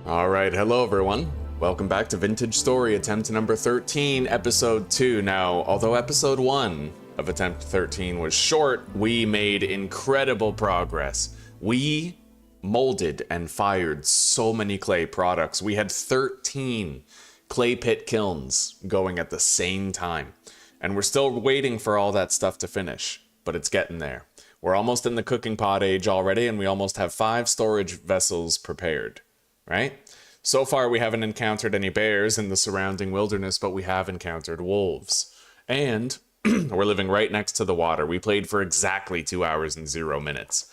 Alright, hello everyone. Welcome back to Vintage Story, attempt number 13, episode 2. Now, although episode 1 of attempt 13 was short, we made incredible progress. We molded and fired so many clay products. We had 13 clay pit kilns going at the same time. And we're still waiting for all that stuff to finish, but it's getting there. We're almost in the cooking pot age already, and we almost have 5 storage vessels prepared. Right? So far, we haven't encountered any bears in the surrounding wilderness, but we have encountered wolves. And we're living right next to the water. We played for exactly 2 hours and 0 minutes.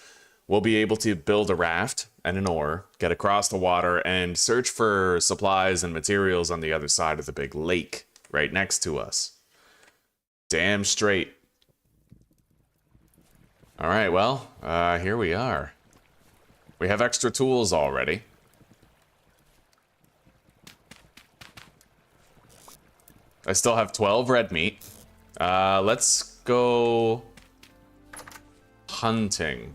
We'll be able to build a raft and an oar, get across the water, and search for supplies and materials on the other side of the big lake right next to us. Damn straight. All right, well, here we are. We have extra tools already. I still have 12 red meat. Let's go hunting.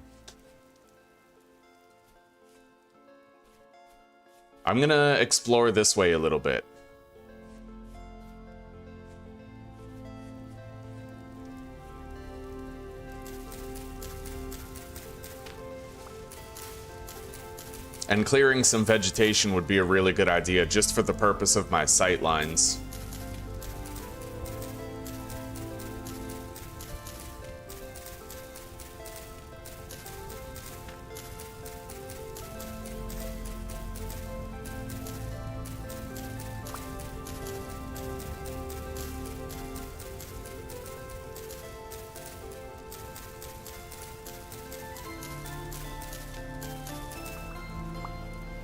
I'm gonna explore this way a little bit. And clearing some vegetation would be a really good idea just for the purpose of my sight lines.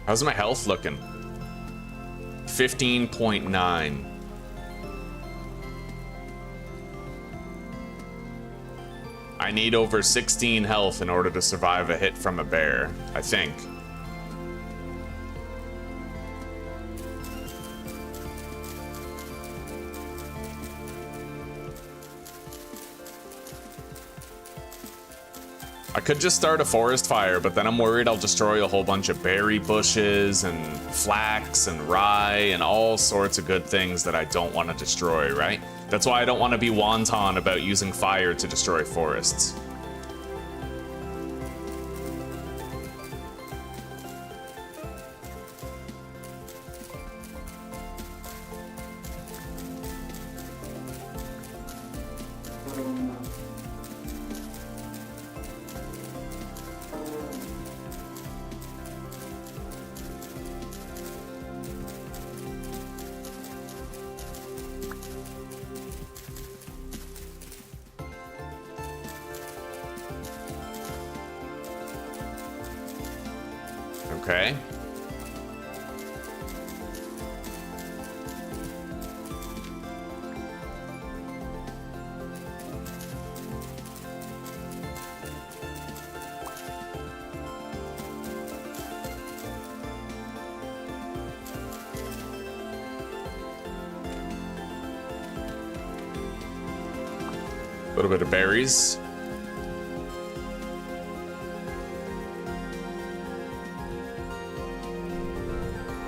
How's my health looking? 15.9. I need over 16 health in order to survive a hit from a bear, I think. I could just start a forest fire, but then I'm worried I'll destroy a whole bunch of berry bushes and flax and rye and all sorts of good things that I don't want to destroy, right? That's why I don't want to be wanton about using fire to destroy forests. Okay. A little bit of berries.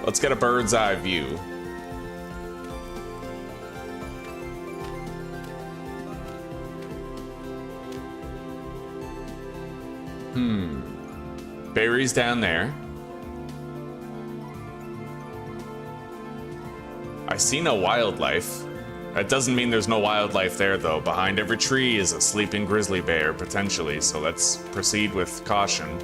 Let's get a bird's eye view. Berries down there. I see no wildlife. That doesn't mean there's no wildlife there, though. Behind every tree is a sleeping grizzly bear, potentially, so let's proceed with caution.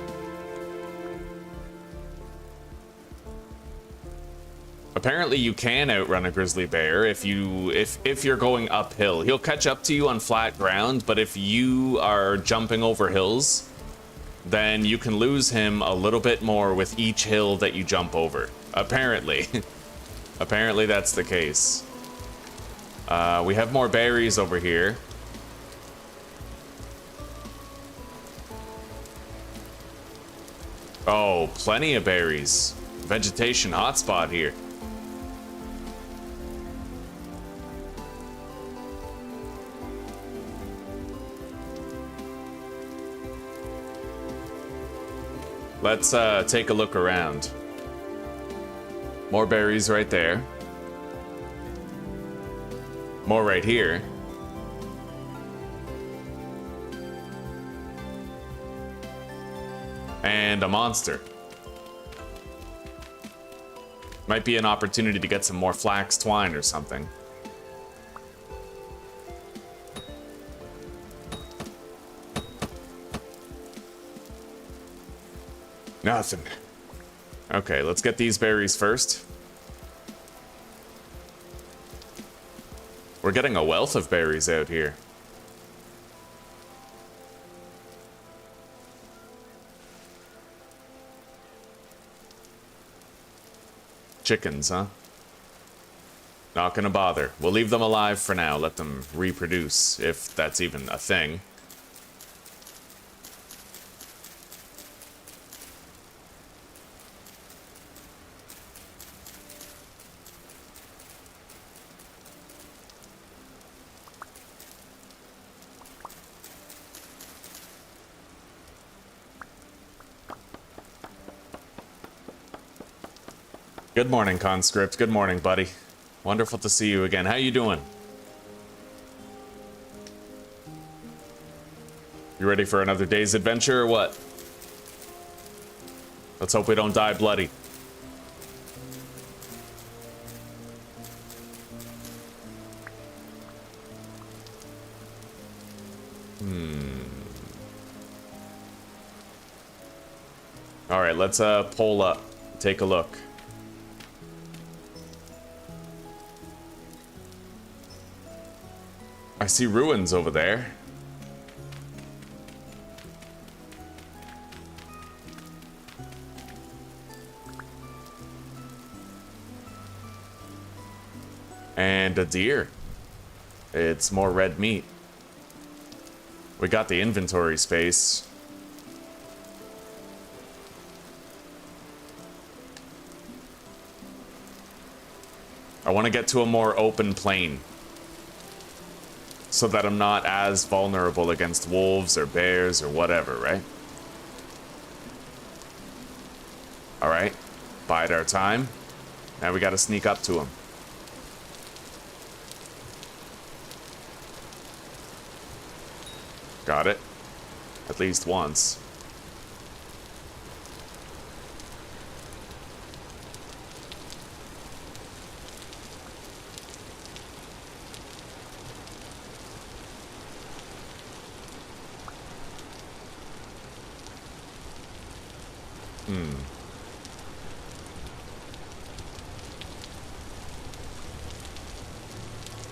Apparently you can outrun a grizzly bear if you're going uphill. He'll catch up to you on flat ground, but if you are jumping over hills, then you can lose him a little bit more with each hill that you jump over. Apparently. Apparently that's the case. We have more berries over here. Oh, plenty of berries. Vegetation hotspot here. Let's take a look around. More berries right there. More right here. And a monster. Might be an opportunity to get some more flax twine or something. Nothing. Okay, let's get these berries first. We're getting a wealth of berries out here. Chickens, huh? Not gonna bother. We'll leave them alive for now. Let them reproduce, if that's even a thing. Good morning, Conscript. Good morning, buddy. Wonderful to see you again. How you doing? You ready for another day's adventure or what? Let's hope we don't die bloody. All right, let's pull up. Take a look. I see ruins over there. And a deer. It's more red meat. We got the inventory space. I want to get to a more open plain, so that I'm not as vulnerable against wolves or bears or whatever, right? Alright, bide our time. Now we gotta sneak up to him. Got it. At least once.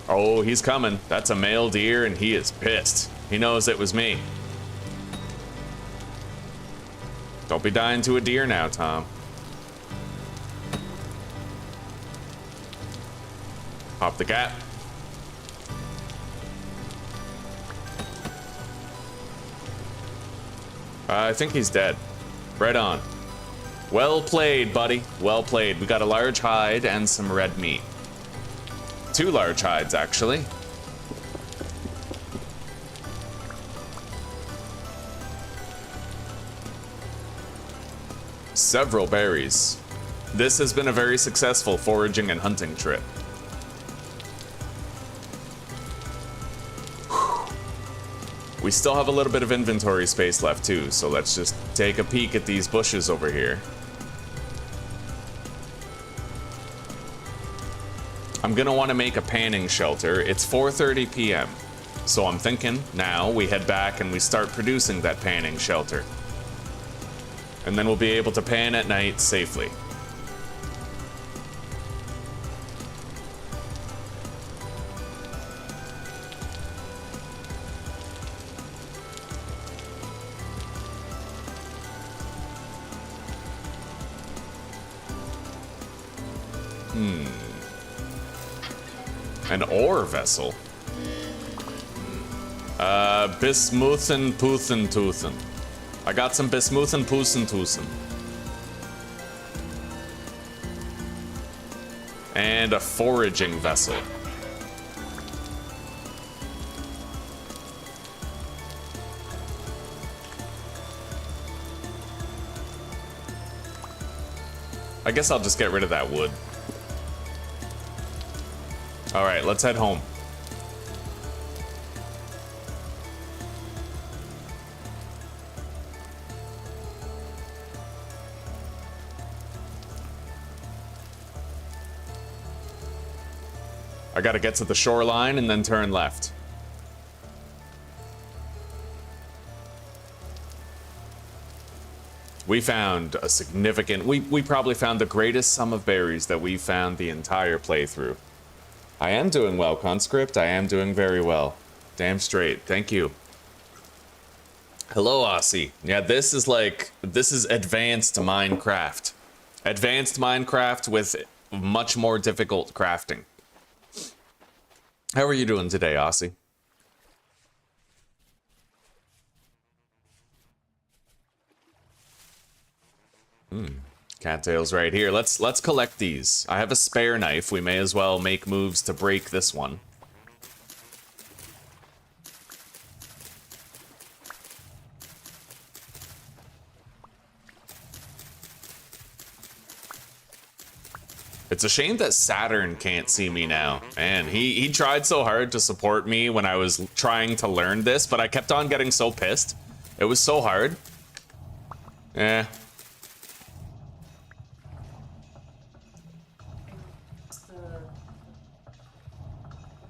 Oh, he's coming. That's a male deer, and he is pissed. He knows it was me. Don't be dying to a deer now, Tom. Pop the gap. I think he's dead. Right on. Well played, buddy. Well played. We got a large hide and some red meat. 2 large hides, actually. Several berries. This has been a very successful foraging and hunting trip. We still have a little bit of inventory space left too, so let's just take a peek at these bushes over here. I'm gonna want to make a panning shelter. It's 4:30 p.m. So I'm thinking now we head back and we start producing that panning shelter. And then we'll be able to pan at night safely. An ore vessel. Bismuthen Poothen Toothen. I got some Bismuthen Poothen Toothen. And a foraging vessel. I guess I'll just get rid of that wood. All right, let's head home. I gotta get to the shoreline and then turn left. We found a significant... We probably found the greatest sum of berries that we found the entire playthrough. I am doing well, Conscript. I am doing very well. Damn straight. Thank you. Hello, Aussie. Yeah, this is advanced Minecraft. Advanced Minecraft with much more difficult crafting. How are you doing today, Aussie? Cattails right here. Let's collect these. I have a spare knife. We may as well make moves to break this one. It's a shame that Saturn can't see me now. Man, he tried so hard to support me when I was trying to learn this, but I kept on getting so pissed. It was so hard. Eh.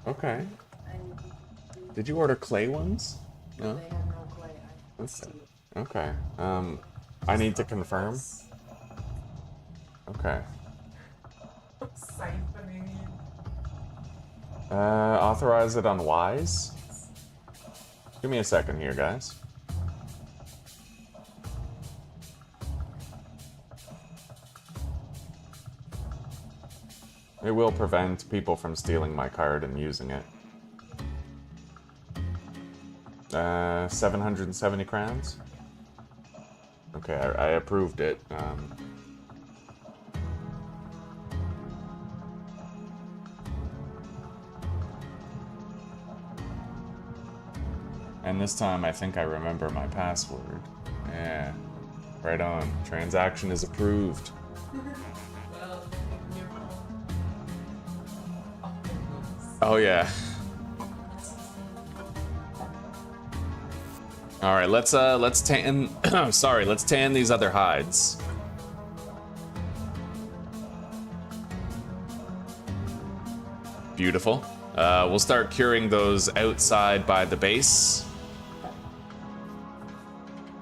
Okay. Did you order clay ones? No? They have no clay. Okay. I need to confirm. Okay. Authorize it on Wise? Give me a second here, guys. It will prevent people from stealing my card and using it. 770 crowns? Okay, I approved it. And this time I think I remember my password. Yeah, right on. Transaction is approved. Oh yeah. All right, let's tan. Sorry, let's tan these other hides. Beautiful. We'll start curing those outside by the base.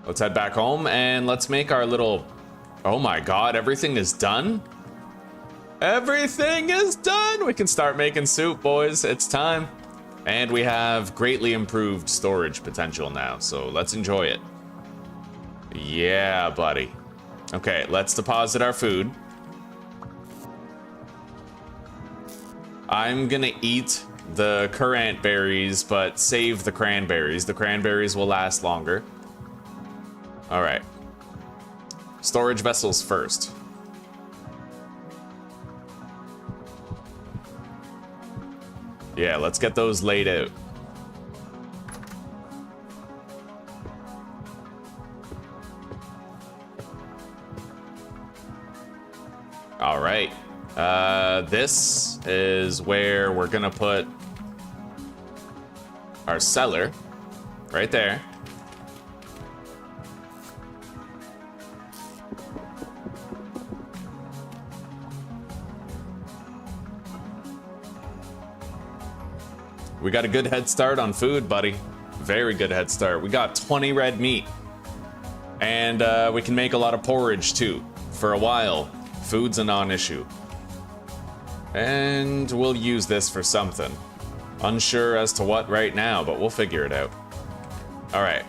Let's head back home and let's make our little... Oh my god, everything is done? Everything is done! We can start making soup, boys. It's time. And we have greatly improved storage potential now, so let's enjoy it. Yeah, buddy. Okay, let's deposit our food. I'm gonna eat the currant berries, but save the cranberries. The cranberries will last longer. All right. Storage vessels first. Yeah, let's get those laid out. All right. This is where we're gonna put our cellar, right there. We got a good head start on food, buddy. Very good head start. We got 20 red meat. And we can make a lot of porridge, too. For a while, food's a non-issue. And we'll use this for something. Unsure as to what right now, but we'll figure it out. All right.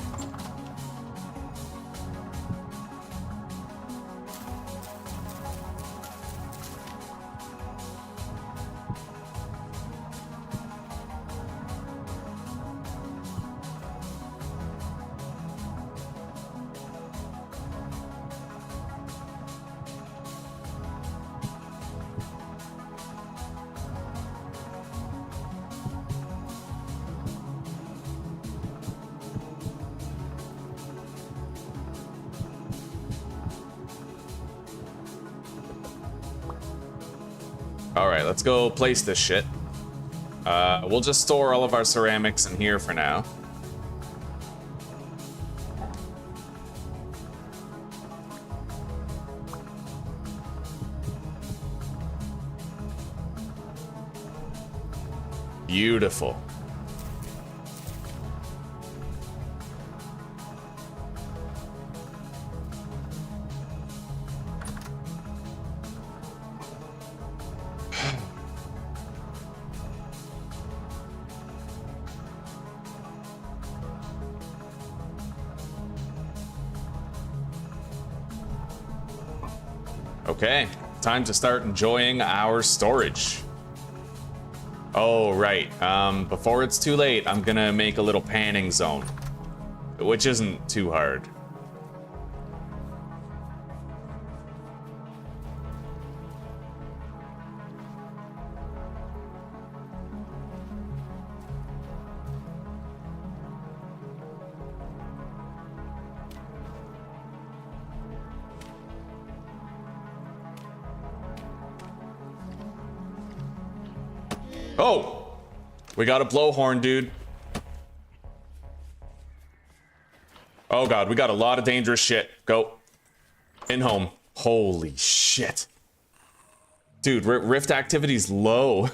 All right, let's go place this shit. We'll just store all of our ceramics in here for now. Beautiful. Okay, time to start enjoying our storage. Oh, right. Before it's too late, I'm gonna make a little panning zone, which isn't too hard. Oh! We got a blowhorn, dude. Oh god, we got a lot of dangerous shit. Go. In home. Holy shit. Dude, rift activity's low.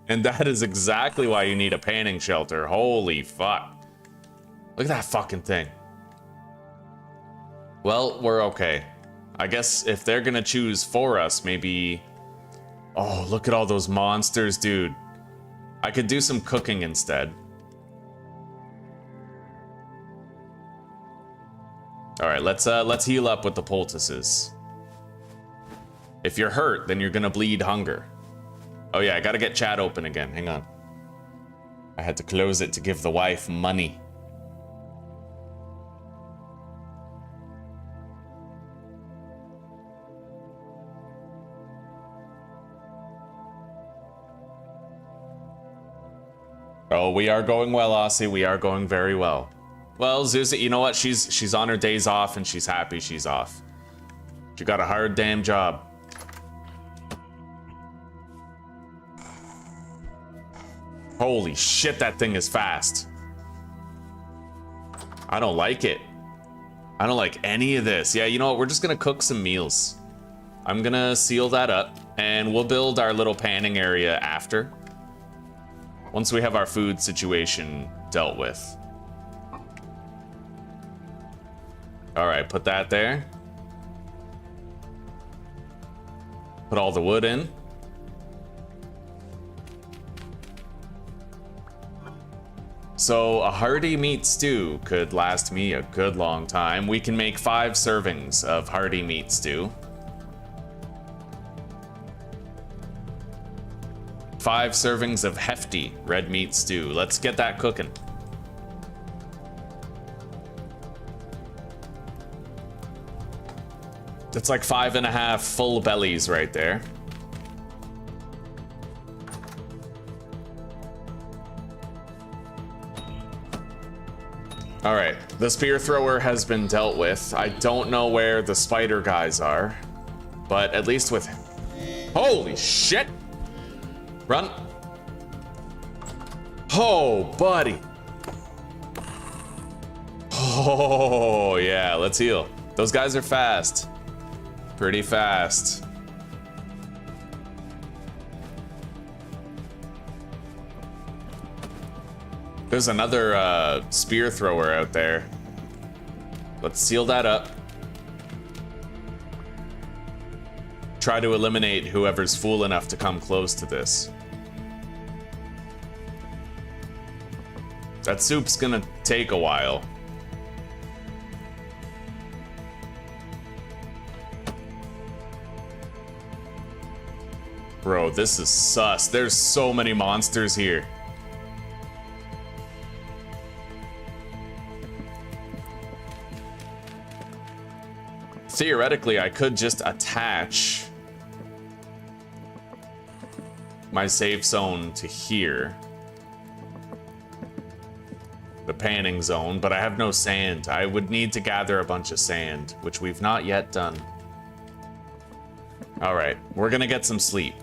And that is exactly why you need a panning shelter. Holy fuck. Look at that fucking thing. Well, we're okay. I guess if they're gonna choose for us, maybe... Oh, look at all those monsters, dude. I could do some cooking instead. All right, let's heal up with the poultices. If you're hurt, then you're gonna bleed hunger. Oh yeah, I gotta get chat open again. Hang on. I had to close it to give the wife money. Oh, we are going well, Aussie. We are going very well. Well, Zeus, you know what? She's on her days off and she's happy she's off. She got a hard damn job. Holy shit, that thing is fast. I don't like it. I don't like any of this. Yeah, you know what? We're just gonna cook some meals. I'm gonna seal that up and we'll build our little panning area after. Once we have our food situation dealt with. All right, put that there. Put all the wood in. So a hearty meat stew could last me a good long time. We can make 5 servings of hearty meat stew. 5 servings of hefty red meat stew. Let's get that cooking. That's like 5.5 full bellies right there. All right, the spear thrower has been dealt with. I don't know where the spider guys are, but at least with... Holy shit! Run. Oh, buddy. Oh, yeah, let's heal. Those guys are fast. Pretty fast. There's another spear thrower out there. Let's seal that up. Try to eliminate whoever's fool enough to come close to this. That soup's gonna take a while. Bro, this is sus. There's so many monsters here. Theoretically, I could just attach my safe zone to here. The panning zone, but I have no sand. I would need to gather a bunch of sand, which we've not yet done. All right, we're gonna get some sleep.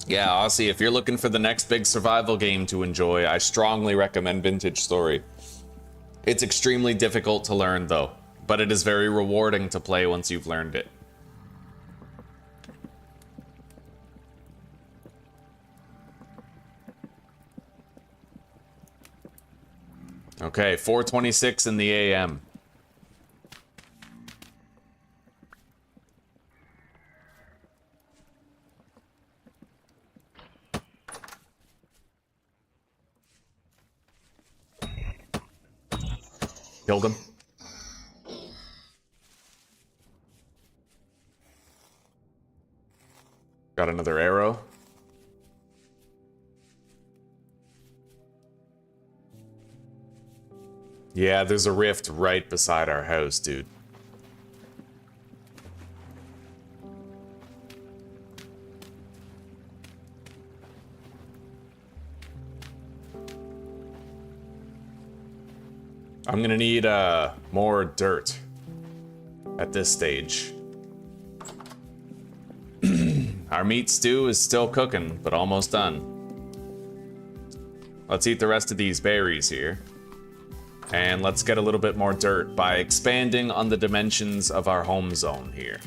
Yeah, Aussie, if you're looking for the next big survival game to enjoy, I strongly recommend Vintage Story. It's extremely difficult to learn, though, but it is very rewarding to play once you've learned it. Okay, 4:26 in the AM. Killed him. Got another arrow. Yeah, there's a rift right beside our house, dude. I'm gonna need more dirt at this stage. Our meat stew is still cooking, but almost done. Let's eat the rest of these berries here. And let's get a little bit more dirt by expanding on the dimensions of our home zone here.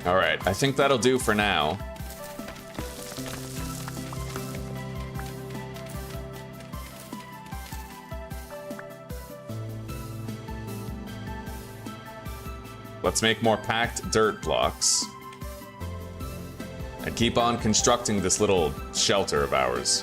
Alright, I think that'll do for now. Let's make more packed dirt blocks. And keep on constructing this little shelter of ours.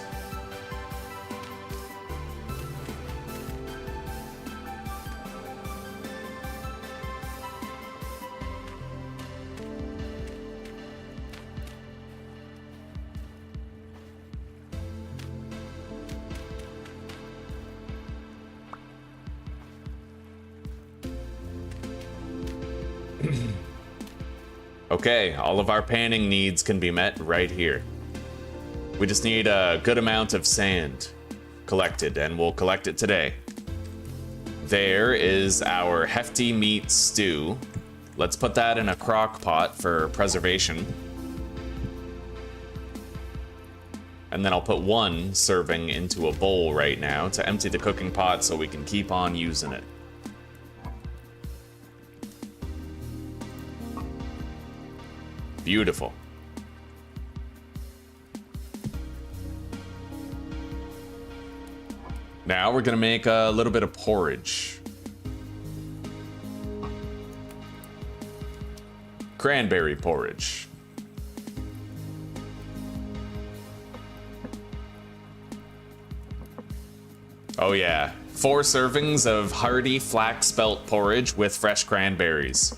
Okay, all of our panning needs can be met right here. We just need a good amount of sand collected, and we'll collect it today. There is our hefty meat stew. Let's put that in a crock pot for preservation. And then I'll put one serving into a bowl right now to empty the cooking pot so we can keep on using it. Beautiful. Now we're gonna make a little bit of porridge. Cranberry porridge. Oh yeah, 4 servings of hearty flax spelt porridge with fresh cranberries.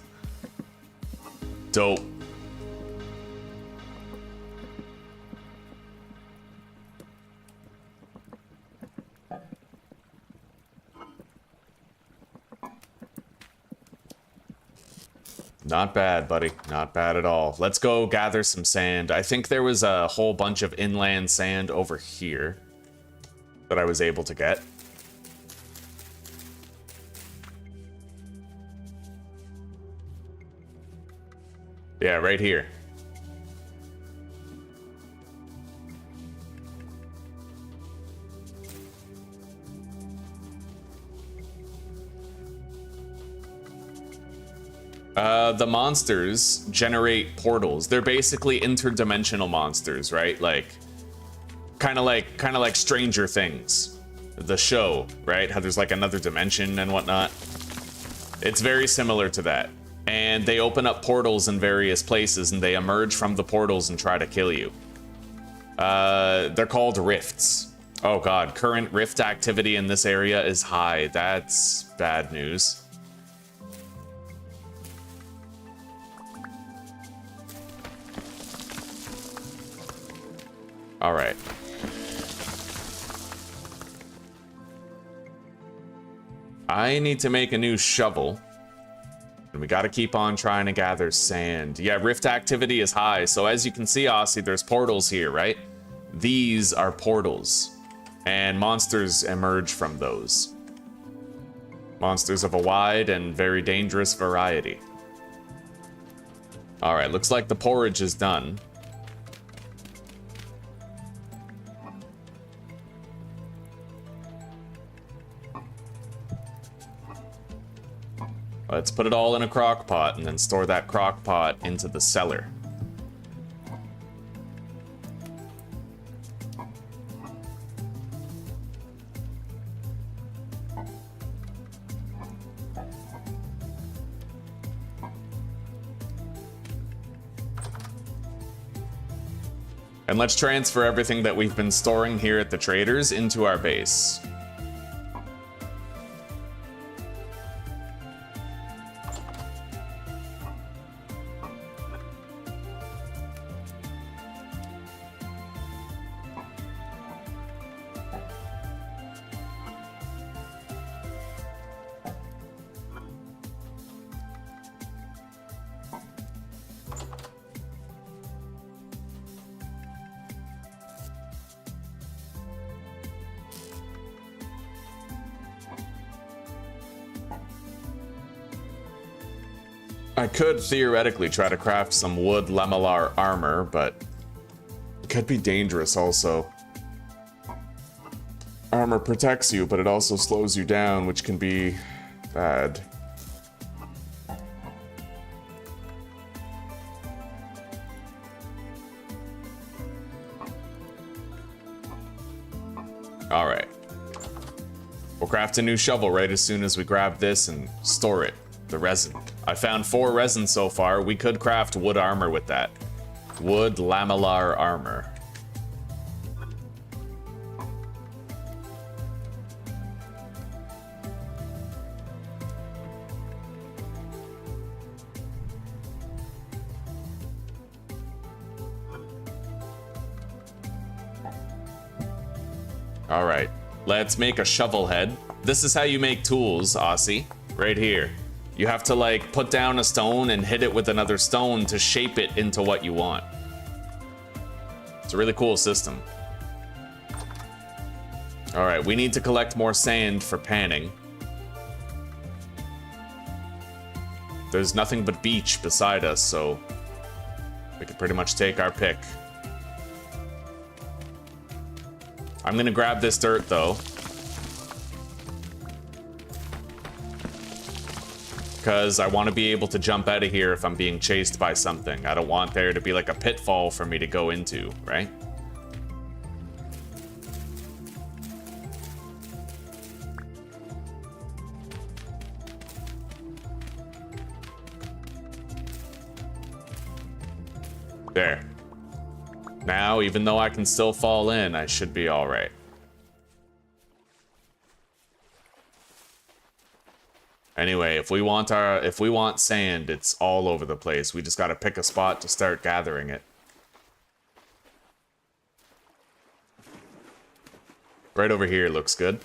Dope. Not bad, buddy. Not bad at all. Let's go gather some sand. I think there was a whole bunch of inland sand over here that I was able to get. Yeah, right here. The monsters generate portals. They're basically interdimensional monsters, right? Like, kind of like Stranger Things, the show, right? How there's like another dimension and whatnot. It's very similar to that. And they open up portals in various places, and they emerge from the portals and try to kill you. They're called rifts. Oh god, current rift activity in this area is high. That's bad news. All right. I need to make a new shovel. And we gotta keep on trying to gather sand. Yeah, rift activity is high. So as you can see, Aussie, there's portals here, right? These are portals. And monsters emerge from those. Monsters of a wide and very dangerous variety. All right, looks like the porridge is done. Let's put it all in a crock pot and then store that crock pot into the cellar. And let's transfer everything that we've been storing here at the traders into our base. I could theoretically try to craft some wood lamellar armor, but it could be dangerous also. Armor protects you, but it also slows you down, which can be bad. All right. We'll craft a new shovel right as soon as we grab this and store it. The resin. I found 4 resin so far. We could craft wood armor with that. Wood lamellar armor. All right, let's make a shovel head. This is how you make tools, Aussie. Right here. You have to like put down a stone and hit it with another stone to shape it into what you want. It's a really cool system. All right, we need to collect more sand for panning. There's nothing but beach beside us, so we could pretty much take our pick. I'm gonna grab this dirt though, because I want to be able to jump out of here if I'm being chased by something. I don't want there to be like a pitfall for me to go into, right? There. Now, even though I can still fall in, I should be all right. Anyway, if we want sand, it's all over the place. We just gotta pick a spot to start gathering it. Right over here looks good.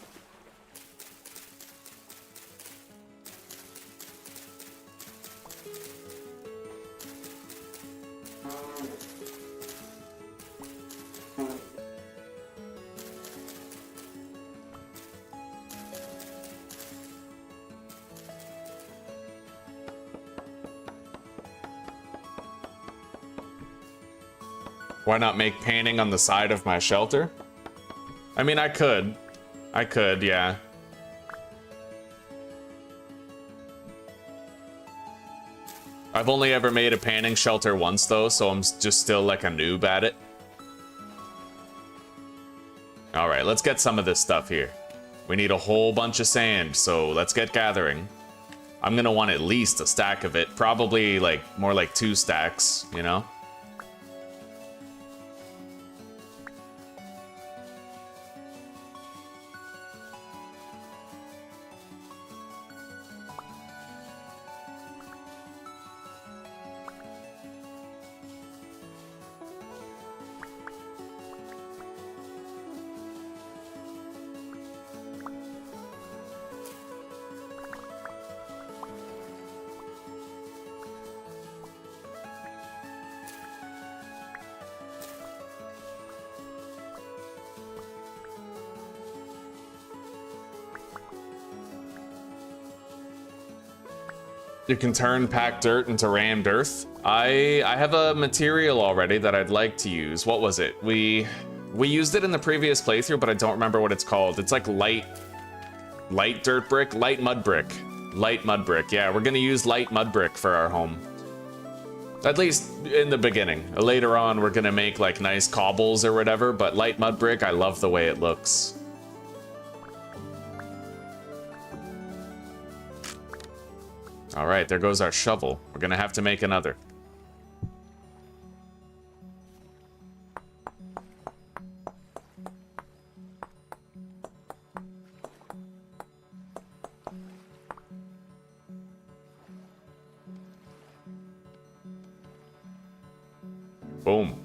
Why not make painting on the side of my shelter? I mean, I could, yeah. I've only ever made a panning shelter once though, so I'm just still like a noob at it. All right, let's get some of this stuff here. We need a whole bunch of sand, so let's get gathering. I'm gonna want at least a stack of it, probably like more like 2 stacks, you know? You can turn packed dirt into rammed earth. I have a material already that I'd like to use. What was it? We used it in the previous playthrough, but I don't remember what it's called. It's like light dirt brick, light mud brick. Light mud brick. Yeah, we're gonna use light mud brick for our home. At least in the beginning. Later on, we're gonna make like nice cobbles or whatever, but light mud brick, I love the way it looks. All right, there goes our shovel. We're gonna have to make another. Boom.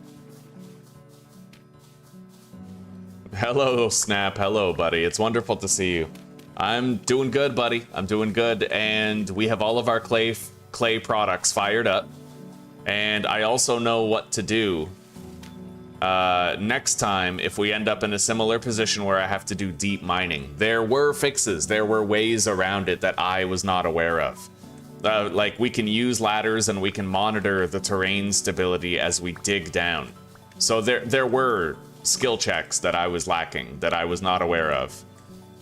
Hello, Snap. Hello, buddy. It's wonderful to see you. I'm doing good, buddy. I'm doing good, and we have all of our clay products fired up. And I also know what to do next time if we end up in a similar position where I have to do deep mining. There were fixes. There were ways around it that I was not aware of. Like, we can use ladders and we can monitor the terrain stability as we dig down. So there were skill checks that I was lacking, that I was not aware of.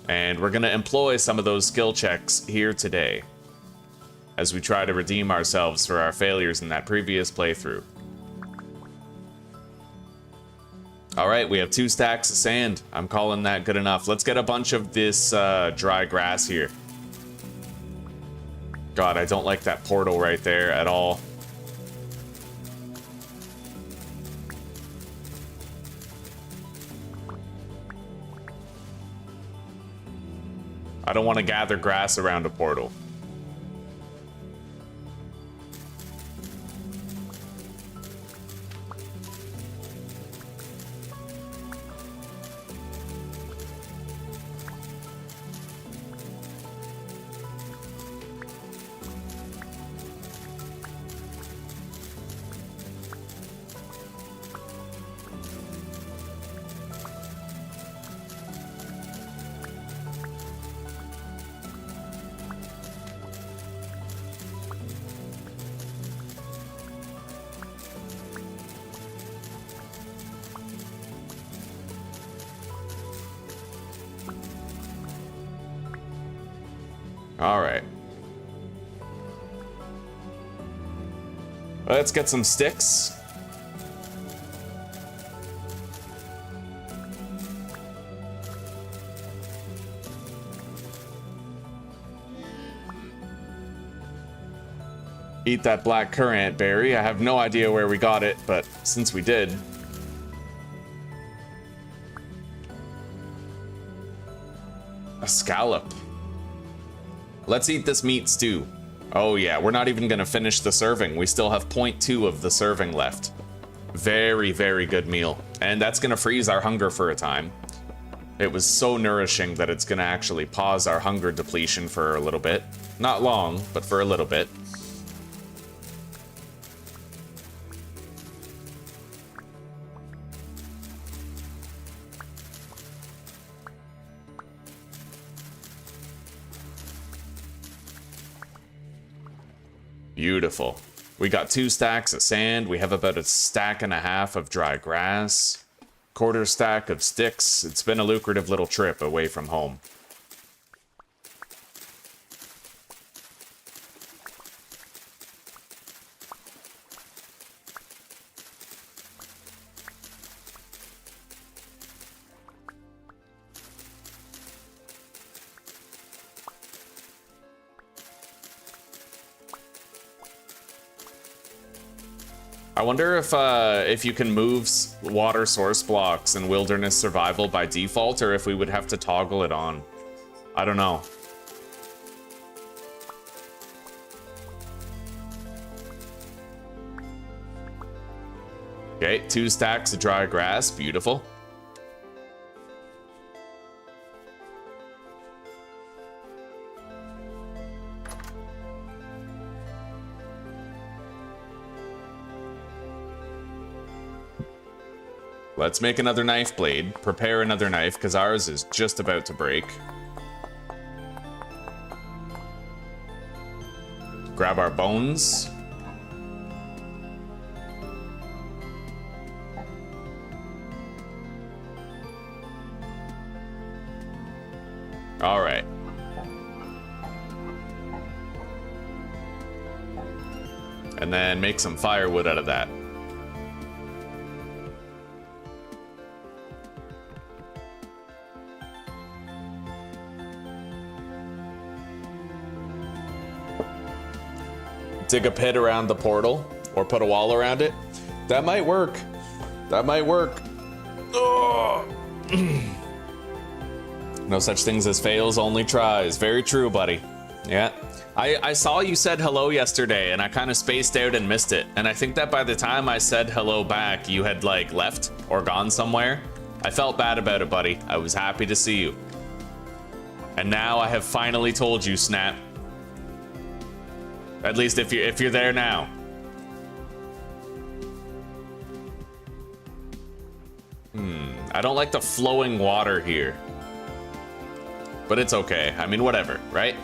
And we're gonna employ some of those skill checks here today as we try to redeem ourselves for our failures in that previous playthrough. All right, we have 2 stacks of sand. I'm calling that good enough. Let's get a bunch of this dry grass here. God, I don't like that portal right there at all. I don't want to gather grass around a portal. All right. Let's get some sticks. Eat that black currant berry. I have no idea where we got it, but since we did. A scallop. Let's eat this meat stew. Oh yeah, we're not even gonna finish the serving. We still have 0.2 of the serving left. Very, very good meal. And that's gonna freeze our hunger for a time. It was so nourishing that it's gonna actually pause our hunger depletion for a little bit. Not long, but for a little bit. Beautiful. We got 2 stacks of sand. We have about 1.5 stacks of dry grass. 1/4 stack of sticks. It's been a lucrative little trip away from home. I wonder if you can move water source blocks in wilderness survival by default, or if we would have to toggle it on. I don't know. Okay, 2 stacks of dry grass, beautiful. Let's make another knife blade. Prepare another knife, because ours is just about to break. Grab our bones. All right. And then make some firewood out of that. Dig a pit around the portal or put a wall around it. That might work. That might work. Oh. No such things as fails, only tries. Very true, buddy. Yeah. I saw you said hello yesterday and I kind of spaced out and missed it. And I think that by the time I said hello back, you had like left or gone somewhere. I felt bad about it, buddy. I was happy to see you. And now I have finally told you, Snap. At least if you're there now. I don't like the flowing water here. But it's okay. I mean, whatever, right?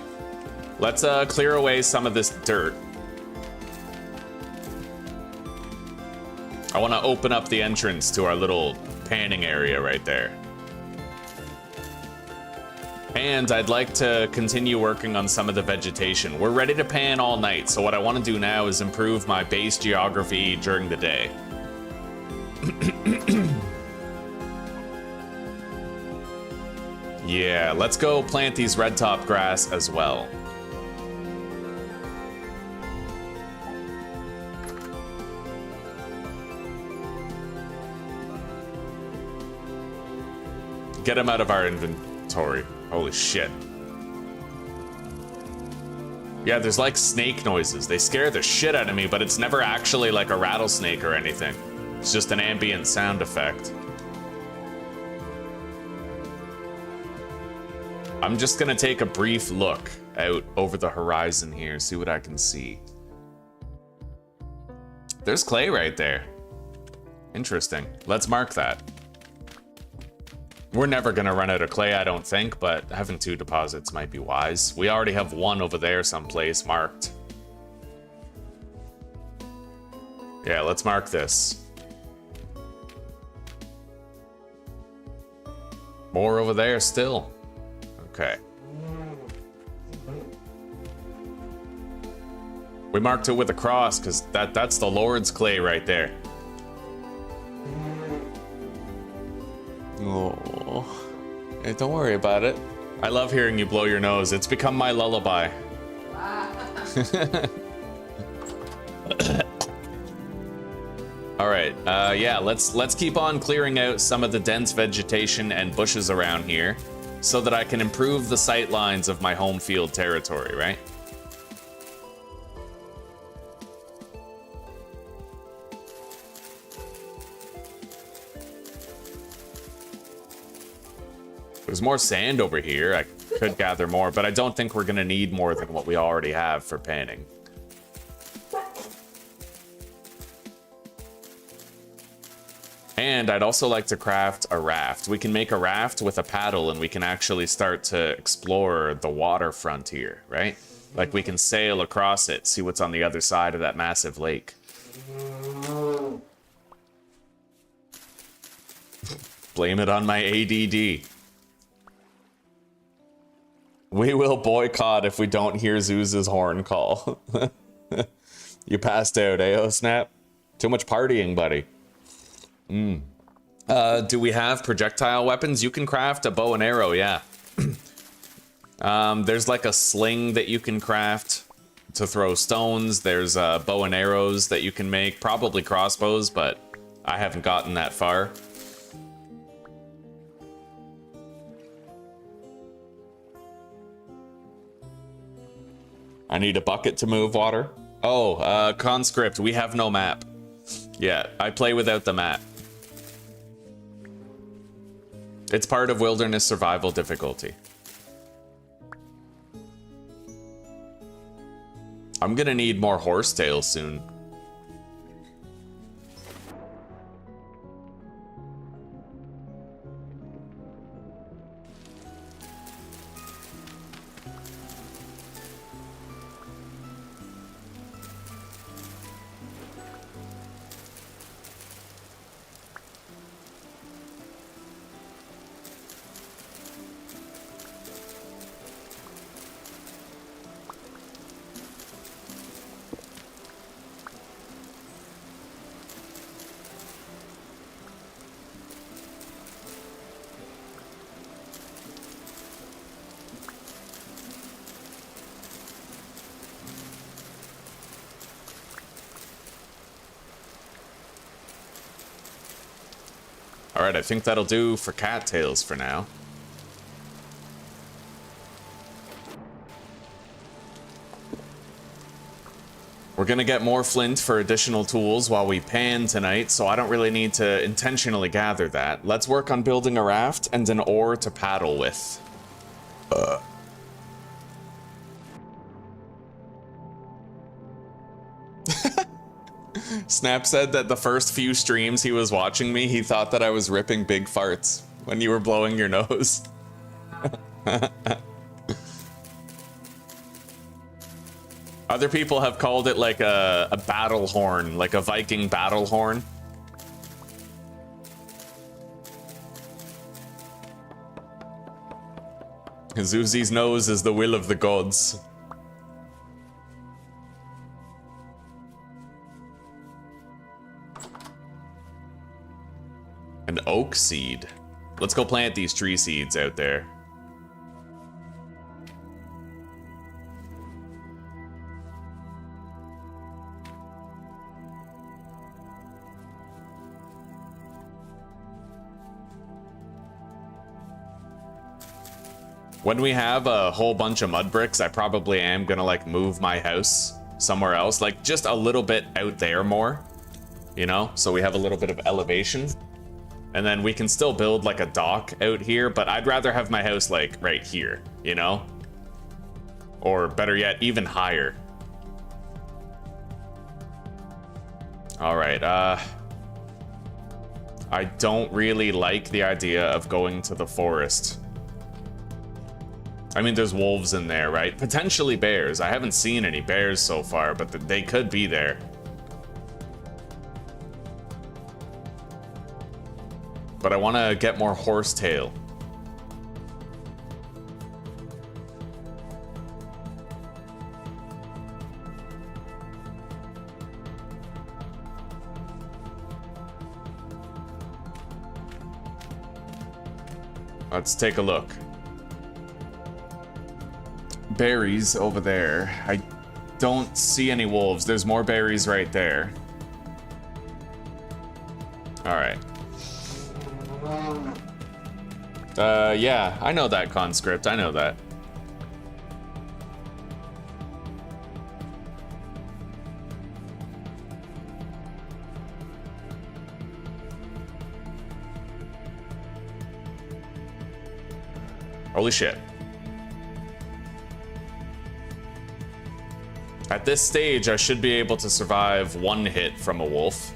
Let's clear away some of this dirt. I want to open up the entrance to our little panning area right there. And I'd like to continue working on some of the vegetation. We're ready to pan all night, so what I want to do now is improve my base geography during the day. Yeah, let's go plant these red top grass as well. Get them out of our inventory. Holy shit. Yeah, there's like snake noises. They scare the shit out of me, but it's never actually like a rattlesnake or anything. It's just an ambient sound effect. I'm just gonna take a brief look out over the horizon here, see what I can see. There's clay right there. Interesting. Let's mark that. We're never gonna run out of clay, I don't think, but having 2 deposits might be wise. We already have 1 over there someplace marked. Yeah, let's mark this. More over there still. Okay. We marked it with a cross because that's the Lord's clay right there. Oh, hey, don't worry about it. I love hearing you blow your nose. It's become my lullaby. All right, yeah, let's keep on clearing out some of the dense vegetation and bushes around here so that I can improve the sight lines of my home field territory, right? There's more sand over here. I could gather more, but I don't think we're gonna need more than what we already have for panning. And I'd also like to craft a raft. We can make a raft with a paddle and we can actually start to explore the waterfront here, right? Like we can sail across it, see what's on the other side of that massive lake. Blame it on my ADD. We will boycott if we don't hear Zeus's horn call. You passed out, eh, oh snap? Too much partying, buddy. Do we have projectile weapons? You can craft a bow and arrow, yeah. There's like a sling that you can craft to throw stones. There's bow and arrows that you can make, probably crossbows, but I haven't gotten that far. I need a bucket to move water. Oh, conscript, we have no map. Yeah, I play without the map. It's part of wilderness survival difficulty. I'm gonna need more horsetails soon. Alright, I think that'll do for cattails for now. We're gonna get more flint for additional tools while we pan tonight, so I don't really need to intentionally gather that. Let's work on building a raft and an oar to paddle with. Snap said that the first few streams he was watching me, he thought that I was ripping big farts when you were blowing your nose. Other people have called it like a battle horn, like a Viking battle horn. Zuzi's nose is the will of the gods. An oak seed. Let's go plant these tree seeds out there. When we have a whole bunch of mud bricks, I probably am gonna like move my house somewhere else, like just a little bit out there more, you know, so we have a little bit of elevation. And then we can still build like a dock out here, but I'd rather have my house like right here, you know? Or better yet, even higher. All right, I don't really like the idea of going to the forest. I mean, there's wolves in there, right? Potentially bears. I haven't seen any bears so far, but they could be there. But I want to get more horsetail. Let's take a look. Berries over there. I don't see any wolves. There's more berries right there. All right. Yeah, I know that conscript. I know that. Holy shit. At this stage, I should be able to survive one hit from a wolf.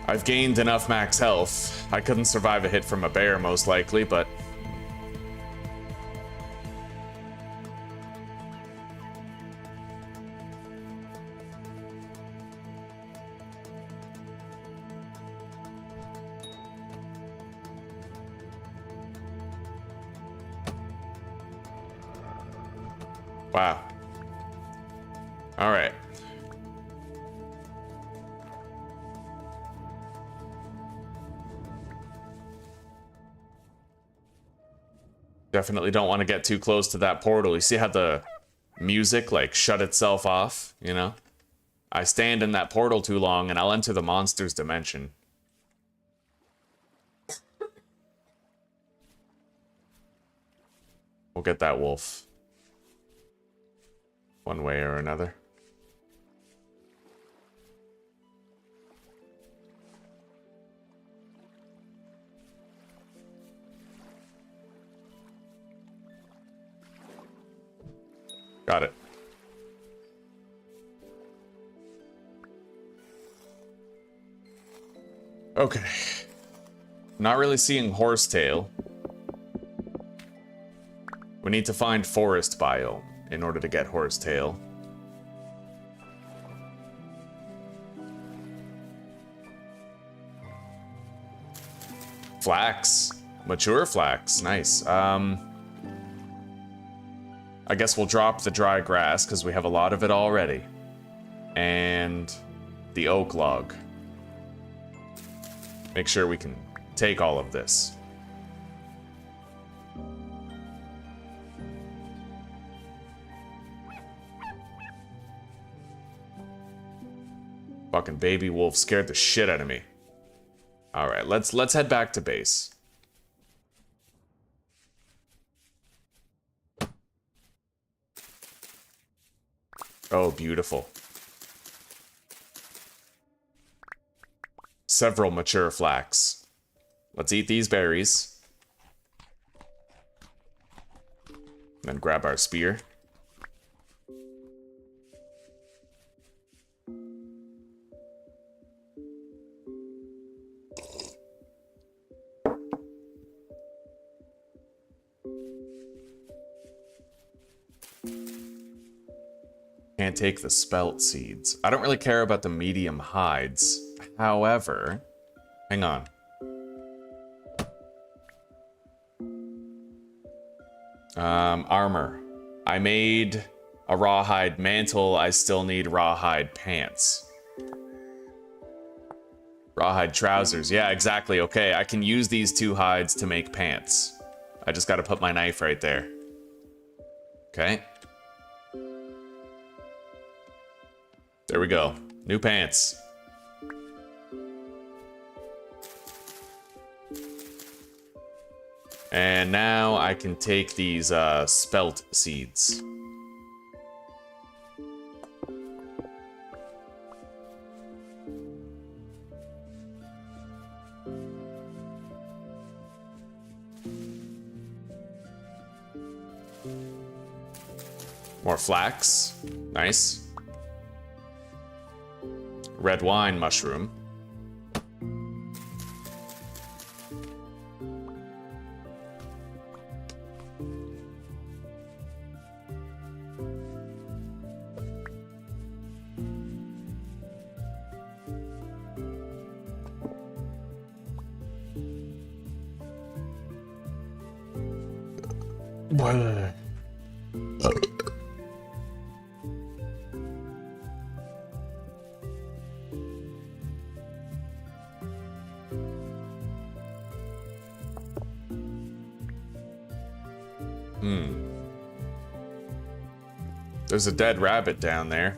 I've gained enough max health. I couldn't survive a hit from a bear, most likely, but... Wow. All right. Definitely don't want to get too close to that portal. You see how the music like shut itself off, you know? I stand in that portal too long and I'll enter the monster's dimension. We'll get that wolf. One way or another. Got it. Okay. Not really seeing horsetail. We need to find forest biome in order to get horsetail. Flax. Mature flax. Nice. I guess we'll drop the dry grass because we have a lot of it already. And the oak log. Make sure we can take all of this. Fucking baby wolf scared the shit out of me. All right, let's head back to base. Oh, beautiful. Several mature flax. Let's eat these berries. Then grab our spear. Can't take the spelt seeds. I don't really care about the medium hides. However, hang on. Armor. I made a rawhide mantle. I still need rawhide pants. Rawhide trousers. Yeah, exactly. Okay, I can use these 2 hides to make pants. I just gotta put my knife right there. Okay. There we go. New pants. And now I can take these spelt seeds. More flax. Nice. Red wine mushroom. There's a dead rabbit down there.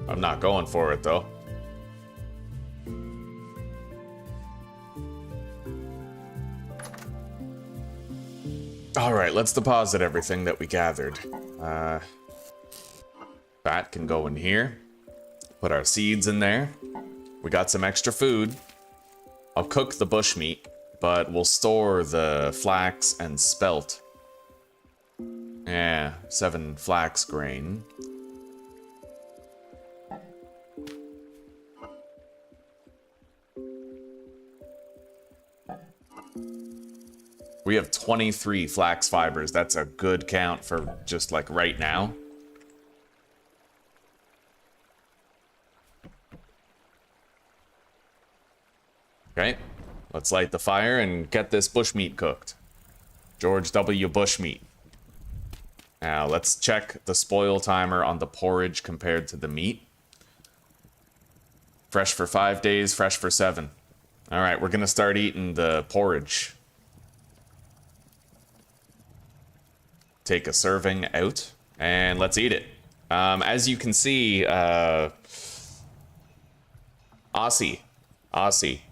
I'm not going for it, though. Alright, let's deposit everything that we gathered. That can go in here. Put our seeds in there. We got some extra food. I'll cook the bushmeat, but we'll store the flax and spelt. Yeah, 7 flax grain. We have 23 flax fibers. That's a good count for just like right now. Okay, let's light the fire and get this bushmeat cooked. George W. Bushmeat. Now, let's check the spoil timer on the porridge compared to the meat. Fresh for 5 days, fresh for 7. All right, we're going to start eating the porridge. Take a serving out, and let's eat it. As you can see, Aussie.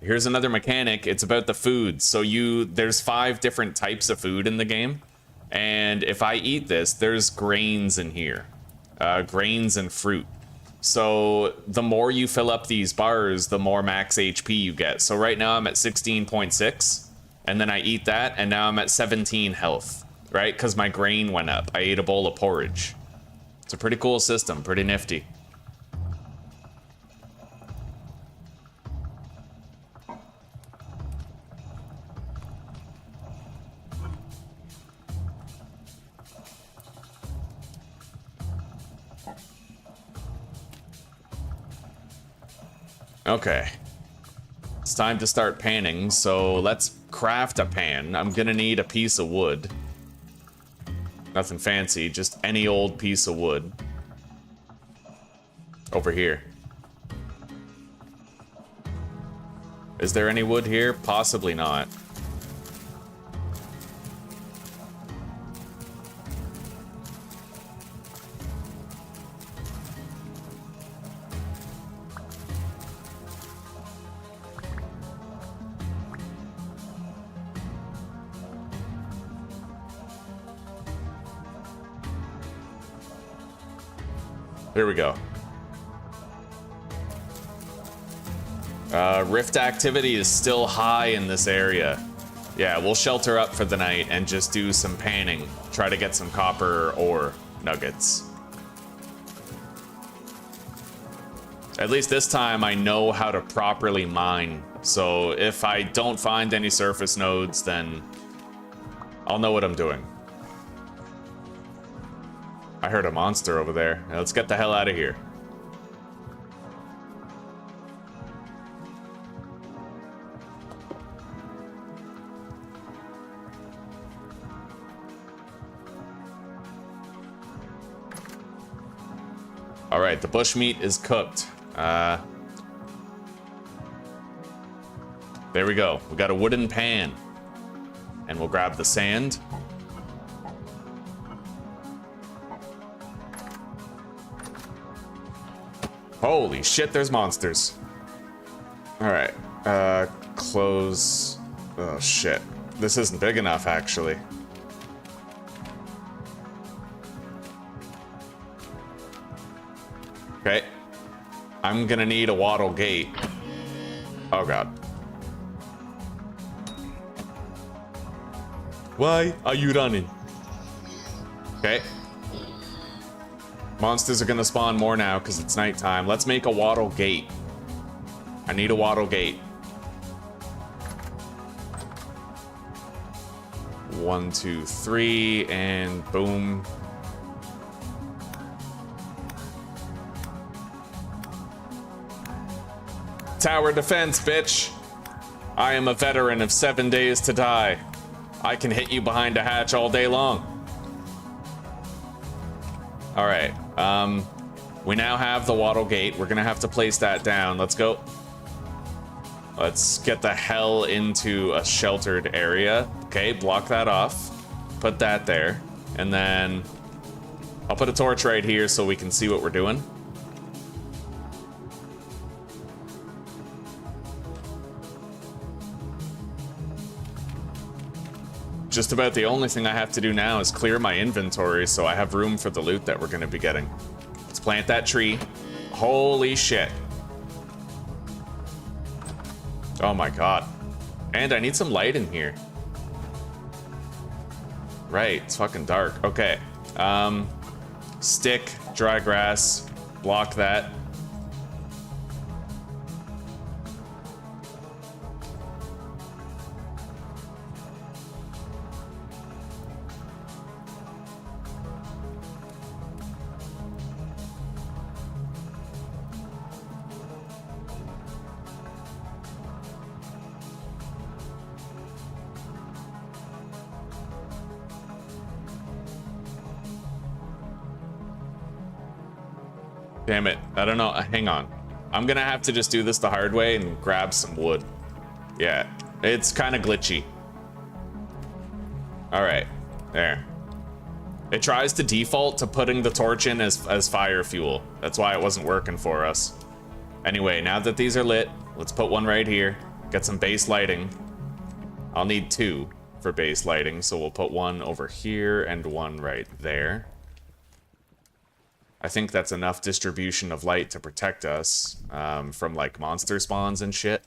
Here's another mechanic. It's about the food. So there's 5 different types of food in the game. And if I eat this, there's grains in here. Grains and fruit. So the more you fill up these bars, the more max HP you get. So right now I'm at 16.6. And then I eat that, and now I'm at 17 health. Right? Because my grain went up. I ate a bowl of porridge. It's a pretty cool system. Pretty nifty. Okay, it's time to start panning, so let's craft a pan. I'm gonna need a piece of wood. Nothing fancy, just any old piece of wood. Over here. Is there any wood here? Possibly not. Here we go. Rift activity is still high in this area. Yeah, we'll shelter up for the night and just do some panning. Try to get some copper ore nuggets. At least this time I know how to properly mine. So if I don't find any surface nodes, then I'll know what I'm doing. I heard a monster over there. Now let's get the hell out of here. All right, the bushmeat is cooked. There we go. We got a wooden pan. And we'll grab the sand. Holy shit, there's monsters. All right, close. Oh shit, this isn't big enough actually. Okay, I'm gonna need a wattle gate. Oh god. Why are you running? Okay. Monsters are gonna spawn more now because it's nighttime. Let's make a wattle gate. I need a wattle gate. 1, 2, 3, and boom. Tower defense, bitch. I am a veteran of 7 days to die. I can hit you behind a hatch all day long. All right, we now have the wattle gate. We're gonna have to place that down. Let's go. Let's get the hell into a sheltered area. Okay, block that off. Put that there. And then I'll put a torch right here so we can see what we're doing. Just about the only thing I have to do now is clear my inventory so I have room for the loot that we're gonna be getting. Let's plant that tree. Holy shit. Oh my god. And I need some light in here. Right, it's fucking dark. Okay. Stick, dry grass, block that. Damn it, I don't know, hang on. I'm gonna have to just do this the hard way and grab some wood. Yeah, it's kind of glitchy. All right, there. It tries to default to putting the torch in as fire fuel. That's why it wasn't working for us. Anyway, now that these are lit, let's put one right here. Get some base lighting. I'll need 2 for base lighting, so we'll put one over here and one right there. I think that's enough distribution of light to protect us from like monster spawns and shit.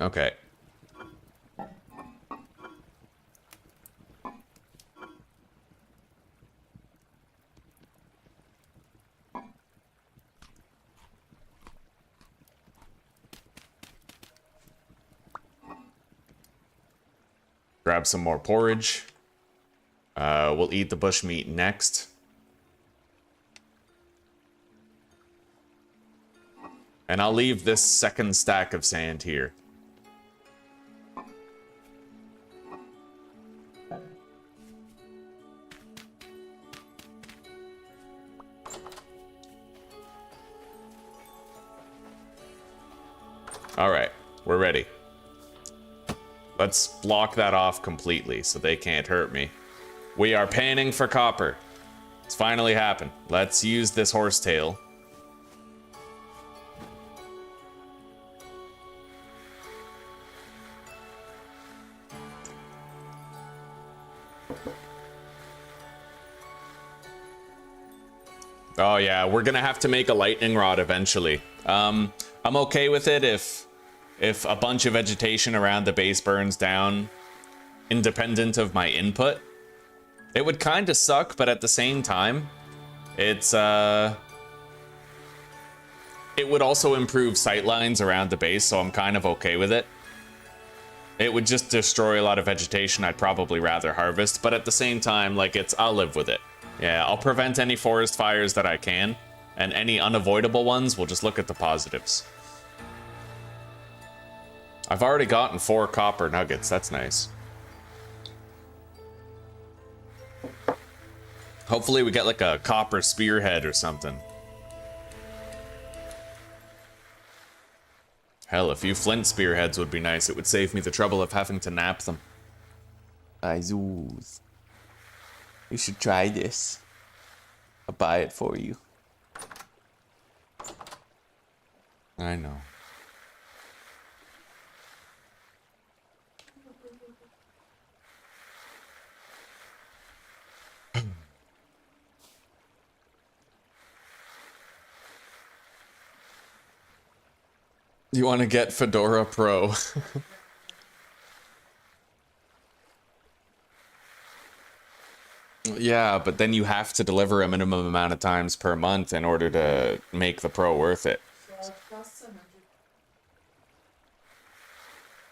Okay. Grab some more porridge. We'll eat the bushmeat next. And I'll leave this second stack of sand here. All right, we're ready. Let's block that off completely so they can't hurt me. We are panning for copper. It's finally happened. Let's use this horsetail. Oh yeah, we're gonna have to make a lightning rod eventually. I'm okay with it if a bunch of vegetation around the base burns down independent of my input. It would kind of suck, but at the same time, it's it would also improve sightlines around the base, so I'm kind of okay with it. It would just destroy a lot of vegetation I'd probably rather harvest, but at the same time, like, I'll live with it. Yeah, I'll prevent any forest fires that I can, and any unavoidable ones, we'll just look at the positives. I've already gotten 4 copper nuggets, that's nice. Hopefully we get like a copper spearhead or something. Hell, a few flint spearheads would be nice. It would save me the trouble of having to nap them. MaliCiouS. You should try this. I'll buy it for you. I know. You want to get Fedora Pro? Yeah, but then you have to deliver a minimum amount of times per month in order to make the Pro worth it.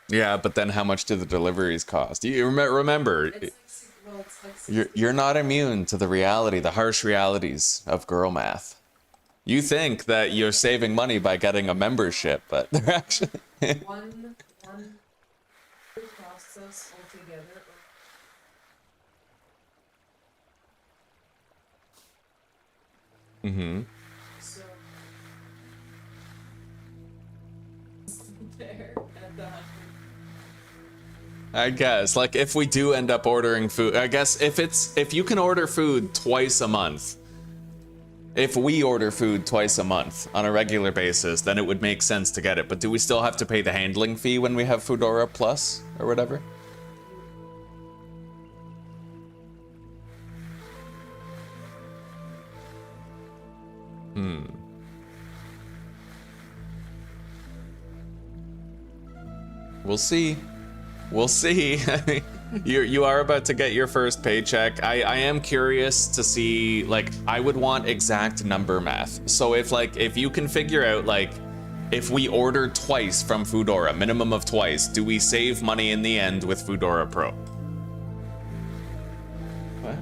Yeah, but then how much do the deliveries cost? You remember, you're not immune to the reality, the harsh realities of girl math. You think that you're saving money by getting a membership, but they're actually one costs us altogether. Mm-hmm. So there at the 100. I guess, like, if we do end up ordering food, I guess if you can order food twice a month, if we order food twice a month on a regular basis, then it would make sense to get it. But do we still have to pay the handling fee when we have Fedora Plus or whatever? We'll see. We'll see. You are about to get your first paycheck. I am curious to see, like, I would want exact number math. So if you can figure out, like, if we order twice from Foodora, minimum of twice, do we save money in the end with Foodora Pro? What?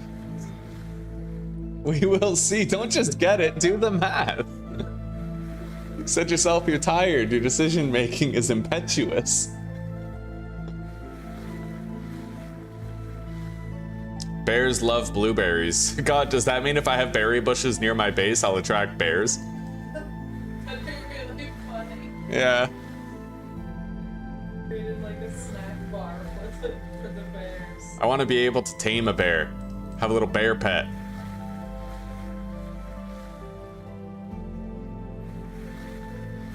We will see. Don't just get it, do the math. You said yourself you're tired, your decision making is impetuous. Bears love blueberries. God, does that mean if I have berry bushes near my base, I'll attract bears? That'd be really funny. Yeah. Created like a snack bar for the bears. I want to be able to tame a bear. Have a little bear pet.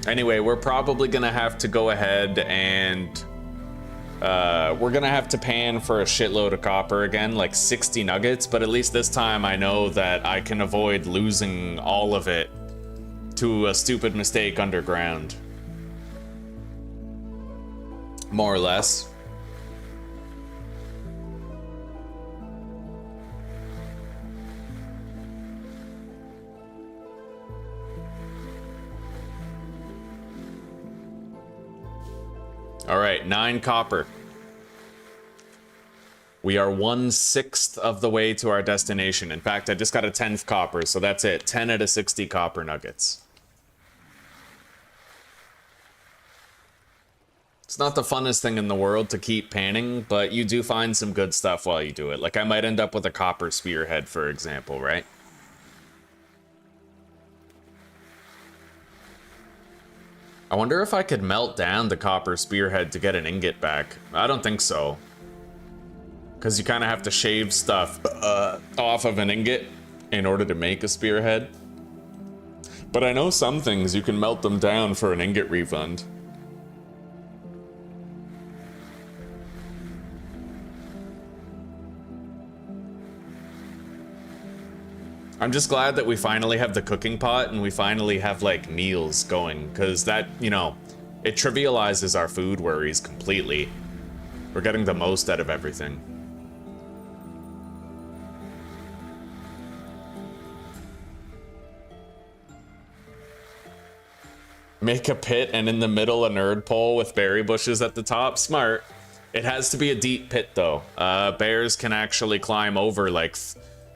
Anyway, we're probably gonna have to go ahead and we're gonna have to pan for a shitload of copper again, like 60 nuggets, but at least this time I know that I can avoid losing all of it to a stupid mistake underground. More or less. All right, 9 copper. We are 1/6 of the way to our destination. In fact, I just got a 10th copper, so that's it. 10 out of 60 copper nuggets. It's not the funnest thing in the world to keep panning, but you do find some good stuff while you do it. Like, I might end up with a copper spearhead, for example, right? I wonder if I could melt down the copper spearhead to get an ingot back. I don't think so. Because you kind of have to shave stuff off of an ingot in order to make a spearhead. But I know some things you can melt them down for an ingot refund. I'm just glad that we finally have the cooking pot and we finally have like meals going, because that, you know, it trivializes our food worries completely. We're getting the most out of everything. Make a pit and in the middle a nerd pole with berry bushes at the top. Smart. It has to be a deep pit though. Bears can actually climb over like,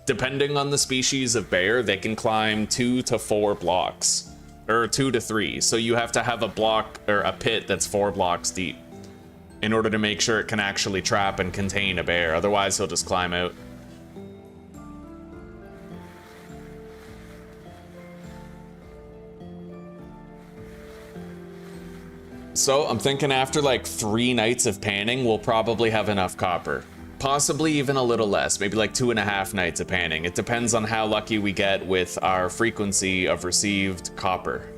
depending on the species of bear, they can climb 2 to 4 blocks. Or 2 to 3. So you have to have a block or a pit that's 4 blocks deep in order to make sure it can actually trap and contain a bear. Otherwise he'll just climb out. So I'm thinking after like 3 nights of panning, we'll probably have enough copper. Possibly even a little less, maybe like 2.5 nights of panning. It depends on how lucky we get with our frequency of received copper.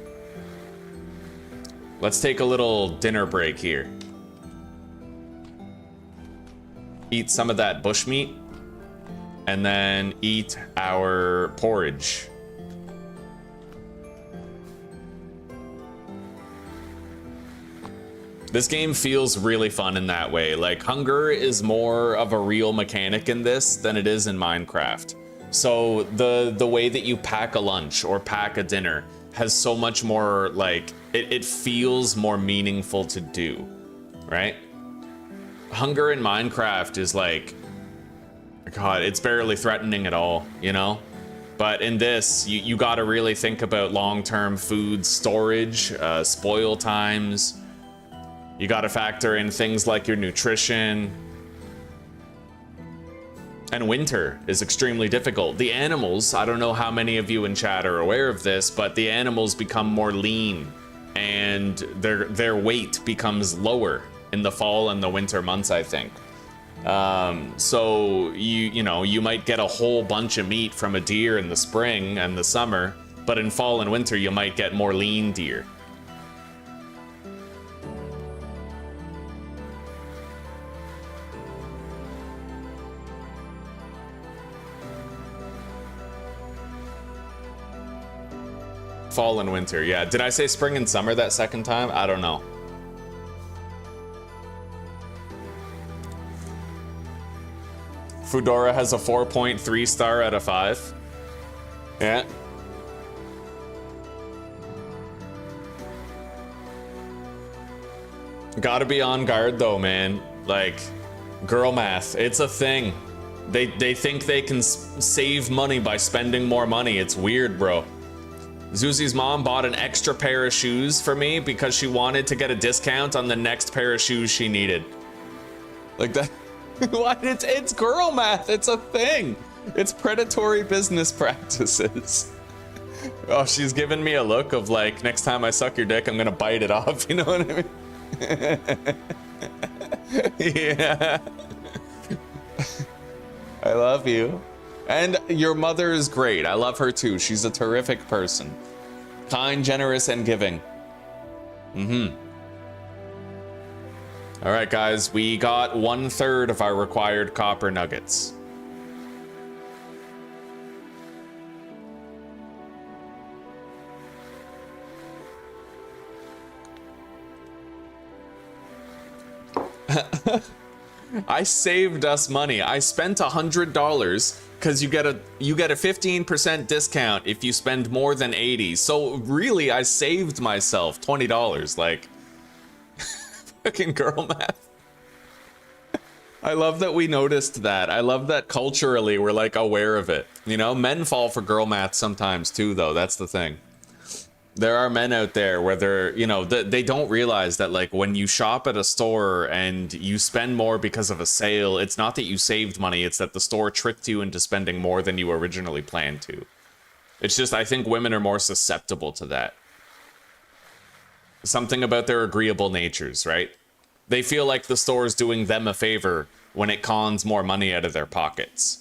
Let's take a little dinner break here. Eat some of that bushmeat, and then eat our porridge. This game feels really fun in that way. Like, hunger is more of a real mechanic in this than it is in Minecraft. So the way that you pack a lunch or pack a dinner has so much more, like, it feels more meaningful to do, right? Hunger in Minecraft is like, God, it's barely threatening at all, you know? But in this, you gotta really think about long-term food storage, spoil times. You gotta factor in things like your nutrition. And winter is extremely difficult. The animals, I don't know how many of you in chat are aware of this, but the animals become more lean and their weight becomes lower in the fall and the winter months, I think. So you know, you might get a whole bunch of meat from a deer in the spring and the summer, but in fall and winter you might get more lean deer. Fall and winter, yeah. Did I say spring and summer that second time? I don't know. Foodora has a 4.3 star out of 5. Yeah. Gotta be on guard though, man. Like, girl math, it's a thing. They think they can save money by spending more money. It's weird, bro. Zuzi's mom bought an extra pair of shoes for me because she wanted to get a discount on the next pair of shoes she needed. Like that. What? It's girl math. It's a thing. It's predatory business practices. Oh, she's giving me a look of like, next time I suck your dick, I'm gonna bite it off. You know what I mean? Yeah. I love you. And your mother is great. I love her too. She's a terrific person. Kind, generous, and giving. Mm-hmm. All right, guys. We got 1/3 of our required copper nuggets. I saved us money. I spent $100 because you get a 15% discount if you spend more than 80. So really, I saved myself $20. Like, fucking girl math. I love that we noticed that. I love that culturally we're like aware of it. You know, men fall for girl math sometimes too, though. That's the thing. There are men out there where they're, you know, they don't realize that, like, when you shop at a store and you spend more because of a sale, it's not that you saved money, it's that the store tricked you into spending more than you originally planned to. It's just, I think women are more susceptible to that. Something about their agreeable natures, right? They feel like the store's doing them a favor when it cons more money out of their pockets.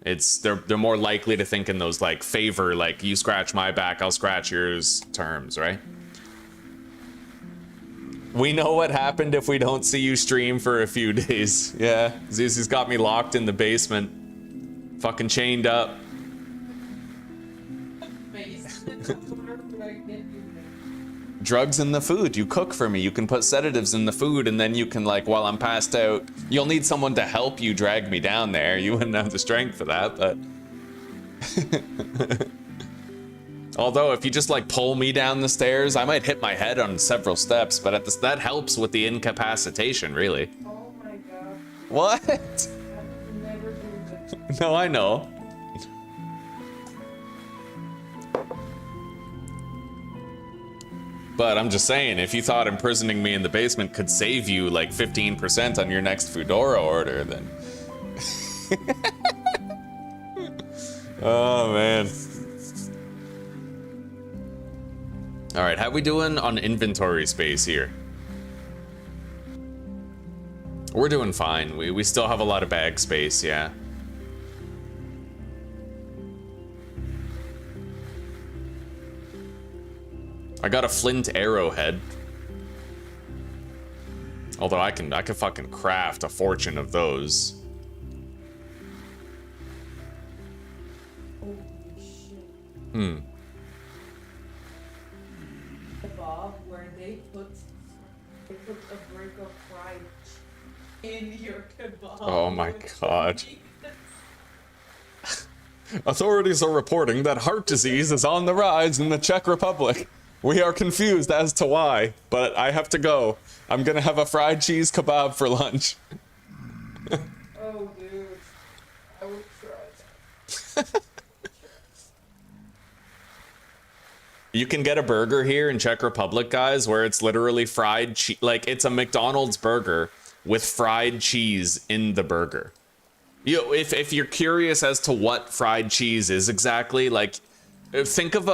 They're more likely to think in those, like, favor, like, you scratch my back, I'll scratch yours terms, right? We know what happened if we don't see you stream for a few days. Yeah, Zeus's got me locked in the basement. Fucking chained up. Drugs in the food. You cook for me. You can put sedatives in the food, and then you can, like, while I'm passed out, you'll need someone to help you drag me down there. You wouldn't have the strength for that, but... Although, if you just, like, pull me down the stairs, I might hit my head on several steps, but that helps with the incapacitation, really. Oh my god. What? I would never do this. No, I know. But I'm just saying, if you thought imprisoning me in the basement could save you like 15% on your next Foodora order, then... Oh, man. Alright, how we doing on inventory space here? We're doing fine. We still have a lot of bag space, yeah. I got a flint arrowhead. Although I can fucking craft a fortune of those. Holy shit. Hmm. Kebab where they put a brick of fried in your kebab. Oh my god. Authorities are reporting that heart disease is on the rise in the Czech Republic. We are confused as to why, but I have to go. I'm gonna have a fried cheese kebab for lunch. Oh, dude. I would try that. You can get a burger here in Czech Republic, guys, where it's literally fried cheese. Like, it's a McDonald's burger with fried cheese in the burger. You know, if you're curious as to what fried cheese is exactly, like, think of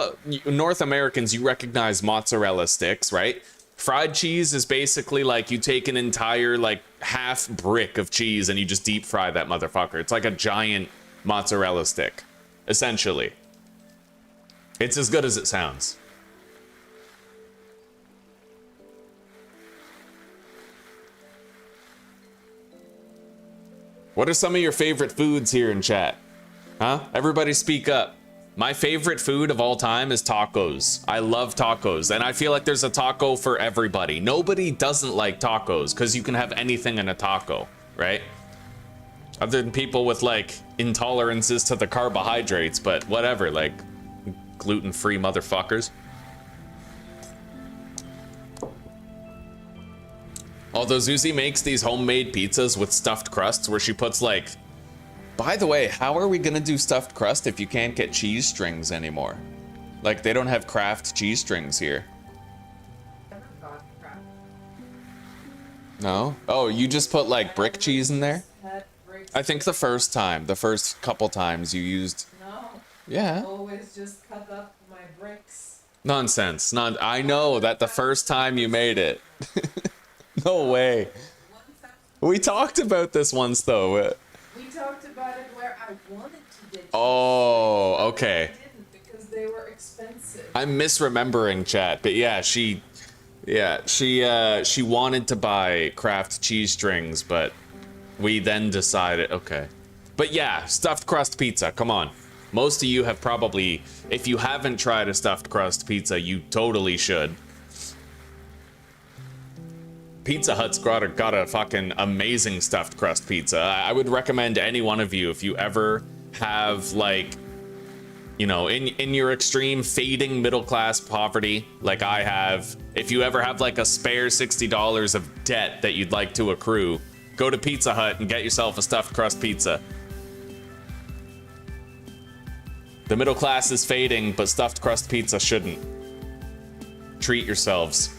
North Americans, you recognize mozzarella sticks, right? Fried cheese is basically like you take an entire, like, half brick of cheese and you just deep fry that motherfucker. It's like a giant mozzarella stick, essentially. It's as good as it sounds. What are some of your favorite foods here in chat? Huh? Everybody speak up. My favorite food of all time is tacos. I love tacos, and I feel like there's a taco for everybody. Nobody doesn't like tacos, because you can have anything in a taco, right? Other than people with, like, intolerances to the carbohydrates, but whatever, like, gluten-free motherfuckers. Although Zuzi makes these homemade pizzas with stuffed crusts where she puts, like... By the way, how are we gonna do stuffed crust if you can't get cheese strings anymore? Like, they don't have Kraft cheese strings here. No? Oh, you just put, like, brick cheese in there? I think the first couple times you used... No. Yeah. Always just cut up my bricks. Nonsense. I know that the first time you made it. No way. We talked about this once, though. We talked about it where I wanted to get. Oh, okay. I didn't because they were expensive. I'm misremembering, chat, but yeah, she wanted to buy Kraft cheese strings, but we then decided, okay. But yeah, stuffed crust pizza, come on. Most of you have probably, if you haven't tried a stuffed crust pizza, you totally should. Pizza Hut's got a fucking amazing stuffed crust pizza. I would recommend any one of you, if you ever have, like, you know, in your extreme fading middle class poverty, like I have, if you ever have like a spare $60 of debt that you'd like to accrue, go to Pizza Hut and get yourself a stuffed crust pizza. The middle class is fading, but stuffed crust pizza shouldn't. Treat yourselves.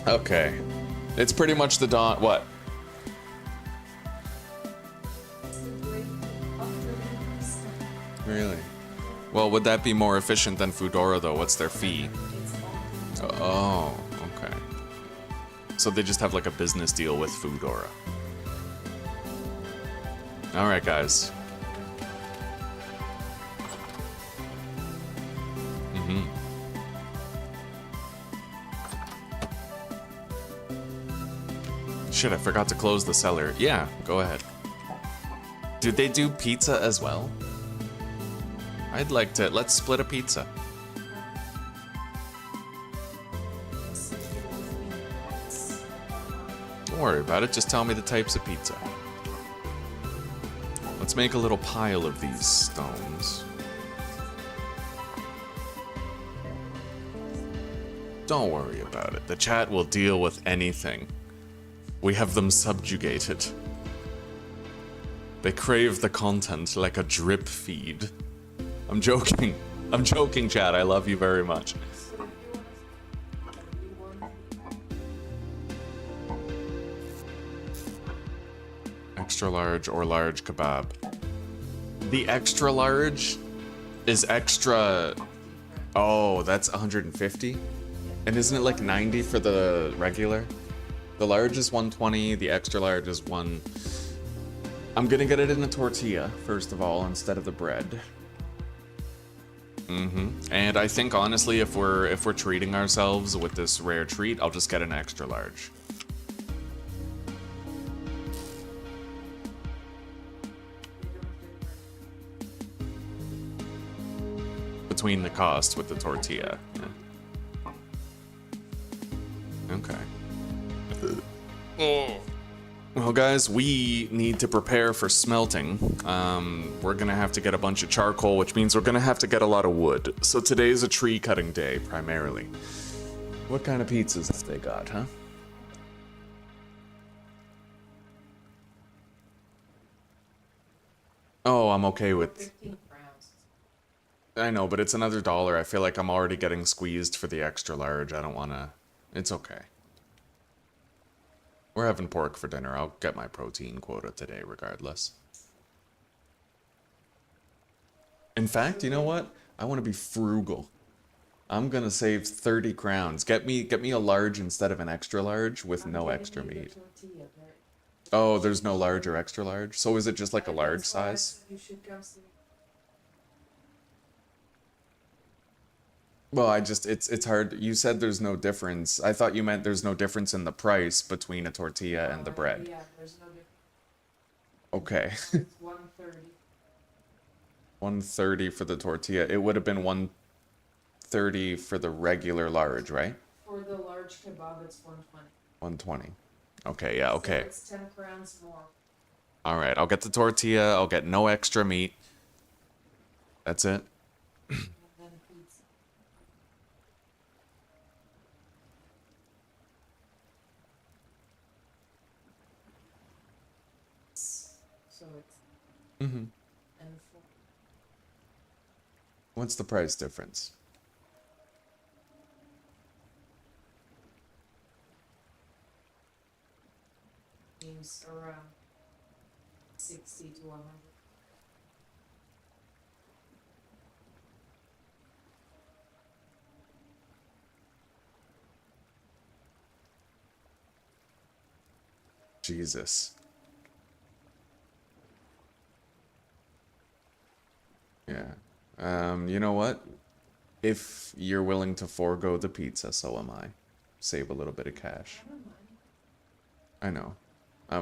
Okay. It's pretty much the dawn. What? Really? Well, would that be more efficient than Foodora, though? What's their fee? Oh, okay. So they just have like a business deal with Foodora. All right, guys. Shit, I forgot to close the cellar. Yeah, go ahead. Did they do pizza as well? I'd like to. Let's split a pizza. Don't worry about it. Just tell me the types of pizza. Let's make a little pile of these stones. Don't worry about it. The chat will deal with anything. We have them subjugated. They crave the content like a drip feed. I'm joking. I'm joking, chat. I love you very much. Extra large or large kebab. The extra large is extra. Oh, that's 150? And isn't it like 90 for the regular? The large is 120, the extra large is one. I'm gonna get it in a tortilla, first of all, instead of the bread. And I think honestly, if we're treating ourselves with this rare treat, I'll just get an extra large. Between the cost with the tortilla. Yeah. Okay. Well, guys, we need to prepare for smelting. We're gonna have to get a bunch of charcoal, which means we're gonna have to get a lot of wood. So today's a tree cutting day, primarily. What kind of pizzas have they got, huh? Oh, I'm okay with... 15 crowns. I know, but it's another $1. I feel like I'm already getting squeezed for the extra large. I don't wanna... It's okay. We're having pork for dinner. I'll get my protein quota today, regardless. In fact, you know what? I want to be frugal. I'm gonna save 30 crowns. Get me a large instead of an extra large with no extra meat. Oh, there's no large or extra large? So is it just like a large size? You should come see. Well, it's hard. You said there's no difference. I thought you meant there's no difference in the price between a tortilla and the bread. Yeah, there's no difference. Okay. It's 130. 130 for the tortilla. It would have been 130 for the regular large, right? For the large kebab, it's 120. 120. Okay, yeah, okay. So it's 10 crowns more. All right, I'll get the tortilla. I'll get no extra meat. That's it. And then pizza. So it's Mm-hmm. and for What's the price difference? seems around 60 to 100. Jesus. Yeah. You know what? If you're willing to forego the pizza, so am I. Save a little bit of cash. I don't mind. I know.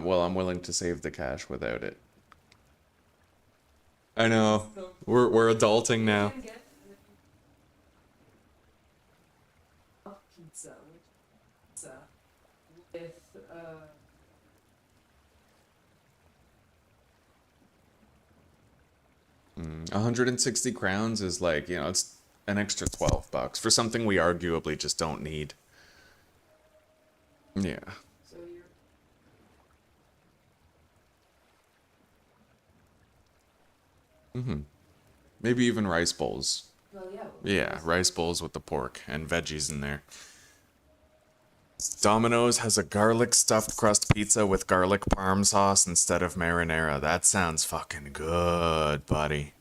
Well, I'm willing to save the cash without it. I know. We're adulting now. You can get a pizza with 160 crowns is like, you know, it's an extra $12 for something we arguably just don't need. Yeah. so you're Maybe even rice bowls. well yeah. Yeah, rice bowls with the pork and veggies in there. Domino's has a garlic stuffed crust pizza with garlic parm sauce instead of marinara. That sounds fucking good, buddy.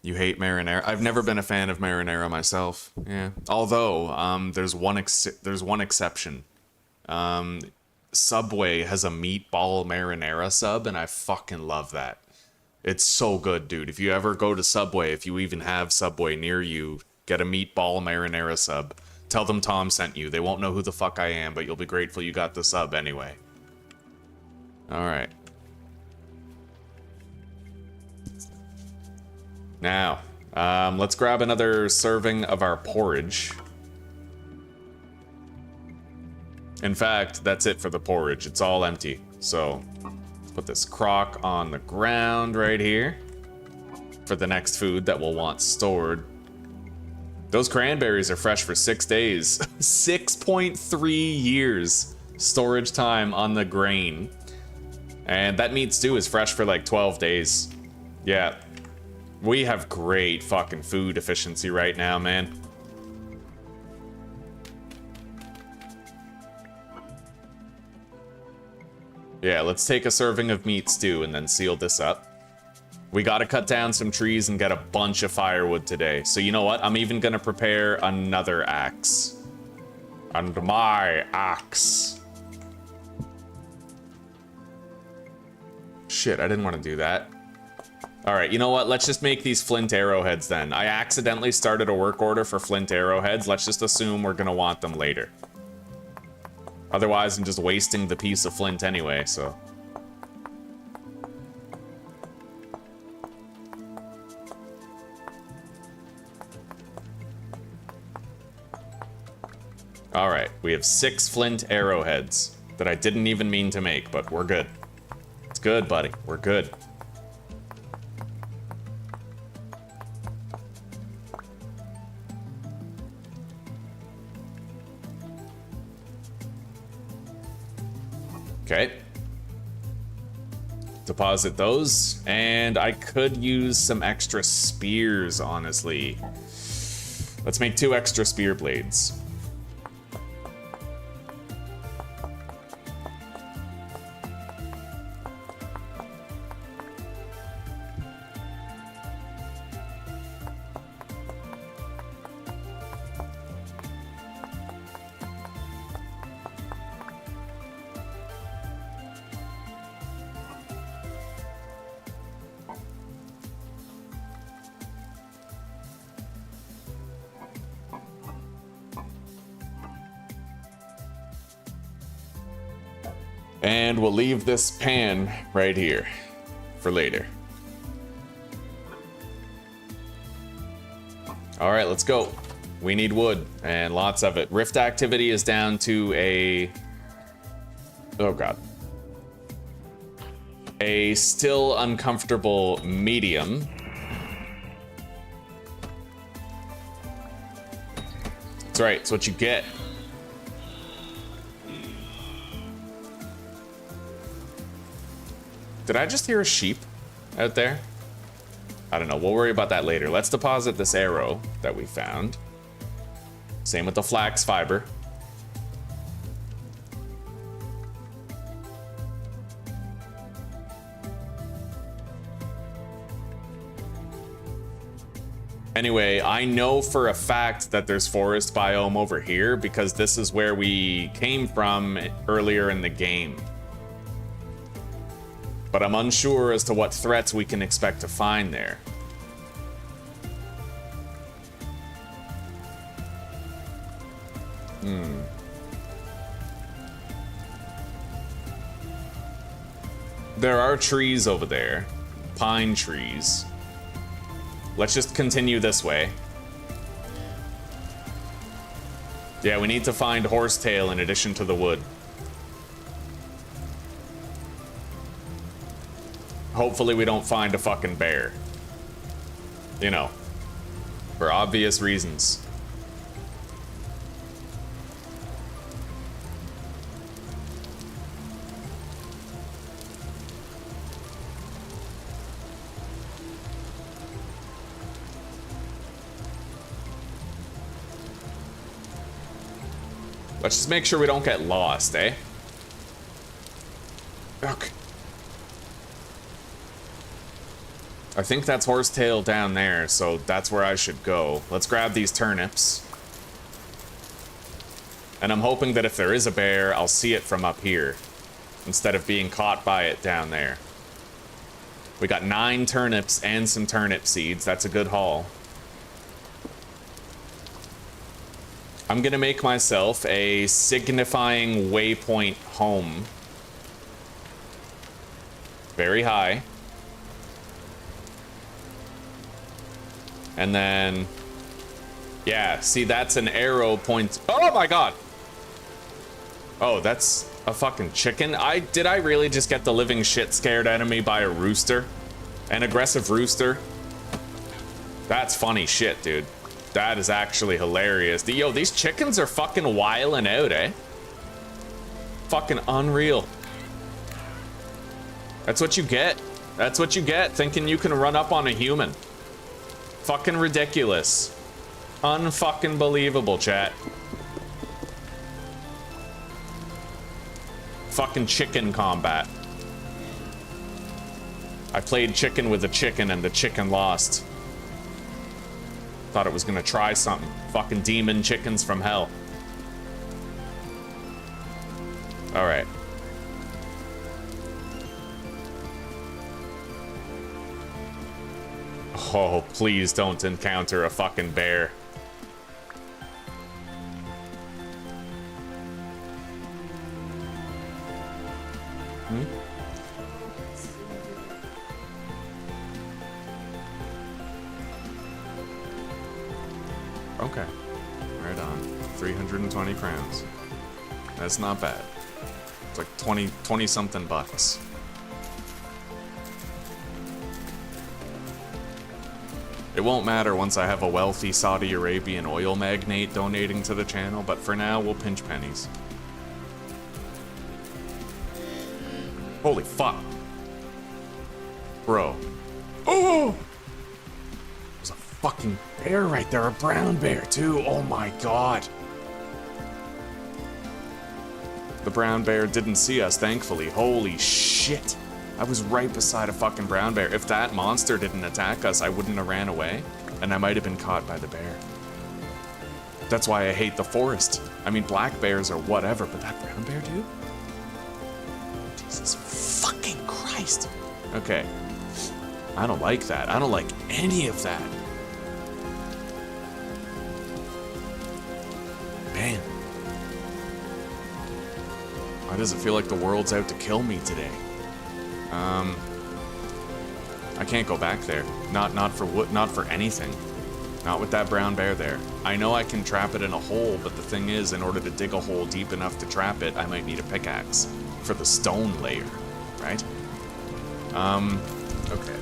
You hate marinara? I've never been a fan of marinara myself. Yeah. Although, there's one exception. Subway has a meatball marinara sub, and I fucking love that. It's so good, dude. If you ever go to Subway, if you even have Subway near you, get a meatball marinara sub. Tell them Tom sent you. They won't know who the fuck I am, but you'll be grateful you got the sub anyway. Alright. Now, Let's grab another serving of our porridge. In fact, that's it for the porridge. It's all empty. So, let's put this crock on the ground right here for the next food that we'll want stored. Those cranberries are fresh for 6 days. 6.3 years storage time on the grain. And that meat stew is fresh for like 12 days. Yeah. We have great fucking food efficiency right now, man. Yeah, let's take a serving of meat stew and then seal this up. We gotta cut down some trees and get a bunch of firewood today. So you know what? I'm even gonna prepare another axe. And my axe. Shit, I didn't want to do that. Alright, you know what? Let's just make these flint arrowheads then. I accidentally started a work order for flint arrowheads. Let's just assume we're gonna want them later. Otherwise, I'm just wasting the piece of flint anyway, so... Alright, we have 6 flint arrowheads that I didn't even mean to make, but we're good. It's good, buddy. We're good. Okay. Deposit those, and I could use some extra spears, honestly. Let's make 2 extra spear blades. And we'll leave this pan right here for later. All right, let's go. We need wood and lots of it. Rift activity is down to a... Oh God. A still uncomfortable medium. That's right, it's what you get. Did I just hear a sheep out there? I don't know. We'll worry about that later. Let's deposit this arrow that we found. Same with the flax fiber. Anyway, I know for a fact that there's forest biome over here because this is where we came from earlier in the game. But I'm unsure as to what threats we can expect to find there. There are trees over there. Pine trees. Let's just continue this way. Yeah, we need to find horsetail in addition to the wood. Hopefully we don't find a fucking bear. You know, for obvious reasons. Let's just make sure we don't get lost, eh? Okay. I think that's horsetail down there, so that's where I should go. Let's grab these turnips. And I'm hoping that if there is a bear, I'll see it from up here, instead of being caught by it down there. We got 9 turnips and some turnip seeds. That's a good haul. I'm gonna make myself a signifying waypoint home. Very high. And then, yeah, see, that's an arrow point. Oh my god! Oh, that's a fucking chicken? Did I really just get the living shit scared out of me by a rooster? An aggressive rooster? That's funny shit, dude. That is actually hilarious. Yo, these chickens are fucking wilding out, eh? Fucking unreal. That's what you get. That's what you get, thinking you can run up on a human. Fucking ridiculous. Unfucking believable, chat. Fucking chicken combat. I played chicken with a chicken and the chicken lost. Thought it was gonna try something. Fucking demon chickens from hell. Alright. Oh, please don't encounter a fucking bear. Hmm? Okay. Right on. 320 crowns. That's not bad. It's like 20 something bucks. It won't matter once I have a wealthy Saudi Arabian oil magnate donating to the channel, but for now, we'll pinch pennies. Holy fuck. Bro. Oh! There's a fucking bear right there, a brown bear too. Oh my god. The brown bear didn't see us, thankfully. Holy shit. I was right beside a fucking brown bear. If that monster didn't attack us, I wouldn't have ran away, and I might have been caught by the bear. That's why I hate the forest. I mean, black bears are whatever, but that brown bear, dude? Jesus fucking Christ. Okay. I don't like that. I don't like any of that. Man. Why does it feel like the world's out to kill me today? I can't go back there. Not for anything. Not with that brown bear there. I know I can trap it in a hole, but the thing is, in order to dig a hole deep enough to trap it, I might need a pickaxe for the stone layer, right? Okay.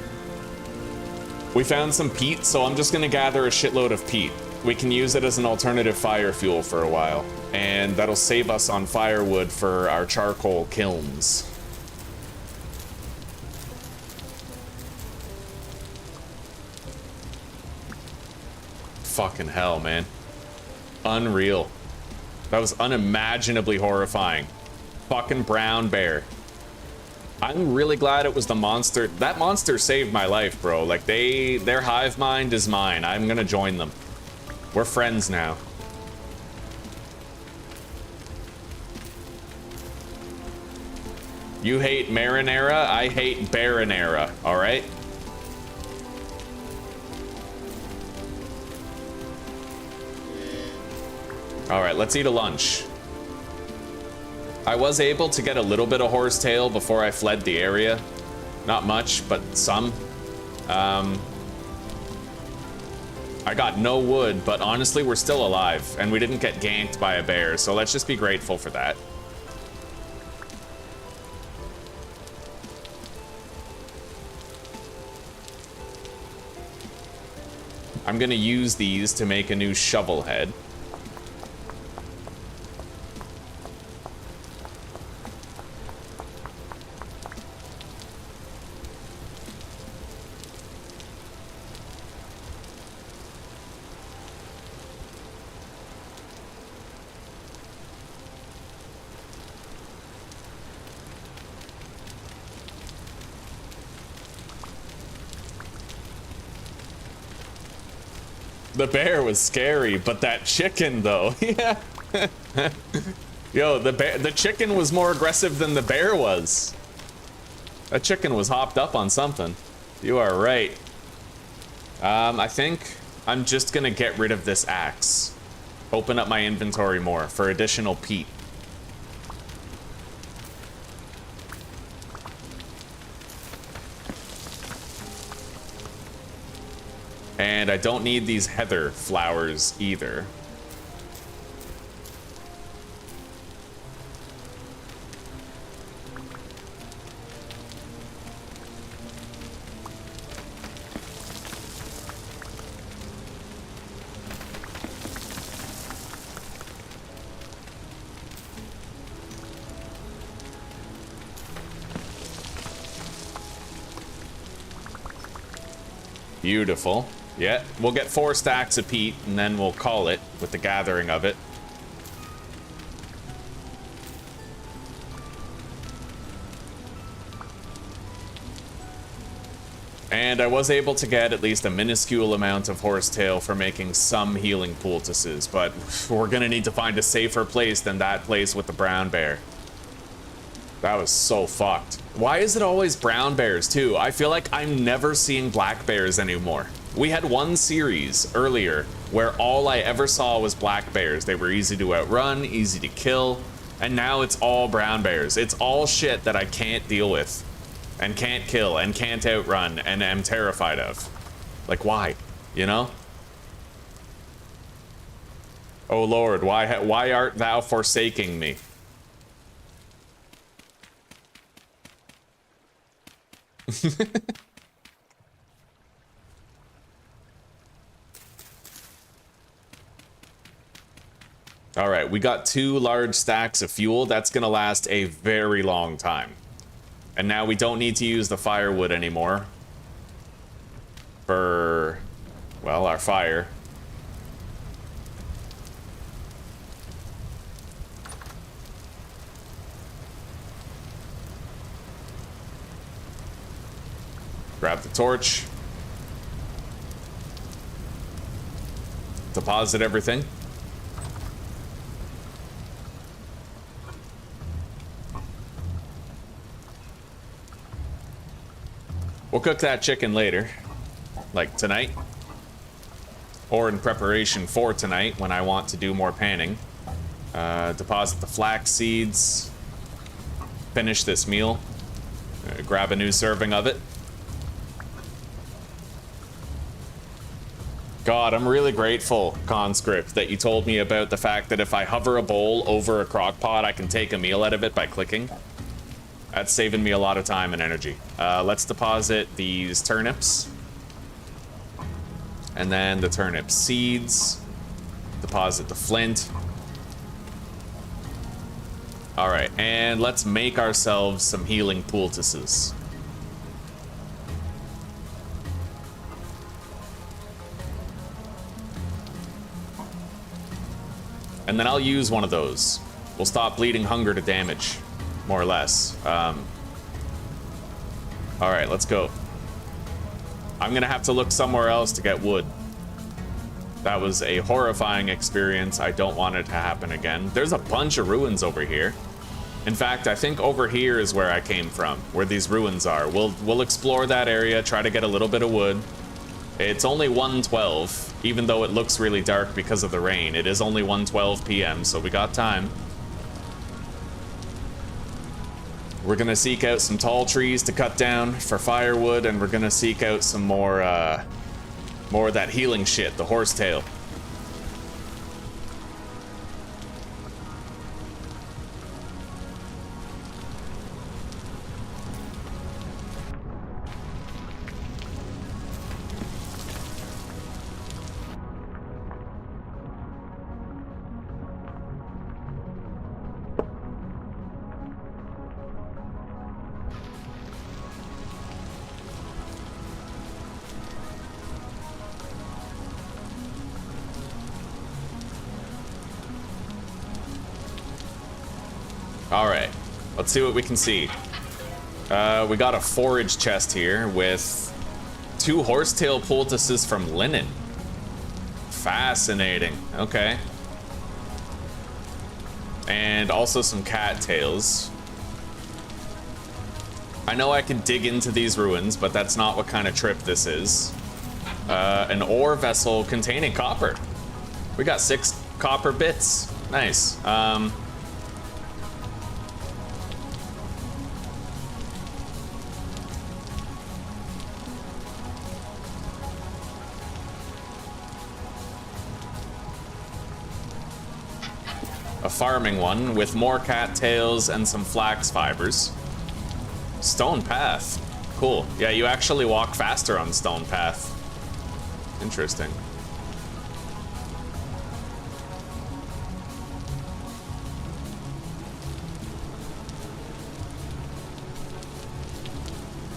We found some peat, so I'm just gonna gather a shitload of peat. We can use it as an alternative fire fuel for a while, and that'll save us on firewood for our charcoal kilns. Fucking hell, man. Unreal. That was unimaginably horrifying. Fucking brown bear. I'm really glad it was the monster. That monster saved my life, bro. Like, their hive mind is mine. I'm gonna join them. We're friends now. You hate marinara, I hate baronera, alright? Alright, let's eat a lunch. I was able to get a little bit of horsetail before I fled the area. Not much, but some. I got no wood, but honestly, we're still alive, and we didn't get ganked by a bear, so let's just be grateful for that. I'm gonna use these to make a new shovel head. The bear was scary, but that chicken, though, yeah. Yo, the chicken was more aggressive than the bear was. That chicken was hopped up on something. You are right. I think I'm just gonna get rid of this axe. Open up my inventory more for additional peat. And I don't need these heather flowers either. Beautiful. Yeah, we'll get 4 stacks of peat, and then we'll call it with the gathering of it. And I was able to get at least a minuscule amount of horsetail for making some healing poultices, but we're gonna need to find a safer place than that place with the brown bear. That was so fucked. Why is it always brown bears too? I feel like I'm never seeing black bears anymore. We had one series earlier where all I ever saw was black bears. They were easy to outrun, easy to kill, and now it's all brown bears. It's all shit that I can't deal with, and can't kill, and can't outrun, and am terrified of. Like, why? You know? Oh Lord, why art thou forsaking me? All right, we got 2 large stacks of fuel. That's gonna last a very long time. And now we don't need to use the firewood anymore for, well, our fire. Grab the torch. Deposit everything. We'll cook that chicken later, like tonight, or in preparation for tonight when I want to do more panning. Deposit the flax seeds, finish this meal, grab a new serving of it. God, I'm really grateful, Conscript, that you told me about the fact that if I hover a bowl over a crock pot, I can take a meal out of it by clicking. That's saving me a lot of time and energy. Let's deposit these turnips. And then the turnip seeds. Deposit the flint. All right, and let's make ourselves some healing poultices. And then I'll use one of those. We'll stop bleeding hunger to damage. More or less. All right, let's go. I'm gonna have to look somewhere else to get wood. That was a horrifying experience. I don't want it to happen again. There's a bunch of ruins over here. In fact, I think over here is where I came from, where these ruins are. We'll explore that area, try to get a little bit of wood. It's only 1:12, even though it looks really dark because of the rain. It is only 1:12 p.m., so we got time. We're gonna seek out some tall trees to cut down for firewood, and we're gonna seek out some more of that healing shit, the horsetail. All right, let's see what we can see. We got a forage chest here with 2 horsetail poultices from linen. Fascinating. Okay. And also some cattails. I know I can dig into these ruins, but that's not what kind of trip this is. An ore vessel containing copper. We got 6 copper bits. Nice. A farming one with more cattails and some flax fibers. Stone path. Cool. Yeah, you actually walk faster on stone path. Interesting.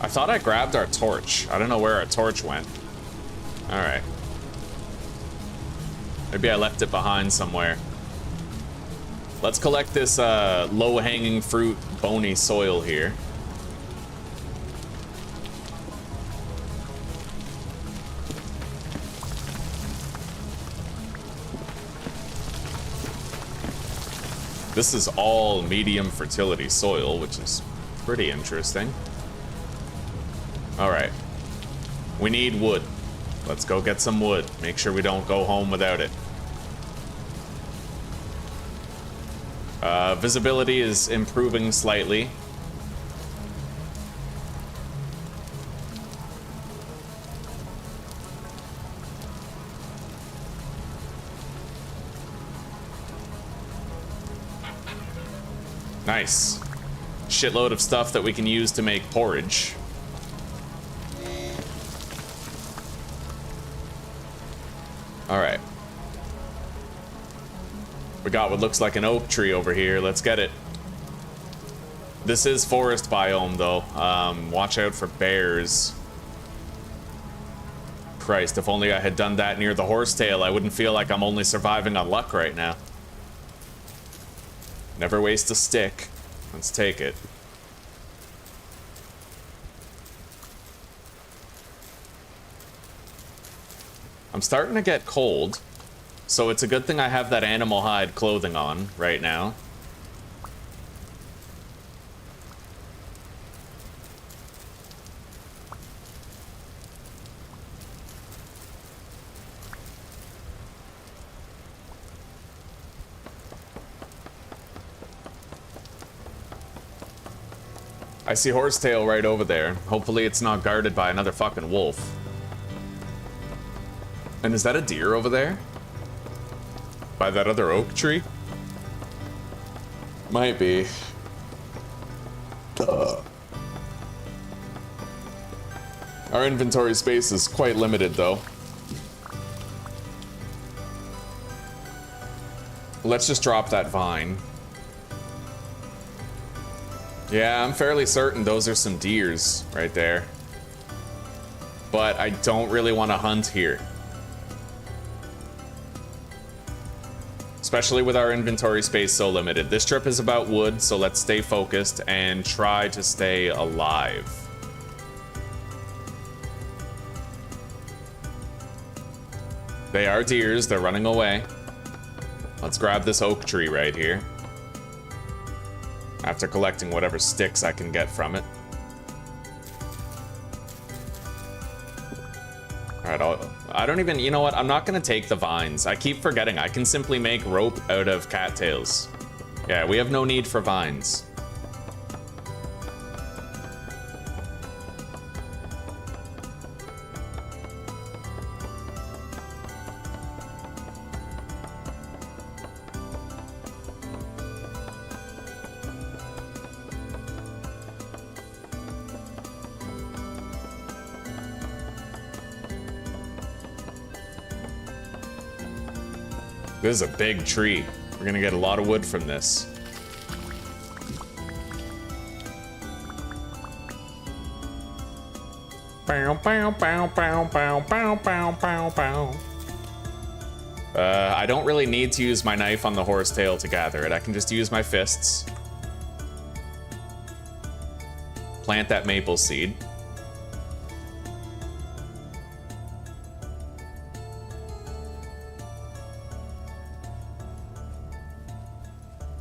I thought I grabbed our torch. I don't know where our torch went. All right. Maybe I left it behind somewhere. Let's collect this low-hanging fruit, bony soil here. This is all medium fertility soil, which is pretty interesting. All right. We need wood. Let's go get some wood. Make sure we don't go home without it. Visibility is improving slightly. Nice. Shitload of stuff that we can use to make porridge. All right. We got what looks like an oak tree over here. Let's get it. This is forest biome, though. Watch out for bears. Christ, if only I had done that near the horsetail, I wouldn't feel like I'm only surviving on luck right now. Never waste a stick. Let's take it. I'm starting to get cold, so it's a good thing I have that animal hide clothing on right now. I see horsetail right over there. Hopefully it's not guarded by another fucking wolf. And is that a deer over there? By that other oak tree? Might be. Duh. Our inventory space is quite limited, though. Let's just drop that vine. Yeah, I'm fairly certain those are some deers right there. But I don't really want to hunt here. Especially with our inventory space so limited. This trip is about wood, so let's stay focused and try to stay alive. They are deers, they're running away. Let's grab this oak tree right here. After collecting whatever sticks I can get from it. Alright, I don't even, you know what? I'm not gonna take the vines. I keep forgetting I can simply make rope out of cattails. Yeah, we have no need for vines. This is a big tree. We're gonna get a lot of wood from this. I don't really need to use my knife on the horsetail to gather it. I can just use my fists. Plant that maple seed.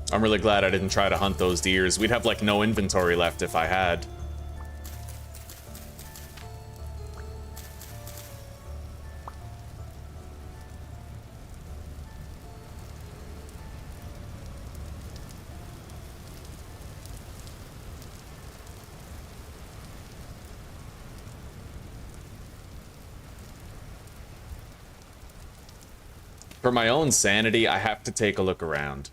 I'm really glad I didn't try to hunt those deers. We'd have like no inventory left if I had. For my own sanity, I have to take a look around.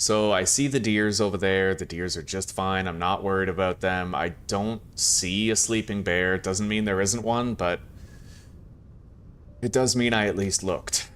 So I see the deers over there. The deers are just fine. I'm not worried about them. I don't see a sleeping bear. It doesn't mean there isn't one, but it does mean I at least looked.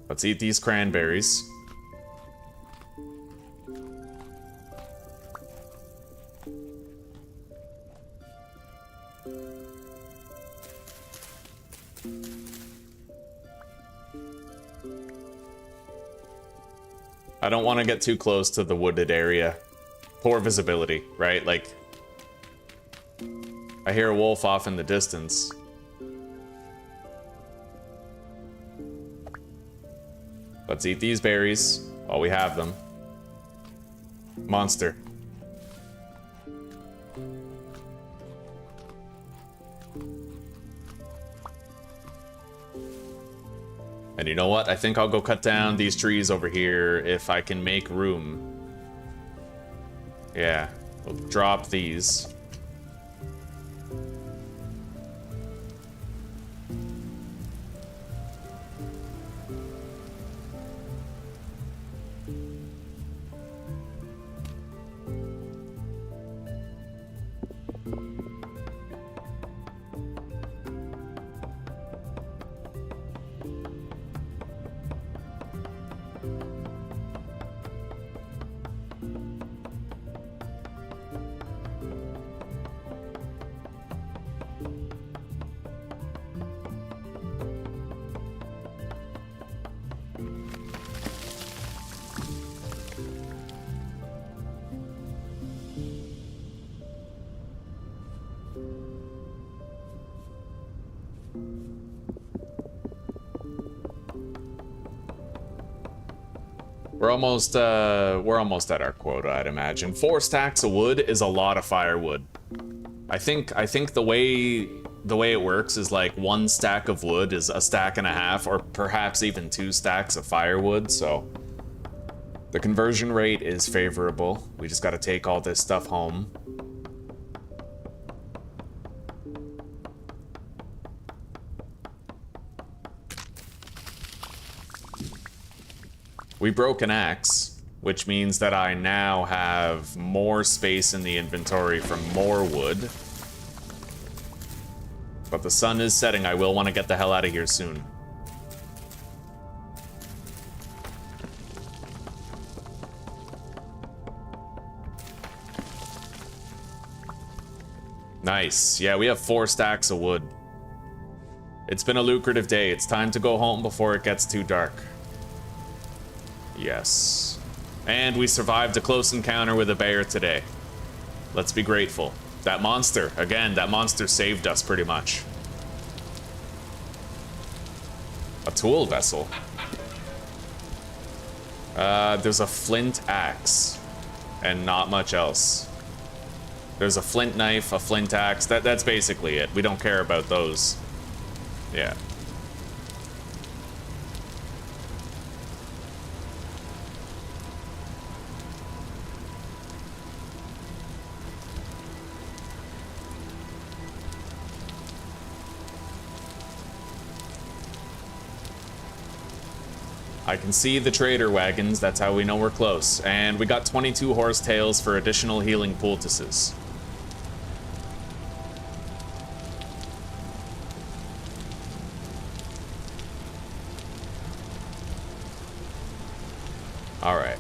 Let's eat these cranberries. I don't want to get too close to the wooded area. Poor visibility, right? Like, I hear a wolf off in the distance. Let's eat these berries while we have them. Monster. And you know what? I think I'll go cut down these trees over here if I can make room. Yeah, we'll drop these. We're almost at our quota, I'd imagine. 4 stacks of wood is a lot of firewood. I think the way it works is like 1 stack of wood is a stack and a half, or perhaps even 2 stacks of firewood, so the conversion rate is favorable. We just gotta take all this stuff home. We broke an axe, which means that I now have more space in the inventory for more wood. But the sun is setting. I will want to get the hell out of here soon. Nice. Yeah, we have 4 stacks of wood. It's been a lucrative day. It's time to go home before it gets too dark. Yes. And we survived a close encounter with a bear today. Let's be grateful. That monster, again, that monster saved us pretty much. A tool vessel. There's a flint axe. And not much else. There's a flint knife, a flint axe. That's basically it. We don't care about those. Yeah. I can see the trader wagons, that's how we know we're close. And we got 22 horsetails for additional healing poultices. Alright.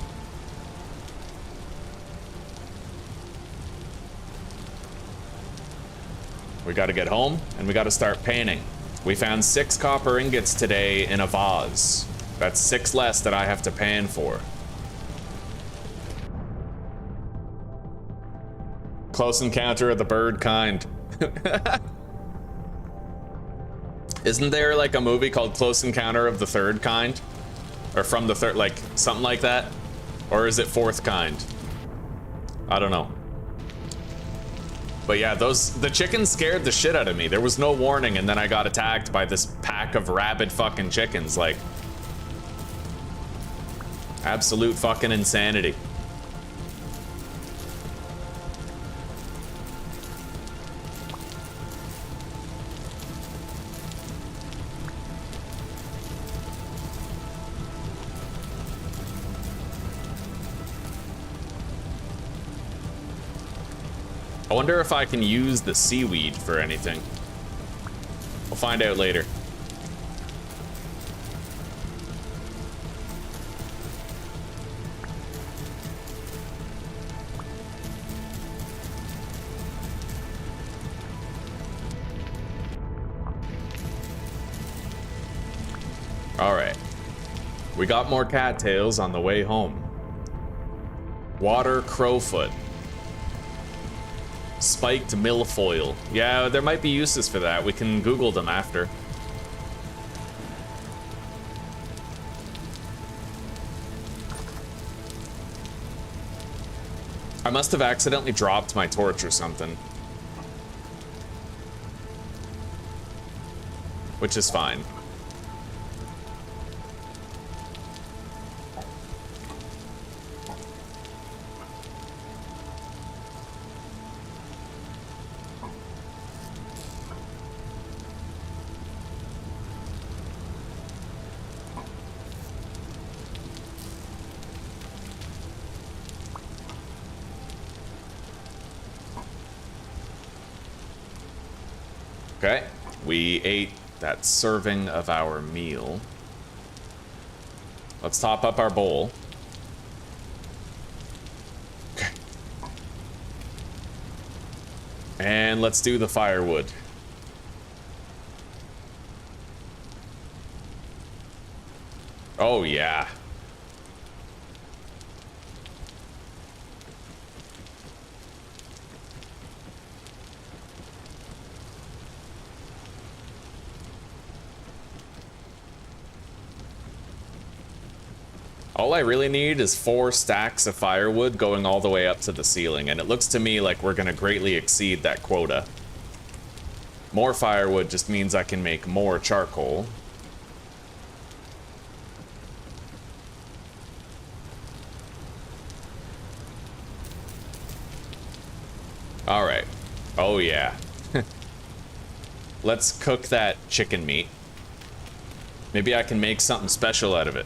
We gotta get home, and we gotta start painting. We found 6 copper ingots today in a vase. That's 6 less that I have to pan for. Close encounter of the bird kind. Isn't there like a movie called Close Encounter of the Third Kind? Or from the third, like something like that? Or is it Fourth Kind? I don't know. But yeah, the chickens scared the shit out of me. There was no warning, and then I got attacked by this pack of rabid fucking chickens. Like, absolute fucking insanity. I wonder if I can use the seaweed for anything. We'll find out later. All right. We got more cattails on the way home. Water crowfoot. Spiked milfoil. Yeah, there might be uses for that. We can Google them after. I must have accidentally dropped my torch or something. Which is fine. Okay, we ate that serving of our meal. Let's top up our bowl. Okay. And let's do the firewood. Oh, yeah. All I really need is 4 stacks of firewood going all the way up to the ceiling, and it looks to me like we're gonna greatly exceed that quota. More firewood just means I can make more charcoal. All right. Oh yeah. Let's cook that chicken meat. Maybe I can make something special out of it.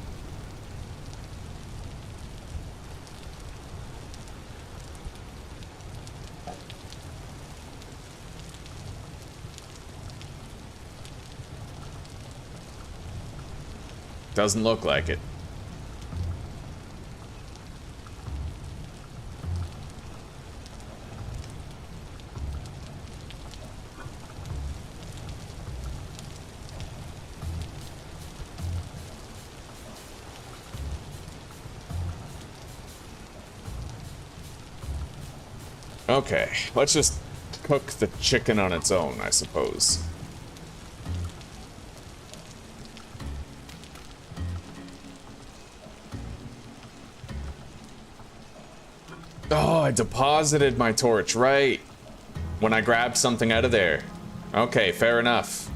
Doesn't look like it. Okay, let's just cook the chicken on its own, I suppose. Oh, I deposited my torch, right. When I grabbed something out of there. Okay, fair enough.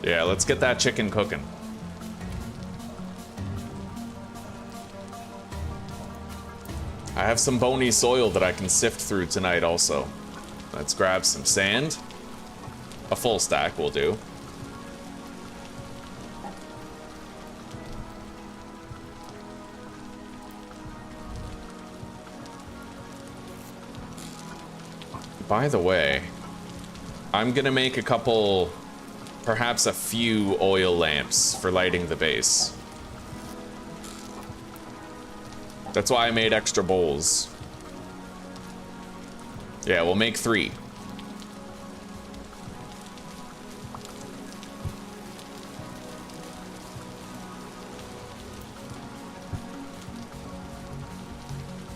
Yeah, let's get that chicken cooking. I have some bony soil that I can sift through tonight also. Let's grab some sand. A full stack will do. By the way, I'm gonna make a couple, perhaps a few oil lamps for lighting the base. That's why I made extra bowls. Yeah, we'll make 3.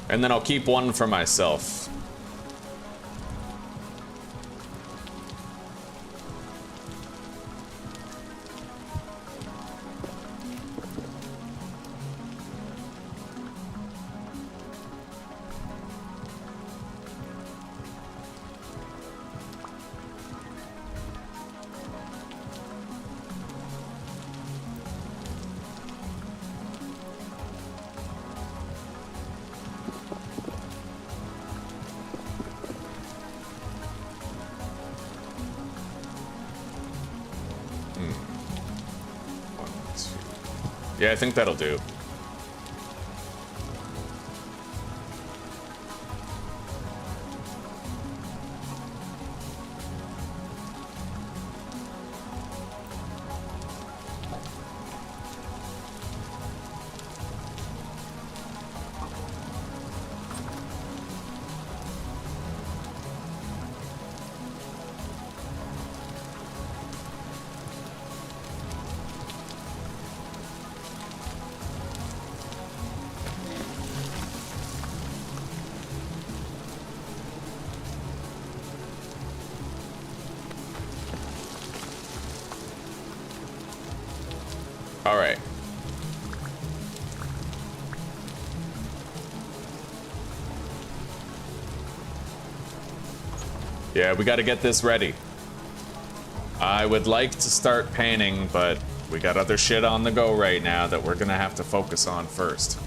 And then I'll keep 1 for myself. Yeah, I think that'll do. All right. Yeah, we got to get this ready. I would like to start panning, but we got other shit on the go right now that we're gonna have to focus on first.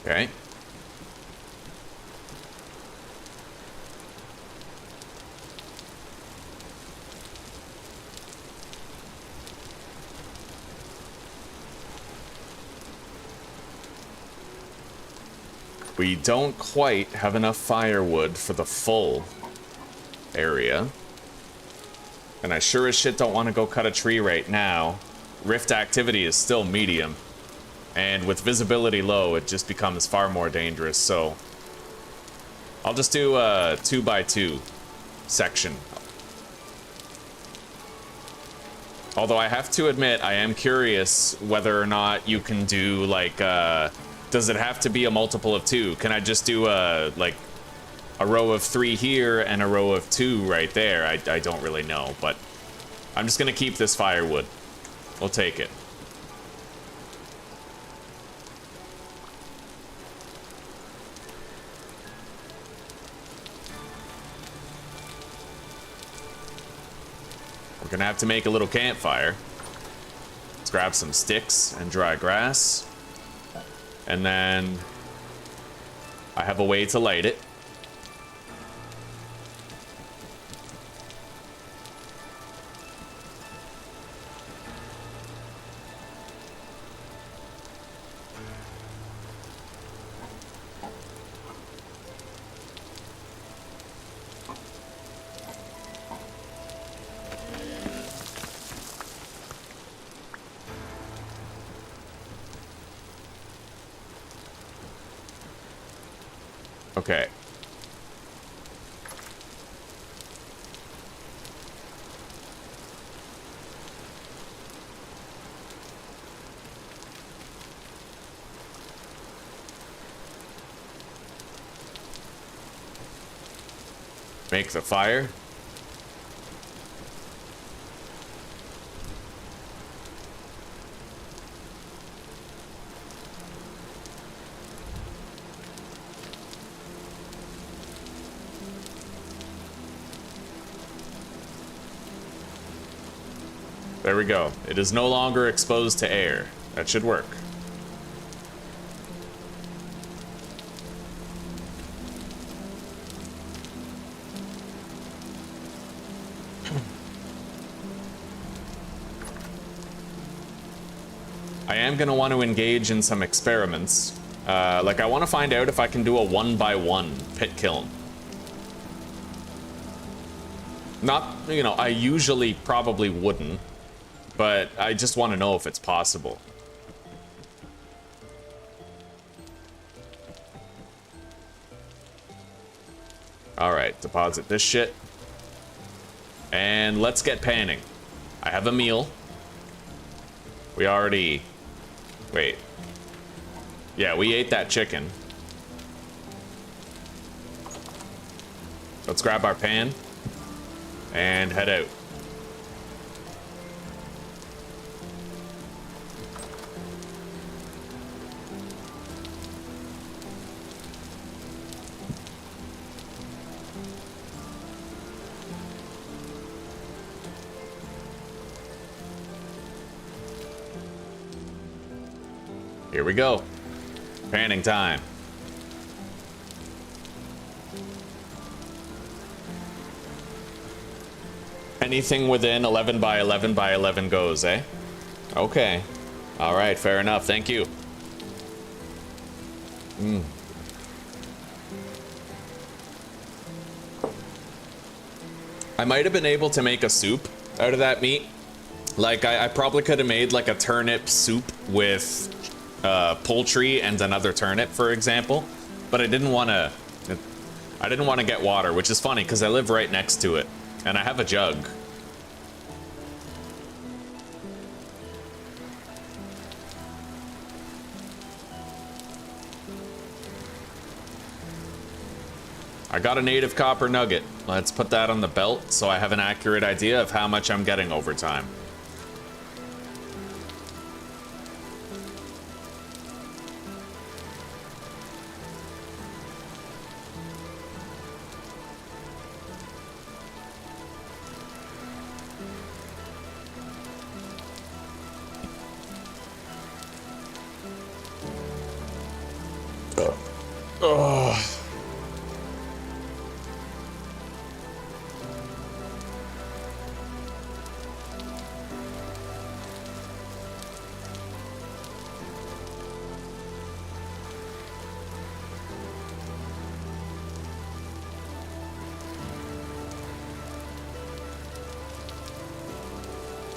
Okay. We don't quite have enough firewood for the full area. And I sure as shit don't want to go cut a tree right now. Rift activity is still medium. And with visibility low, it just becomes far more dangerous, so I'll just do a 2x2 section. Although I have to admit, I am curious whether or not you can do, like, does it have to be a multiple of 2? Can I just do, like, a row of 3 here and a row of 2 right there? I don't really know, but I'm just gonna keep this firewood. We'll take it. We're gonna have to make a little campfire. Let's grab some sticks and dry grass. And then I have a way to light it. Okay. Make the fire. There we go. It is no longer exposed to air. That should work. I am going to want to engage in some experiments. Like, I want to find out if I can do a 1x1 pit kiln. Not, you know, I usually probably wouldn't, but I just want to know if it's possible. Alright, deposit this shit. And let's get panning. I have a meal. We already... Wait. Yeah, we ate that chicken. Let's grab our pan and head out. Here we go. Panning time. Anything within 11 by 11 by 11 goes, eh? Okay. All right, fair enough. Thank you. I might have been able to make a soup out of that meat. Like, I probably could have made like a turnip soup with poultry and another turnip, for example, but I didn't want to get water, which is funny because I live right next to it and I have a jug. I got a native copper nugget. Let's put that on the belt so I have an accurate idea of how much I'm getting over time.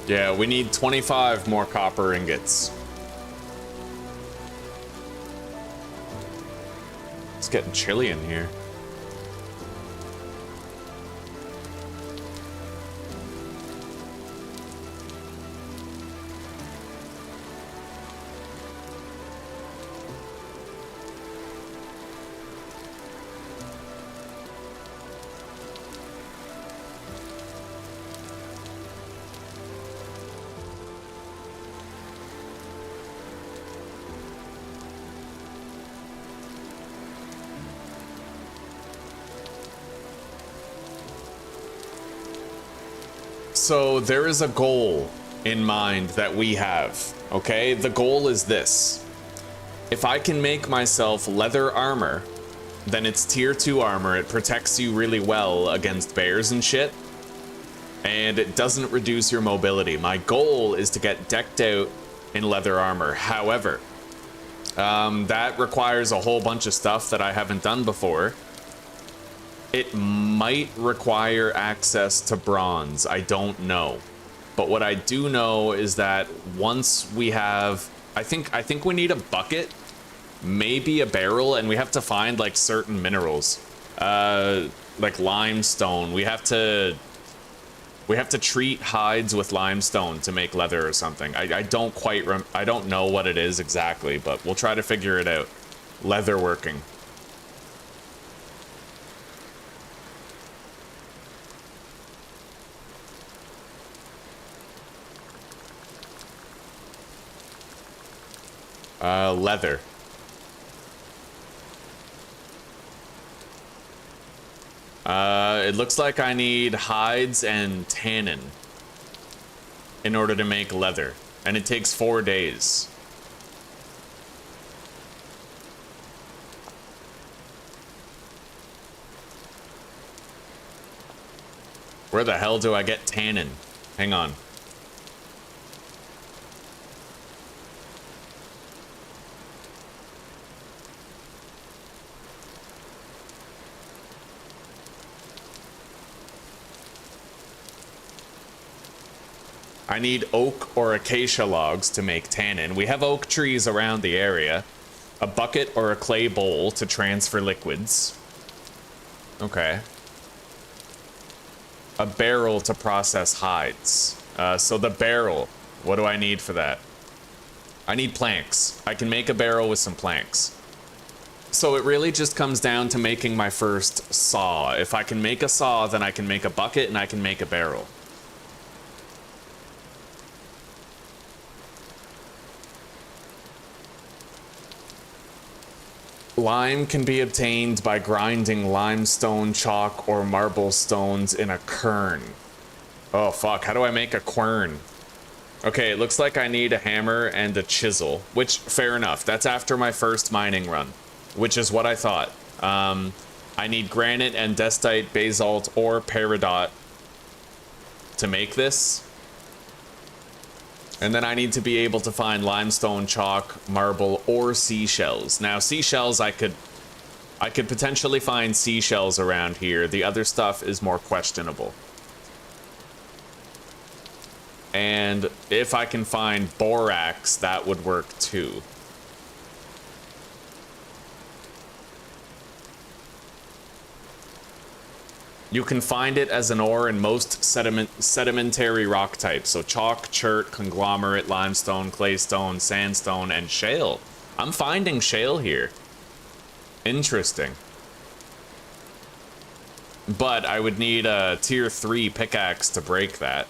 Yeah, we need 25 more copper ingots. It's getting chilly in here. So there is a goal in mind that we have, okay? The goal is this. If I can make myself leather armor, then it's tier 2 armor. It protects you really well against bears and shit. And it doesn't reduce your mobility. My goal is to get decked out in leather armor. However, that requires a whole bunch of stuff that I haven't done before. It might require access to bronze. I don't know. But what I do know is that once we have... I think we need a bucket maybe a barrel, and we have to find like certain minerals, like limestone. We have to treat hides with limestone to make leather or something. I don't quite I don't know what it is exactly, but we'll try to figure it out. Leather working. Leather. It looks like I need hides and tannin in order to make leather, and it takes 4 days. Where the hell do I get tannin? Hang on. I need oak or acacia logs to make tannin. We have oak trees around the area. A bucket or a clay bowl to transfer liquids. Okay. A barrel to process hides. So the barrel, what do I need for that? I need planks. I can make a barrel with some planks. So it really just comes down to making my first saw. If I can make a saw, then I can make a bucket and I can make a barrel. Lime can be obtained by grinding limestone, chalk, or marble stones in a quern. Oh fuck, how do I make a quern? Okay, it looks like I need a hammer and a chisel, which, fair enough. That's after my first mining run, which is what I thought. I need granite, andesite, basalt, or peridot to make this. And then I need to be able to find limestone, chalk, marble, or seashells. Now, seashells, I could potentially find seashells around here. The other stuff is more questionable. And if I can find borax, that would work too. You can find it as an ore in most sedimentary rock types. So chalk, chert, conglomerate, limestone, claystone, sandstone, and shale. I'm finding shale here. Interesting. But I would need a tier 3 pickaxe to break that.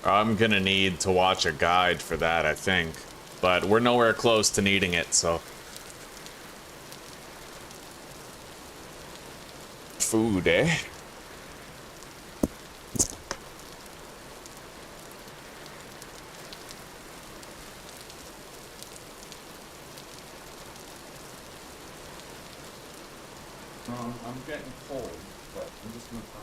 I'm gonna need to watch a guide for that, I think. But we're nowhere close to needing it, so. Food, eh? I'm getting cold, but I'm just gonna talk.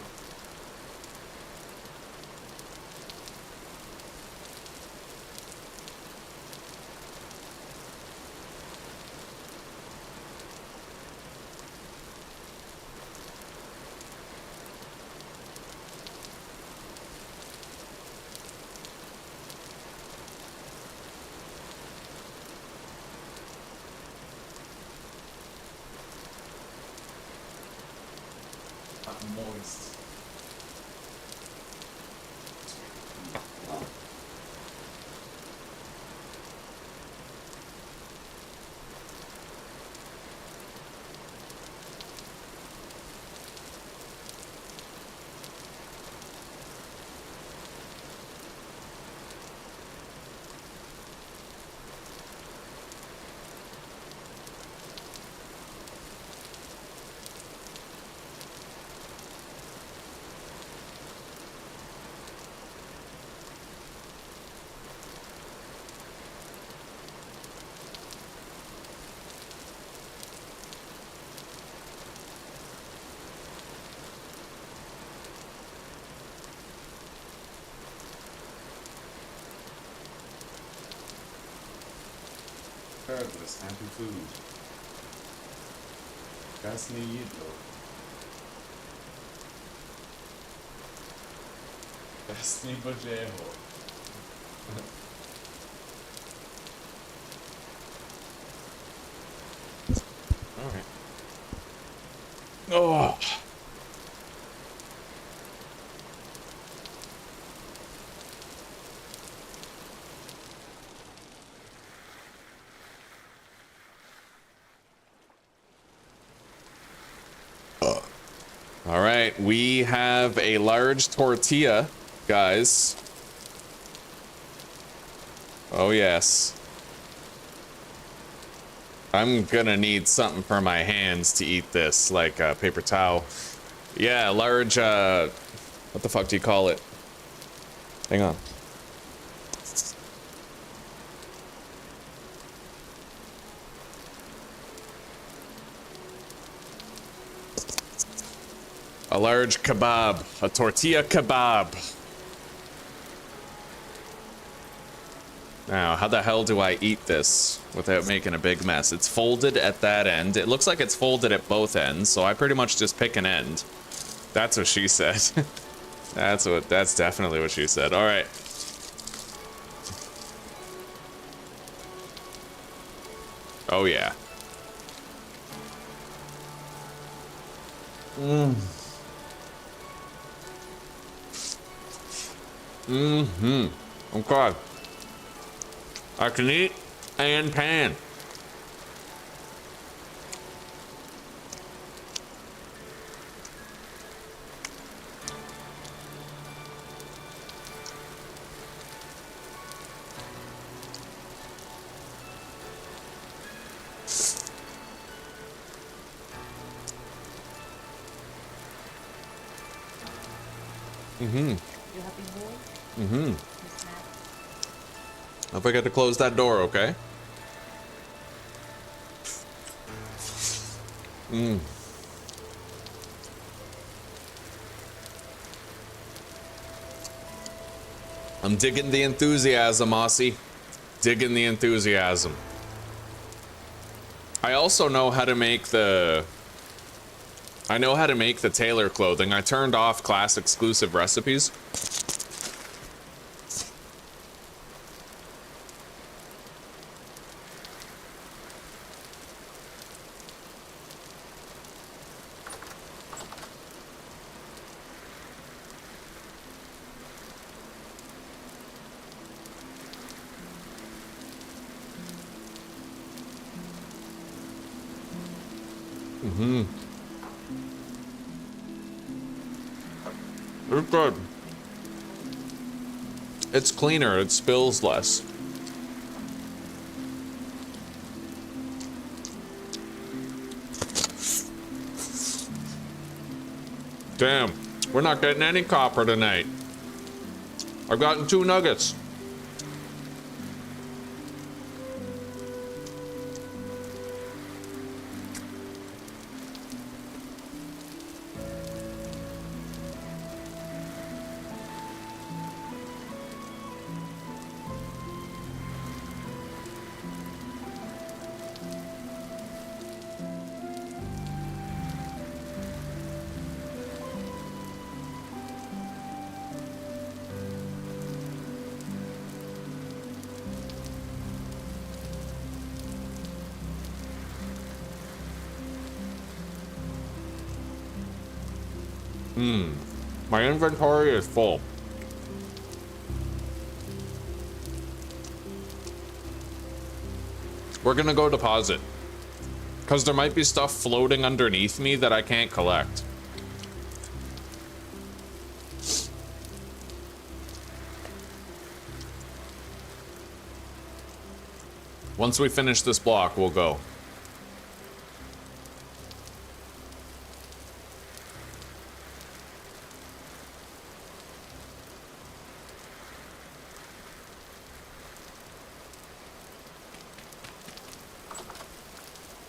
Moist. regardless. Happy food. Krasny jedlo. Krasny božeho. Alright. Oh! All right, we have a large tortilla, guys. Oh, yes. I'm gonna need something for my hands to eat this, like a paper towel. Yeah, large, what the fuck do you call it? Hang on. A large kebab, a tortilla kebab. Now, how the hell do I eat this without making a big mess? It's folded at that end. It looks like it's folded at both ends, so I pretty much just pick an end. That's what she said. That's definitely what she said. All right. Oh yeah. Okay. I can eat and pan. You happy boy? Don't forget to close that door, okay? I'm digging the enthusiasm, Aussie. Digging the enthusiasm. I also know how to make the... I know how to make the tailor clothing. I turned off class exclusive recipes. It's good. It's cleaner, it spills less. Damn, we're not getting any copper tonight. I've gotten 2 nuggets. My inventory is full. We're gonna go deposit. Because there might be stuff floating underneath me that I can't collect. Once we finish this block, we'll go.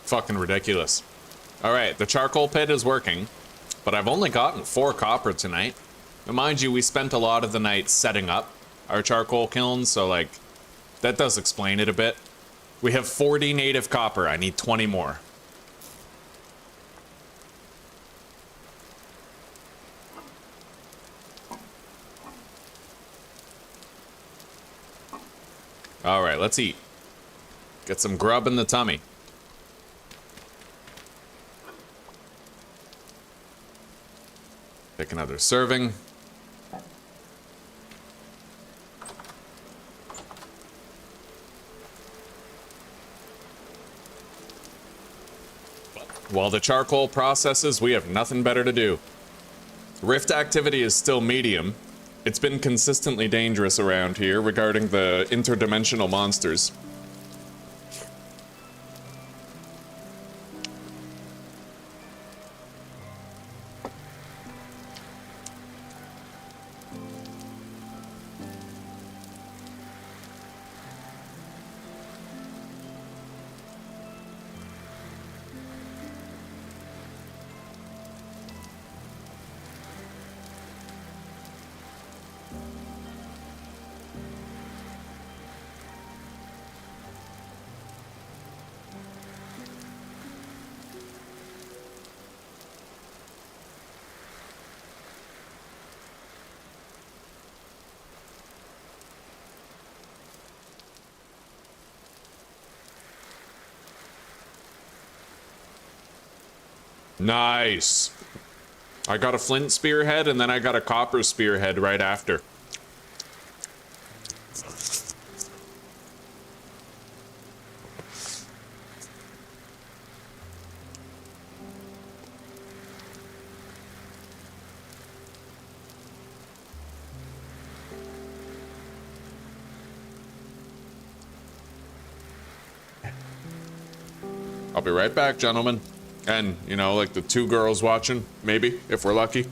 Fucking ridiculous. All right, the charcoal pit is working, but I've only gotten 4 copper tonight. And mind you, we spent a lot of the night setting up our charcoal kiln, so like, that does explain it a bit. We have 40 native copper. I need 20 more. All right, let's eat. Get some grub in the tummy. Take another serving. While the charcoal processes, we have nothing better to do. Rift activity is still medium. It's been consistently dangerous around here regarding the interdimensional monsters. Nice. I got a flint spearhead and then I got a copper spearhead right after. I'll be right back, gentlemen. And, you know, like the 2 girls watching, maybe, if we're lucky.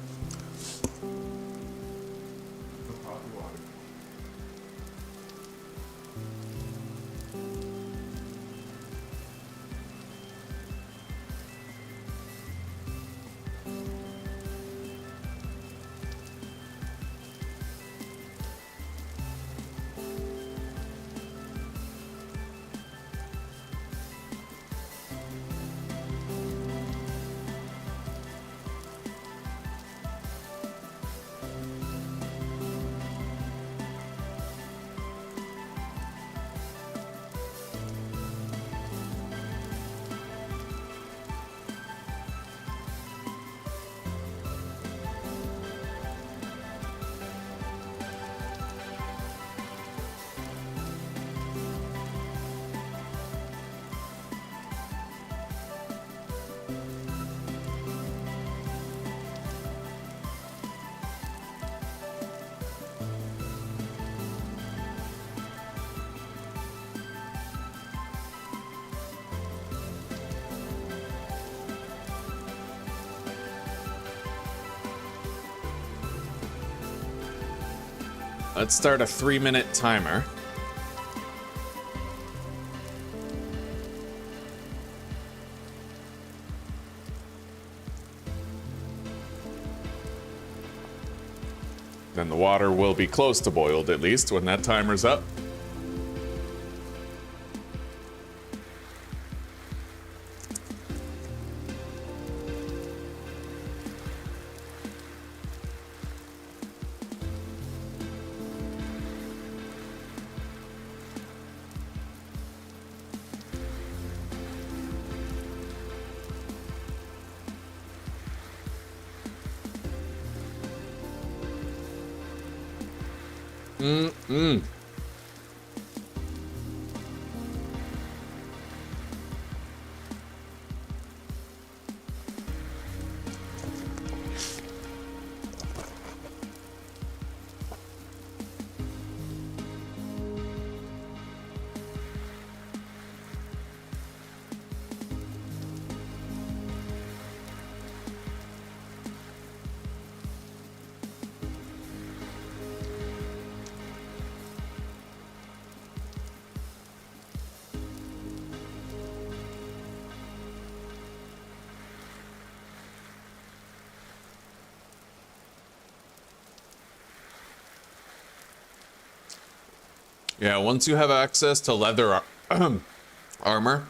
Let's start a 3-minute timer. Then the water will be close to boiled, at least, when that timer's up. Yeah, once you have access to leather armor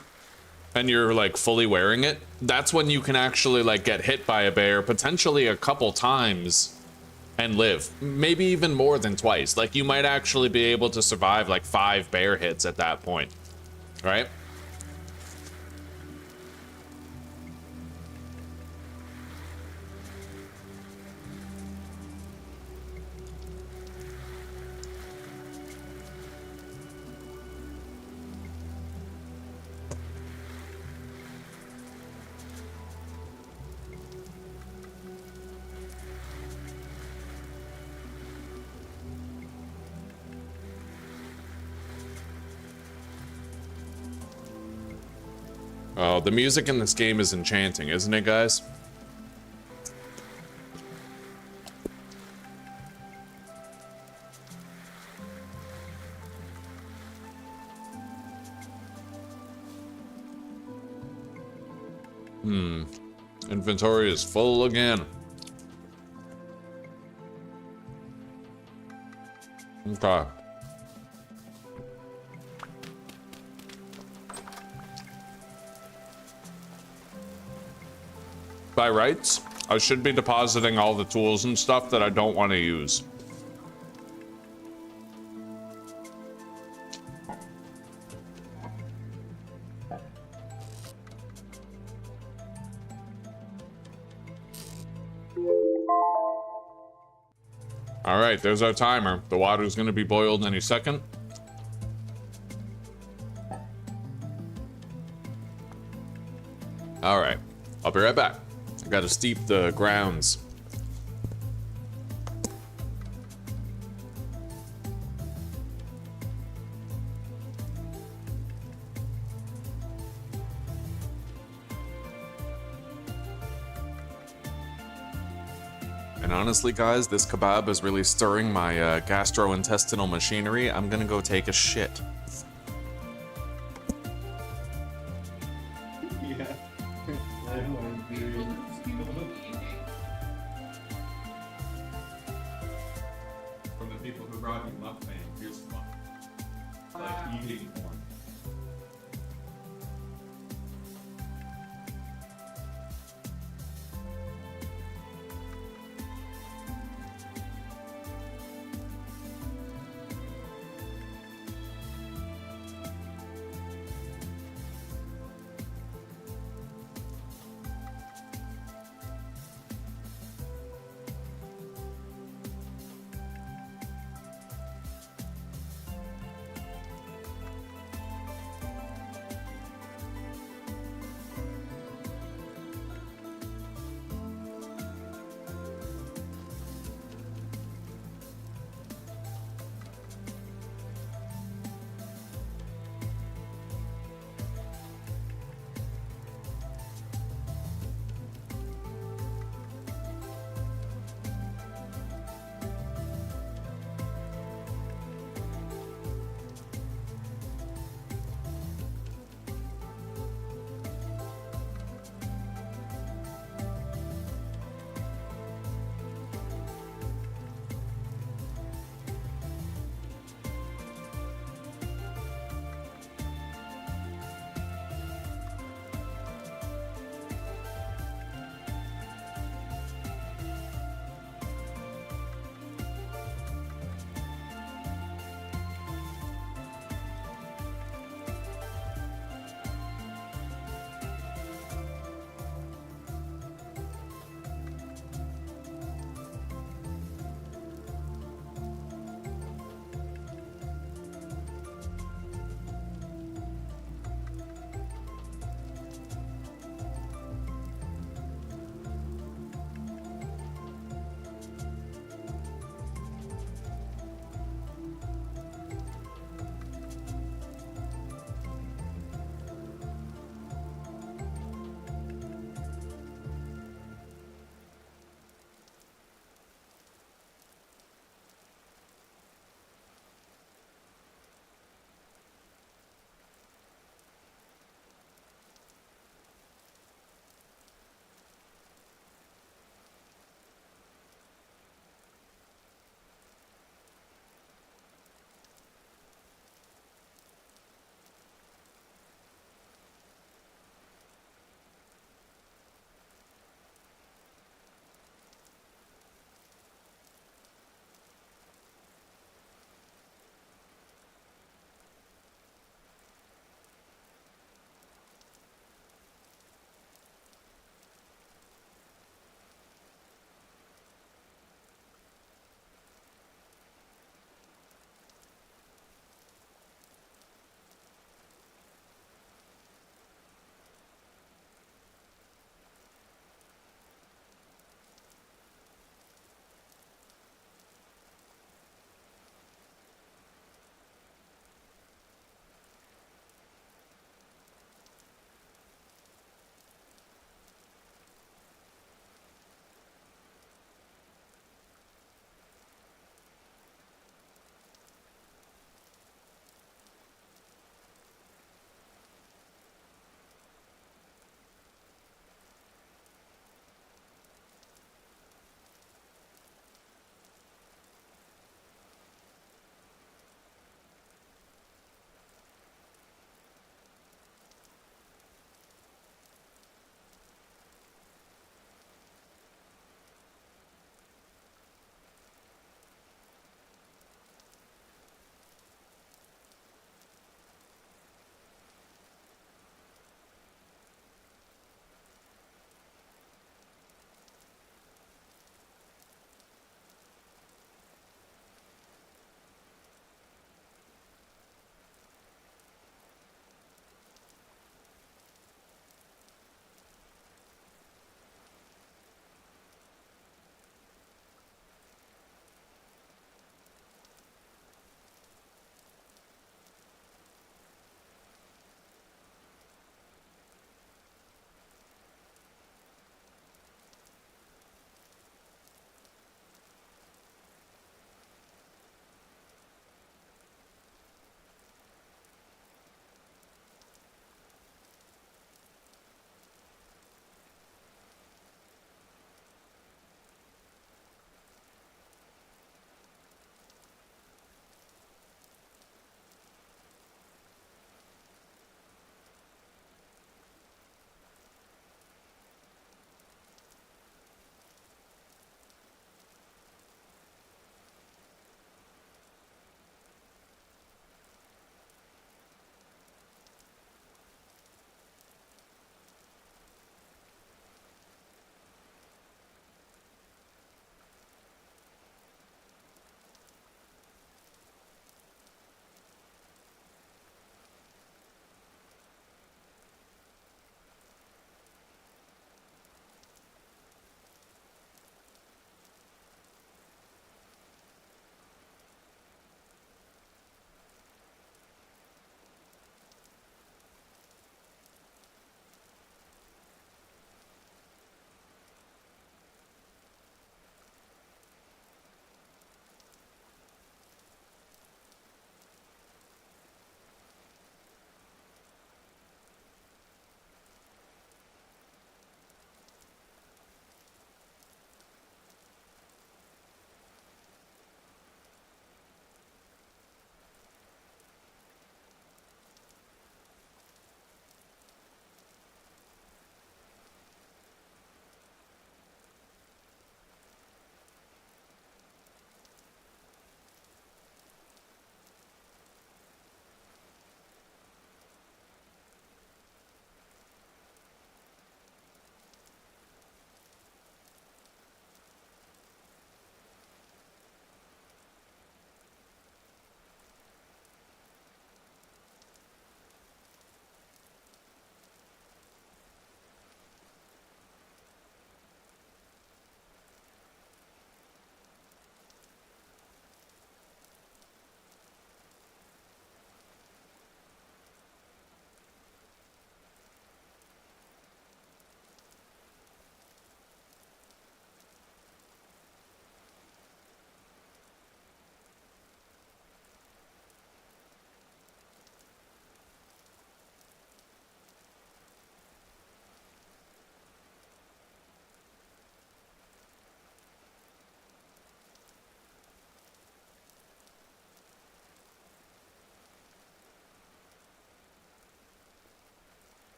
and you're like fully wearing it, that's when you can actually like get hit by a bear potentially a couple times and live, maybe even more than twice. Like you might actually be able to survive like 5 bear hits at that point, right? Oh, the music in this game is enchanting, isn't it, guys? Inventory is full again. Okay. By rights, I should be depositing all the tools and stuff that I don't want to use. All right, there's our timer. The water's going to be boiled any second. All right, I'll be right back. I gotta steep the grounds. And honestly, guys, this kebab is really stirring my gastrointestinal machinery. I'm gonna go take a shit. From the people who brought you mukbang, here's one. Like eating porn.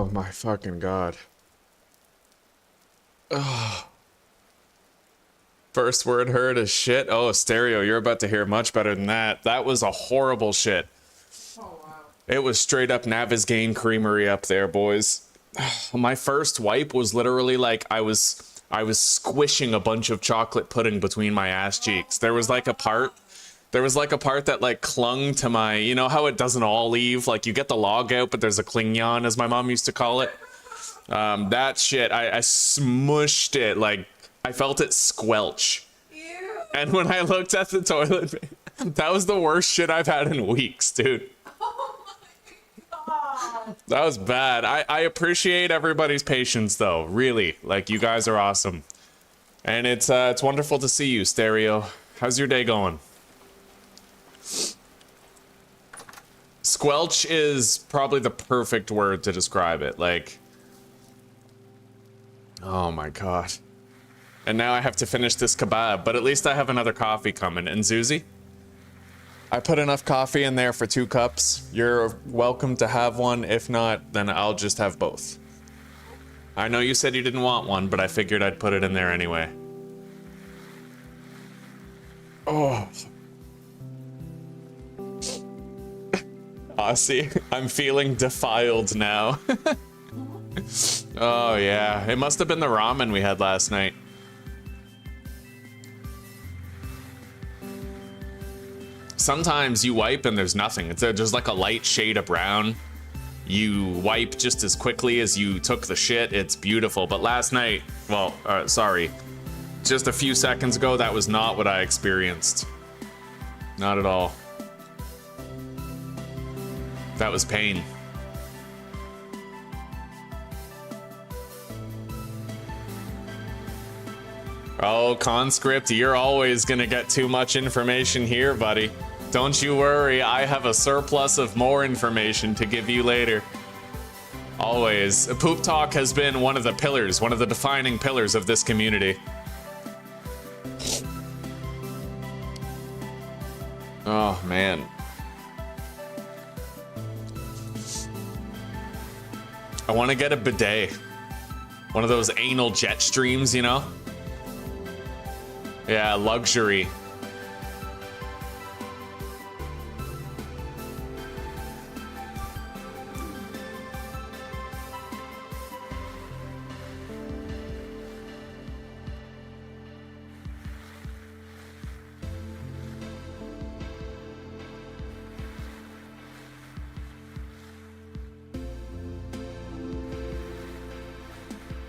Oh my fucking god. Ugh. First word heard is shit. Oh, stereo, you're about to hear much better than that. That was a horrible shit. Oh, wow. It was straight up Navisgain creamery up there, boys. My first wipe was literally like I was squishing a bunch of chocolate pudding between my ass cheeks. There was like a part that like clung to my, you know how it doesn't all leave? Like you get the log out, but there's a clignon, as my mom used to call it. That shit, I smushed it, like I felt it squelch. Ew. And when I looked at the toilet, that was the worst shit I've had in weeks, dude. Oh my god. That was bad. I appreciate everybody's patience though, really. Like you guys are awesome. And it's wonderful to see you, Stereo. How's your day going? Squelch is probably the perfect word to describe it. Like, oh my god. And now I have to finish this kebab, but at least I have another coffee coming. And Zuzi? I put enough coffee in there for 2 cups. You're welcome to have one. If not, then I'll just have both. I know you said you didn't want one, but I figured I'd put it in there anyway. Oh. See, I'm feeling defiled now. Oh yeah, it must have been the ramen we had last night. Sometimes you wipe and there's nothing. It's just like a light shade of brown. You wipe just as quickly as you took the shit. It's beautiful. But last night, well, sorry, just a few seconds ago, that was not what I experienced. Not at all. That was pain. Oh, conscript, you're always gonna get too much information here, buddy. Don't you worry, I have a surplus of more information to give you later. Always. Poop talk has been one of the pillars, one of the defining pillars of this community. Oh, man. I want to get a bidet. One of those anal jet streams, you know? Yeah, luxury.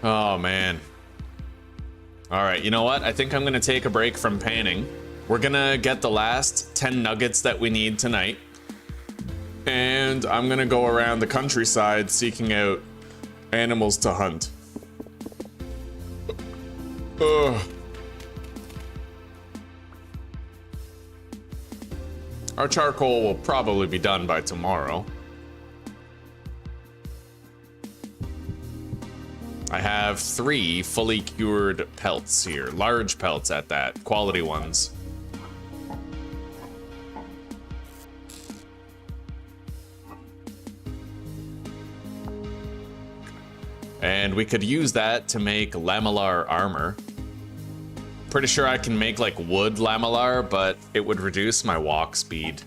Oh, man. All right, you know what? I think I'm going to take a break from panning. We're going to get the last 10 nuggets that we need tonight. And I'm going to go around the countryside seeking out animals to hunt. Ugh. Our charcoal will probably be done by tomorrow. I have 3 fully cured pelts here. Large pelts at that. Quality ones. And we could use that to make lamellar armor. Pretty sure I can make like wood lamellar, but it would reduce my walk speed.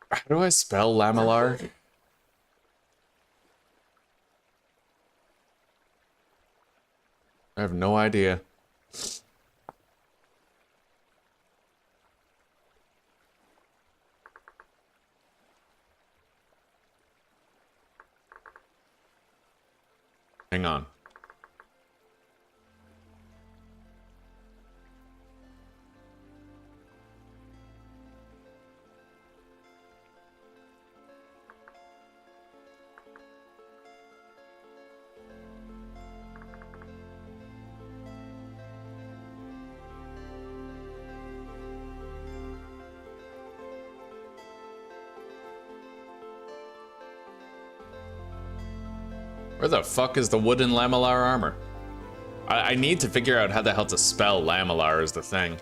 How do I spell lamellar? I have no idea. Hang on. Where the fuck is the wooden lamellar armor? I need to figure out how the hell to spell lamellar is the thing.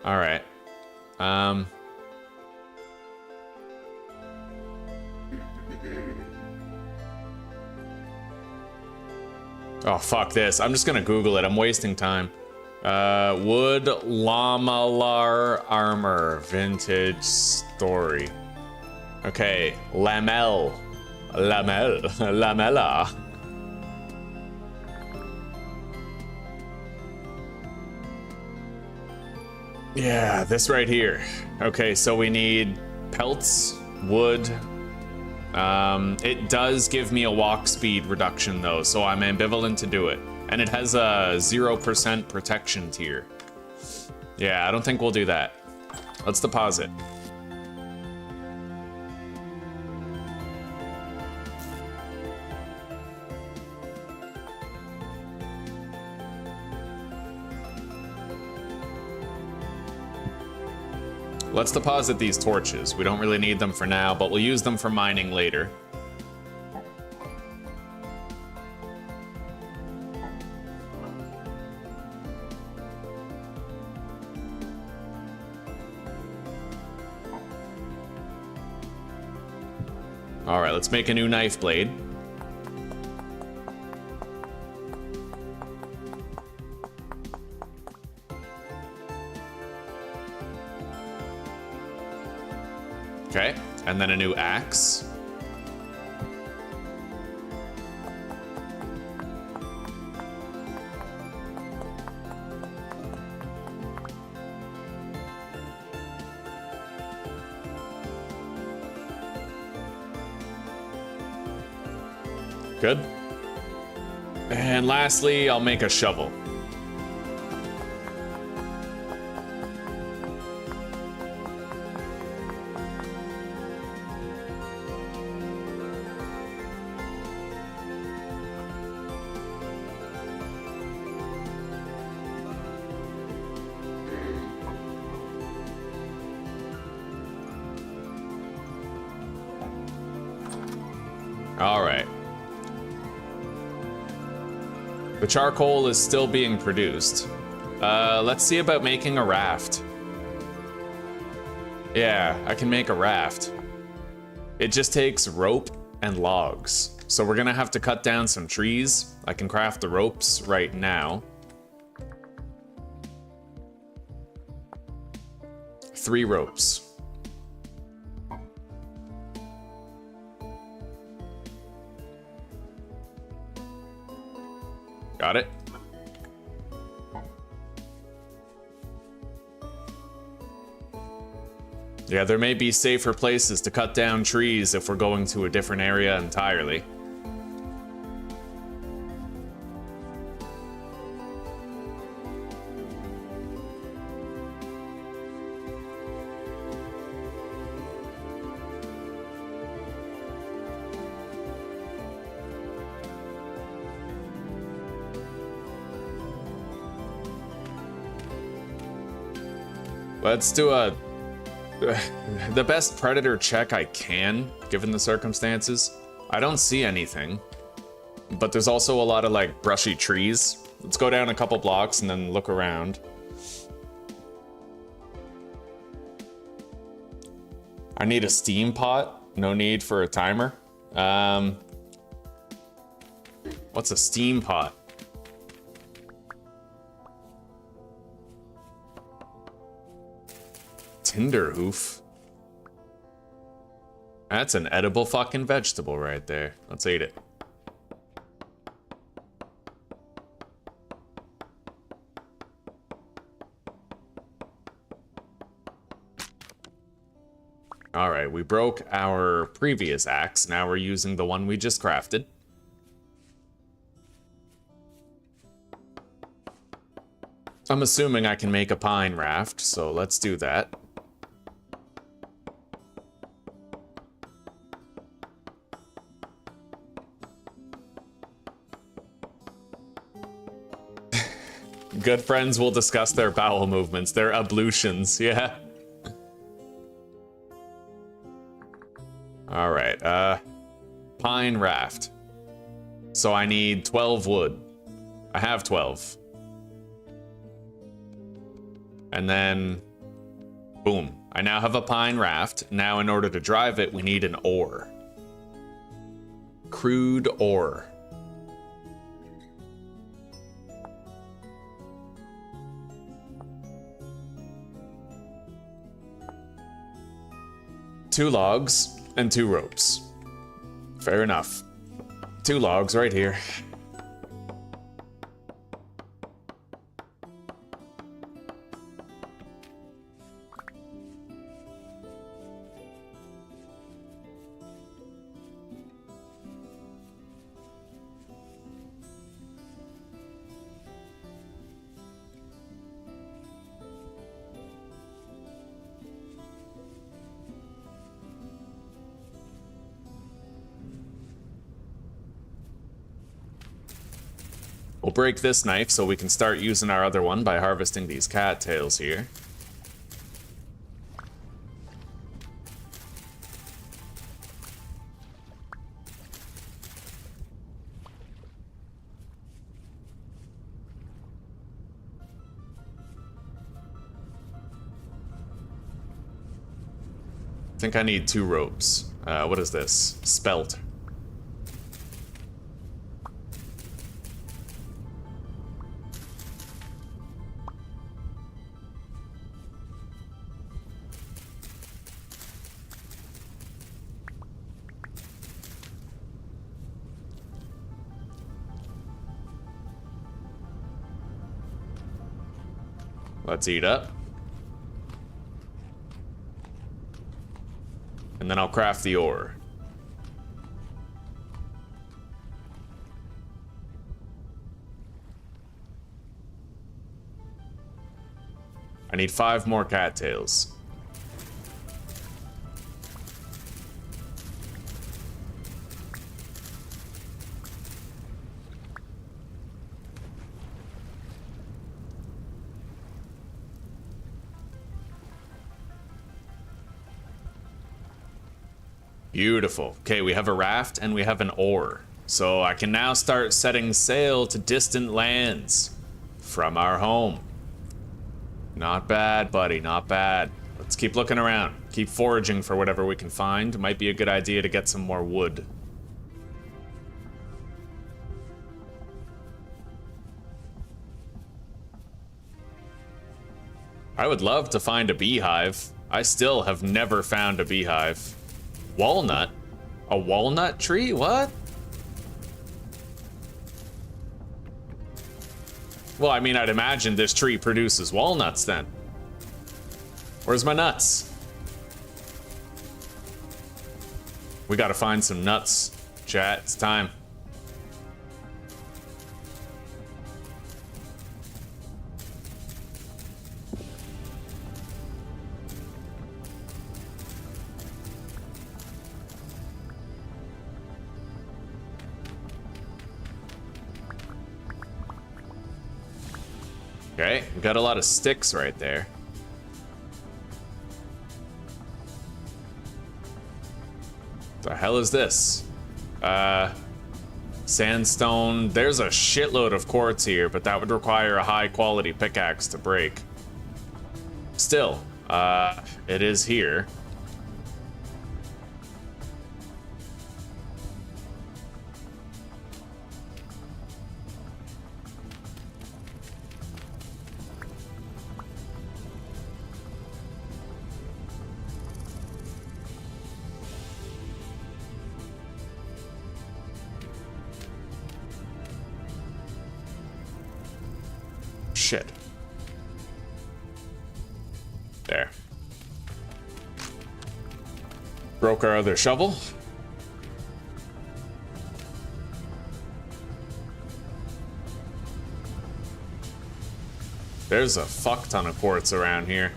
Alright. Oh, fuck this. I'm just gonna Google it. I'm wasting time. Wood lamellar armor. Vintage story. Okay. Lamella. Yeah, this right here. Okay, so we need pelts, wood. It does give me a walk speed reduction though, so I'm ambivalent to do it. And it has a 0% protection tier. Yeah, I don't think we'll do that. Let's deposit. Let's deposit these torches. We don't really need them for now, but we'll use them for mining later. All right, let's make a new knife blade. Okay, and then a new axe. Good. And lastly, I'll make a shovel. All right. The charcoal is still being produced. Let's see about making a raft. Yeah, I can make a raft. It just takes rope and logs. So we're gonna have to cut down some trees. I can craft the ropes right now. 3 ropes. Got it. Yeah, there may be safer places to cut down trees if we're going to a different area entirely. Let's do the best predator check I can, given the circumstances. I don't see anything, but there's also a lot of like brushy trees. Let's go down a couple blocks and then look around. I need a steam pot. No need for a timer. What's a steam pot? Tinderhoof. That's an edible fucking vegetable right there. Let's eat it. All right, we broke our previous axe. Now we're using the one we just crafted. I'm assuming I can make a pine raft, so let's do that. Good friends will discuss their bowel movements, their ablutions, yeah. All right, pine raft. So I need 12 wood. I have 12. And then, boom. I now have a pine raft. Now in order to drive it, we need an oar. Crude ore. Two logs and 2 ropes. Fair enough. 2 logs right here. We'll break this knife so we can start using our other one by harvesting these cattails here. I think I need 2 ropes. What is this? Spelt. Let's eat up. And then I'll craft the ore. I need 5 more cattails. Beautiful. Okay, we have a raft and we have an oar. So I can now start setting sail to distant lands from our home. Not bad, buddy, not bad. Let's keep looking around. Keep foraging for whatever we can find. Might be a good idea to get some more wood. I would love to find a beehive. I still have never found a beehive. Walnut? A walnut tree? What? Well, I mean, I'd imagine this tree produces walnuts then. Where's my nuts? We gotta find some nuts, chat. It's time. Okay, we got a lot of sticks right there. The hell is this? Sandstone. There's a shitload of quartz here, but that would require a high quality pickaxe to break. Still, it is here. Shit. There. Broke our other shovel. There's a fuck ton of quartz around here.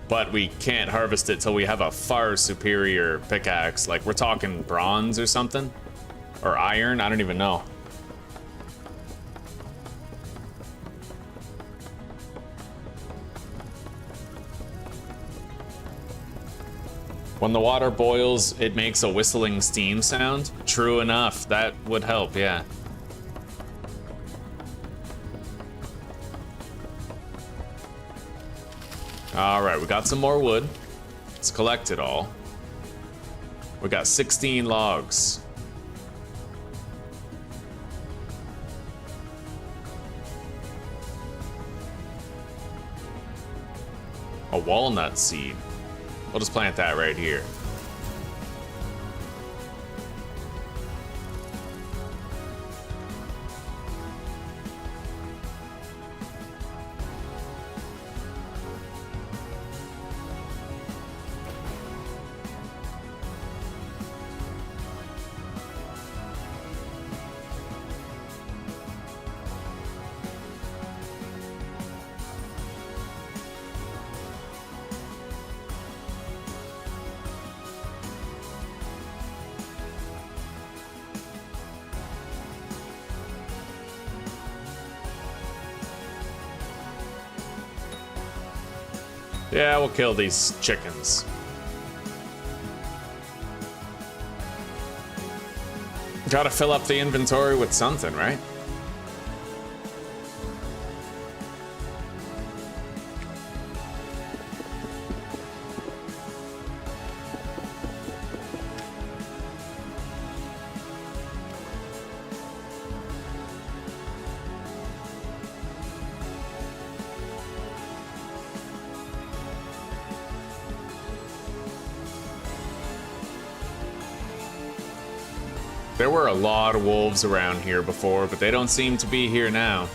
But we can't harvest it till we have a far superior pickaxe. Like, we're talking bronze or something? Or iron? I don't even know. When the water boils, it makes a whistling steam sound. True enough. That would help, yeah. Alright, we got some more wood. Let's collect it all. We got 16 logs. A walnut seed. We'll just plant that right here. Yeah, we'll kill these chickens. Gotta fill up the inventory with something, right? There were a lot of wolves around here before, but they don't seem to be here now.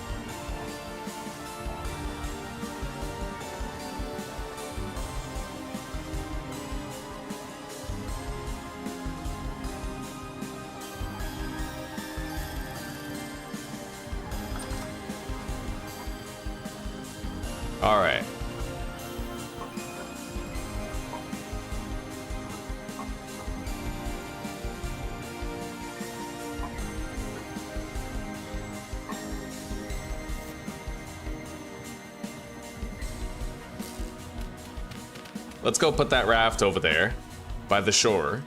All right. Let's go put that raft over there by the shore.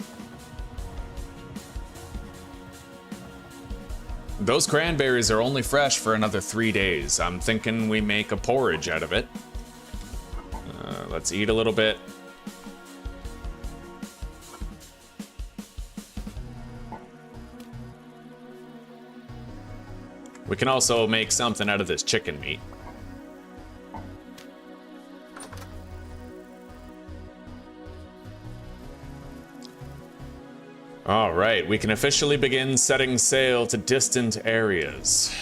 Those cranberries are only fresh for another 3 days. I'm thinking we make a porridge out of it. Let's eat a little bit. We can also make something out of this chicken meat. All right, we can officially begin setting sail to distant areas.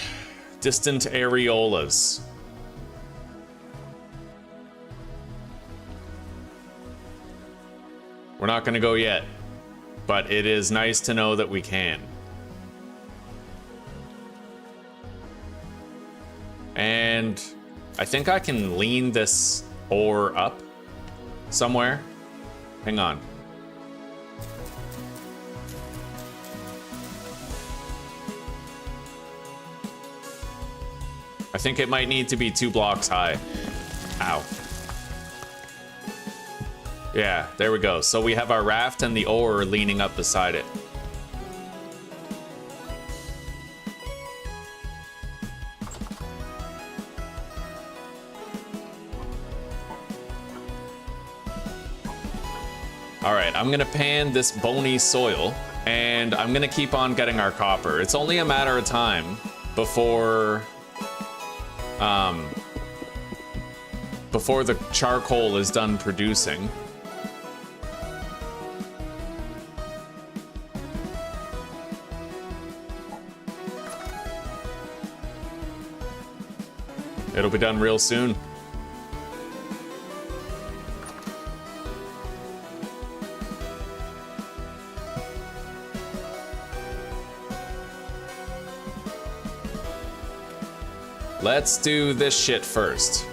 Distant areolas. We're not gonna go yet, but it is nice to know that we can. And I think I can lean this ore up somewhere. Hang on. I think it might need to be 2 blocks high. Ow. Yeah, there we go. So we have our raft and the ore leaning up beside it. All right, I'm gonna pan this bony soil and I'm gonna keep on getting our copper. It's only a matter of time before the charcoal is done producing. It'll be done real soon. Let's do this shit first.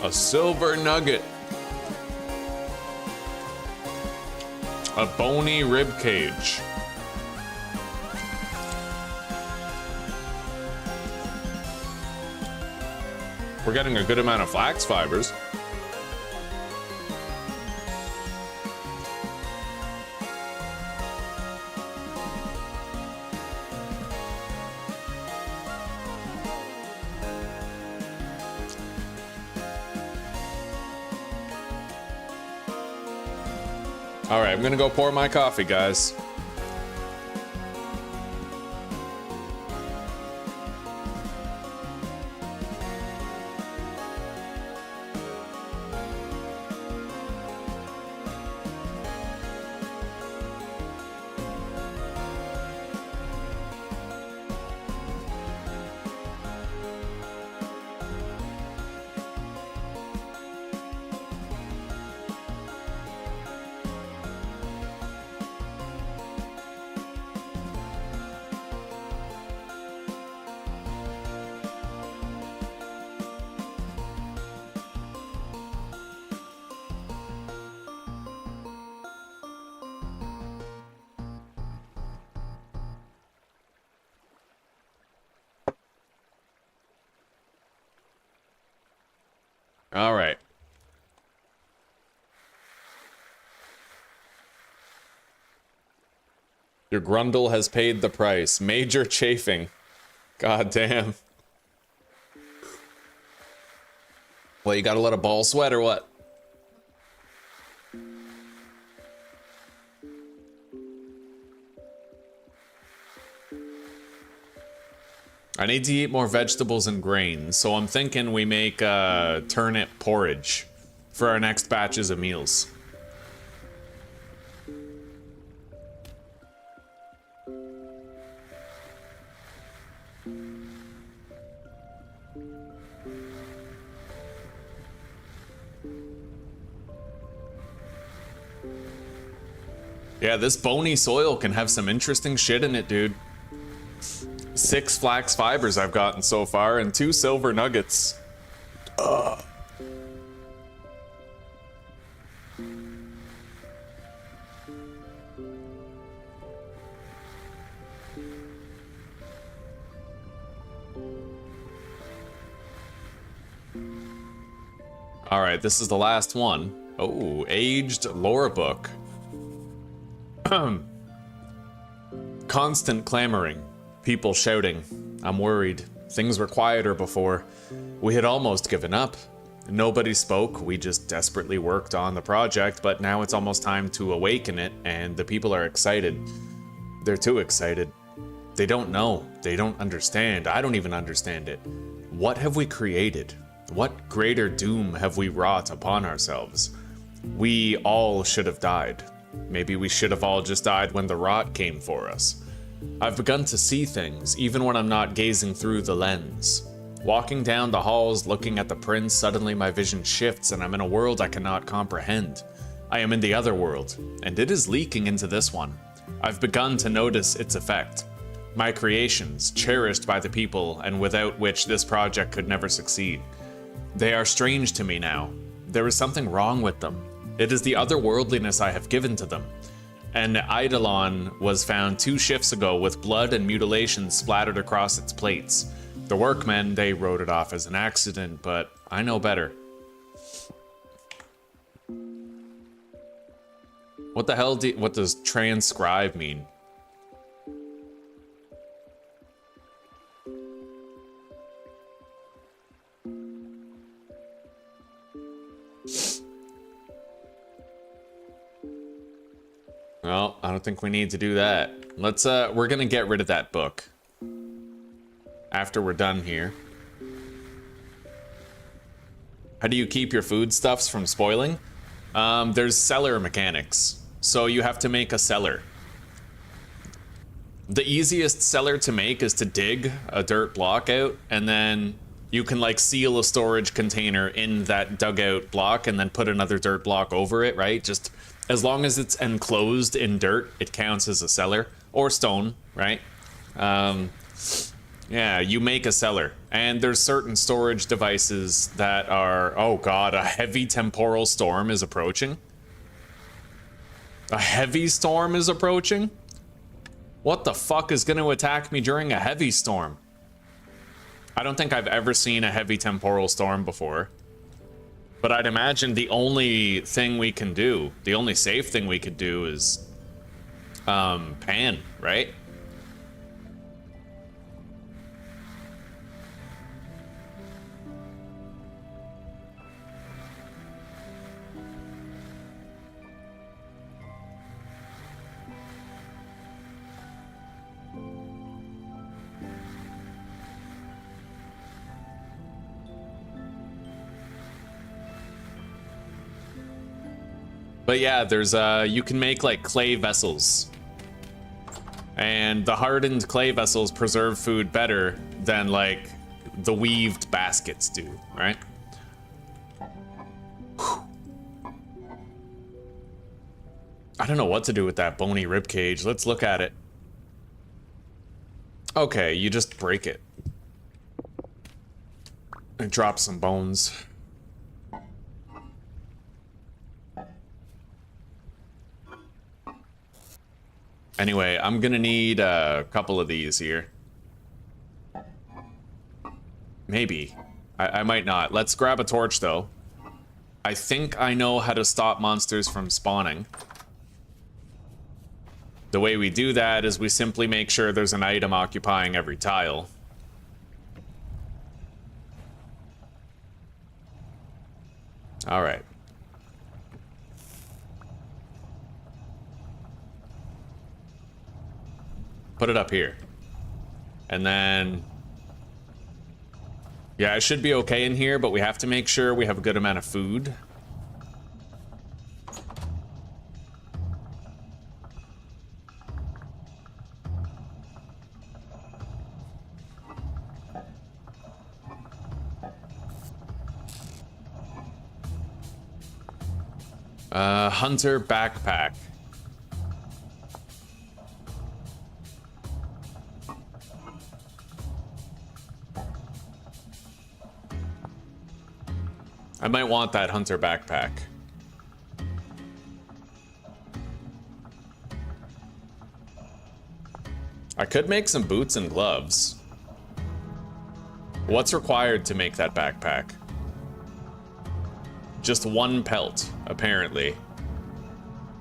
A silver nugget. A bony rib cage. We're getting a good amount of flax fibers. All right, I'm gonna go pour my coffee, guys. All right. Your grundle has paid the price. Major chafing. God damn. Well, you gotta let a ball sweat or what? I need to eat more vegetables and grains, so I'm thinking we make turnip porridge for our next batches of meals. Yeah, this bony soil can have some interesting shit in it, dude. 6 flax fibers I've gotten so far, and 2 silver nuggets. Ugh. All right, this is the last one. Oh, aged lore book. Constant clamoring. People shouting. I'm worried. Things were quieter before. We had almost given up. Nobody spoke. We just desperately worked on the project, but now it's almost time to awaken it, and the people are excited. They're too excited. They don't know. They don't understand. I don't even understand it. What have we created? What greater doom have we wrought upon ourselves? We all should have died. Maybe we should have all just died when the rot came for us. I've begun to see things, even when I'm not gazing through the lens. Walking down the halls, looking at the prints, suddenly my vision shifts and I'm in a world I cannot comprehend. I am in the other world, and it is leaking into this one. I've begun to notice its effect. My creations, cherished by the people, and without which this project could never succeed. They are strange to me now. There is something wrong with them. It is the otherworldliness I have given to them. An eidolon was found 2 shifts ago with blood and mutilation splattered across its plates. The workmen, they wrote it off as an accident, but I know better. What the hell what does transcribe mean? Well, I don't think we need to do that. Let's, we're gonna get rid of that book after we're done here. How do you keep your foodstuffs from spoiling? There's cellar mechanics. So you have to make a cellar. The easiest cellar to make is to dig a dirt block out, and then you can like seal a storage container in that dugout block and then put another dirt block over it, right? Just as long as it's enclosed in dirt, it counts as a cellar, or stone, right? Yeah, you make a cellar, and there's certain storage devices that are... Oh god, a heavy temporal storm is approaching? A heavy storm is approaching? What the fuck is going to attack me during a heavy storm? I don't think I've ever seen a heavy temporal storm before. But I'd imagine the only thing we can do, the only safe thing we could do is... pan, right? But yeah, there's you can make like clay vessels. And the hardened clay vessels preserve food better than like the weaved baskets do, right? Whew. I don't know what to do with that bony rib cage. Let's look at it. Okay, you just break it. And drop some bones. Anyway, I'm gonna need a couple of these here. Maybe. I might not. Let's grab a torch, though. I think I know how to stop monsters from spawning. The way we do that is we simply make sure there's an item occupying every tile. Alright. Put it up here. And then... Yeah, I should be okay in here, but we have to make sure we have a good amount of food. Hunter backpack. I might want that hunter backpack. I could make some boots and gloves. What's required to make that backpack? Just one pelt, apparently.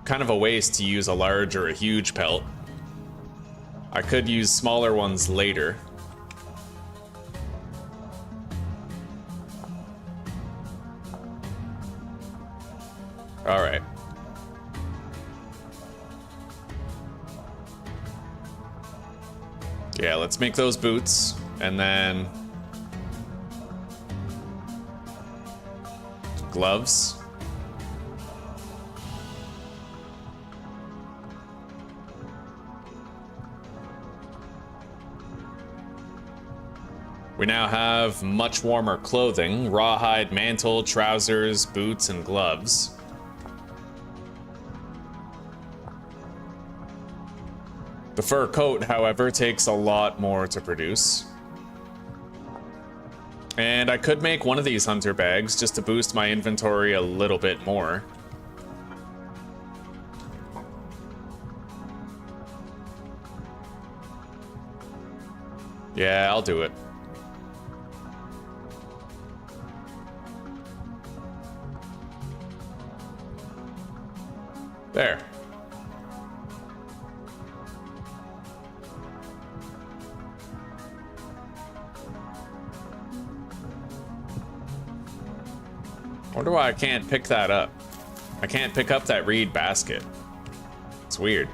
Kind of a waste to use a large or a huge pelt. I could use smaller ones later. Alright. Yeah, let's make those boots, and then... gloves. We now have much warmer clothing, rawhide mantle, trousers, boots, and gloves. The fur coat, however, takes a lot more to produce. And I could make one of these hunter bags just to boost my inventory a little bit more. Yeah, I'll do it. There. Wonder why I can't pick that up. I can't pick up that reed basket. It's weird.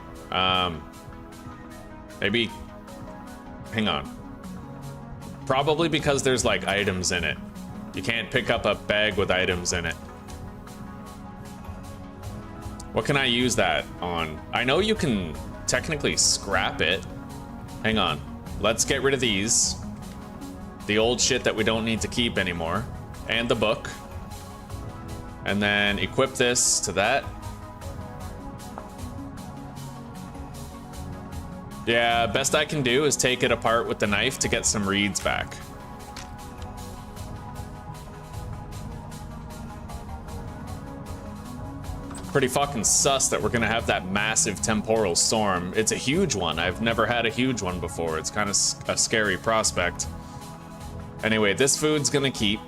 Maybe... hang on. Probably because there's like items in it. You can't pick up a bag with items in it. What can I use that on? I know you can technically scrap it. Hang on. Let's get rid of these. The old shit that we don't need to keep anymore. And the book. And then equip this to that. Yeah, best I can do is take it apart with the knife to get some reeds back. Pretty fucking sus that we're gonna have that massive temporal storm. It's a huge one. I've never had a huge one before. It's kind of a scary prospect. Anyway, this food's gonna keep.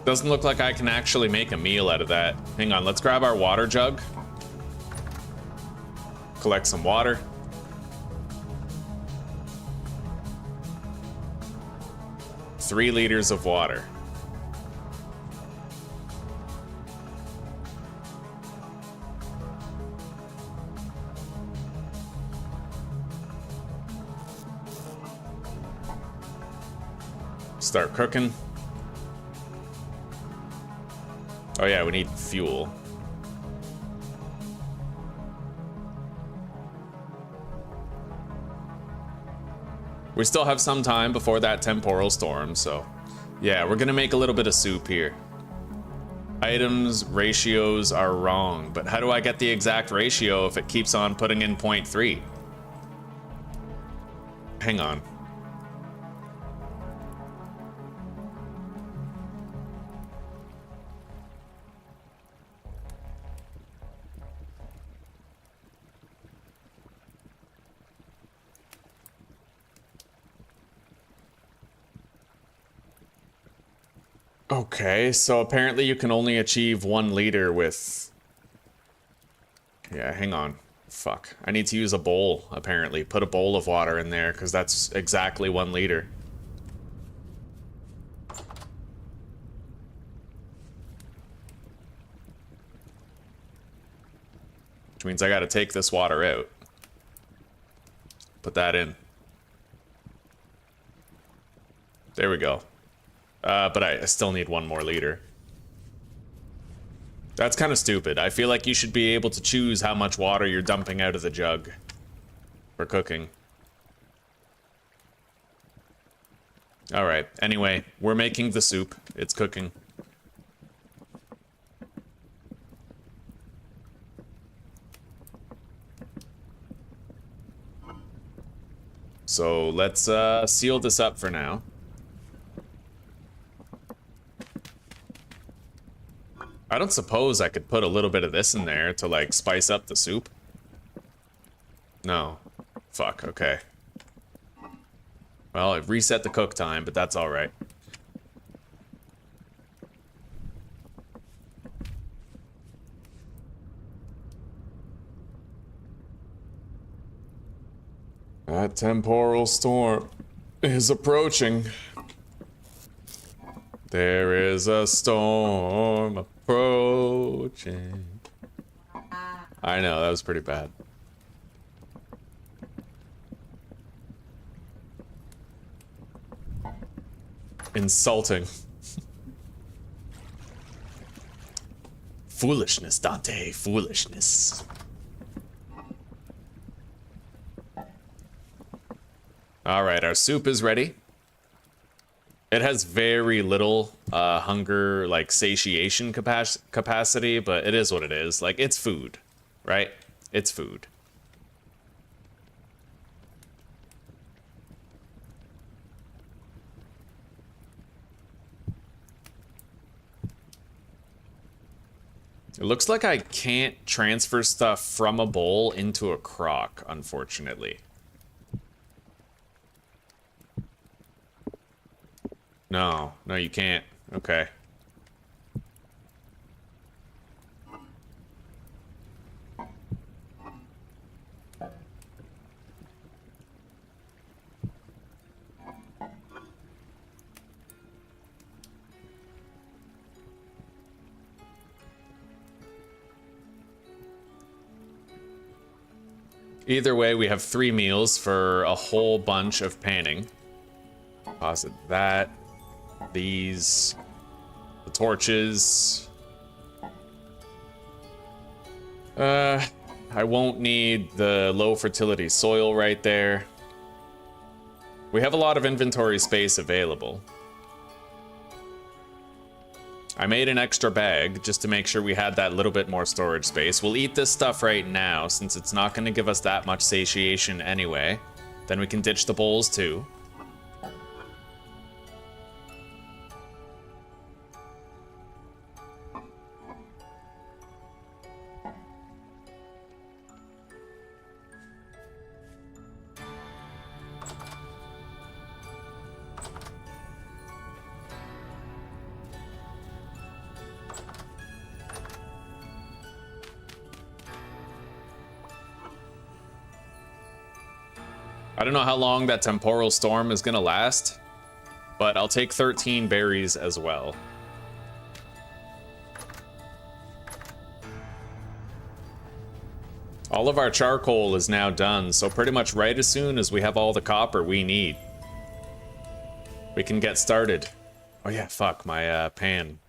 Doesn't look like I can actually make a meal out of that. Hang on, let's grab our water jug. Collect some water. Three liters of water. Start cooking. Oh yeah, we need fuel. We still have some time before that temporal storm, so yeah, we're gonna make a little bit of soup here. Items ratios are wrong, but how do I get the exact ratio if it keeps on putting in 0.3? Hang on. Okay, so apparently you can only achieve 1 liter with... Yeah, hang on. Fuck. I need to use a bowl, apparently. Put a bowl of water in there, because that's exactly 1 liter. Which means I gotta take this water out. Put that in. There we go. But I still need 1 more liter. That's kind of stupid. I feel like you should be able to choose how much water you're dumping out of the jug for cooking. Alright, anyway, we're making the soup. It's cooking. So let's seal this up for now. I don't suppose I could put a little bit of this in there to, like, spice up the soup. No. Fuck, okay. Well, I've reset the cook time, but that's alright. That temporal storm is approaching. There is a storm approaching. I know, that was pretty bad. Insulting. Foolishness, Dante, foolishness. Alright, our soup is ready. It has very little hunger, like, satiation capacity, but it is what it is. Like, it's food, right? It's food. It looks like I can't transfer stuff from a bowl into a crock, unfortunately. No, no, you can't. Okay. Either way, we have 3 meals for a whole bunch of panning. Deposit that. These. The torches. I won't need the low fertility soil right there. We have a lot of inventory space available. I made an extra bag just to make sure we had that little bit more storage space. We'll eat this stuff right now since it's not going to give us that much satiation anyway. Then we can ditch the bowls too. I don't know how long that temporal storm is gonna last, but I'll take 13 berries as well. All of our charcoal is now done, so pretty much right as soon as we have all the copper we need, we can get started. Oh yeah, fuck, my pan.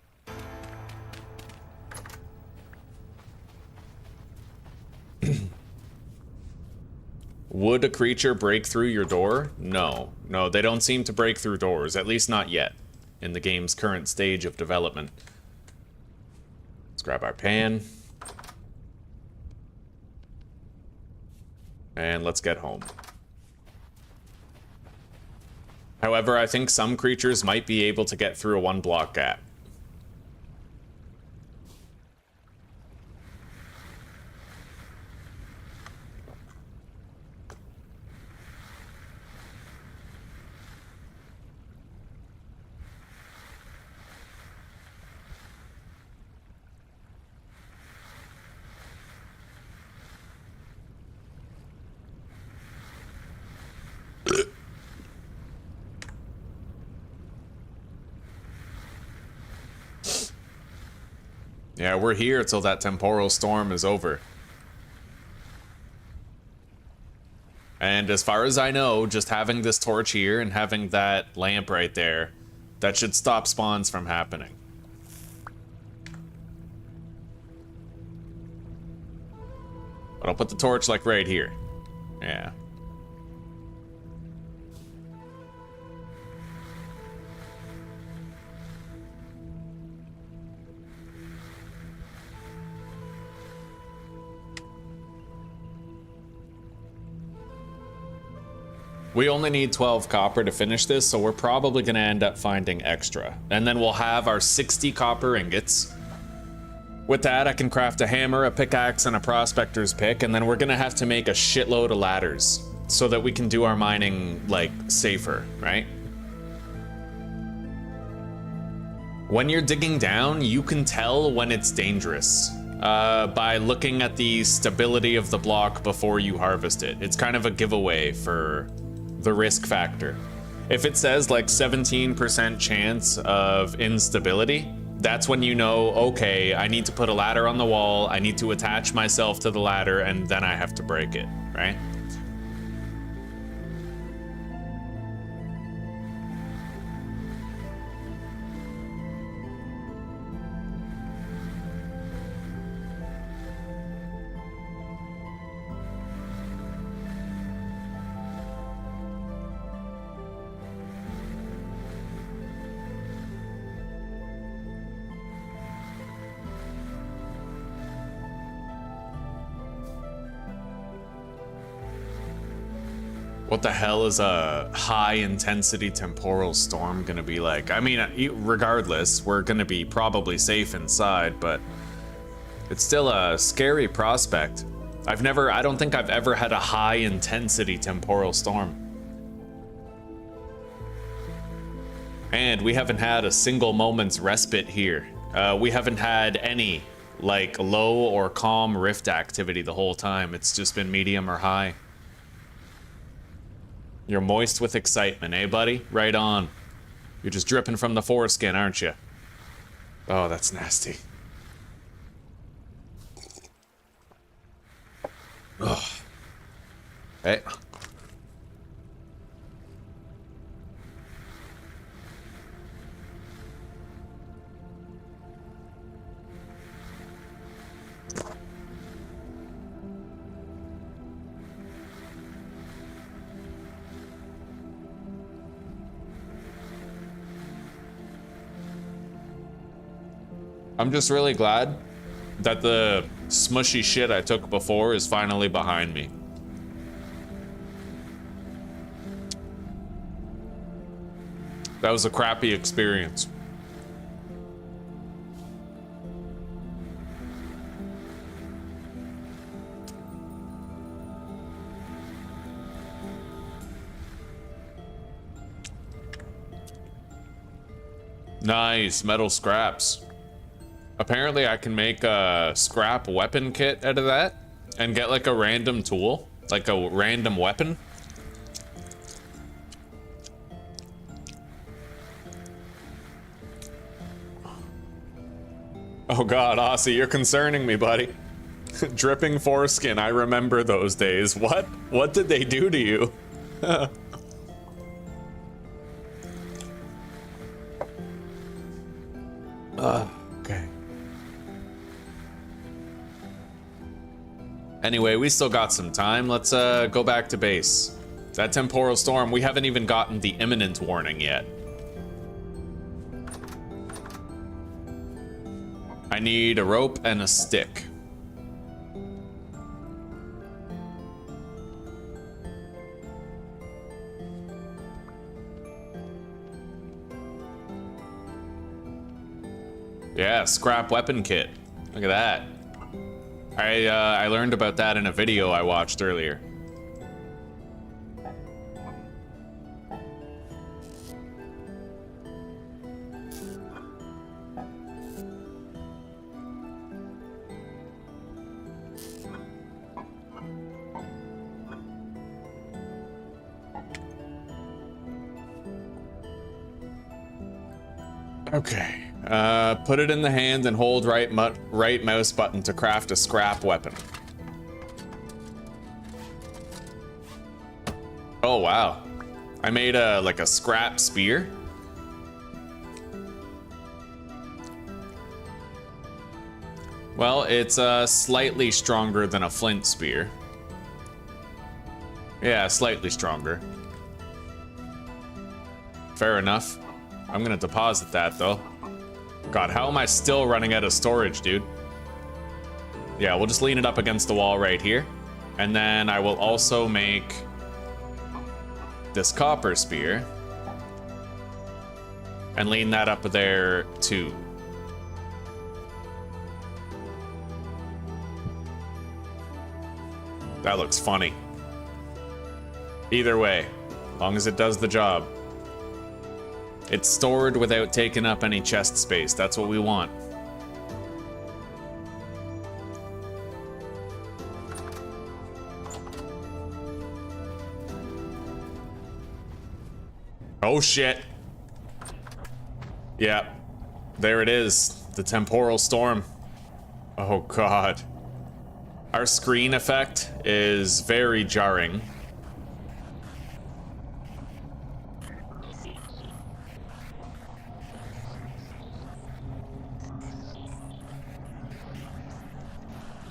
Would a creature break through your door? No. No, they don't seem to break through doors, at least not yet, in the game's current stage of development. Let's grab our pan. And let's get home. However, I think some creatures might be able to get through a 1-block gap. Yeah, we're here till that temporal storm is over. And as far as I know, just having this torch here and having that lamp right there, that should stop spawns from happening. But I'll put the torch like right here. Yeah. We only need 12 copper to finish this, so we're probably going to end up finding extra. And then we'll have our 60 copper ingots. With that, I can craft a hammer, a pickaxe, and a prospector's pick, and then we're going to have to make a shitload of ladders so that we can do our mining, like, safer, right? When you're digging down, you can tell when it's dangerous by looking at the stability of the block before you harvest it. It's kind of a giveaway for the risk factor. If it says like 17% chance of instability, that's when you know, okay, I need to put a ladder on the wall, I need to attach myself to the ladder, and then I have to break it, right? What the hell is a high-intensity temporal storm gonna be like? I mean, regardless, we're gonna be probably safe inside, but it's still a scary prospect. I don't think I've ever had a high-intensity temporal storm. And we haven't had a single moment's respite here. We haven't had any, like, low or calm rift activity the whole time. It's just been medium or high. You're moist with excitement, eh, buddy? Right on. You're just dripping from the foreskin, aren't you? Oh, that's nasty. Ugh. Hey. I'm just really glad that the smushy shit I took before is finally behind me. That was a crappy experience. Nice, metal scraps. Apparently I can make a scrap weapon kit out of that and get like a random tool, like a random weapon. Oh god, Aussie, you're concerning me, buddy. Dripping foreskin, I remember those days. What? What did they do to you? Okay. Anyway, we still got some time. Let's go back to base. That temporal storm, we haven't even gotten the imminent warning yet. I need a rope and a stick. Yeah, scrap weapon kit. Look at that. I learned about that in a video I watched earlier. Okay. Put it in the hand and hold right mouse button to craft a scrap weapon. Oh wow. I made like a scrap spear. Well, it's slightly stronger than a flint spear. Yeah, slightly stronger. Fair enough. I'm gonna deposit that though. God, how am I still running out of storage, dude? Yeah, we'll just lean it up against the wall right here. And then I will also make this copper spear. And lean that up there too. That looks funny. Either way, as long as it does the job. It's stored without taking up any chest space. That's what we want. Oh shit. Yeah, there it is. The temporal storm. Oh god. Our screen effect is very jarring.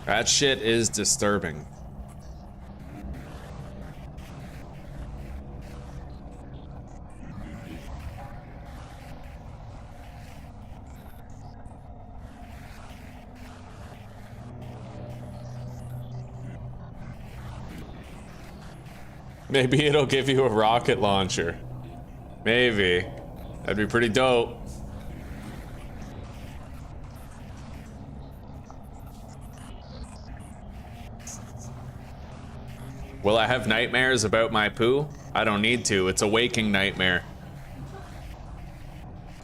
That shit is disturbing. Maybe it'll give you a rocket launcher. Maybe. That'd be pretty dope. Will I have nightmares about my poo? I don't need to. It's a waking nightmare.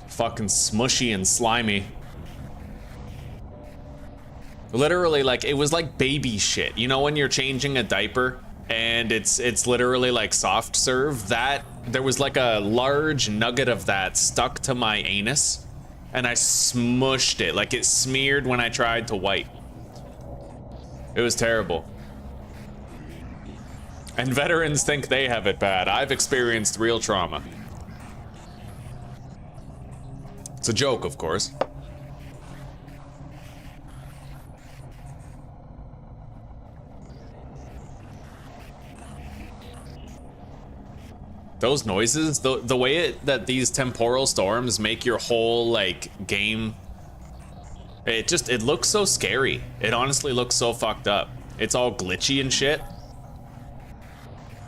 Fucking smushy and slimy. Literally, like, it was like baby shit. You know when you're changing a diaper and it's literally like soft serve? That, there was like a large nugget of that stuck to my anus and I smushed it. Like it smeared when I tried to wipe. It was terrible. And veterans think they have it bad. I've experienced real trauma. It's a joke, of course. Those noises, the way that these temporal storms make your whole, like, game, it looks so scary. It honestly looks so fucked up. It's all glitchy and shit.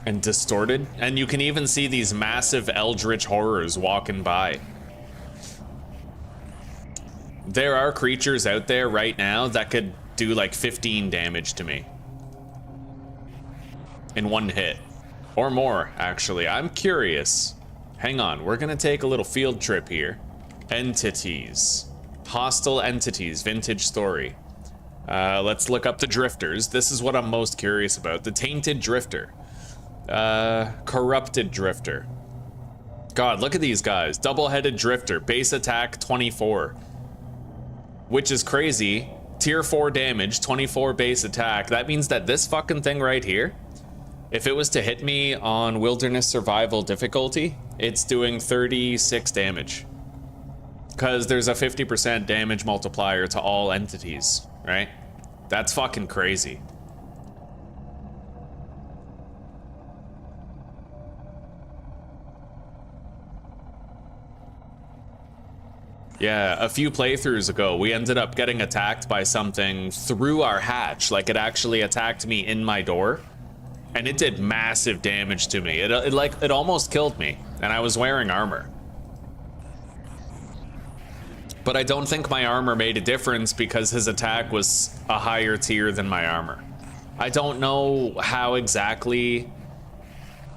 And distorted. And you can even see these massive eldritch horrors walking by. There are creatures out there right now that could do like 15 damage to me. In one hit. Or more, actually. I'm curious. Hang on, we're gonna take a little field trip here. Entities. Hostile entities, vintage story. Let's look up the drifters. This is what I'm most curious about. The tainted drifter. Corrupted drifter. God, look at these guys. Double-headed drifter, base attack 24. Which is crazy. Tier 4 damage, 24 base attack. That means that this fucking thing right here, if it was to hit me on wilderness survival difficulty, it's doing 36 damage. Because there's a 50% damage multiplier to all entities, right? That's fucking crazy. Yeah, a few playthroughs ago, we ended up getting attacked by something through our hatch. Like, it actually attacked me in my door. And it did massive damage to me. It almost killed me. And I was wearing armor. But I don't think my armor made a difference because his attack was a higher tier than my armor. I don't know how exactly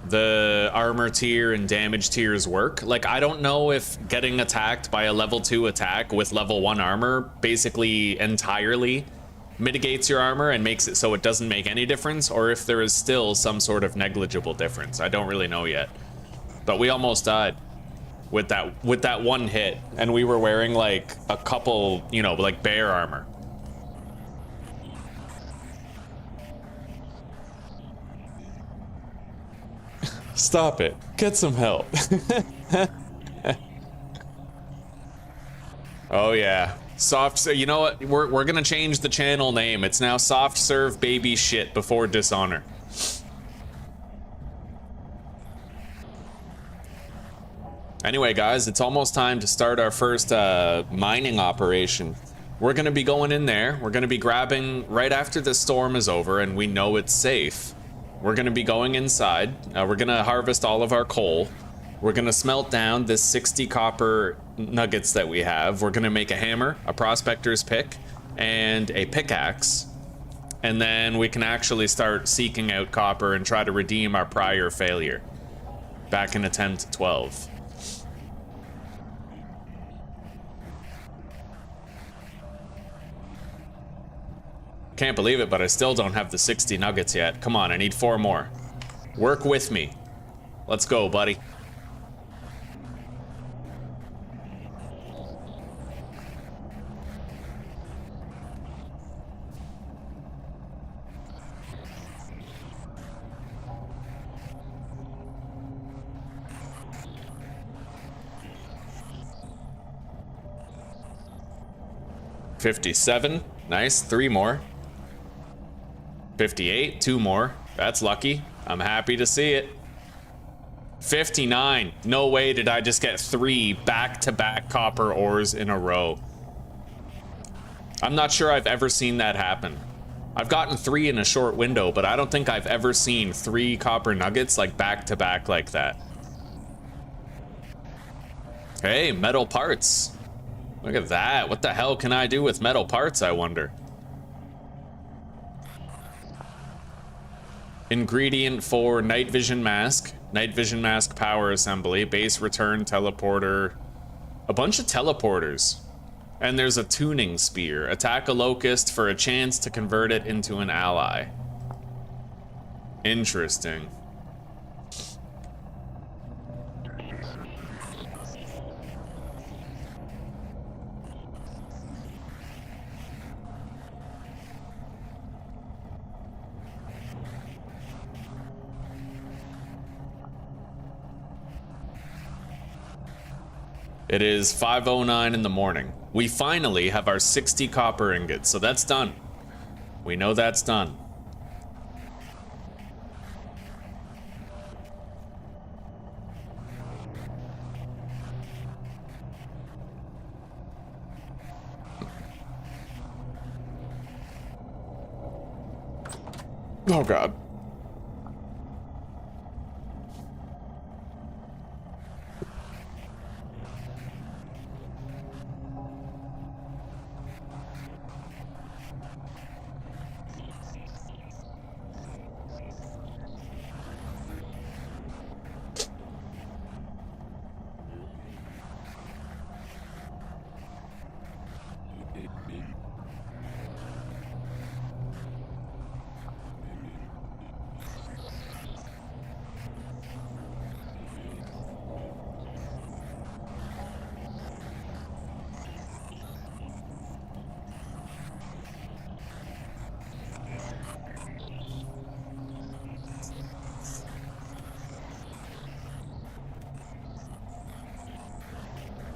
the armor tier and damage tiers work. Like, I don't know if getting attacked by a level 2 attack with level 1 armor basically entirely mitigates your armor and makes it so it doesn't make any difference, or if there is still some sort of negligible difference. I don't really know yet. But we almost died with that one hit, and we were wearing like a couple, you know, like bear armor. Stop it. Get some help. Oh yeah. Soft, you know what? We're gonna change the channel name. It's now Soft Serve Baby Shit before Dishonor. Anyway, guys, it's almost time to start our first mining operation. We're gonna be going in there. We're gonna be grabbing right after the storm is over and we know it's safe. We're gonna be going inside. We're gonna harvest all of our coal. We're gonna smelt down this 60 copper nuggets that we have. We're gonna make a hammer, a prospector's pick, and a pickaxe. And then we can actually start seeking out copper and try to redeem our prior failure back in attempt 12. Can't believe it, but I still don't have the 60 nuggets yet. Come on, I need 4 more. Work with me. Let's go, buddy. $57. Nice, 3 more. 58, 2 more. That's lucky. I'm happy to see it. 59. No way did I just get 3 back-to-back copper ores in a row. I'm not sure I've ever seen that happen. I've gotten 3 in a short window, but I don't think I've ever seen 3 copper nuggets like back-to-back like that. Hey, metal parts. Look at that. What the hell can I do with metal parts, I wonder? Ingredient for night vision mask power assembly, base return teleporter, a bunch of teleporters. And there's a tuning spear. Attack a locust for a chance to convert it into an ally. Interesting. It is 5:09 in the morning. We finally have our 60 copper ingots, so that's done. We know that's done. Oh God.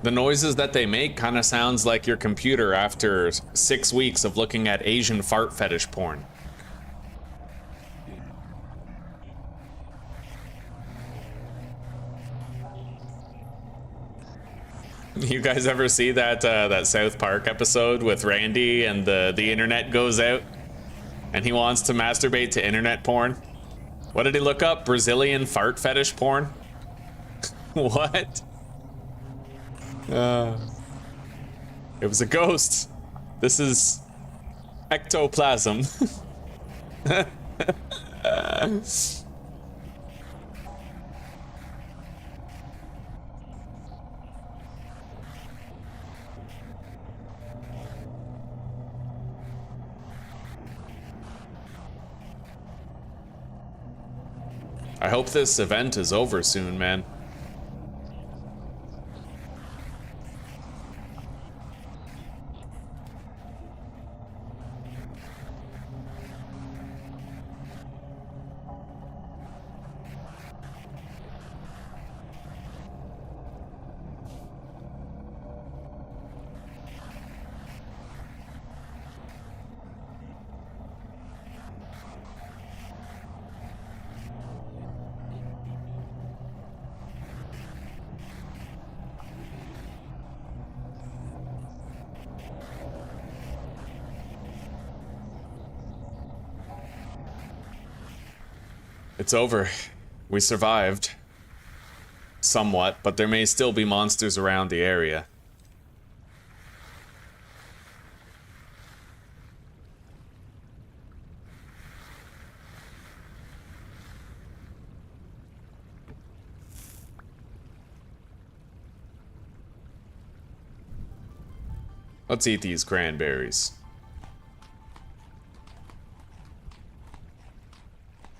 The noises that they make kind of sounds like your computer after 6 weeks of looking at Asian fart fetish porn. You guys ever see that that South Park episode with Randy and the internet goes out and he wants to masturbate to internet porn? What did he look up? Brazilian fart fetish porn? What? It was a ghost. This is ectoplasm. I hope this event is over soon, man. It's over. We survived. Somewhat, but there may still be monsters around the area. Let's eat these cranberries.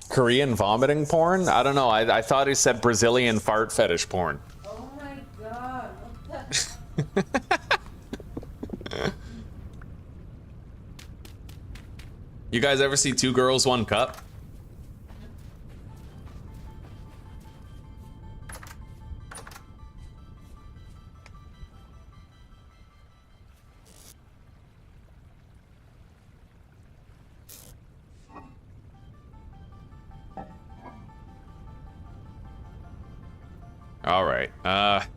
Korean vomiting porn? I don't know. I thought he said Brazilian fart fetish porn. Oh my God, what the? You guys ever see Two Girls, One Cup? All right.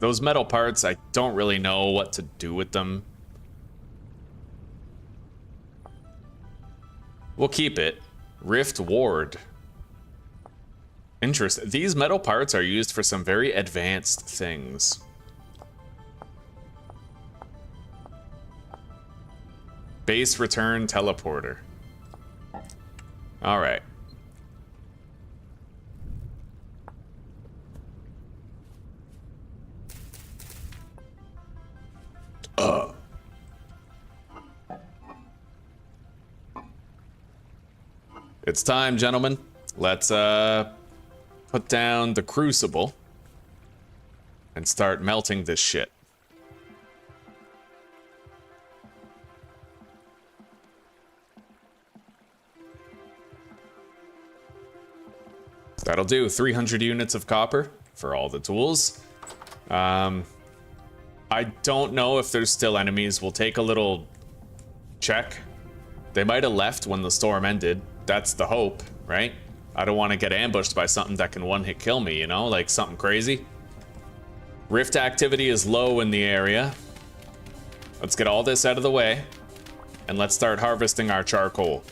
Those metal parts, I don't really know what to do with them. We'll keep it. Rift Ward. Interesting. These metal parts are used for some very advanced things. Base return teleporter. All right. It's time, gentlemen. Let's put down the crucible and start melting this shit. That'll do. 300 units of copper for all the tools. I don't know if there's still enemies. We'll take a little check. They might have left when the storm ended. That's the hope, right? I don't want to get ambushed by something that can one-hit kill me, you know? Like something crazy. Rift activity is low in the area. Let's get all this out of the way. And let's start harvesting our charcoal.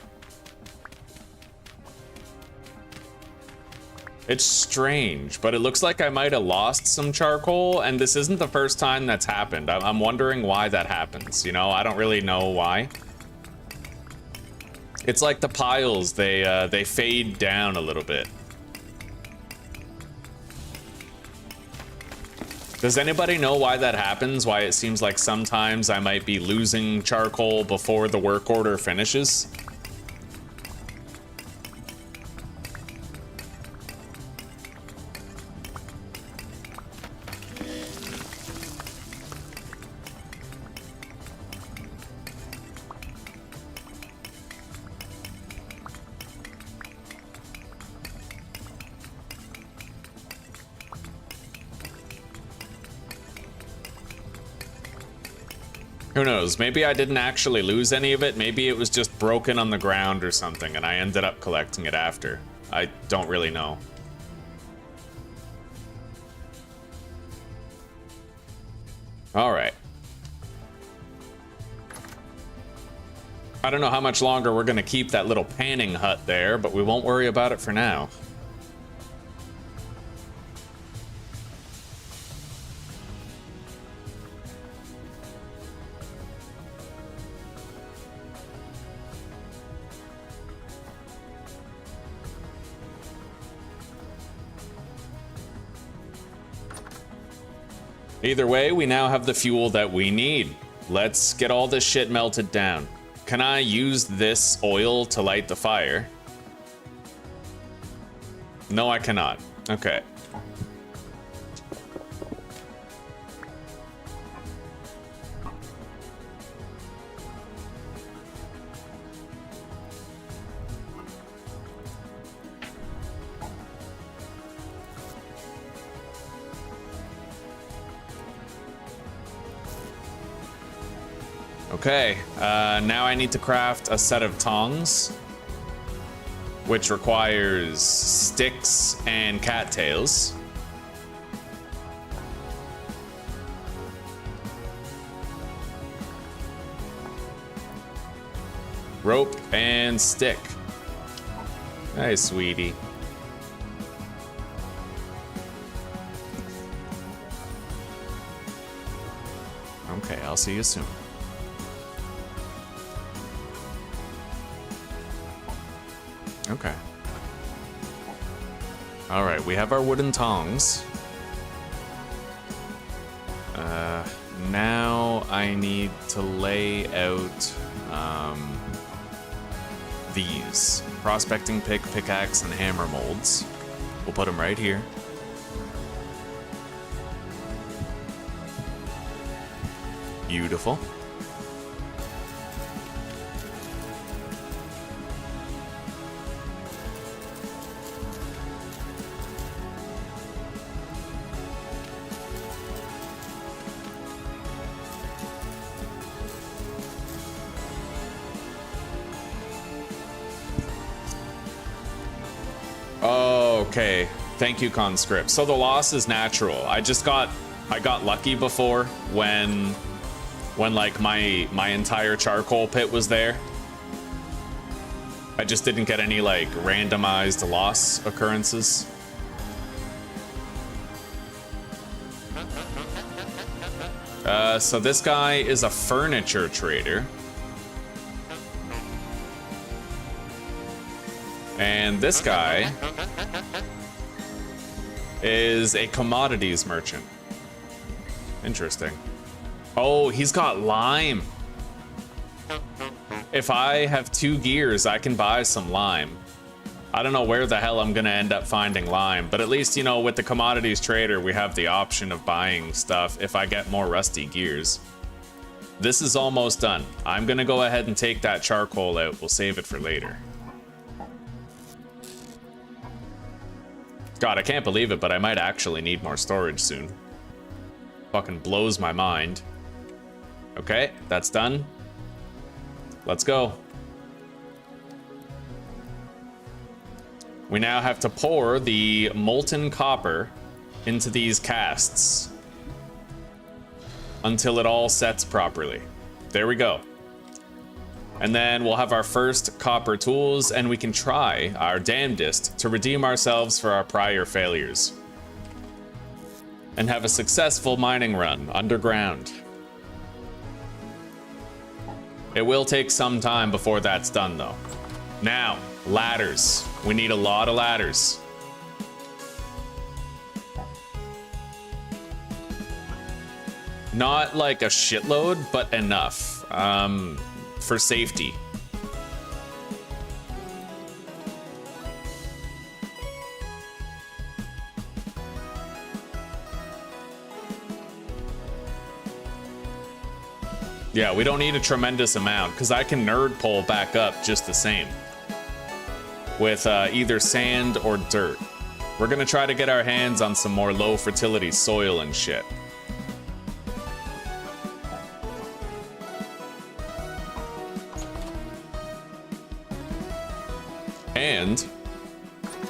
It's strange, but it looks like I might have lost some charcoal, and this isn't the first time that's happened. I'm wondering why that happens, you know? I don't really know why. It's like the piles, they fade down a little bit. Does anybody know why that happens? Why it seems like sometimes I might be losing charcoal before the work order finishes? Who knows? Maybe I didn't actually lose any of it. Maybe it was just broken on the ground or something, and I ended up collecting it after. I don't really know. All right. I don't know how much longer we're gonna keep that little panning hut there, but we won't worry about it for now. Either way, we now have the fuel that we need. Let's get all this shit melted down. Can I use this oil to light the fire? No, I cannot. Okay. Okay, now I need to craft a set of tongs, which requires sticks and cattails. Rope and stick. Hey, sweetie. Okay, I'll see you soon. Okay. All right, we have our wooden tongs. Now I need to lay out these prospecting pick, pickaxe, and hammer molds. We'll put them right here. Beautiful. Okay, thank you, Conscript. So the loss is natural. I got lucky before when like my entire charcoal pit was there. I just didn't get any like randomized loss occurrences. So this guy is a furniture trader. And this guy is a commodities merchant. Interesting. Oh, he's got lime. If I have 2 gears, I can buy some lime. I don't know where the hell I'm gonna end up finding lime, but at least, you know, with the commodities trader, we have the option of buying stuff if I get more rusty gears. This is almost done. I'm gonna go ahead and take that charcoal out. We'll save it for later. God, I can't believe it, but I might actually need more storage soon. fucking blows my mind. Okay, that's done. Let's go. We now have to pour the molten copper into these casts until it all sets properly. There we go. And then we'll have our first copper tools, and we can try our damnedest to redeem ourselves for our prior failures and have a successful mining run underground. It will take some time before that's done, though. Now, ladders. We need a lot of ladders. Not like a shitload, but enough. For safety. Yeah, we don't need a tremendous amount, because I can nerd pull back up just the same. With either sand or dirt. We're gonna try to get our hands on some more low fertility soil and shit. And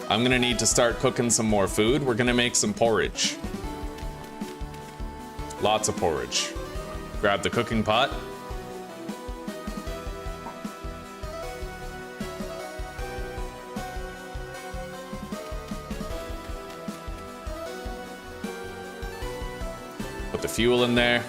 I'm gonna need to start cooking some more food. We're gonna make some porridge. Lots of porridge. Grab the cooking pot. Put the fuel in there.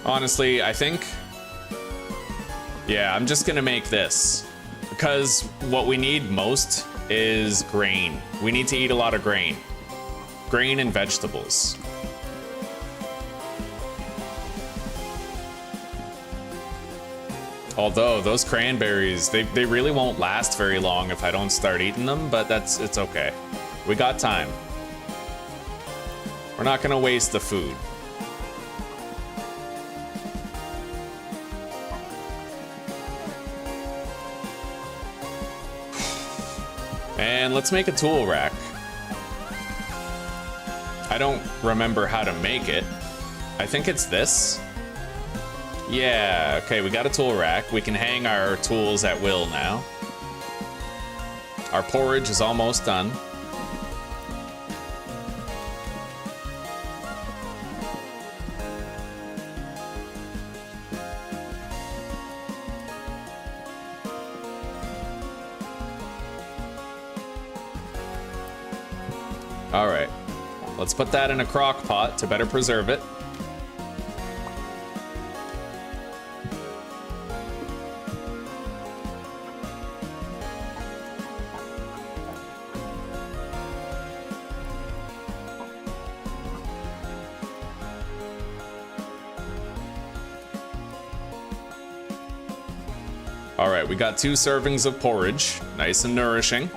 Honestly, I think, yeah, I'm just gonna make this because what we need most is grain. We need to eat a lot of grain. Grain and vegetables. Although those cranberries, they really won't last very long if I don't start eating them, but it's okay. We got time. We're not gonna waste the food. And let's make a tool rack. I don't remember how to make it. I think it's this. Yeah, okay, we got a tool rack. We can hang our tools at will now. Our porridge is almost done. All right, let's put that in a crock pot to better preserve it. All right, we got 2 servings of porridge, nice and nourishing.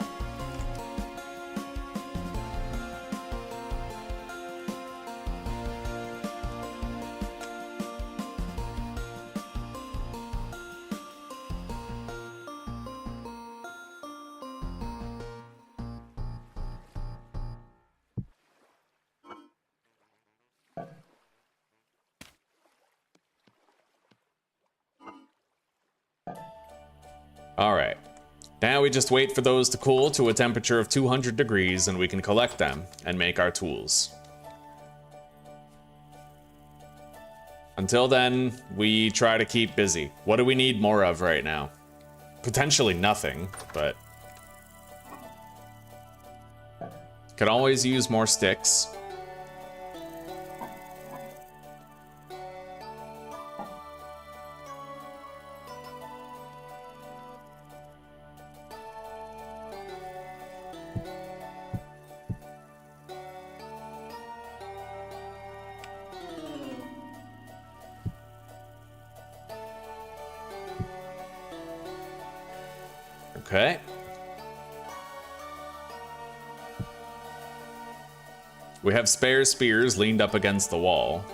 All right, now we just wait for those to cool to a temperature of 200 degrees and we can collect them and make our tools. Until then, we try to keep busy. What do we need more of right now? Potentially nothing, but can always use more sticks. Okay. We have spare spears leaned up against the wall.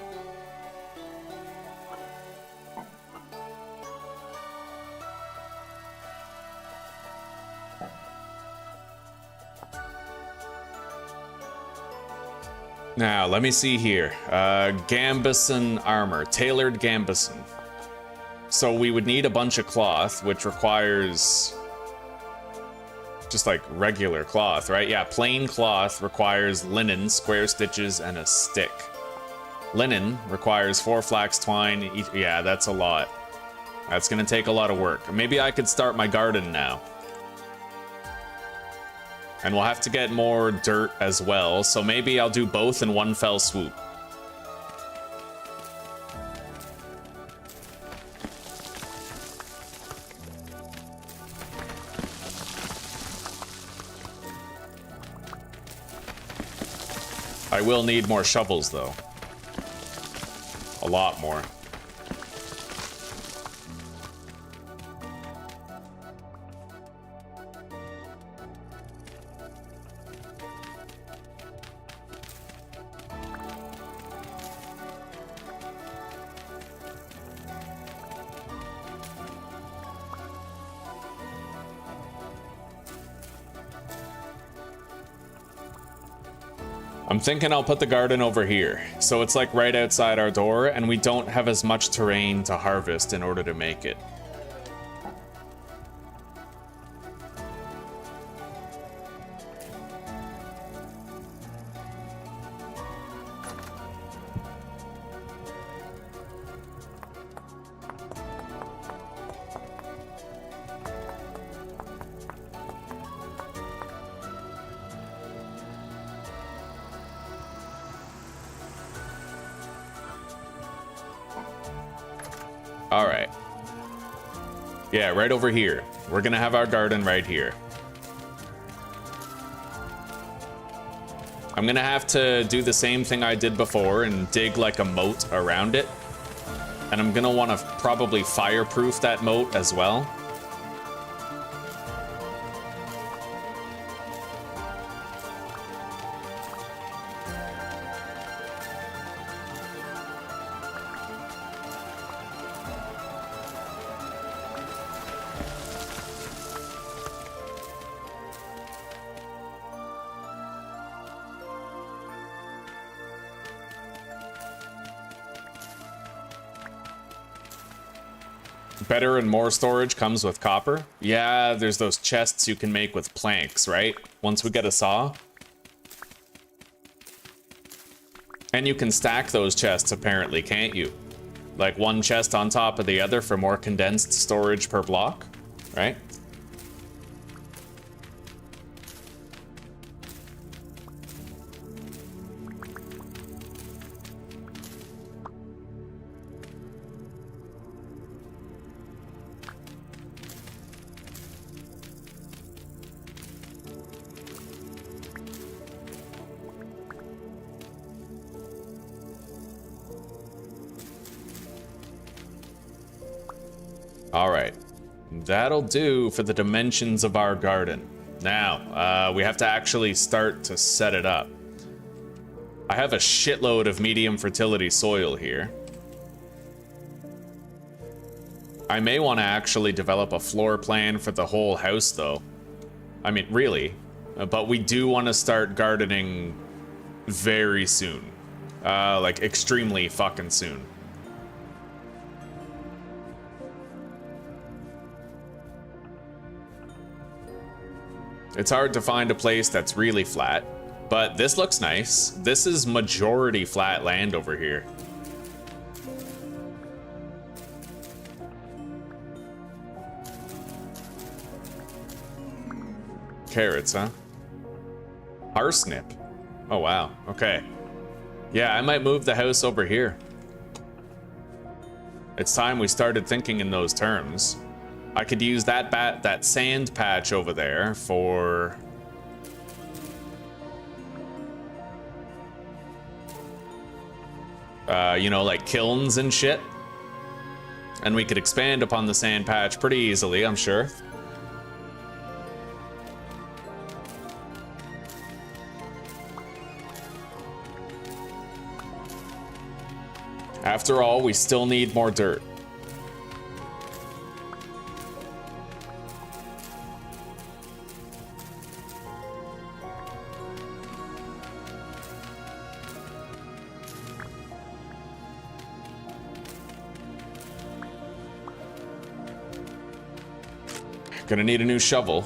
Now, let me see here. Gambeson armor, tailored gambeson. So we would need a bunch of cloth, which requires just like regular cloth, right? Yeah, plain cloth requires linen, square stitches, and a stick. Linen requires 4 flax twine. Yeah, that's a lot. That's gonna take a lot of work. Maybe I could start my garden now. And we'll have to get more dirt as well, so maybe I'll do both in one fell swoop. I will need more shovels, though. A lot more. I'm thinking I'll put the garden over here, so it's like right outside our door, and we don't have as much terrain to harvest in order to make it. All right. Yeah, right over here. We're gonna have our garden right here. I'm gonna have to do the same thing I did before and dig like a moat around it. And I'm gonna wanna probably fireproof that moat as well. Better and more storage comes with copper. Yeah, there's those chests you can make with planks, right? Once we get a saw. And you can stack those chests apparently, can't you? Like one chest on top of the other for more condensed storage per block, right? All right, that'll do for the dimensions of our garden. Now, we have to actually start to set it up. I have a shitload of medium fertility soil here. I may want to actually develop a floor plan for the whole house, though. I mean, really. But we do want to start gardening very soon. Like, extremely fucking soon. It's hard to find a place that's really flat, but this looks nice. This is majority flat land over here. Carrots, huh? Parsnip. Oh, wow. Okay. Yeah, I might move the house over here. It's time we started thinking in those terms. I could use that sand patch over there for... you know, like kilns and shit. And we could expand upon the sand patch pretty easily, I'm sure. After all, we still need more dirt. Gonna need a new shovel.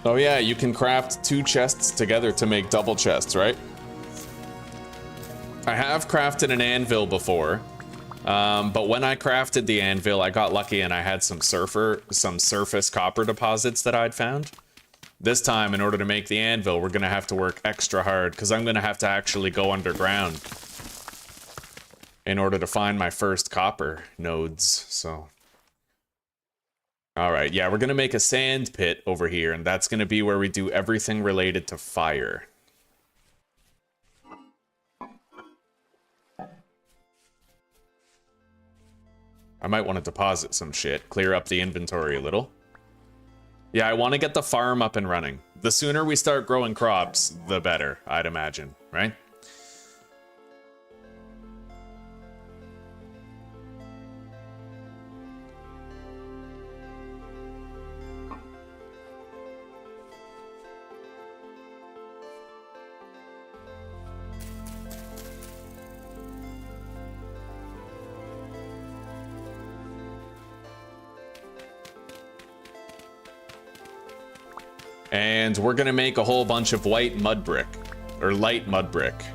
Oh yeah, you can craft 2 chests together to make double chests, right? I have crafted an anvil before, but when I crafted the anvil, I got lucky and I had some surface copper deposits that I'd found. This time, in order to make the anvil, we're gonna have to work extra hard because I'm gonna have to actually go underground in order to find my first copper nodes, so. All right, yeah, we're gonna make a sand pit over here, and that's gonna be where we do everything related to fire. I might want to deposit some shit, clear up the inventory a little. Yeah, I want to get the farm up and running. The sooner we start growing crops, the better, I'd imagine, right? And we're gonna make a whole bunch of white mud brick, or light mud brick.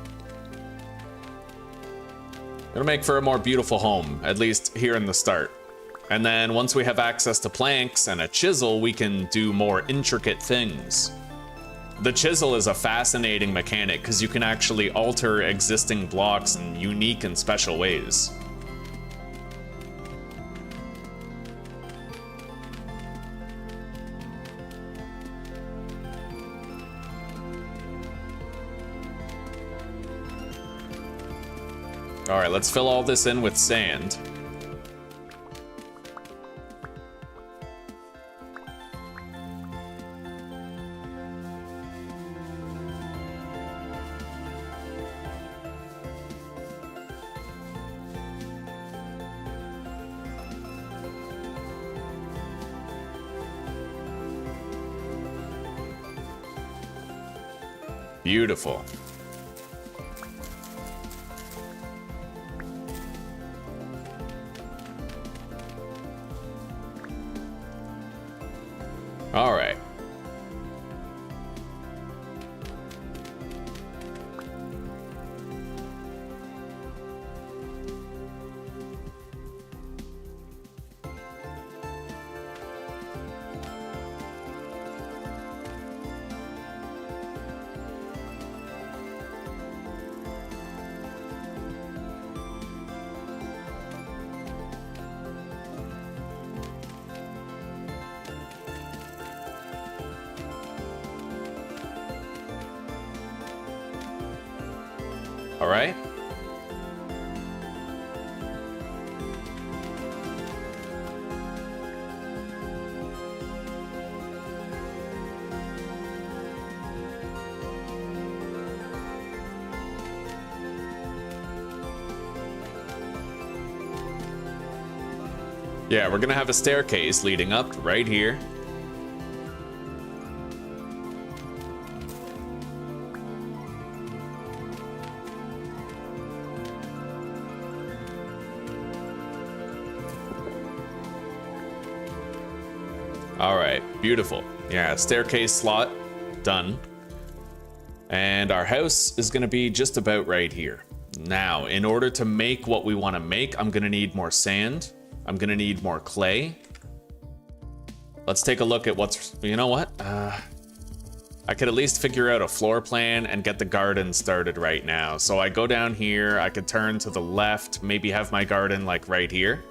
It'll make for a more beautiful home, at least here in the start. And then once we have access to planks and a chisel, we can do more intricate things. The chisel is a fascinating mechanic because you can actually alter existing blocks in unique and special ways. All right, let's fill all this in with sand. Beautiful. All right. All right. Yeah, we're gonna have a staircase leading up right here. All right, beautiful. Yeah, staircase slot, done. And our house is gonna be just about right here. Now, in order to make what we wanna make, I'm gonna need more sand. I'm gonna need more clay. Let's take a look at what's, you know what? I could at least figure out a floor plan and get the garden started right now. So I go down here, I could turn to the left, maybe have my garden like right here.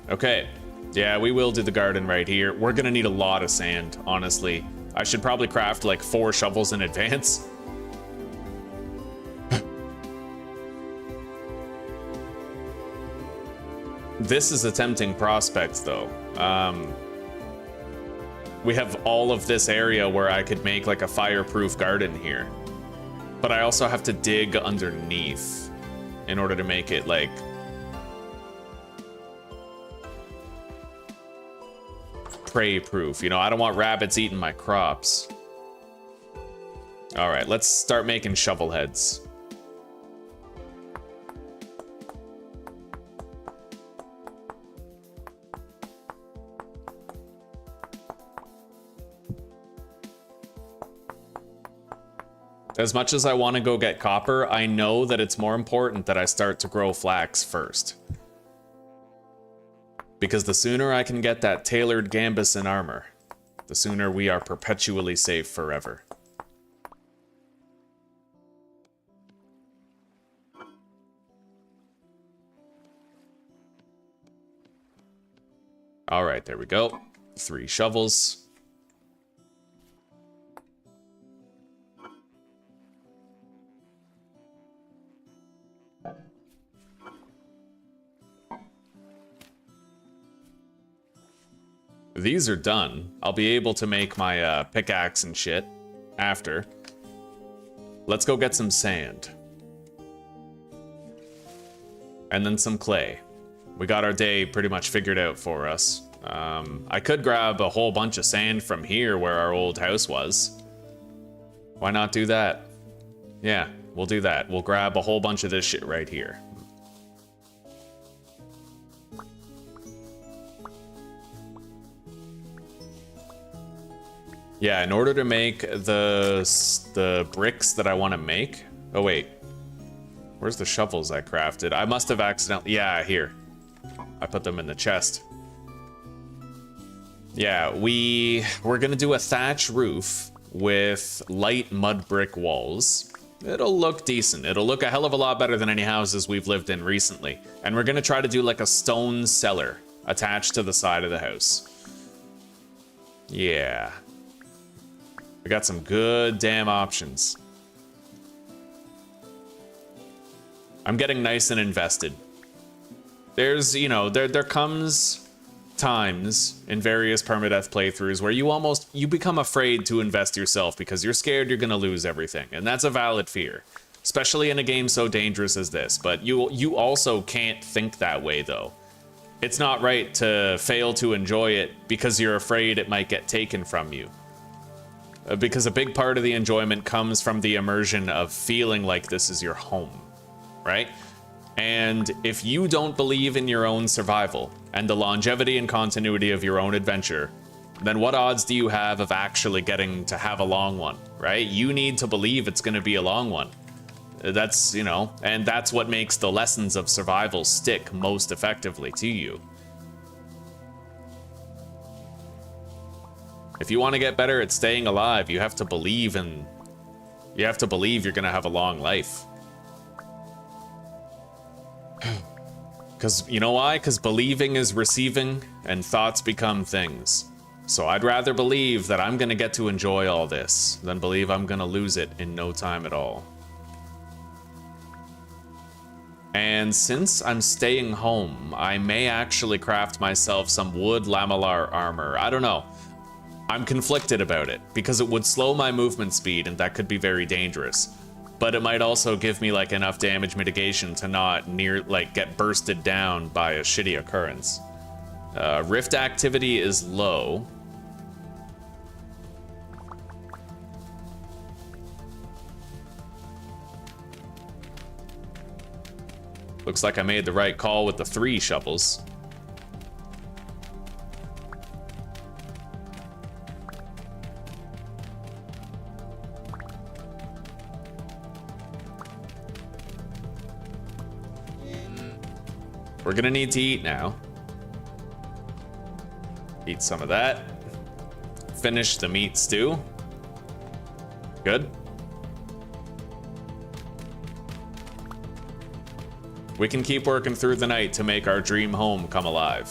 Okay. Yeah, we will do the garden right here. We're gonna need a lot of sand, honestly. I should probably craft like 4 shovels in advance. This is a tempting prospect, though. We have all of this area where I could make like a fireproof garden here. But I also have to dig underneath in order to make it like prey proof. You know, I don't want rabbits eating my crops. All right, let's start making shovel heads. As much as I want to go get copper, I know that it's more important that I start to grow flax first. Because the sooner I can get that tailored gambus and armor, the sooner we are perpetually safe forever. All right, there we go. 3 shovels. These are done. I'll be able to make my pickaxe and shit after. Let's go get some sand. And then some clay. We got our day pretty much figured out for us. I could grab a whole bunch of sand from here where our old house was. Why not do that? Yeah, we'll do that. We'll grab a whole bunch of this shit right here. Yeah, in order to make the bricks that I want to make... Oh, wait. Where's the shovels I crafted? I must have accidentally... Yeah, here. I put them in the chest. Yeah, we're gonna do a thatch roof with light mud brick walls. It'll look decent. It'll look a hell of a lot better than any houses we've lived in recently. And we're gonna try to do like a stone cellar attached to the side of the house. Yeah. We got some good damn options. I'm getting nice and invested. There's, you know, there comes times in various permadeath playthroughs where you become afraid to invest yourself because you're scared you're gonna lose everything, and that's a valid fear, especially in a game so dangerous as this. But you also can't think that way, though. It's not right to fail to enjoy it because you're afraid it might get taken from you. Because a big part of the enjoyment comes from the immersion of feeling like this is your home, right? And if you don't believe in your own survival and the longevity and continuity of your own adventure, then what odds do you have of actually getting to have a long one, right? You need to believe it's going to be a long one. That's, you know, and that's what makes the lessons of survival stick most effectively to you. If you want to get better at staying alive, you have to believe you're going to have a long life. Because, you know why? Because believing is receiving, and thoughts become things. So I'd rather believe that I'm going to get to enjoy all this than believe I'm going to lose it in no time at all. And since I'm staying home, I may actually craft myself some wood lamellar armor. I don't know. I'm conflicted about it, because it would slow my movement speed, and that could be very dangerous. But it might also give me like enough damage mitigation to not get bursted down by a shitty occurrence. Rift activity is low. Looks like I made the right call with the 3 shovels. We're gonna need to eat now. Eat some of that. Finish the meat stew. Good. We can keep working through the night to make our dream home come alive.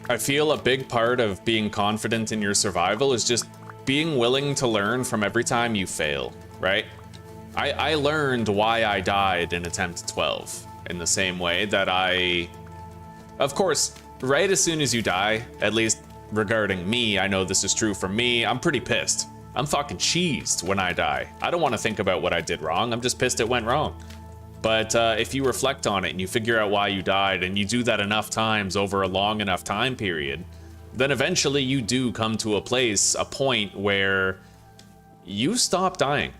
I feel a big part of being confident in your survival is just being willing to learn from every time you fail, right? I learned why I died in attempt 12 in the same way that of course, right as soon as you die, at least regarding me, I know this is true for me, I'm pretty pissed. I'm fucking cheesed when I die. I don't want to think about what I did wrong, I'm just pissed it went wrong. But if you reflect on it and you figure out why you died and you do that enough times over a long enough time period, then eventually you do come to a point where you stop dying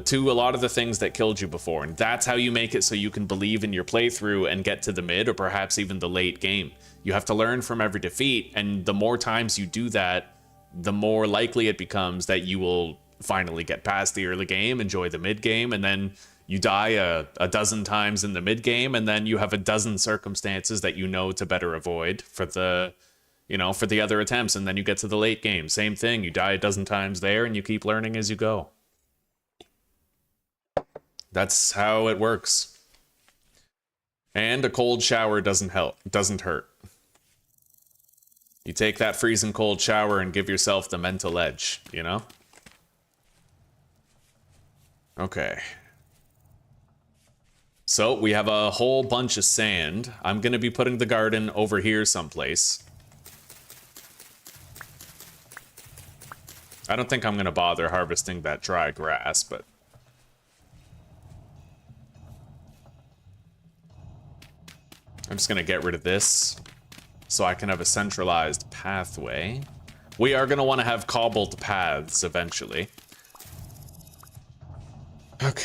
to a lot of the things that killed you before. And that's how you make it so you can believe in your playthrough and get to the mid or perhaps even the late game. You have to learn from every defeat, and the more times you do that, the more likely it becomes that you will finally get past the early game, enjoy the mid game, and then you die a dozen times in the mid game, and then you have a dozen circumstances that you know to better avoid for the other attempts, and then you get to the late game. Same thing, you die a dozen times there, and you keep learning as you go. That's how it works. And a cold shower doesn't hurt. You take that freezing cold shower and give yourself the mental edge, you know? Okay. So we have a whole bunch of sand. I'm gonna be putting the garden over here someplace. I don't think I'm gonna bother harvesting that dry grass, but... I'm just gonna get rid of this so I can have a centralized pathway. We are gonna wanna have cobbled paths eventually. Okay.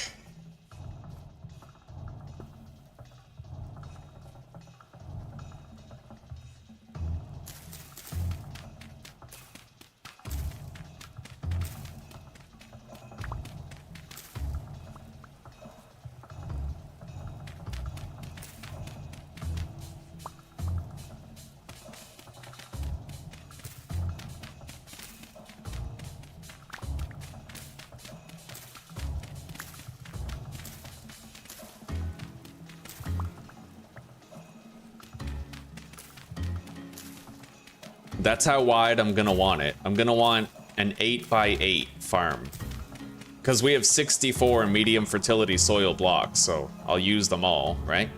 That's how wide I'm gonna want it. I'm gonna want an 8x8 farm. Because we have 64 medium fertility soil blocks, so I'll use them all, right?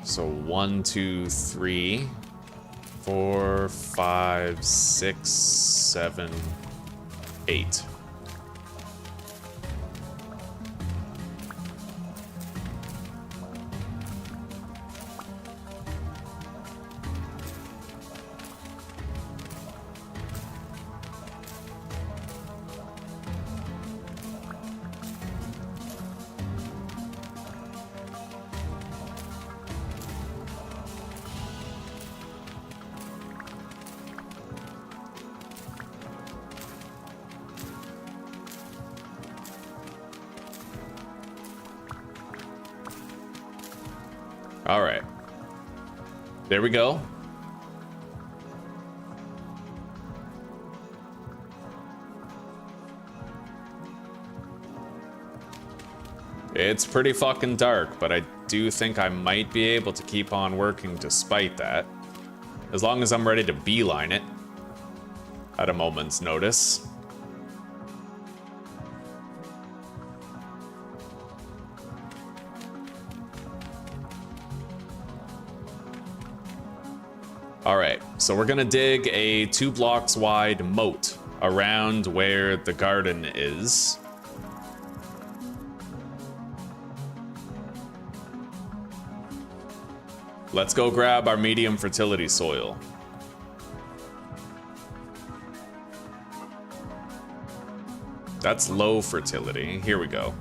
So 1, 2, 3, 4, 5, 6, 7, 8. All right. There we go. It's pretty fucking dark, but I do think I might be able to keep on working despite that. As long as I'm ready to beeline it. at a moment's notice. All right, so we're gonna dig a 2 blocks wide moat around where the garden is. Let's go grab our medium fertility soil. That's low fertility. Here we go.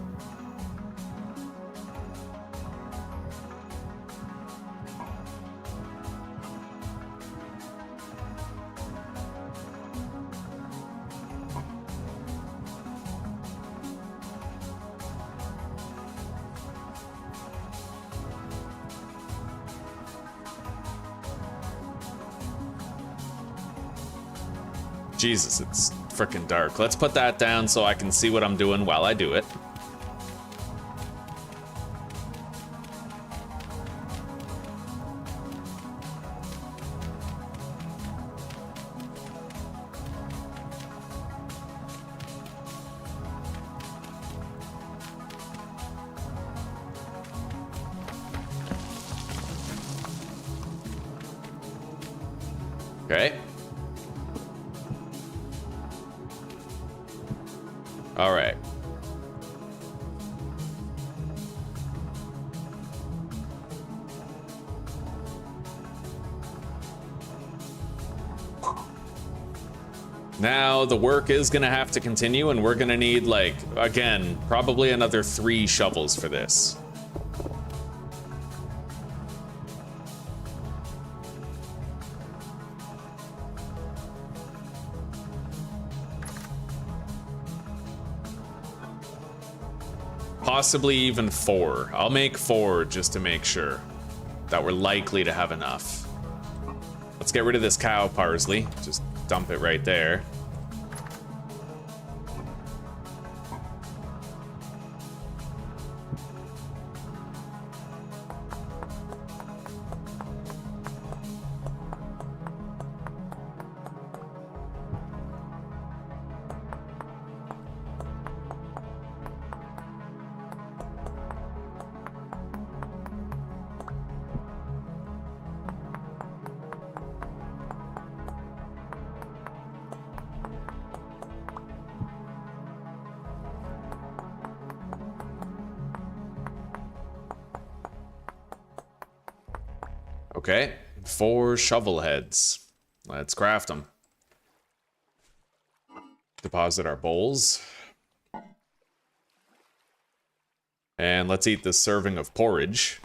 Jesus, it's freaking dark. Let's put that down so I can see what I'm doing while I do it. Okay. All right. Now the work is gonna have to continue, and we're gonna need, like, again, probably another 3 shovels for this. Possibly even 4. I'll make 4 just to make sure that we're likely to have enough. Let's get rid of this cow parsley. Just dump it right there. Okay, 4 shovel heads. Let's craft them. Deposit our bowls. And let's eat this serving of porridge.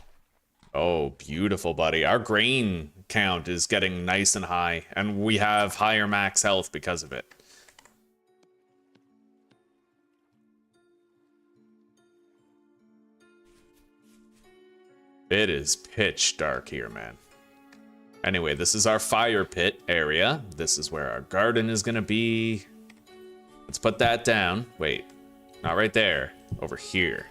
Oh, beautiful, buddy. Our grain count is getting nice and high, and we have higher max health because of it. It is pitch dark here, man. Anyway, this is our fire pit area. This is where our garden is gonna be. Let's put that down. Wait, not right there. Over here.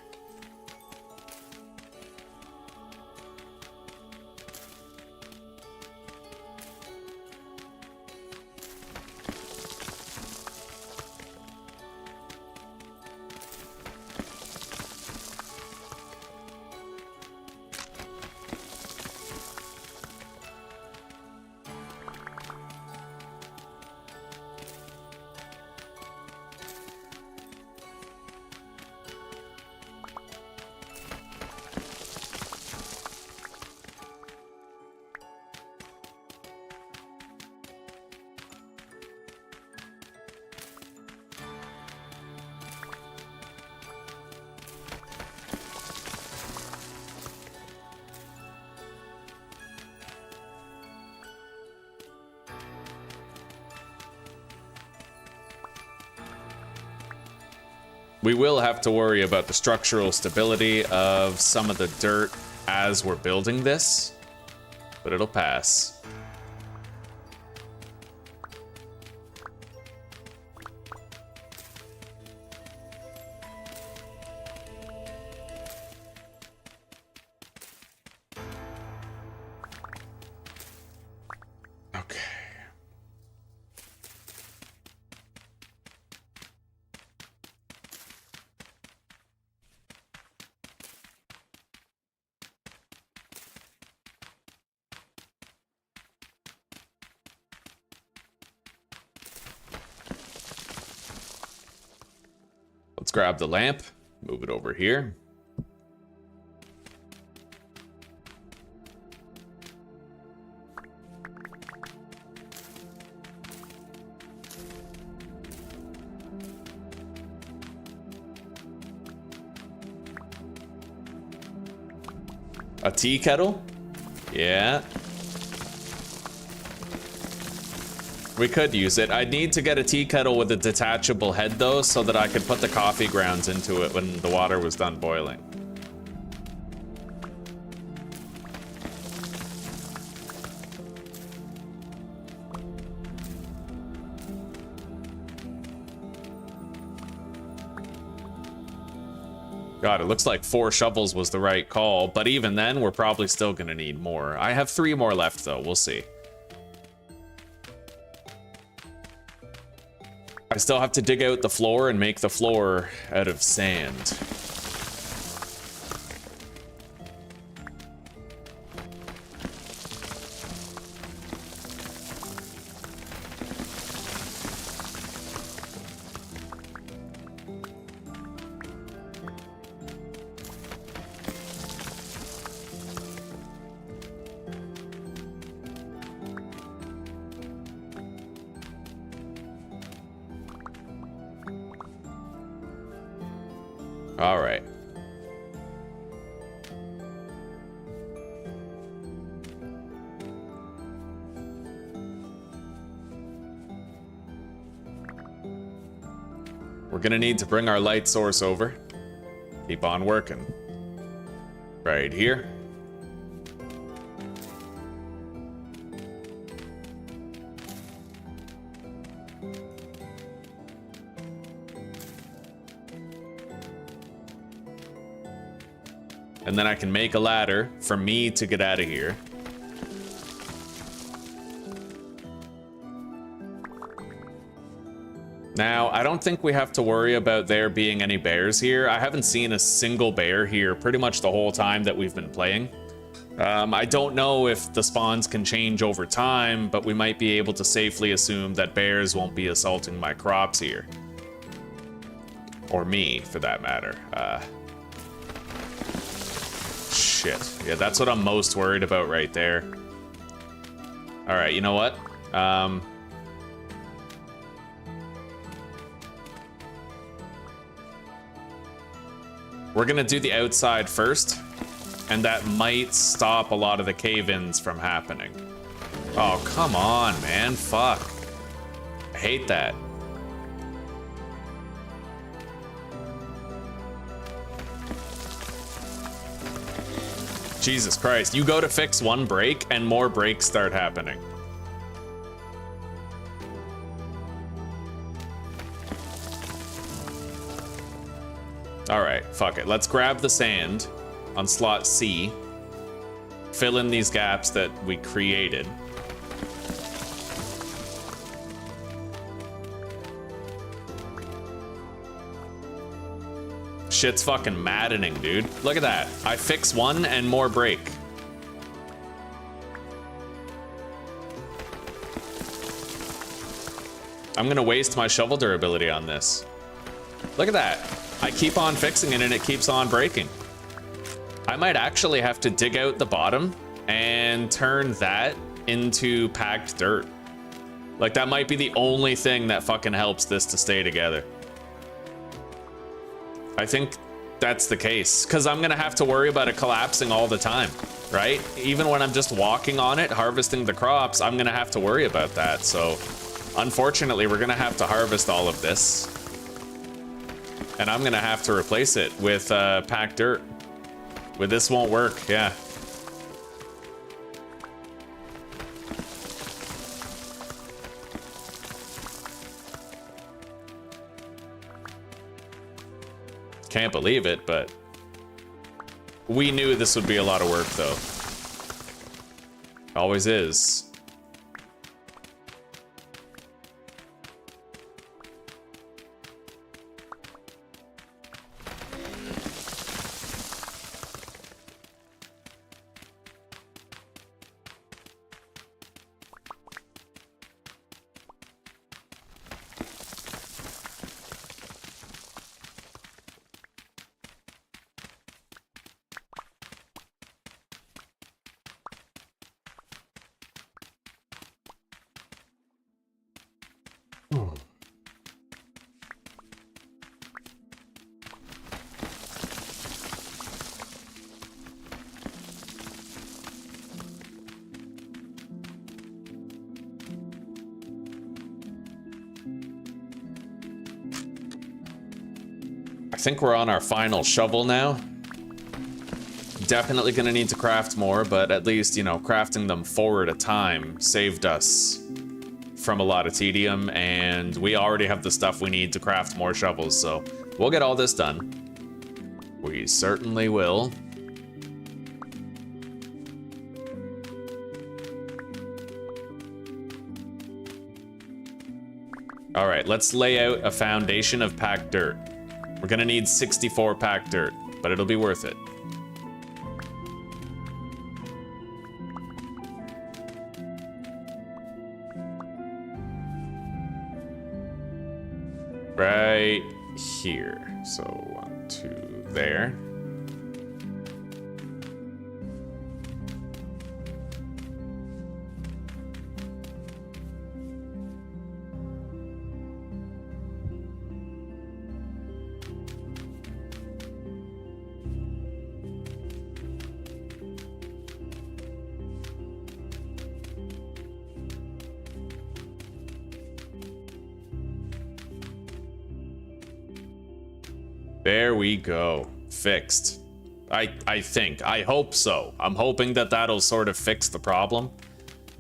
We will have to worry about the structural stability of some of the dirt as we're building this, but it'll pass. grab the lamp, move it over here. A tea kettle? Yeah. We could use it. I'd need to get a tea kettle with a detachable head though, so that I could put the coffee grounds into it when the water was done boiling. God, it looks like 4 shovels was the right call, but even then, we're probably still gonna need more. I have 3 more left though, we'll see. I still have to dig out the floor and make the floor out of sand. All right. We're gonna need to bring our light source over. Keep on working. Right here. And then I can make a ladder for me to get out of here. Now, I don't think we have to worry about there being any bears here. I haven't seen a single bear here pretty much the whole time that we've been playing. I don't know if the spawns can change over time, but we might be able to safely assume that bears won't be assaulting my crops here. Or me, for that matter. Shit. Yeah, that's what I'm most worried about right there. Alright, you know what? We're gonna do the outside first, and that might stop a lot of the cave-ins from happening. Oh, come on, man. Fuck. I hate that. Jesus Christ, you go to fix one break and more breaks start happening. All right, fuck it. Let's grab the sand on slot C. Fill in these gaps that we created. Shit's fucking maddening, dude. Look at that. I fix one and more break. I'm gonna waste my shovel durability on this. Look at that. I keep on fixing it and it keeps on breaking. I might actually have to dig out the bottom and turn that into packed dirt. Like, that might be the only thing that fucking helps this to stay together. I think that's the case, because I'm gonna have to worry about it collapsing all the time, right? Even when I'm just walking on it, harvesting the crops, I'm gonna have to worry about that. So, unfortunately, we're gonna have to harvest all of this. And I'm gonna have to replace it with packed dirt. With this won't work, yeah. Can't believe it, but we knew this would be a lot of work, though. Always is. I think we're on our final shovel now. Definitely gonna need to craft more, but at least, you know, crafting them 4 at a time saved us from a lot of tedium, and we already have the stuff we need to craft more shovels, so we'll get all this done. We certainly will. All right, let's lay out a foundation of packed dirt. We're gonna need 64 packed dirt, but it'll be worth it. Right here. So 1, 2, there. There we go. Fixed. I think. I hope so. I'm hoping that that'll sort of fix the problem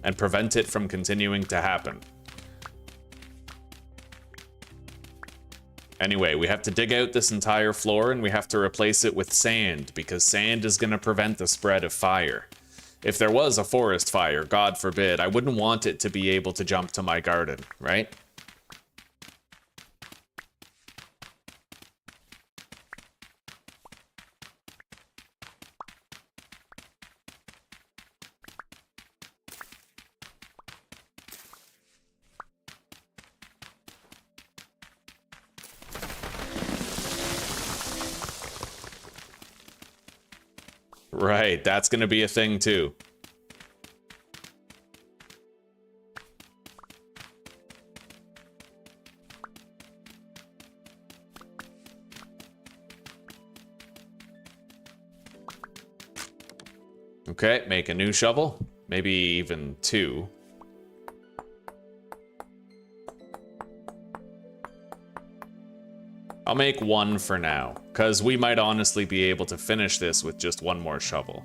and prevent it from continuing to happen. Anyway, we have to dig out this entire floor and we have to replace it with sand because sand is going to prevent the spread of fire. If there was a forest fire, God forbid, I wouldn't want it to be able to jump to my garden, right? Right, that's gonna be a thing too. Okay, make a new shovel. Maybe even 2. I'll make 1 for now, because we might honestly be able to finish this with just 1 more shovel.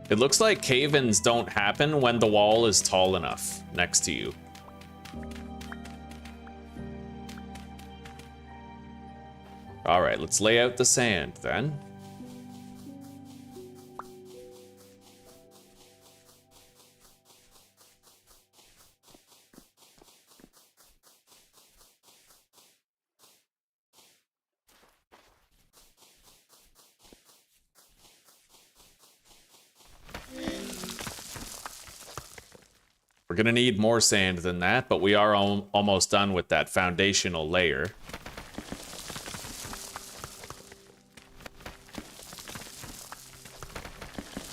It looks like cave-ins don't happen when the wall is tall enough next to you. All right, let's lay out the sand then. We're gonna need more sand than that, but we are almost done with that foundational layer.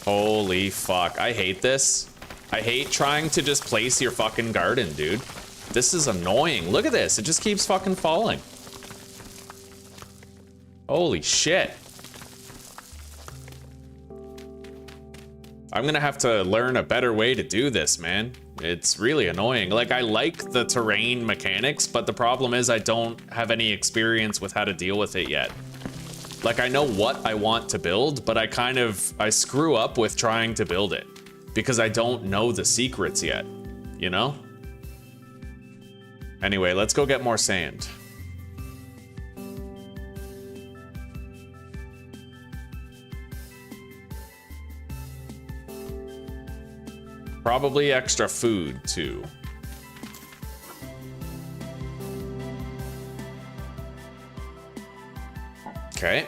Holy fuck, I hate this. I hate trying to just place your fucking garden, dude. This is annoying. Look at this, it just keeps fucking falling. Holy shit. I'm gonna have to learn a better way to do this, man. It's really annoying. Like, I like the terrain mechanics, but the problem is I don't have any experience with how to deal with it yet. Like, I know what I want to build, but I screw up with trying to build it because I don't know the secrets yet, you know? Anyway, let's go get more sand. Probably extra food, too. Okay.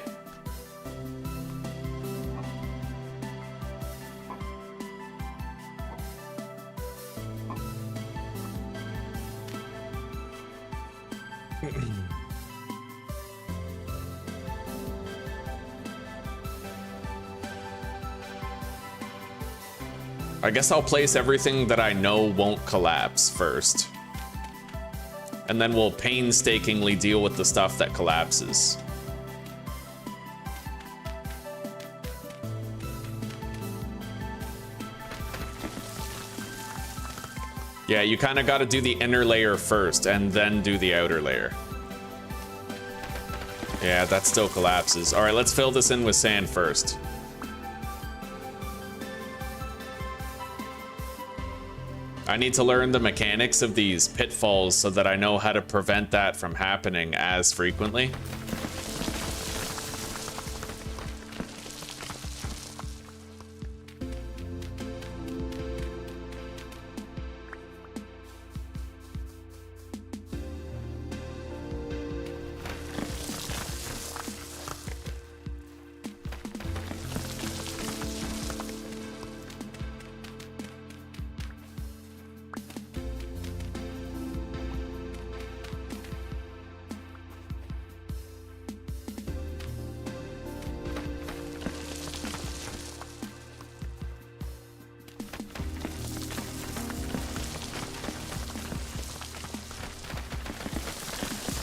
I guess I'll place everything that I know won't collapse first. And then we'll painstakingly deal with the stuff that collapses. Yeah, you kind of got to do the inner layer first and then do the outer layer. Yeah, that still collapses. All right, let's fill this in with sand first. I need to learn the mechanics of these pitfalls so that I know how to prevent that from happening as frequently.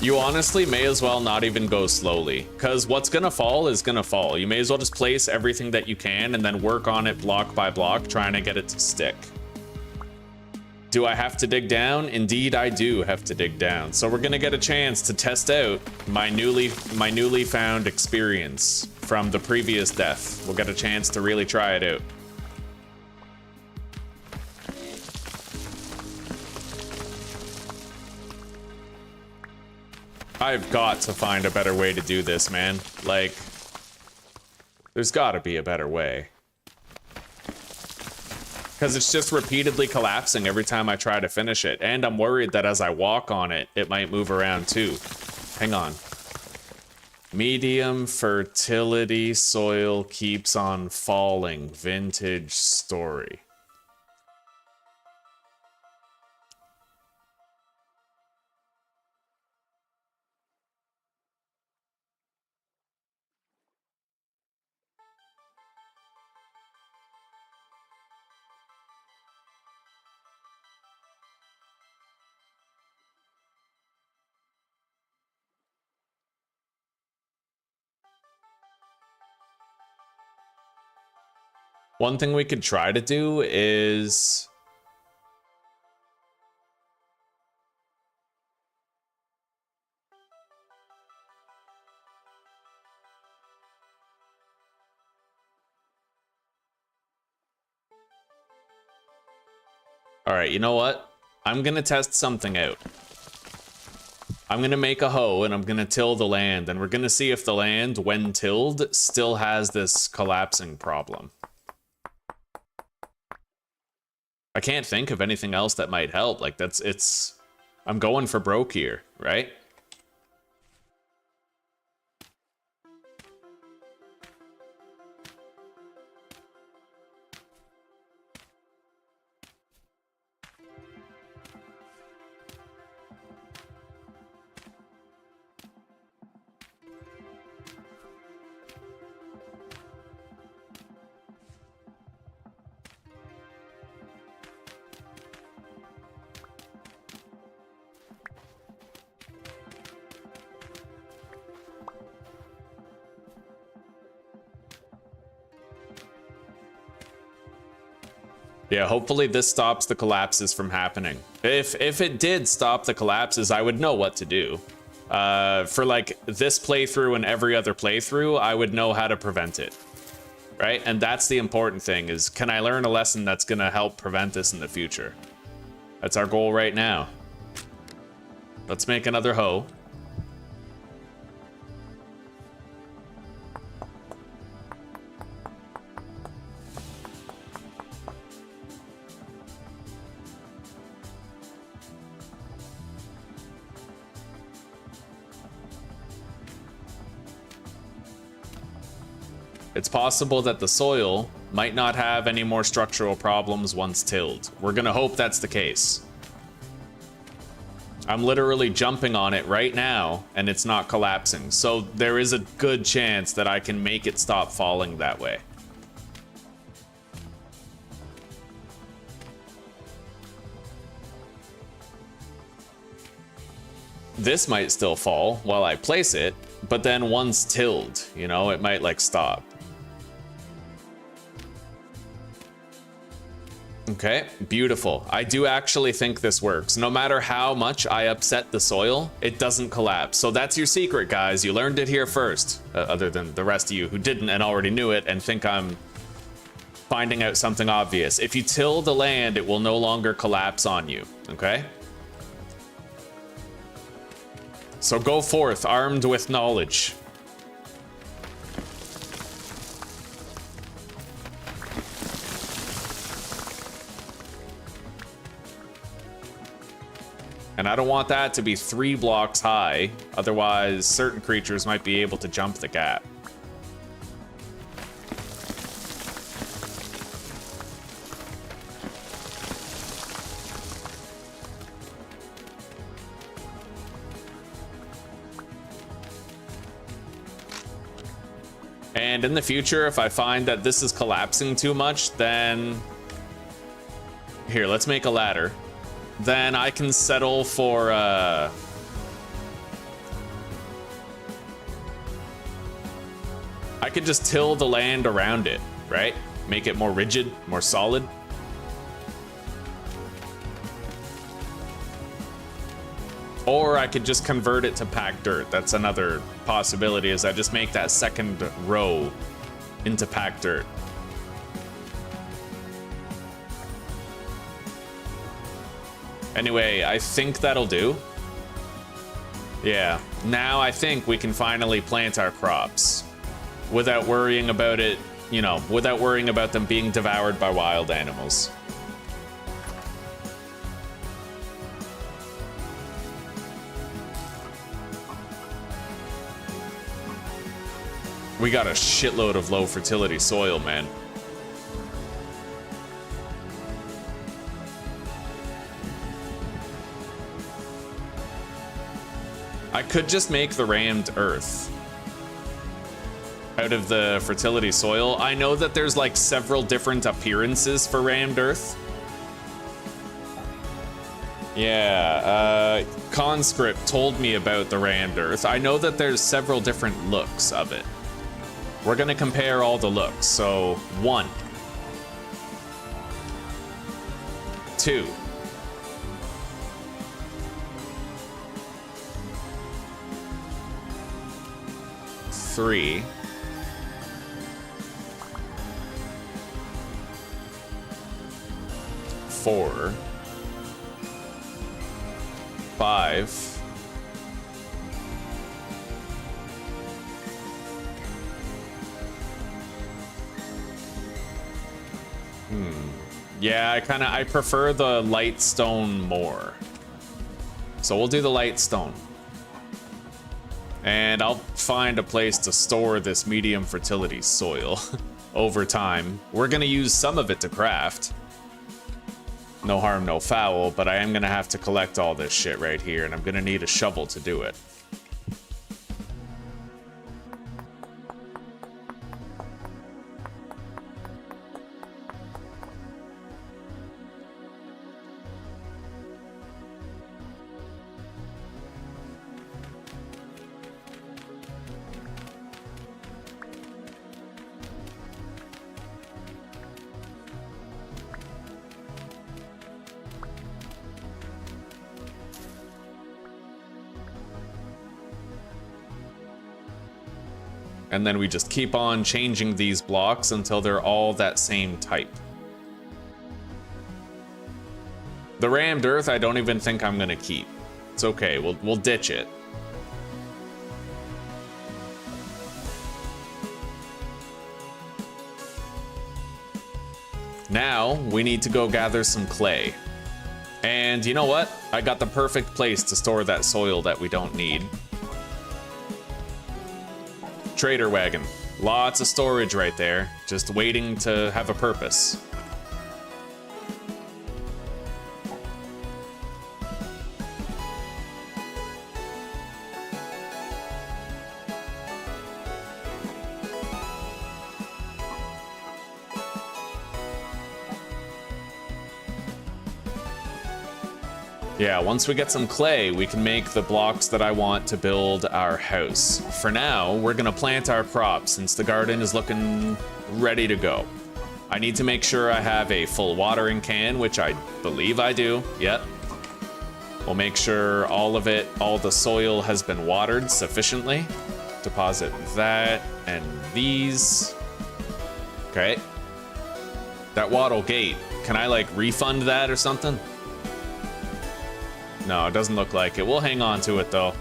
You honestly may as well not even go slowly, because what's gonna fall is gonna fall. You may as well just place everything that you can and then work on it block by block, trying to get it to stick. Do I have to dig down? Indeed, I do have to dig down. So we're gonna get a chance to test out my newly found experience from the previous death. We'll get a chance to really try it out. I've got to find a better way to do this, man. Like, there's gotta be a better way. Because it's just repeatedly collapsing every time I try to finish it. And I'm worried that as I walk on it, it might move around too. Hang on. Medium fertility soil keeps on falling. Vintage story. One thing we could try to do is... All right, you know what? I'm gonna test something out. I'm gonna make a hoe and I'm gonna till the land, and we're gonna see if the land, when tilled, still has this collapsing problem. I can't think of anything else that might help. Like, I'm going for broke here, right? Yeah, hopefully this stops the collapses from happening. If it did stop the collapses, I would know what to do. For like this playthrough and every other playthrough, I would know how to prevent it. Right? And that's the important thing, is can I learn a lesson that's gonna help prevent this in the future? That's our goal right now. Let's make another hoe. It's possible that the soil might not have any more structural problems once tilled. We're gonna hope that's the case. I'm literally jumping on it right now and it's not collapsing. So there is a good chance that I can make it stop falling that way. this might still fall while I place it, but then once tilled, you know, it might like stop. Okay, beautiful. I do actually think this works. No matter how much I upset the soil, it doesn't collapse. So that's your secret, guys. You learned it here first, other than the rest of you who didn't and already knew it and think I'm finding out something obvious. If you till the land, it will no longer collapse on you, okay? So go forth, armed with knowledge. And I don't want that to be 3 blocks high, otherwise certain creatures might be able to jump the gap. And in the future, if I find that this is collapsing too much, then... Here, let's make a ladder. Then I can settle for, I could just till the land around it, right? Make it more rigid, more solid. Or I could just convert it to packed dirt. That's another possibility, is I just make that second row into packed dirt. Anyway, I think that'll do. Yeah, now I think we can finally plant our crops without worrying about it, you know, without worrying about them being devoured by wild animals. We got a shitload of low fertility soil, man. I could just make the rammed earth out of the fertility soil. I know that there's like several different appearances for rammed earth. Yeah, Conscript told me about the rammed earth. I know that there's several different looks of it. We're gonna compare all the looks. So 1, 2, 3, 4, 5, 'Kay, I prefer the light stone more. So we'll do the light stone. And I'll find a place to store this medium fertility soil over time. We're gonna use some of it to craft. No harm, no foul, but I am gonna have to collect all this shit right here, and I'm gonna need a shovel to do it. And then we just keep on changing these blocks until they're all that same type. The rammed earth, I don't even think I'm gonna keep. It's okay, we'll ditch it. Now, we need to go gather some clay. And you know what? I got the perfect place to store that soil that we don't need. Trader wagon. Lots of storage right there, just waiting to have a purpose. Yeah, once we get some clay, we can make the blocks that I want to build our house. For now, we're gonna plant our crops since the garden is looking ready to go. I need to make sure I have a full watering can, which I believe I do. Yep. We'll make sure all the soil has been watered sufficiently. Deposit that and these. Okay. That wattle gate, can I like refund that or something? No, it doesn't look like it. We'll hang on to it though.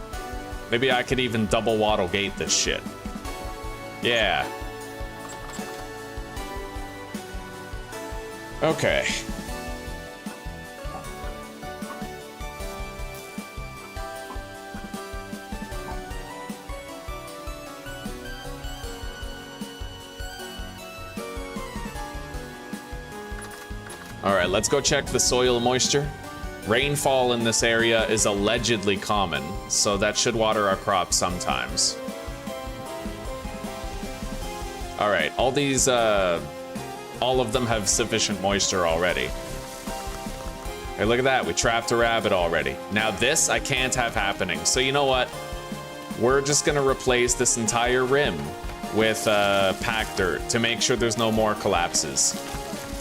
Maybe I could even double wattle gate this shit. Yeah. Okay. All right, let's go check the soil moisture. Rainfall in this area is allegedly common, so that should water our crops sometimes. All right, all these, all of them have sufficient moisture already. Hey, look at that, we trapped a rabbit already. Now this I can't have happening, so you know what? We're just gonna replace this entire rim with packed dirt to make sure there's no more collapses.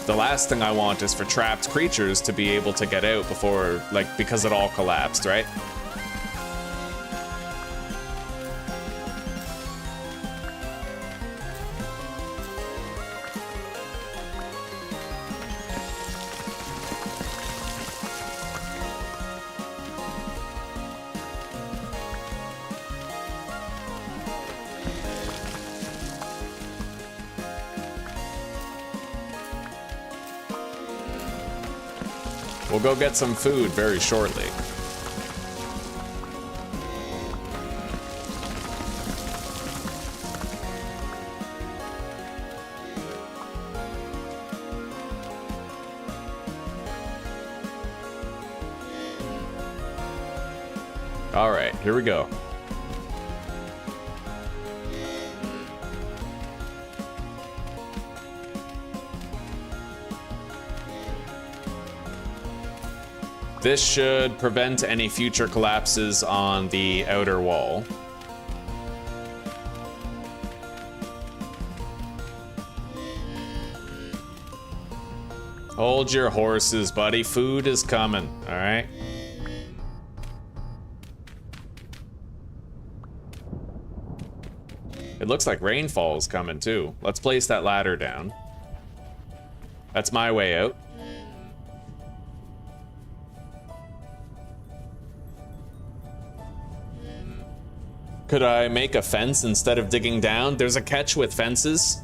The last thing I want is for trapped creatures to be able to get out before, like, because it all collapsed, right? We'll go get some food very shortly. All right, here we go. This should prevent any future collapses on the outer wall. Hold your horses, buddy. Food is coming, all right? It looks like rainfall is coming too. Let's place that ladder down. That's my way out. Could I make a fence instead of digging down? There's a catch with fences.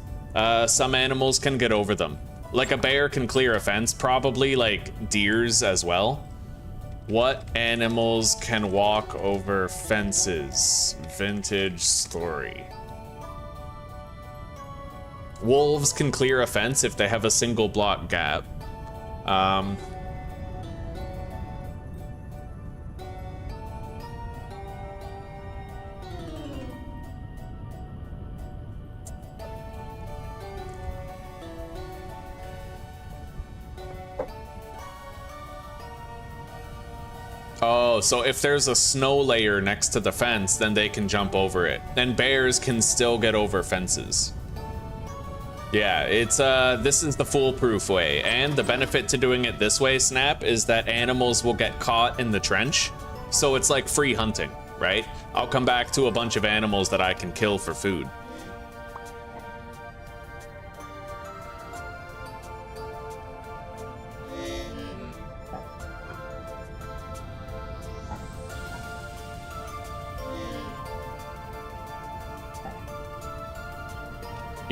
Some animals can get over them. Like a bear can clear a fence, probably like deers as well. What animals can walk over fences? Vintage story. Wolves can clear a fence if they have a single block gap. Oh, so if there's a snow layer next to the fence, then they can jump over it. And bears can still get over fences. Yeah, it's this is the foolproof way. And the benefit to doing it this way, Snap, is that animals will get caught in the trench. So it's like free hunting, right? I'll come back to a bunch of animals that I can kill for food.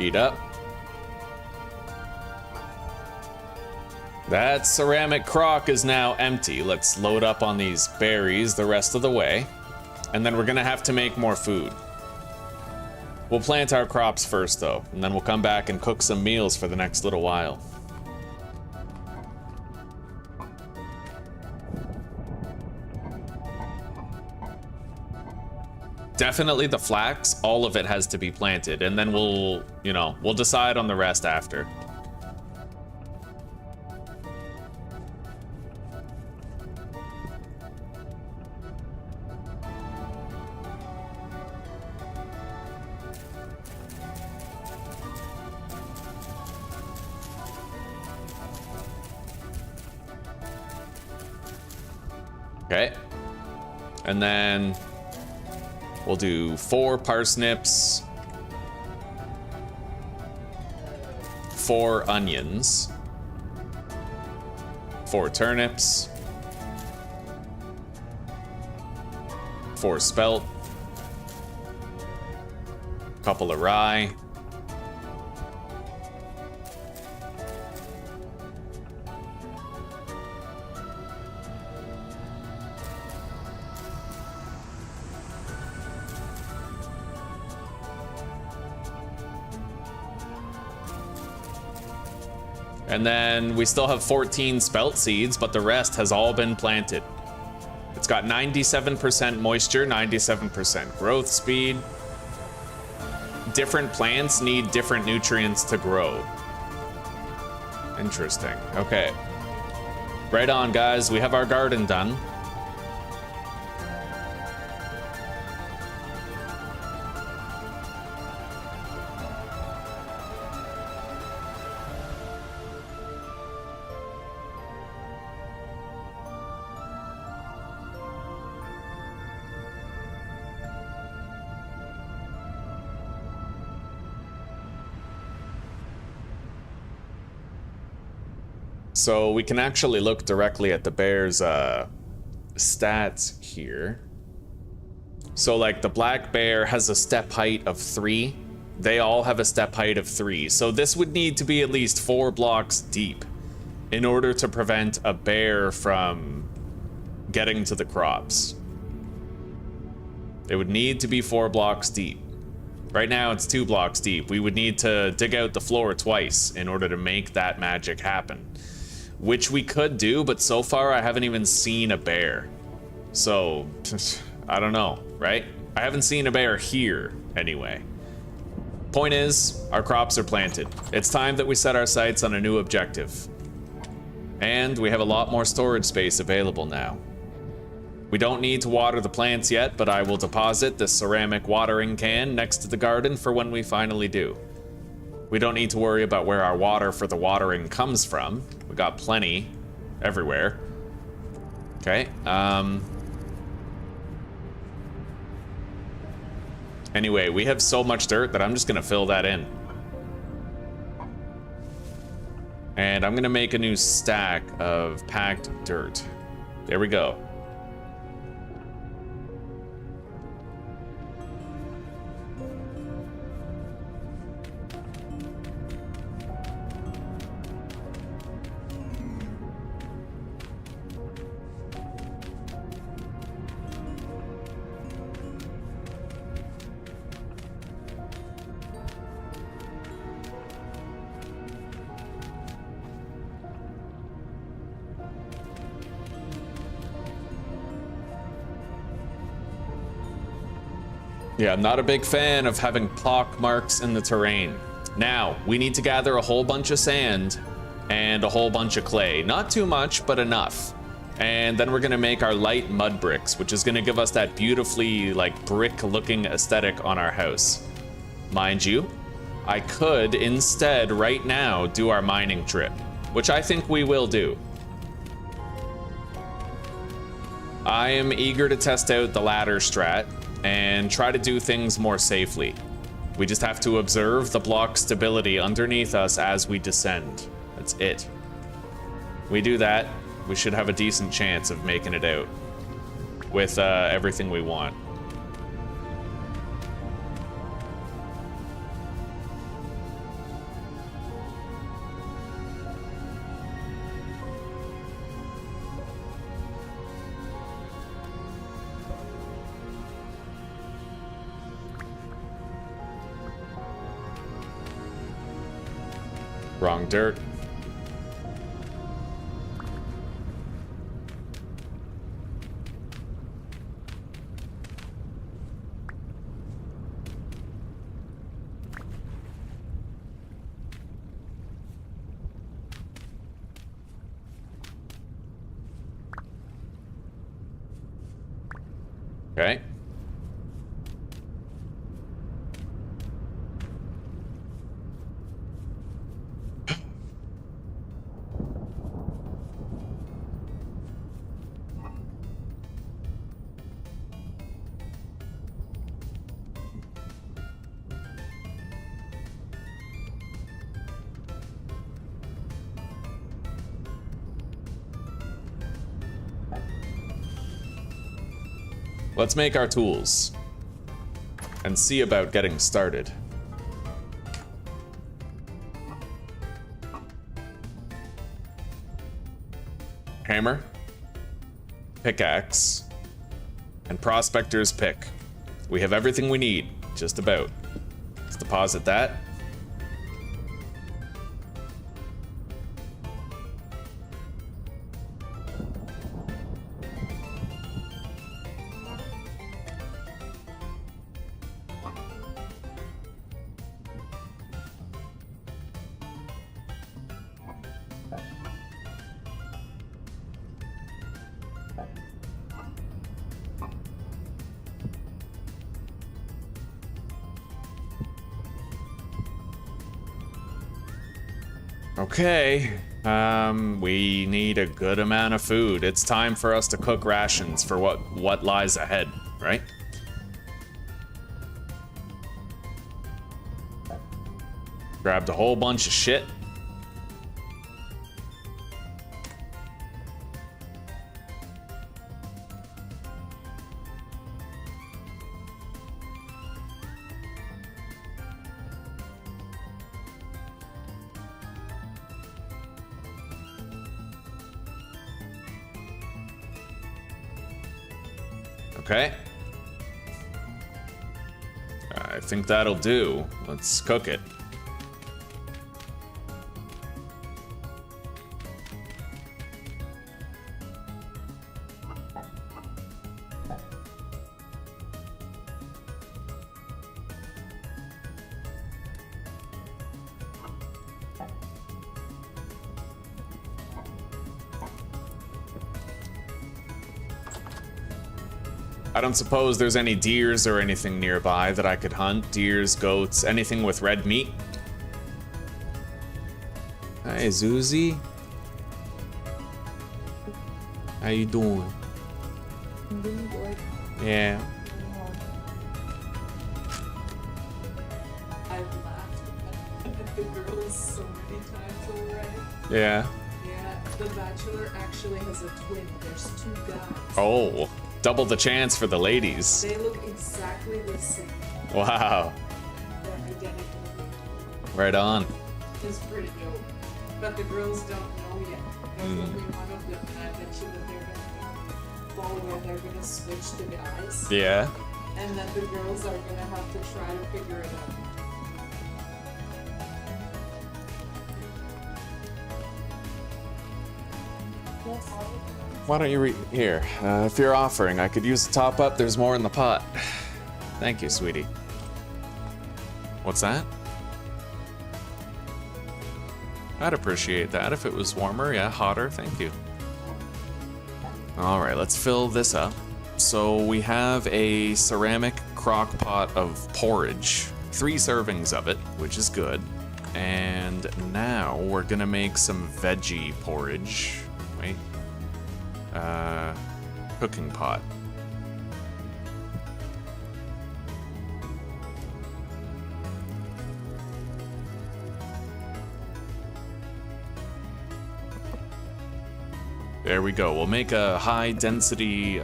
Eat up. That ceramic crock is now empty. Let's load up on these berries the rest of the way. And then we're gonna have to make more food. We'll plant our crops first though, and then we'll come back and cook some meals for the next little while. Definitely the flax, all of it has to be planted, and then we'll, you know, we'll decide on the rest after. Okay. And then we'll do 4 parsnips, 4 onions, 4 turnips, 4 spelt, couple of rye, and then we still have 14 spelt seeds, but the rest has all been planted. It's got 97% moisture, 97% growth speed. Different plants need different nutrients to grow. Interesting. Okay. Right on, guys. We have our garden done. So we can actually look directly at the bear's stats here. So like the black bear has a step height of 3. They all have a step height of 3. So this would need to be at least 4 blocks deep in order to prevent a bear from getting to the crops. It would need to be 4 blocks deep. Right now it's 2 blocks deep. We would need to dig out the floor twice in order to make that magic happen. Which we could do, but so far I haven't even seen a bear. So, I don't know, right? I haven't seen a bear here, anyway. Point is, our crops are planted. It's time that we set our sights on a new objective. And we have a lot more storage space available now. We don't need to water the plants yet, but I will deposit this ceramic watering can next to the garden for when we finally do. We don't need to worry about where our water for the watering comes from. We got plenty everywhere. Okay. Anyway, we have so much dirt that I'm just gonna fill that in. And I'm gonna make a new stack of packed dirt. There we go. Yeah, I'm not a big fan of having pock marks in the terrain. Now, we need to gather a whole bunch of sand and a whole bunch of clay. Not too much, but enough. And then we're gonna make our light mud bricks, which is gonna give us that beautifully, like, brick-looking aesthetic on our house. Mind you, I could instead, right now, do our mining trip, which I think we will do. I am eager to test out the ladder strat and try to do things more safely. We just have to observe the block stability underneath us as we descend. That's it. We do that, we should have a decent chance of making it out with everything we want. Wrong dirt. Okay. let's make our tools and see about getting started. Hammer, pickaxe, and prospector's pick. We have everything we need, just about. Let's deposit that. Okay, we need a good amount of food. It's time for us to cook rations for what lies ahead, right? Grabbed a whole bunch of shit. Okay. I think that'll do. Let's cook it. I don't suppose there's any deers or anything nearby that I could hunt. Deers, goats, anything with red meat. Hi, Zuzi. How you doing? I'm doing good. Yeah. I've laughed at the girls so many times already. Yeah. Yeah, the Bachelor actually has a twin. There's two guys. Oh, double the chance for the ladies. They look exactly the same. Wow. They're identical. Right on. It's pretty dope. But the girls don't know yet. There's only one of them, and I bet you that they're gonna fall where they're gonna switch to guys. Yeah. And then the girls are gonna have to try to figure it out. Why don't you read here? If you're offering, I could use a top up. There's more in the pot. Thank you, sweetie. What's that? I'd appreciate that if it was warmer. Yeah, hotter. Thank you. All right, let's fill this up. So we have a ceramic crock pot of porridge, 3 servings of it, which is good. And now we're gonna make some veggie porridge. Wait. Cooking pot. There we go. We'll make a high density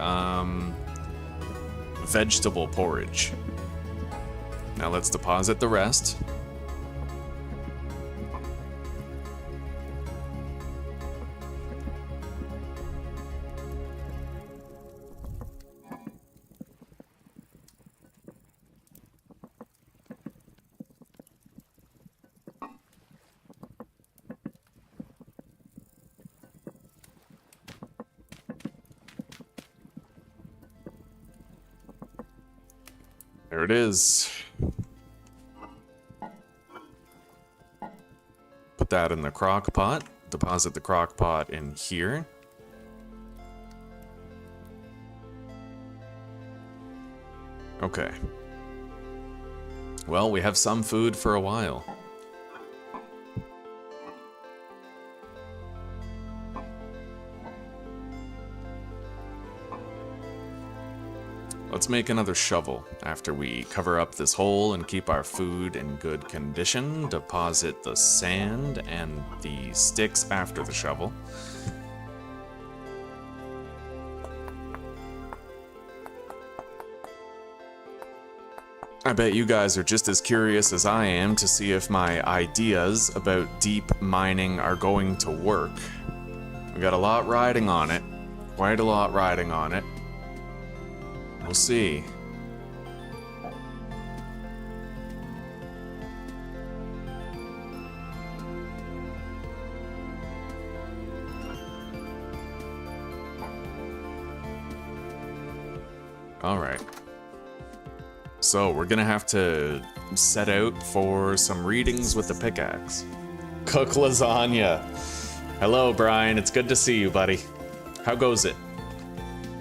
vegetable porridge. Now let's deposit the rest. There it is. Put that in the crock pot. Deposit the crock pot in here. Okay. Well, we have some food for a while. Let's make another shovel after we cover up this hole and keep our food in good condition. Deposit the sand and the sticks after the shovel. I bet you guys are just as curious as I am to see if my ideas about deep mining are going to work. We got a lot riding on it. Quite a lot riding on it. We'll see. All right. So we're gonna have to set out for some readings with the pickaxe. Cook lasagna. Hello, Brian. It's good to see you, buddy. How goes it?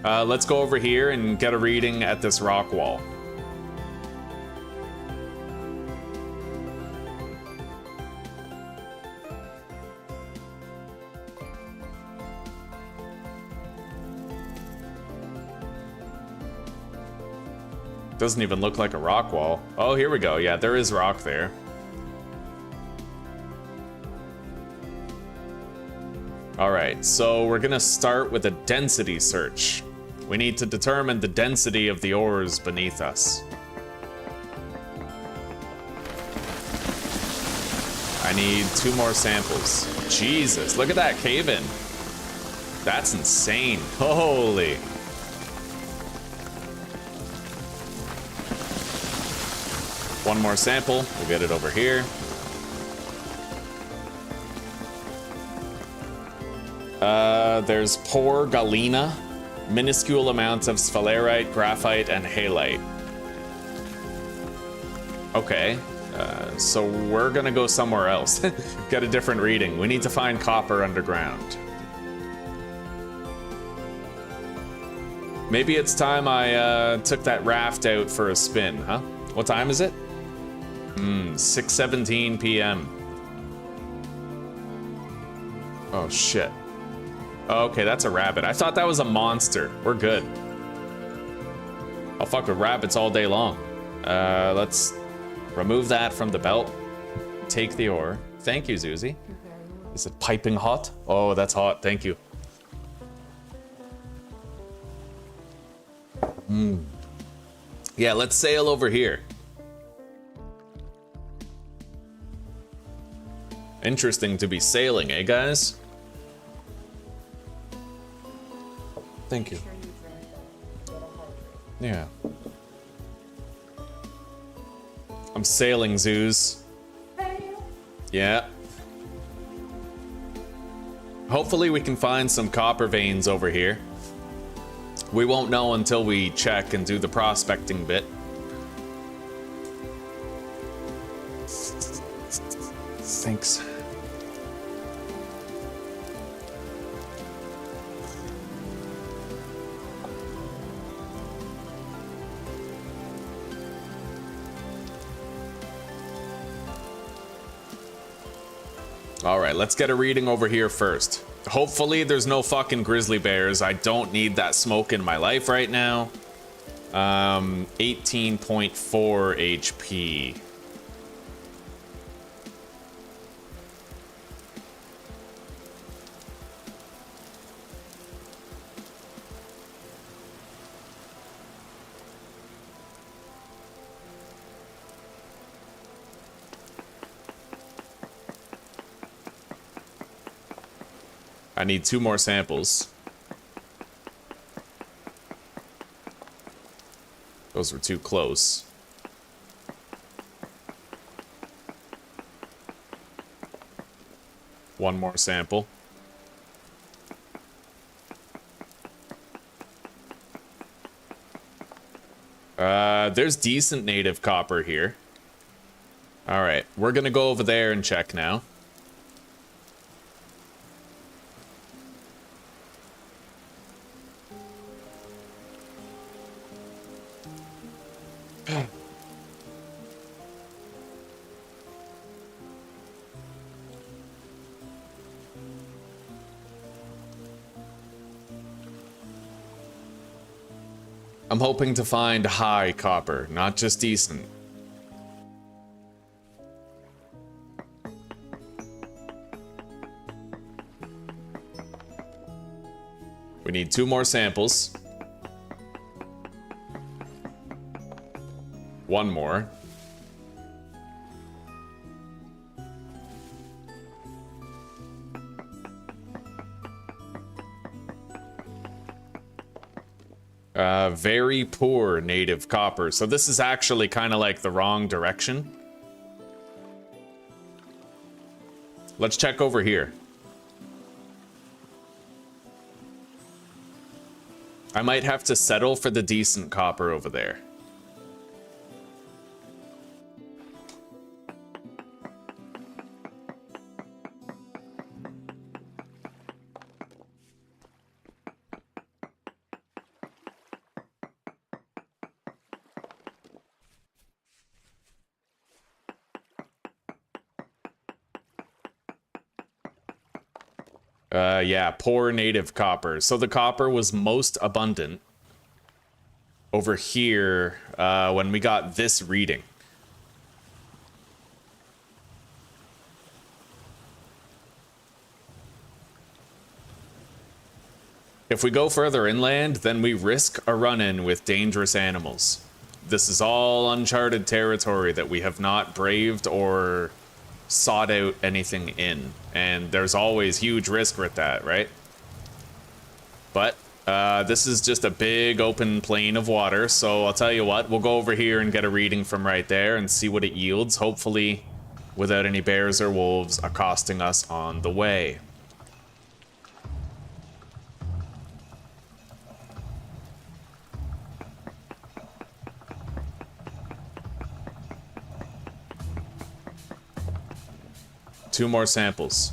Let's go over here and get a reading at this rock wall. Doesn't even look like a rock wall. Oh, here we go. Yeah, there is rock there. All right, so we're gonna start with a density search. We need to determine the density of the ores beneath us. I need 2 more samples. Jesus, look at that cave-in. That's insane. Holy. One more sample, we'll get it over here. There's poor galena, minuscule amounts of sphalerite, graphite, and halite. Okay, so we're gonna go somewhere else. Get a different reading. We need to find copper underground. Maybe it's time I took that raft out for a spin, huh? What time is it? 6:17 p.m. Oh, shit. Okay, that's a rabbit. I thought that was a monster. We're good. I'll fuck with rabbits all day long. Let's remove that from the belt. Take the ore. Thank you, Zuzi. Is it piping hot? Oh, that's hot. Thank you. Yeah, let's sail over here. Interesting to be sailing, eh, guys? Thank you. Yeah. I'm sailing, Zeus. Yeah. Hopefully we can find some copper veins over here. We won't know until we check and do the prospecting bit. Thanks. All right, let's get a reading over here first. Hopefully there's no fucking grizzly bears. I don't need that smoke in my life right now. 18.4 HP. I need 2 more samples. Those were too close. One more sample. There's decent native copper here. All right, we're gonna go over there and check now. I'm hoping to find high copper, not just decent. We need 2 more samples. One more. Very poor native copper. So this is actually kind of like the wrong direction. Let's check over here. I might have to settle for the decent copper over there. Yeah, poor native copper. So the copper was most abundant over here when we got this reading. If we go further inland, then we risk a run-in with dangerous animals. This is all uncharted territory that we have not braved or sought out anything in, and there's always huge risk with that, right? But this is just a big open plain of water, so I'll tell you what, we'll go over here and get a reading from right there and see what it yields, hopefully without any bears or wolves accosting us on the way. Two more samples.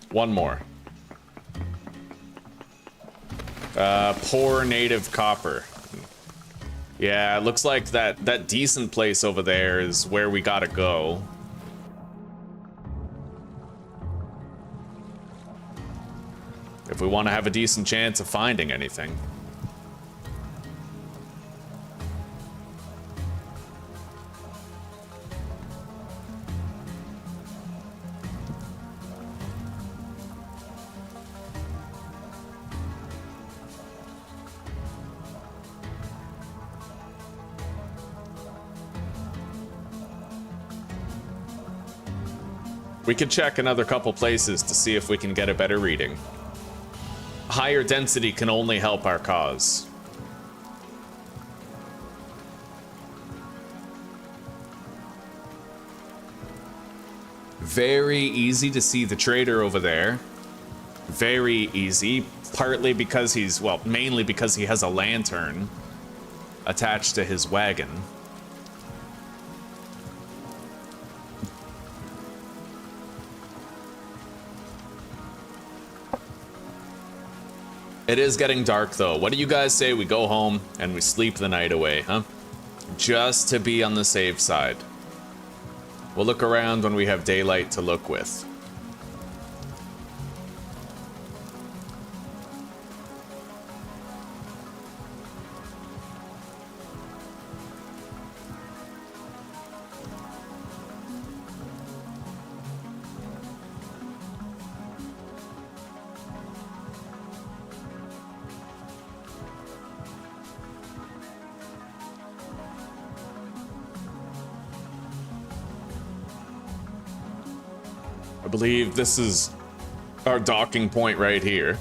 One more. Poor native copper. Yeah, it looks like that decent place over there is where we gotta go. If we want to have a decent chance of finding anything. We could check another couple places to see if we can get a better reading. Higher density can only help our cause. Very easy to see the trader over there. Very easy, partly because he's, well, mainly because he has a lantern attached to his wagon. It is getting dark, though. What do you guys say we go home and we sleep the night away, huh? Just to be on the safe side. We'll look around when we have daylight to look with. I believe this is our docking point right here.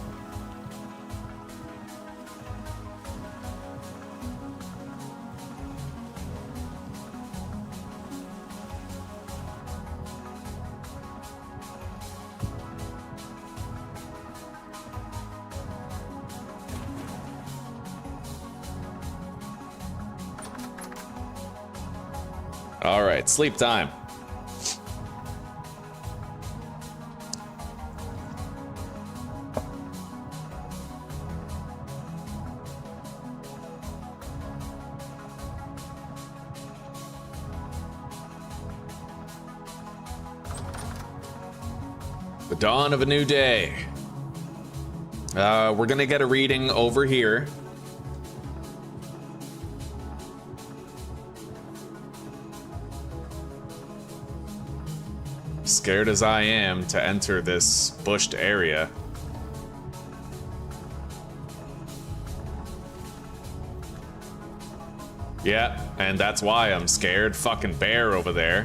All right, sleep time. The dawn of a new day. We're gonna get a reading over here. Scared as I am to enter this bushed area. Yeah, and that's why I'm scared. Fucking bear over there.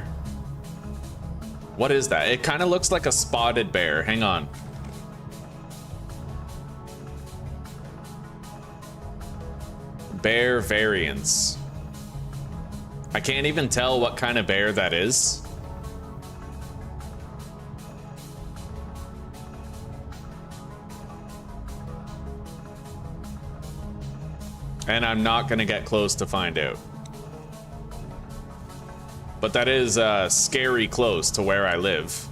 What is that? It kind of looks like a spotted bear. Hang on. Bear variants. I can't even tell what kind of bear that is. And I'm not gonna get close to find out. But that is scary close to where I live.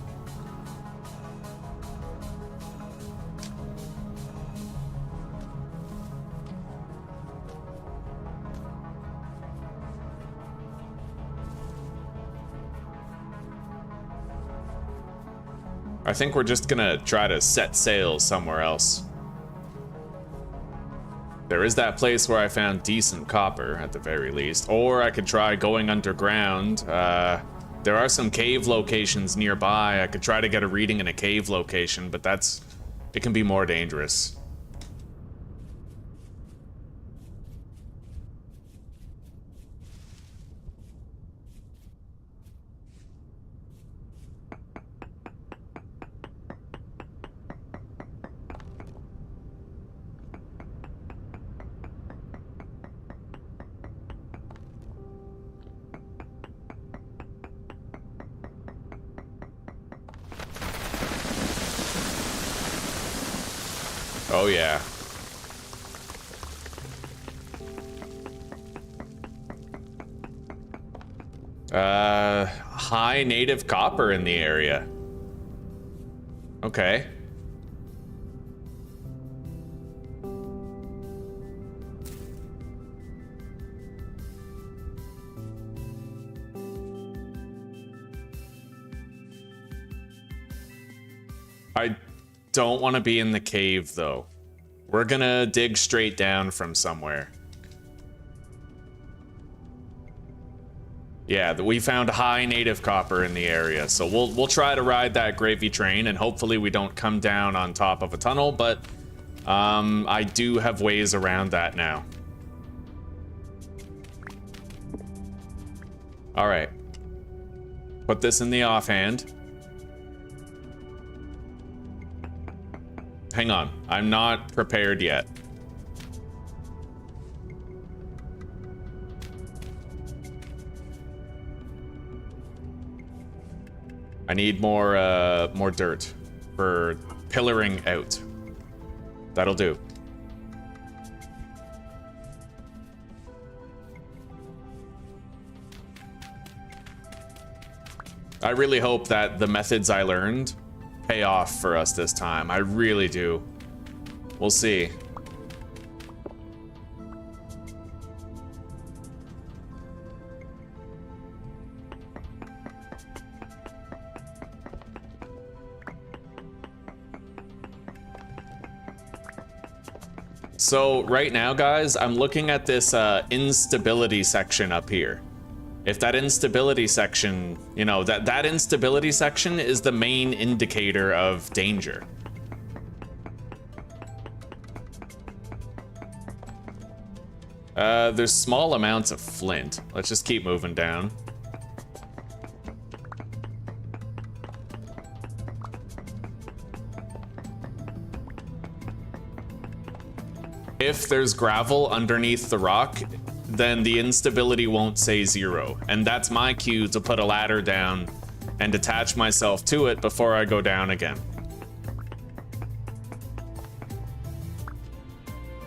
I think we're just gonna try to set sail somewhere else. There is that place where I found decent copper, at the very least. Or I could try going underground. There are some cave locations nearby. I could try to get a reading in a cave location, but it can be more dangerous. Oh yeah. High native copper in the area. Okay. I don't want to be in the cave, though. We're gonna dig straight down from somewhere. Yeah, we found high native copper in the area, so we'll try to ride that gravy train, and hopefully we don't come down on top of a tunnel, but I do have ways around that now. All right. Put this in the offhand. Hang on, I'm not prepared yet. I need more dirt for pillaring out. That'll do. I really hope that the methods I learned pay off for us this time. I really do. We'll see. So right now, guys, I'm looking at this instability section up here. If that instability section, you know, that instability section is the main indicator of danger. There's small amounts of flint. Let's just keep moving down. If there's gravel underneath the rock, then the instability won't say 0. And that's my cue to put a ladder down and attach myself to it before I go down again.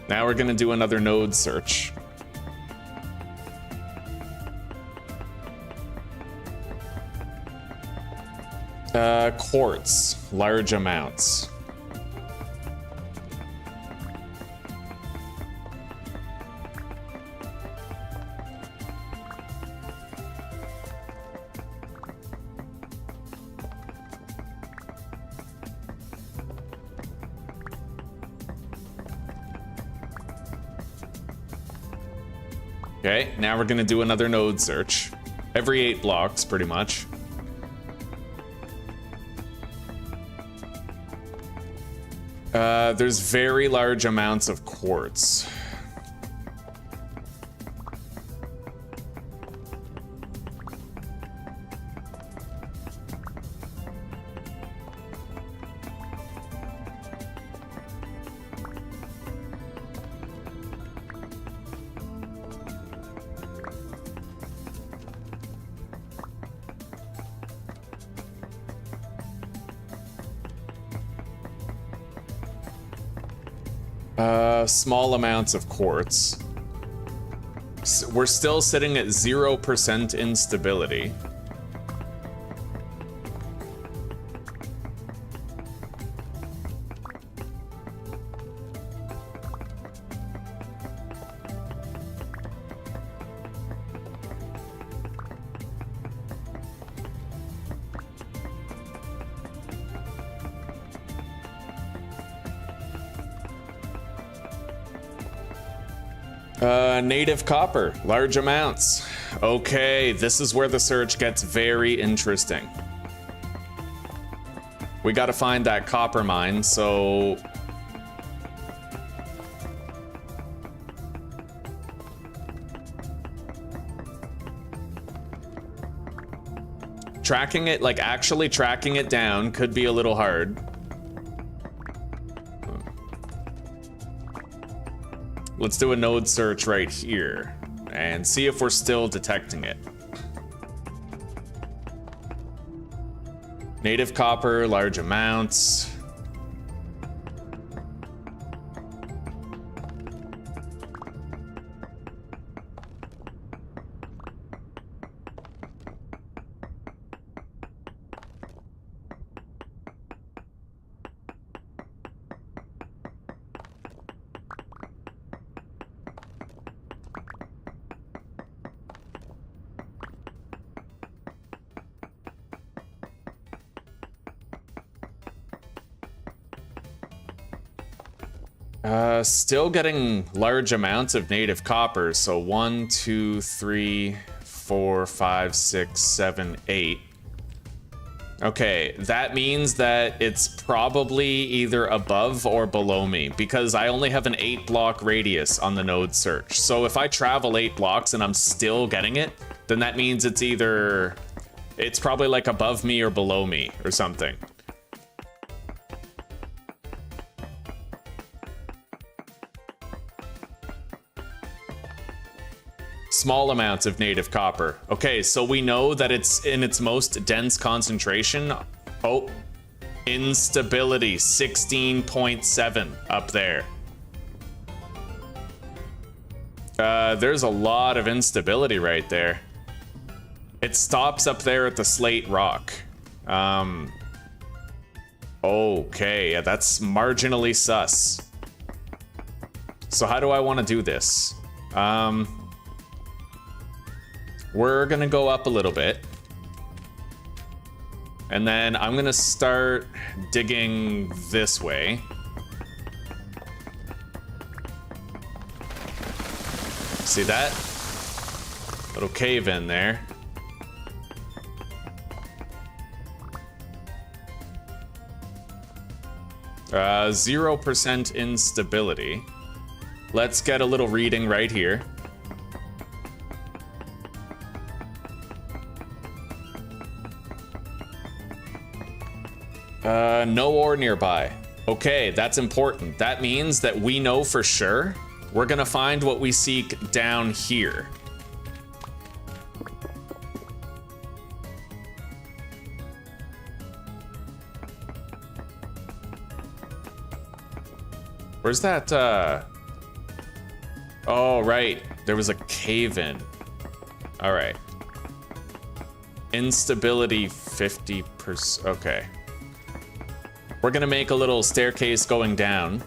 Now we're gonna do another node search. Quartz, large amounts. Okay, now we're gonna do another node search. Every 8 blocks, pretty much. There's very large amounts of quartz. Small amounts of quartz. We're still sitting at 0% instability. Native copper, large amounts. Okay, this is where the search gets very interesting. We gotta find that copper mine, so... Tracking it, like actually tracking it down, could be a little hard. Let's do a node search right here and see if we're still detecting it. Native copper, large amounts. Still getting large amounts of native copper, so 1, 2, 3, 4, 5, 6, 7, 8. Okay, that means that it's probably either above or below me, because I only have an 8-block radius on the node search. So if I travel 8 blocks and I'm still getting it, then that means it's either... It's probably like above me or below me or something. Small amounts of native copper. Okay, so we know that it's in its most dense concentration. Oh, instability, 16.7 up there. There's a lot of instability right there. It stops up there at the slate rock. Okay, yeah, that's marginally sus. So how do I want to do this? We're gonna go up a little bit. And then I'm gonna start digging this way. See that? Little cave in there. Uh, 0% instability. Let's get a little reading right here. No ore nearby. Okay, that's important. That means that we know for sure we're gonna find what we seek down here. Where's that, Oh, right. There was a cave-in. All right. Instability 50%. Okay. We're gonna make a little staircase going down.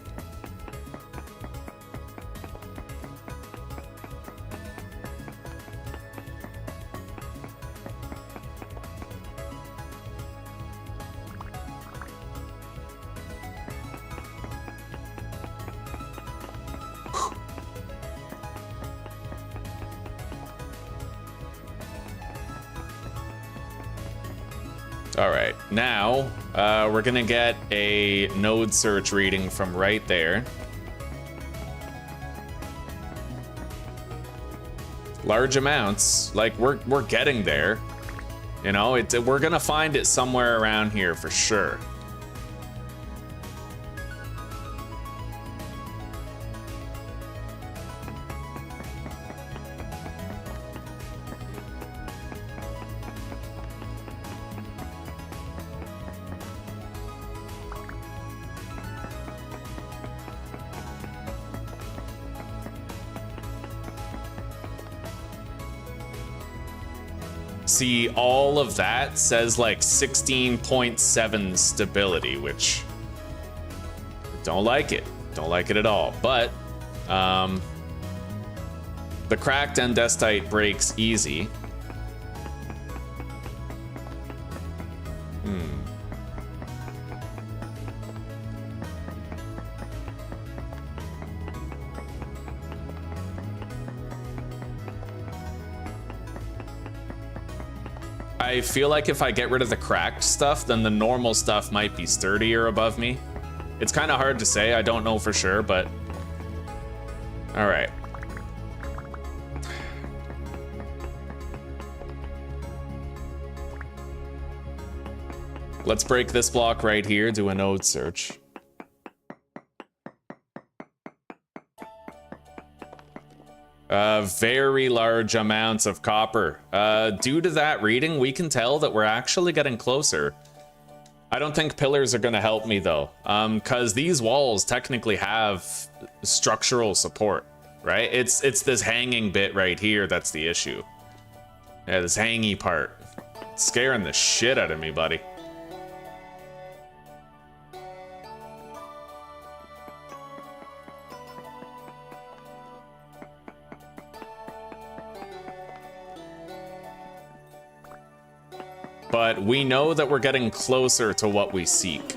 All right, now we're gonna get a node search reading from right there. Large amounts, like we're getting there. You know, we're gonna find it somewhere around here for sure. See, all of that says like 16.7 stability, which don't like it. Don't like it at all. But the cracked andestite breaks easy. I feel like if I get rid of the cracked stuff, then the normal stuff might be sturdier above me. It's kind of hard to say. I don't know for sure, but... All right. Let's break this block right here, do a node search. Very large amounts of copper. Due to that reading, we can tell that we're actually getting closer. I don't think pillars are going to help me though, because these walls technically have structural support, right? It's this hanging bit right here that's the issue. Yeah, this hangy part. It's scaring the shit out of me, buddy. But we know that we're getting closer to what we seek.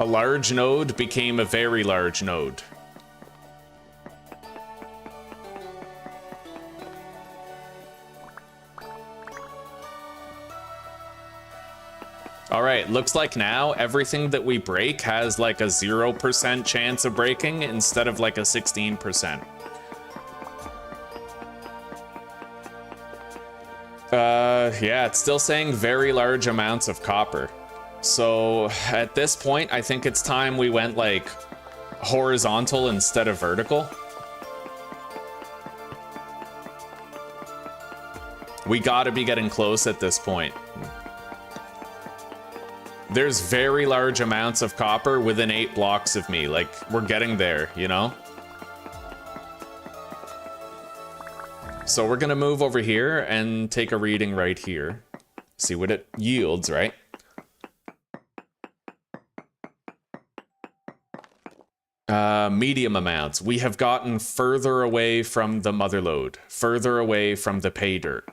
A large node became a very large node. All right, looks like now everything that we break has like a 0% chance of breaking instead of like a 16%. Yeah, it's still saying very large amounts of copper. So at this point, I think it's time we went like horizontal instead of vertical. We gotta be getting close at this point. There's very large amounts of copper within 8 blocks of me. Like, we're getting there, you know? So we're gonna move over here and take a reading right here. See what it yields, right? Medium amounts. We have gotten further away from the mother lode, further away from the pay dirt.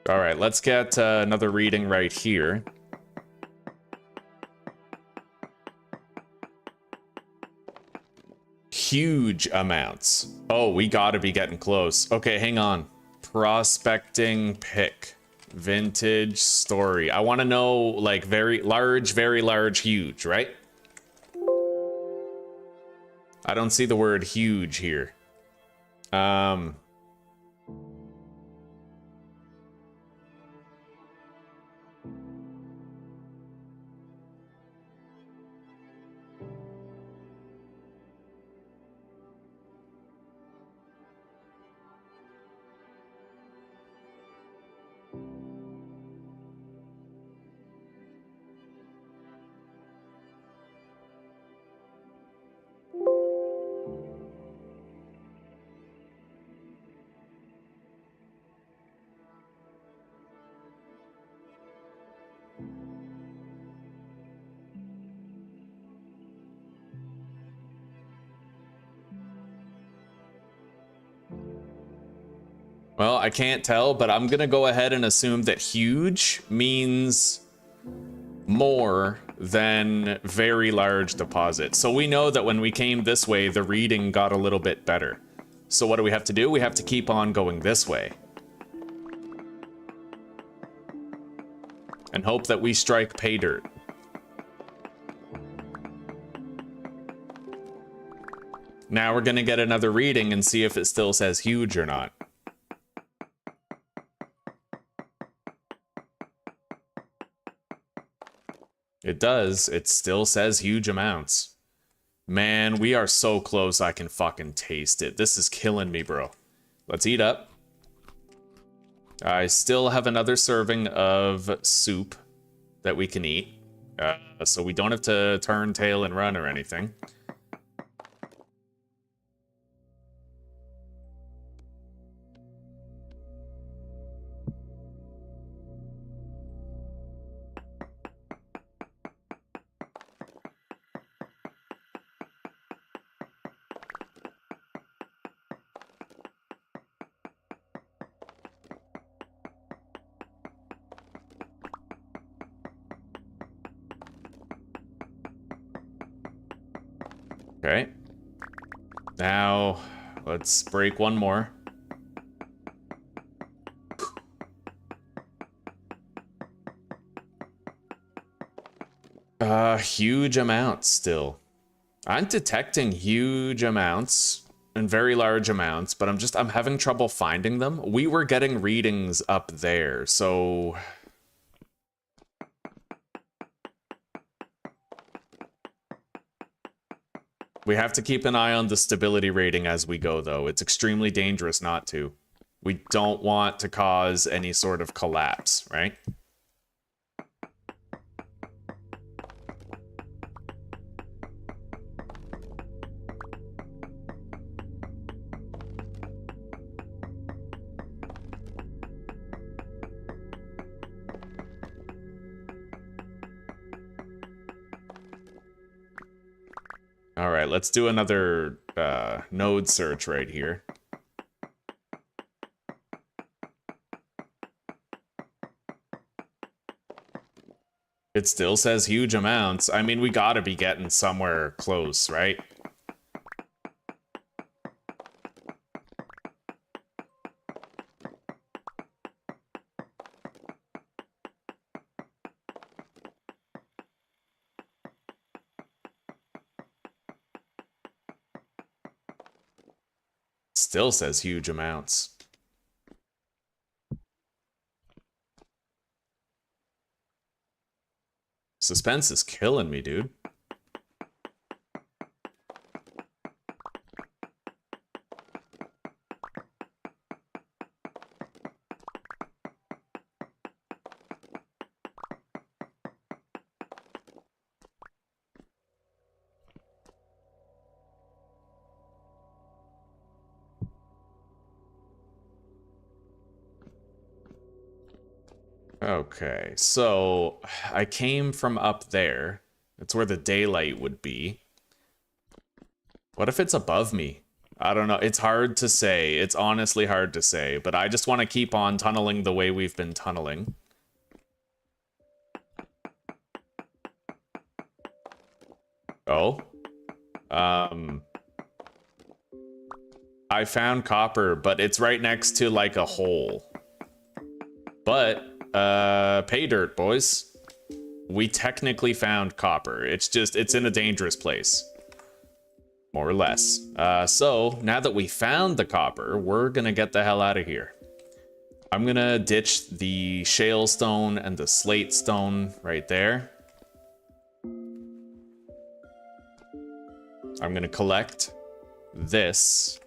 All right, let's get another reading right here. Huge amounts. Oh, we gotta be getting close. Okay, hang on. Prospecting pick. Vintage story. I want to know, like, very large, huge, right? I don't see the word huge here. Well, I can't tell, but I'm gonna go ahead and assume that huge means more than very large deposit. So we know that when we came this way, the reading got a little bit better. So what do we have to do? We have to keep on going this way. And hope that we strike pay dirt. Now we're gonna get another reading and see if it still says huge or not. It does. It still says huge amounts. Man, we are so close I can fucking taste it. This is killing me, bro. Let's eat up. I still have another serving of soup that we can eat. So we don't have to turn tail and run or anything. Okay. Now, let's break one more. Huge amounts still. I'm detecting huge amounts and very large amounts, but I'm having trouble finding them. We were getting readings up there, so... We have to keep an eye on the stability rating as we go, though. It's extremely dangerous not to. We don't want to cause any sort of collapse, right? All right, let's do another node search right here. It still says huge amounts. I mean, we gotta be getting somewhere close, right? Still says huge amounts. Suspense is killing me, dude. Okay, so I came from up there. That's where the daylight would be. What if it's above me? I don't know. It's hard to say. It's honestly hard to say, but I just want to keep on tunneling the way we've been tunneling. Oh. I found copper, but it's right next to like a hole. But pay dirt, boys. We technically found copper. It's in a dangerous place. More or less. So, now that we found the copper, we're gonna get the hell out of here. I'm gonna ditch the shale stone and the slate stone right there. I'm gonna collect this,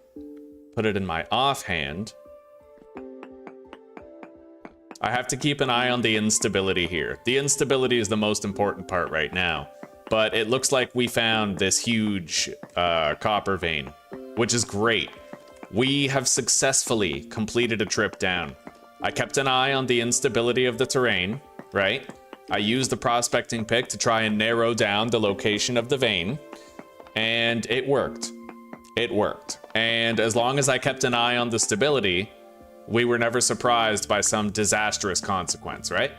put it in my offhand. I have to keep an eye on the instability here. The instability is the most important part right now. But it looks like we found this huge copper vein, which is great. We have successfully completed a trip down. I kept an eye on the instability of the terrain, right? I used the prospecting pick to try and narrow down the location of the vein, and it worked. It worked. And as long as I kept an eye on the stability, we were never surprised by some disastrous consequence, right?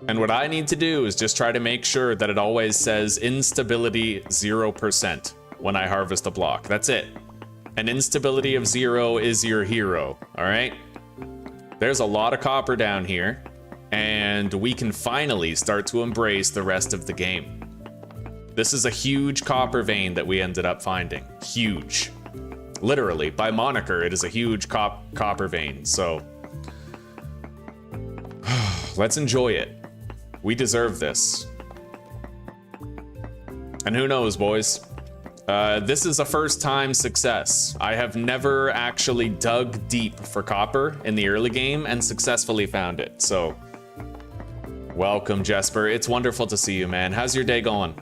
And what I need to do is just try to make sure that it always says instability 0% when I harvest a block. That's it. An instability of 0 is your hero, all right? There's a lot of copper down here, and we can finally start to embrace the rest of the game. This is a huge copper vein that we ended up finding. Huge. Literally, by moniker, it is a huge copper vein, so let's enjoy it. We deserve this. And who knows, boys? This is a first-time success. I have never actually dug deep for copper in the early game and successfully found it, so welcome, Jesper. It's wonderful to see you, man. How's your day going?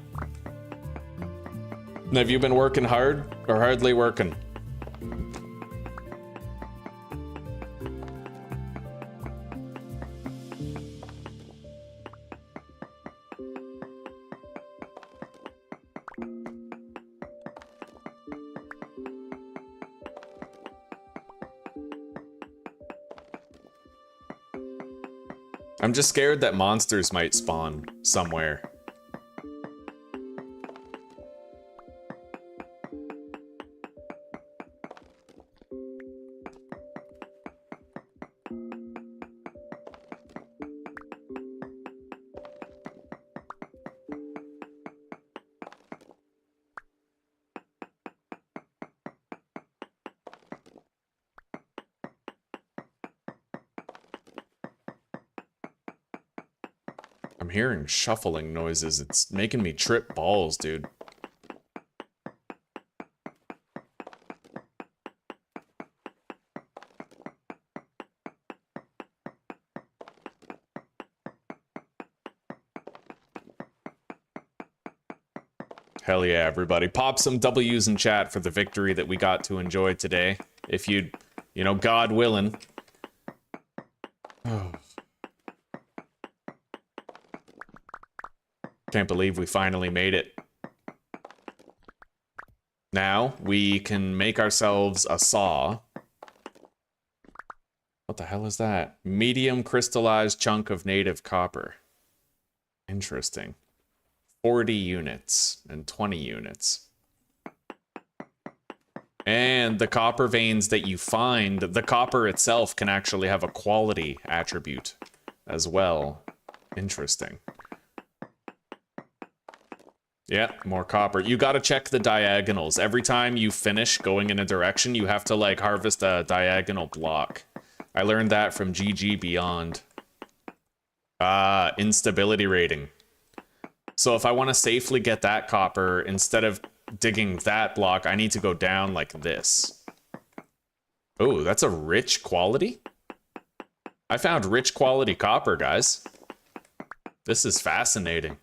Have you been working hard or hardly working? I'm just scared that monsters might spawn somewhere. I'm hearing shuffling noises. It's making me trip balls, dude. Hell yeah, everybody. Pop some W's in chat for the victory that we got to enjoy today. If you'd, you know, God willing. Oh. Can't believe we finally made it. Now, we can make ourselves a saw. What the hell is that? Medium crystallized chunk of native copper. Interesting. 40 units and 20 units. And the copper veins that you find, the copper itself can actually have a quality attribute as well. Interesting. Yeah, more copper. You gotta check the diagonals. Every time you finish going in a direction, you have to, like, harvest a diagonal block. I learned that from GG Beyond. Instability rating. So if I want to safely get that copper, instead of digging that block, I need to go down like this. Oh, that's a rich quality? I found rich quality copper, guys. This is fascinating.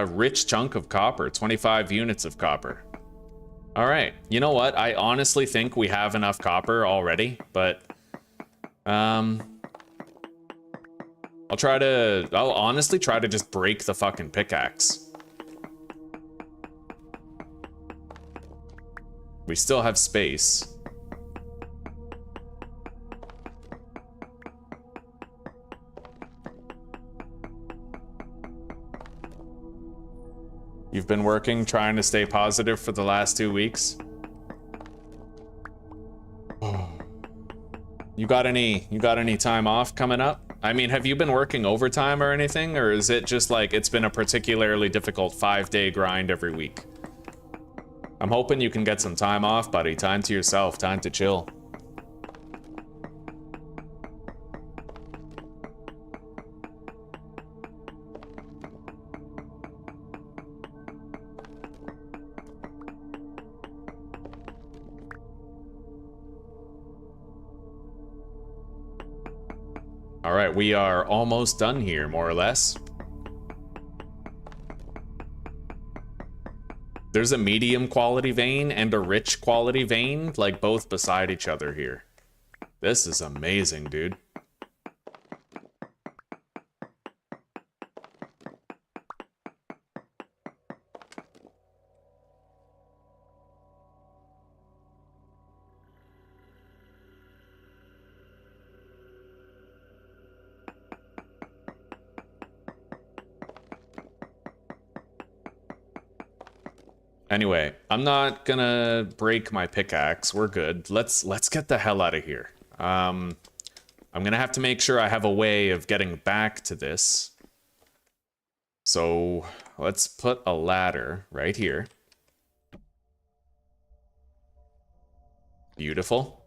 Rich chunk of copper, 25 units of copper. All right, you know what? I honestly think we have enough copper already, but I'll honestly try to just break the fucking pickaxe. We still have space. You've been working, trying to stay positive for the last 2 weeks. You got any time off coming up? I mean, have you been working overtime or anything? Or is it just like it's been a particularly difficult 5-day grind every week? I'm hoping you can get some time off, buddy. Time to yourself, time to chill. All right, we are almost done here, more or less. There's a medium quality vein and a rich quality vein, like both beside each other here. This is amazing, dude. Anyway, I'm not gonna break my pickaxe. We're good. Let's get the hell out of here. I'm gonna have to make sure I have a way of getting back to this. So let's put a ladder right here. Beautiful.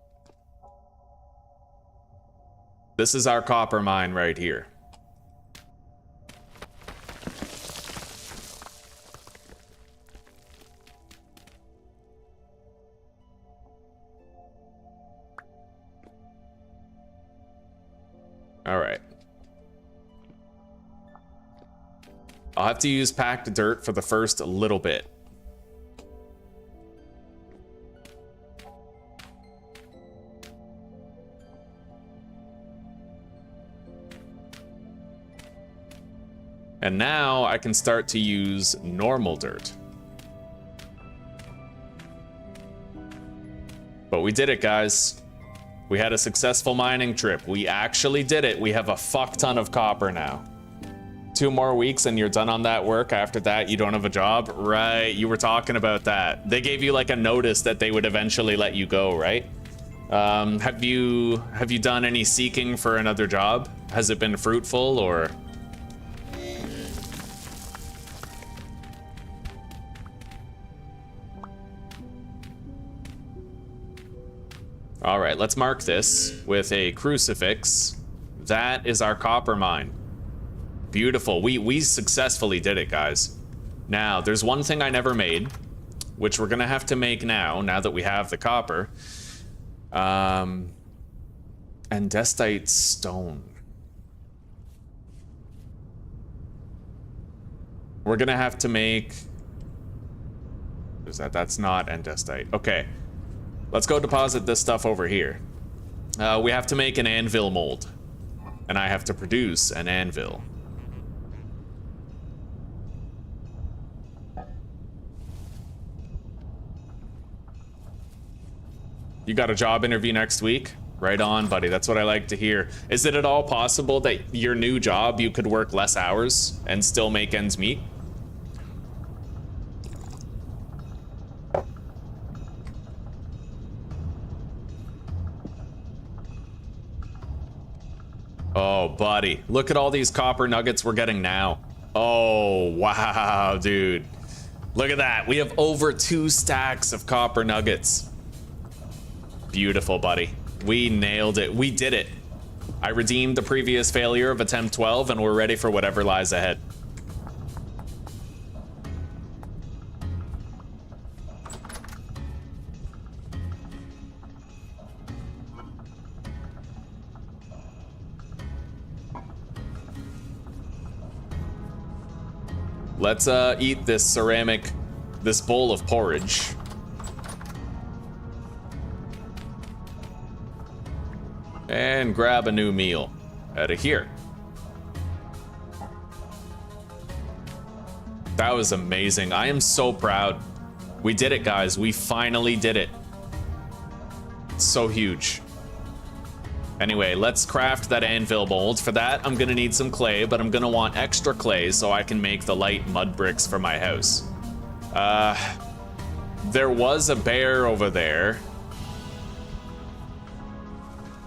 This is our copper mine right here. All right. I'll have to use packed dirt for the first little bit. And now I can start to use normal dirt. But we did it, guys. We had a successful mining trip. We actually did it. We have a fuck ton of copper now. 2 more weeks and you're done on that work. After that, you don't have a job? Right, you were talking about that. They gave you like a notice that they would eventually let you go, right? Have you done any seeking for another job? Has it been fruitful or? All right, let's mark this with a crucifix. That is our copper mine. Beautiful. We successfully did it, guys. Now, there's one thing I never made, which we're gonna have to make now that we have the copper. Andesite stone. We're gonna have to make... What is that? That's not andesite. Okay. Let's go deposit this stuff over here. We have to make an anvil mold. And I have to produce an anvil. You got a job interview next week? Right on, buddy. That's what I like to hear. Is it at all possible that your new job, you could work less hours and still make ends meet? Oh, buddy. Look at all these copper nuggets we're getting now. Oh, wow, dude. Look at that. We have over 2 stacks of copper nuggets. Beautiful, buddy. We nailed it. We did it. I redeemed the previous failure of attempt 12, and we're ready for whatever lies ahead. Let's eat this this bowl of porridge. And grab a new meal out of here. That was amazing. I am so proud. We did it, guys. We finally did it. It's so huge. Anyway, let's craft that anvil mold. For that, I'm gonna need some clay, but I'm gonna want extra clay so I can make the light mud bricks for my house. There was a bear over there.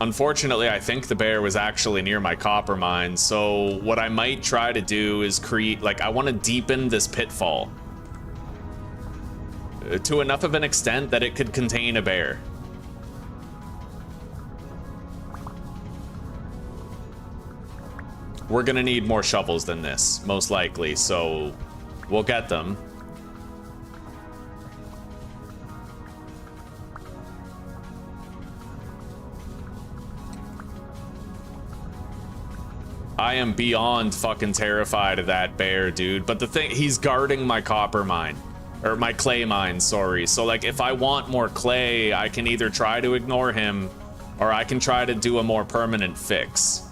Unfortunately, I think the bear was actually near my copper mine, so what I might try to do is create, I want to deepen this pitfall to enough of an extent that it could contain a bear. We're gonna need more shovels than this, most likely, so we'll get them. I am beyond fucking terrified of that bear, dude. But the thing, he's guarding my copper mine. Or my clay mine, sorry. So, like, if I want more clay, I can either try to ignore him, or I can try to do a more permanent fix.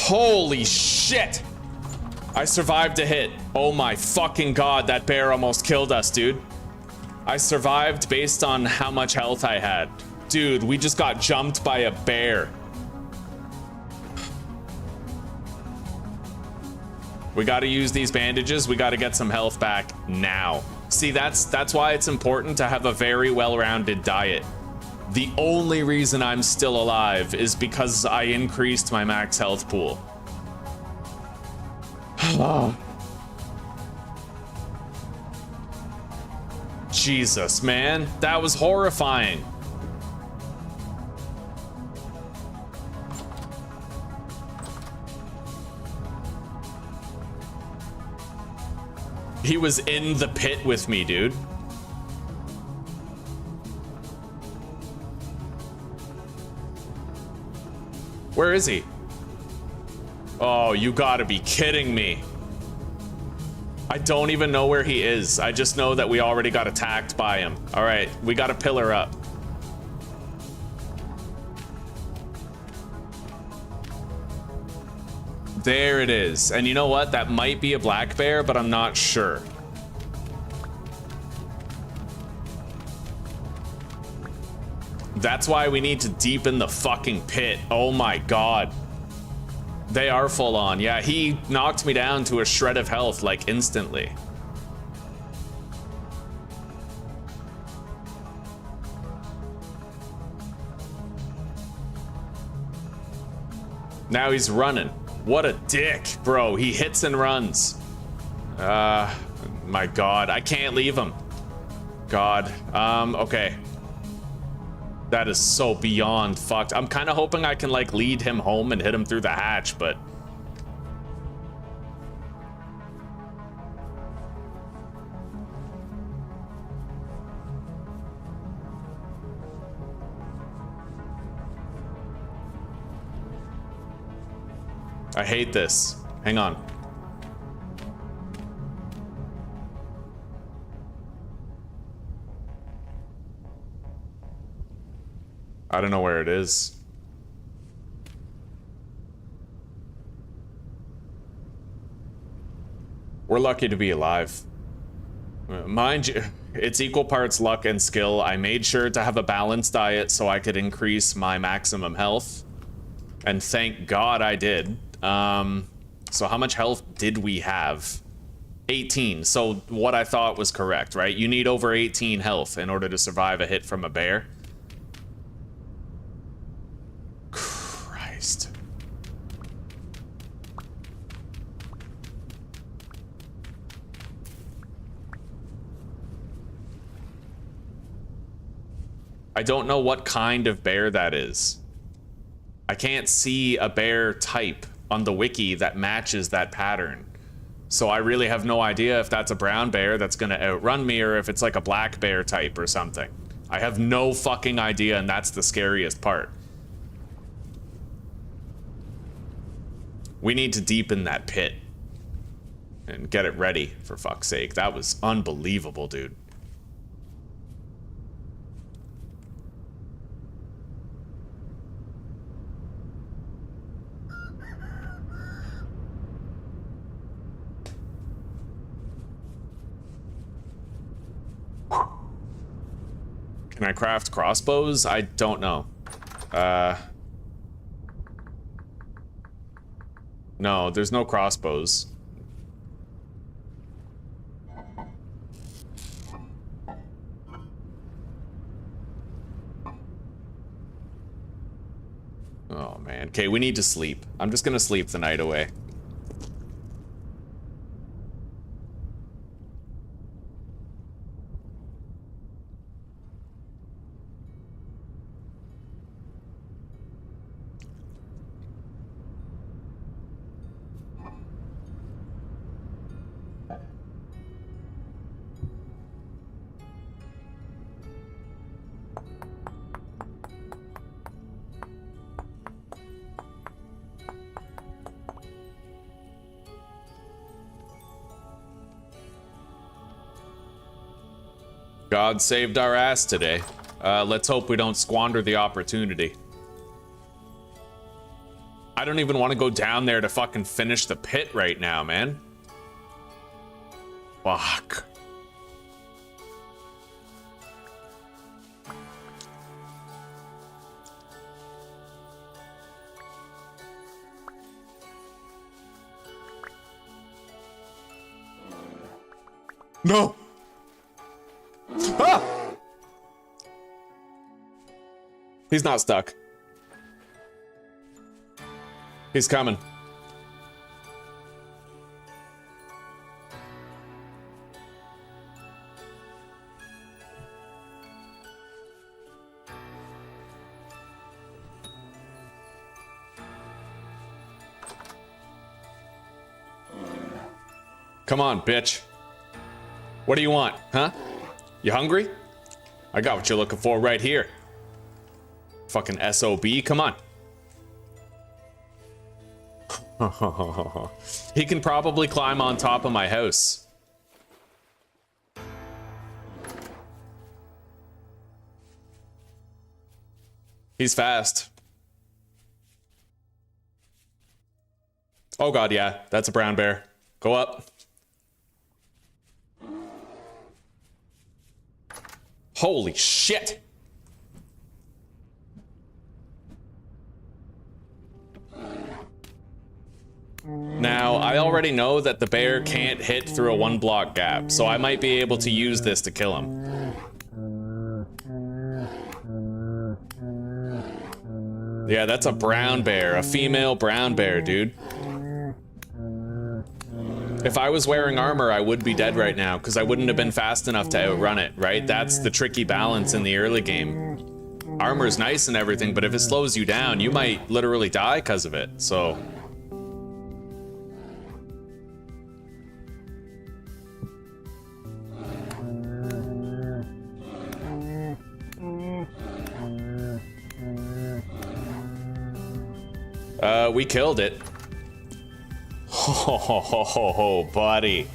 Holy shit! I survived a hit. Oh my fucking god, that bear almost killed us, dude. I survived based on how much health I had. Dude, we just got jumped by a bear. We gotta use these bandages. We gotta get some health back now. See, that's why it's important to have a very well-rounded diet. The only reason I'm still alive is because I increased my max health pool. Jesus, man, that was horrifying. He was in the pit with me, dude. Where is he? Oh, you gotta be kidding me. I don't even know where he is. I just know that we already got attacked by him. All right, we gotta pillar up. There it is. And you know what? That might be a black bear, but I'm not sure. That's why we need to deepen the fucking pit. Oh my god. They are full on. Yeah, he knocked me down to a shred of health, like, instantly. Now he's running. What a dick, bro. He hits and runs. My god. I can't leave him. God. Okay. That is so beyond fucked. I'm kind of hoping I can, like, lead him home and hit him through the hatch, but... I hate this. Hang on. I don't know where it is. We're lucky to be alive. Mind you, it's equal parts luck and skill. I made sure to have a balanced diet so I could increase my maximum health. And thank God I did. So how much health did we have? 18. So what I thought was correct, right? You need over 18 health in order to survive a hit from a bear. Christ. I don't know what kind of bear that is. I can't see a bear type on the wiki that matches that pattern. So I really have no idea if that's a brown bear that's gonna outrun me or if it's like a black bear type or something. I have no fucking idea, and that's the scariest part. We need to deepen that pit and get it ready, for fuck's sake. That was unbelievable, dude. Can I craft crossbows? I don't know. No, there's no crossbows. Oh man. Okay, we need to sleep. I'm just gonna sleep the night away. God saved our ass today. Let's hope we don't squander the opportunity. I don't even want to go down there to fucking finish the pit right now, man. Fuck. No! Ah! He's not stuck. He's coming. Come on, bitch. What do you want, huh? You hungry? I got what you're looking for right here. Fucking SOB, come on. He can probably climb on top of my house. He's fast. Oh god, yeah, that's a brown bear. Go up. Holy shit! Now, I already know that the bear can't hit through a 1-block gap, so I might be able to use this to kill him. Yeah, that's a brown bear, a female brown bear, dude. If I was wearing armor, I would be dead right now, because I wouldn't have been fast enough to outrun it, right? That's the tricky balance in the early game. Armor's nice and everything, but if it slows you down, you might literally die because of it, so... we killed it. Oh, buddy.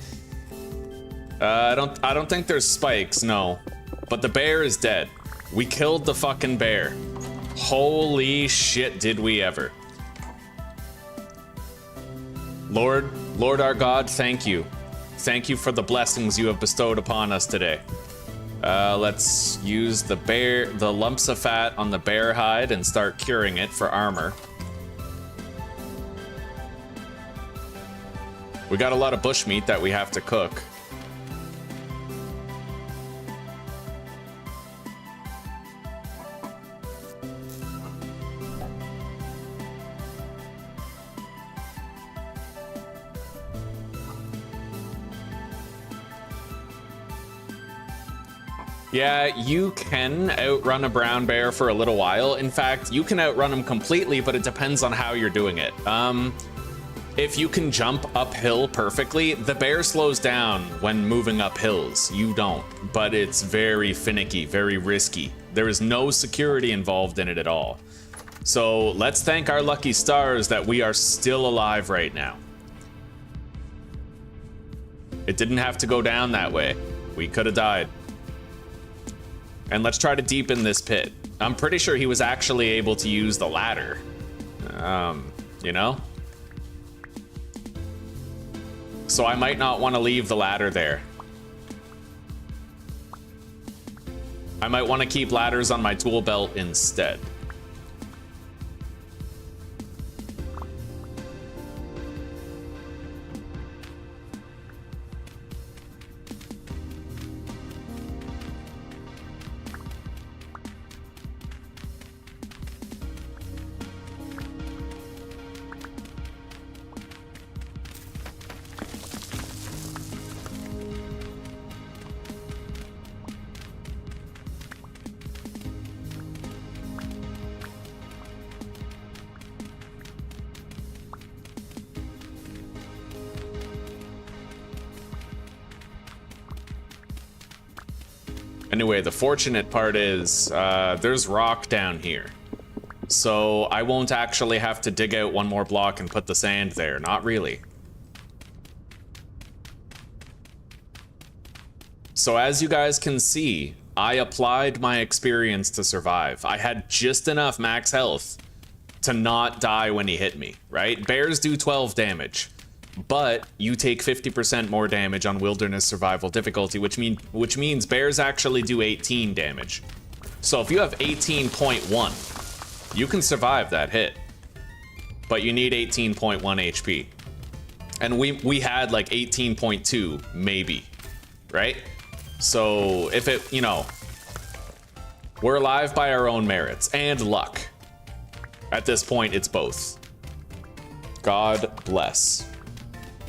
I don't think there's spikes, no. But the bear is dead. We killed the fucking bear. Holy shit, did we ever. Lord our God, thank you. Thank you for the blessings you have bestowed upon us today. Let's use the lumps of fat on the bear hide and start curing it for armor. We got a lot of bushmeat that we have to cook. Yeah, you can outrun a brown bear for a little while. In fact, you can outrun him completely, but it depends on how you're doing it. If you can jump uphill perfectly, the bear slows down when moving up hills. You don't, but it's very finicky, very risky. There is no security involved in it at all. So let's thank our lucky stars that we are still alive right now. It didn't have to go down that way. We could have died. And let's try to deepen this pit. I'm pretty sure he was actually able to use the ladder. You know? So I might not want to leave the ladder there. I might want to keep ladders on my tool belt instead. Anyway, the fortunate part is there's rock down here. So I won't actually have to dig out one more block and put the sand there. Not really. So as you guys can see, I applied my experience to survive. I had just enough max health to not die when he hit me, right? Bears do 12 damage, but you take 50% more damage on wilderness survival difficulty, which means bears actually do 18 damage. So if you have 18.1, you can survive that hit, but you need 18.1 HP. And we had like 18.2, maybe, right? So if it, you know, we're alive by our own merits and luck. At this point, it's both. God bless.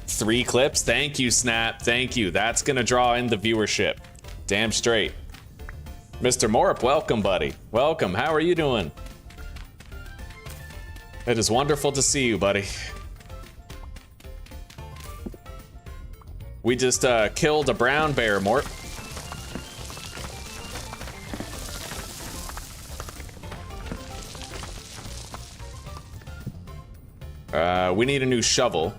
3 clips? Thank you, Snap. Thank you. That's gonna draw in the viewership. Damn straight. Mr. Morp, welcome, buddy. Welcome. How are you doing? It is wonderful to see you, buddy. We just killed a brown bear, Morp. We need a new shovel.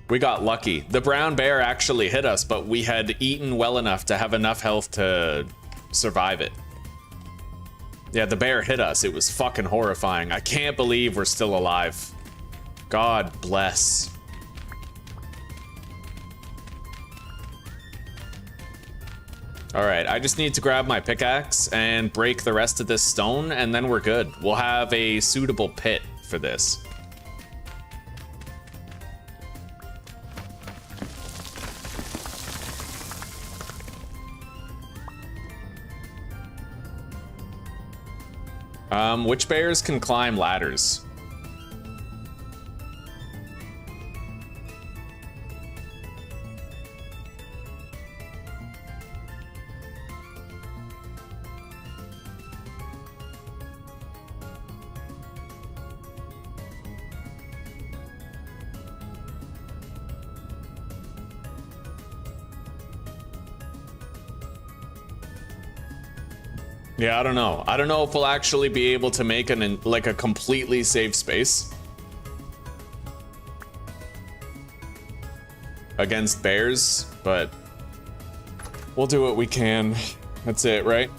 We got lucky. The brown bear actually hit us, but we had eaten well enough to have enough health to survive it. Yeah, the bear hit us. It was fucking horrifying. I can't believe we're still alive. God bless. All right, I just need to grab my pickaxe and break the rest of this stone, and then we're good. We'll have a suitable pit for this. Which bears can climb ladders? Yeah, I don't know. I don't know if we'll actually be able to make like a completely safe space against bears, but we'll do what we can. That's it, right?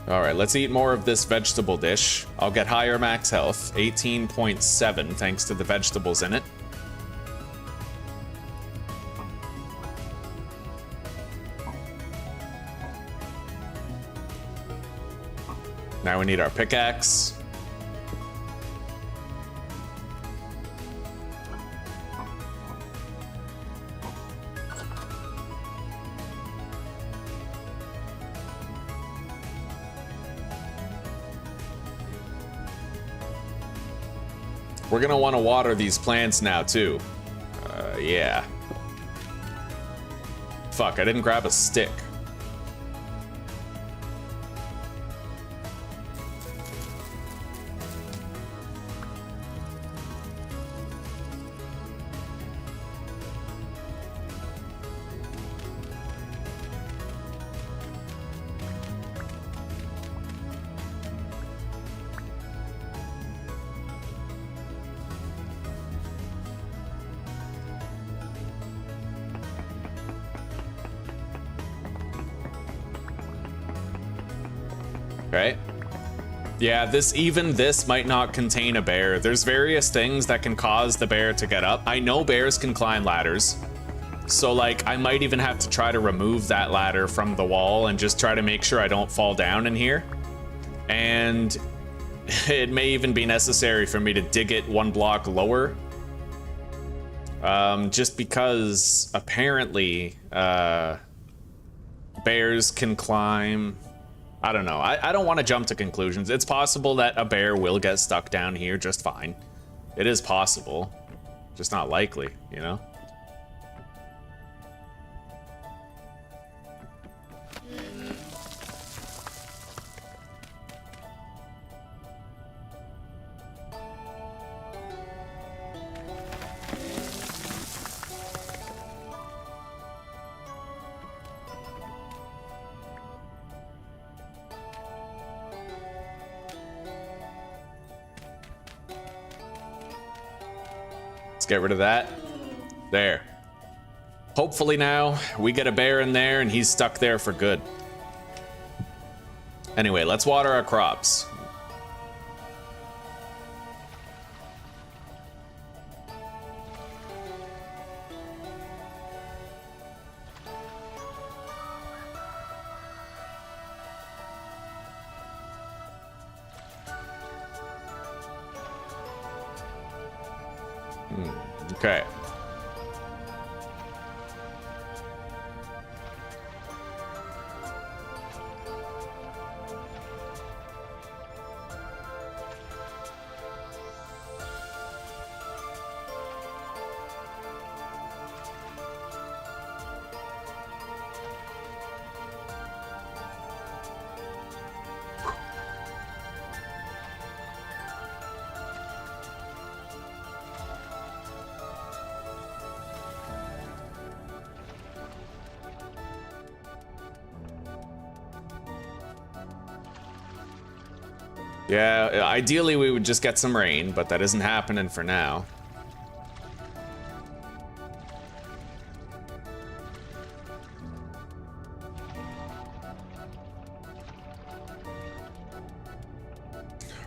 All right, let's eat more of this vegetable dish. I'll get higher max health, 18.7, thanks to the vegetables in it. Now we need our pickaxe. We're gonna want to water these plants now too. Yeah. Fuck, I didn't grab a stick. Right? Yeah, even this might not contain a bear. There's various things that can cause the bear to get up. I know bears can climb ladders, so like I might even have to try to remove that ladder from the wall and just try to make sure I don't fall down in here. And it may even be necessary for me to dig it 1 block lower. Just because apparently bears can climb. I don't know. I don't want to jump to conclusions. It's possible that a bear will get stuck down here just fine. It is possible. Just not likely, you know? Let's get rid of that. There. Hopefully now we get a bear in there and he's stuck there for good. Anyway, let's water our crops. Okay. Yeah, ideally we would just get some rain, but that isn't happening for now.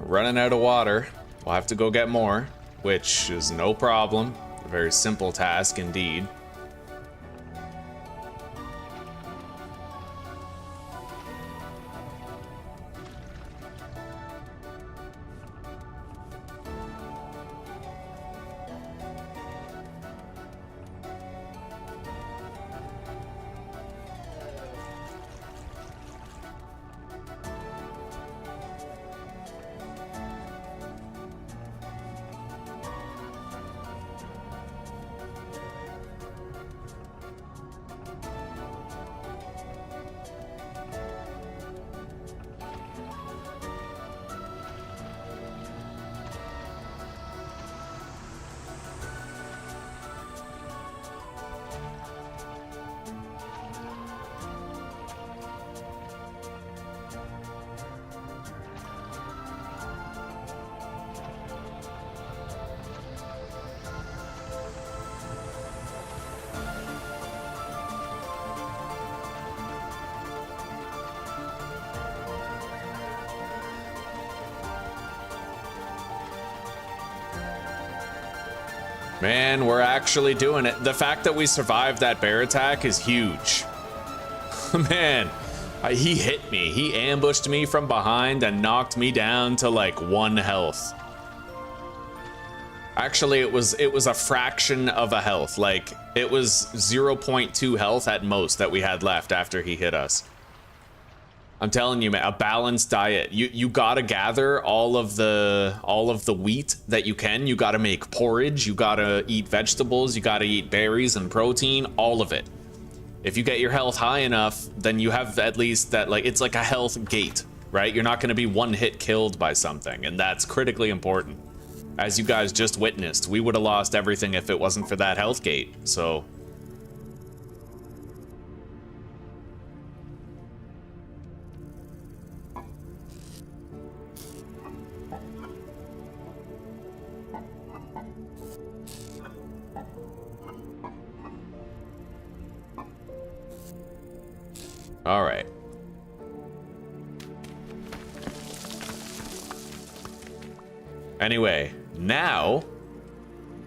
Running out of water. We'll have to go get more, which is no problem. A very simple task indeed. Man, we're actually doing it. The fact that we survived that bear attack is huge. Man, he hit me. He ambushed me from behind and knocked me down to like 1 health. Actually, it was a fraction of a health. Like, it was 0.2 health at most that we had left after he hit us. I'm telling you, man, a balanced diet. You gotta gather all of the wheat that you can. You gotta make porridge. You gotta eat vegetables. You gotta eat berries and protein. All of it. If you get your health high enough, then you have at least that, like, it's like a health gate, right? You're not gonna be one hit killed by something, and that's critically important. As you guys just witnessed, we would have lost everything if it wasn't for that health gate. So. All right. Anyway, now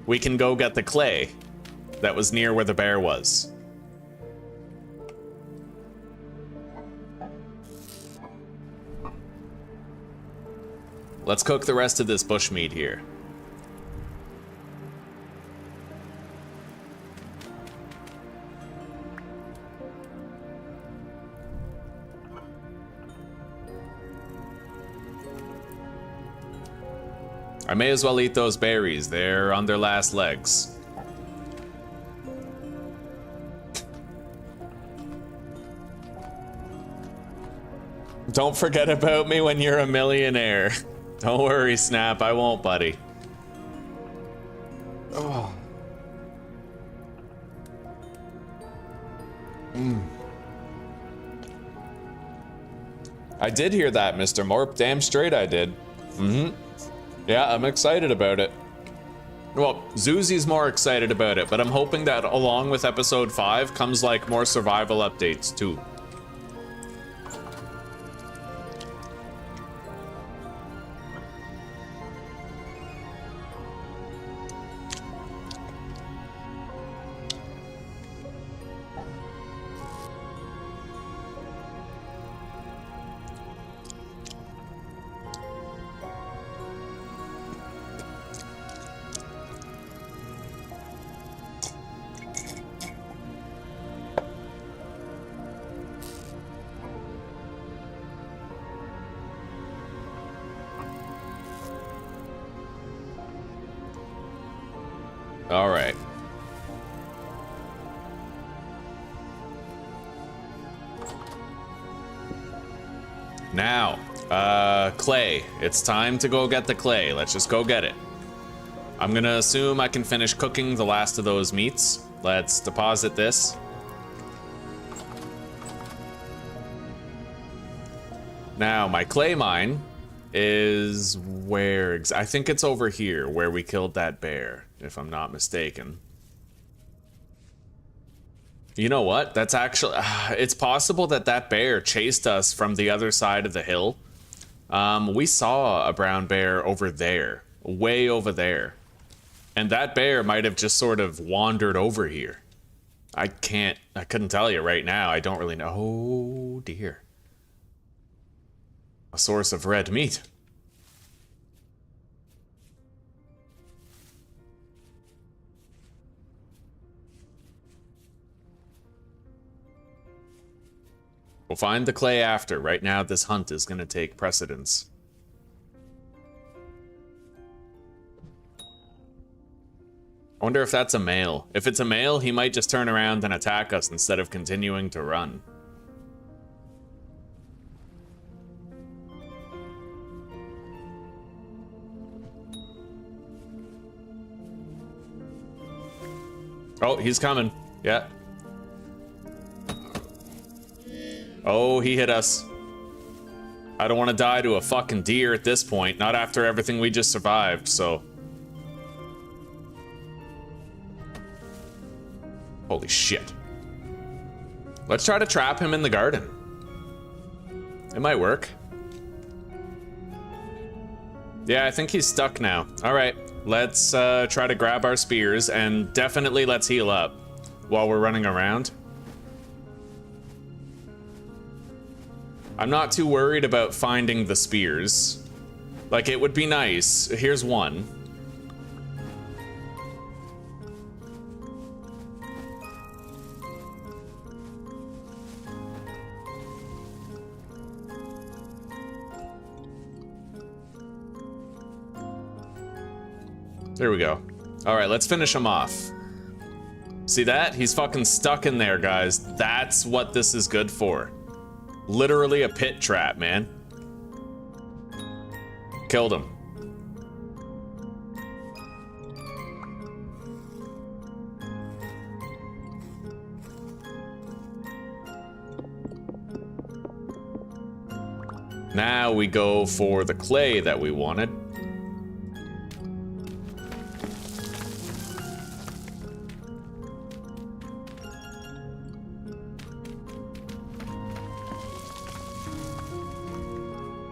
we can go get the clay that was near where the bear was. Let's cook the rest of this bushmeat here. I may as well eat those berries. They're on their last legs. Don't forget about me when you're a millionaire. Don't worry, Snap. I won't, buddy. Oh. I did hear that, Mr. Morp. Damn straight I did. Mm-hmm. Yeah, I'm excited about it. Well, Zuzi's more excited about it, but I'm hoping that along with episode 5 comes like more survival updates too. All right. Now, clay. It's time to go get the clay. Let's just go get it. I'm gonna assume I can finish cooking the last of those meats. Let's deposit this. Now, my clay mine is where... I think it's over here where we killed that bear, if I'm not mistaken. You know what? That's actually... it's possible that that bear chased us from the other side of the hill. We saw a brown bear over there, way over there. And that bear might have just sort of wandered over here. I couldn't tell you right now. I don't really know. Oh, dear. A source of red meat. We'll find the clay after. Right now, this hunt is going to take precedence. I wonder if that's a male. If it's a male, he might just turn around and attack us instead of continuing to run. Oh, he's coming. Yeah. Oh, he hit us. I don't want to die to a fucking deer at this point. Not after everything we just survived, so... Holy shit. Let's try to trap him in the garden. It might work. Yeah, I think he's stuck now. Alright, let's try to grab our spears, and definitely let's heal up while we're running around. I'm not too worried about finding the spears. Like, it would be nice. Here's one. There we go. All right, let's finish him off. See that? He's fucking stuck in there, guys. That's what this is good for. Literally a pit trap, man. Killed him. Now we go for the clay that we wanted.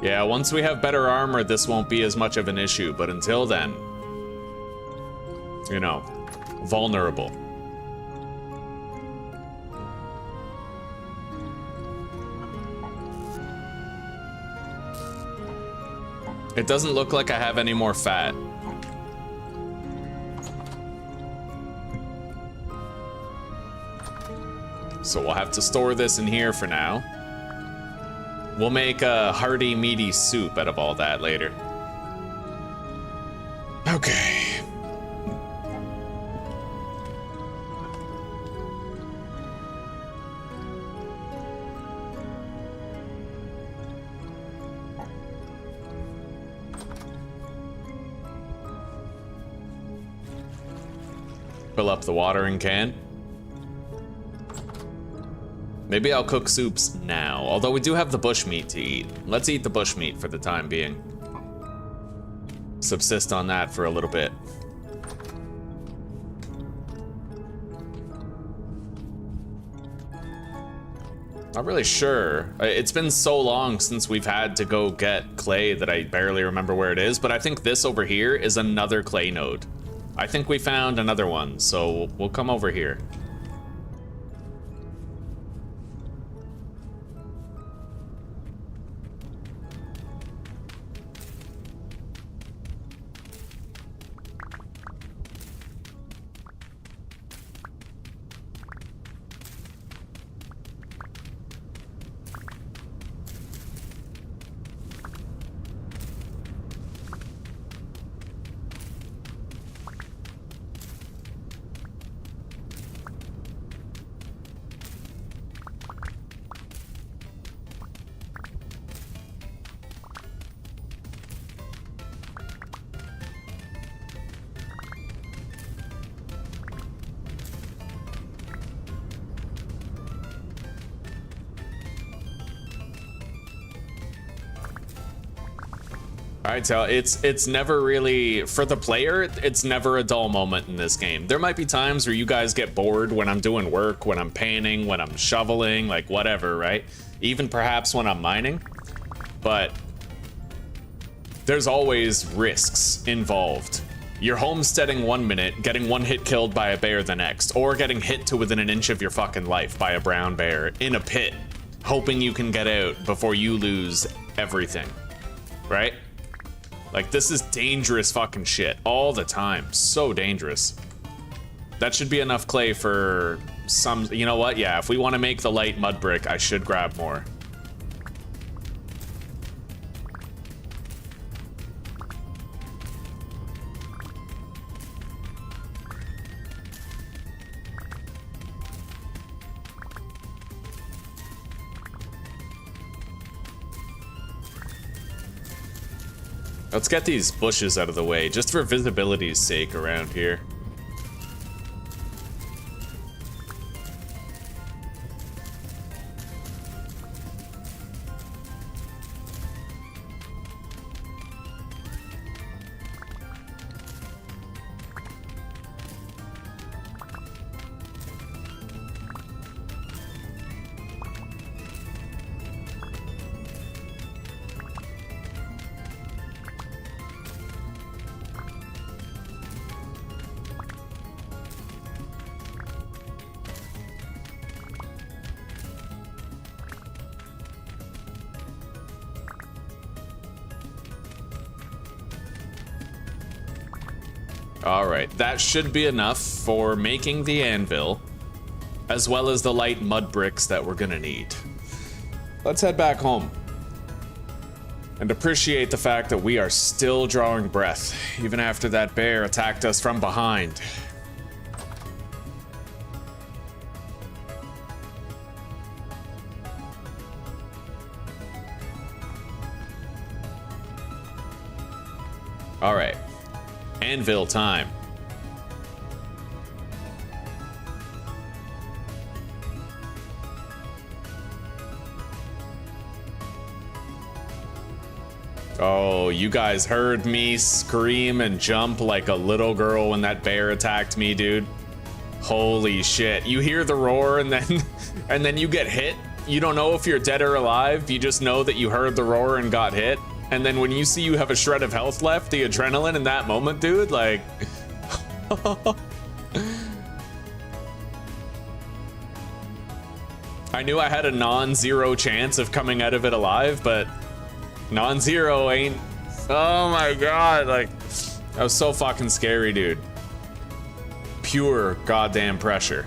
Yeah, once we have better armor, this won't be as much of an issue, but until then, you know, vulnerable. It doesn't look like I have any more fat. So we'll have to store this in here for now. We'll make a hearty, meaty soup out of all that later. Okay. Fill up the watering can. Maybe I'll cook soups now, although we do have the bushmeat to eat. Let's eat the bushmeat for the time being. Subsist on that for a little bit. Not really sure. It's been so long since we've had to go get clay that I barely remember where it is, but I think this over here is another clay node. I think we found another one, so we'll come over here. Alright, so it's never really, for the player, it's never a dull moment in this game. There might be times where you guys get bored when I'm doing work, when I'm painting, when I'm shoveling, like whatever, right? Even perhaps when I'm mining. But there's always risks involved. You're homesteading 1 minute, getting one hit killed by a bear the next, or getting hit to within an inch of your fucking life by a brown bear in a pit, hoping you can get out before you lose everything, right? Like, this is dangerous fucking shit all the time. So dangerous. That should be enough clay for some... You know what? Yeah, if we want to make the light mud brick, I should grab more. Let's get these bushes out of the way, just for visibility's sake around here. Alright, that should be enough for making the anvil, as well as the light mud bricks that we're gonna need. Let's head back home. And appreciate the fact that we are still drawing breath, even after that bear attacked us from behind. Alright. Anvil time. Oh, you guys heard me scream and jump like a little girl when that bear attacked me, dude. Holy shit. You hear the roar and then and then you get hit. You don't know if you're dead or alive. You just know that you heard the roar and got hit. And then when you see you have a shred of health left, the adrenaline in that moment, dude, like... I knew I had a non-zero chance of coming out of it alive, but non-zero ain't... Oh my god, like... That was so fucking scary, dude. Pure goddamn pressure.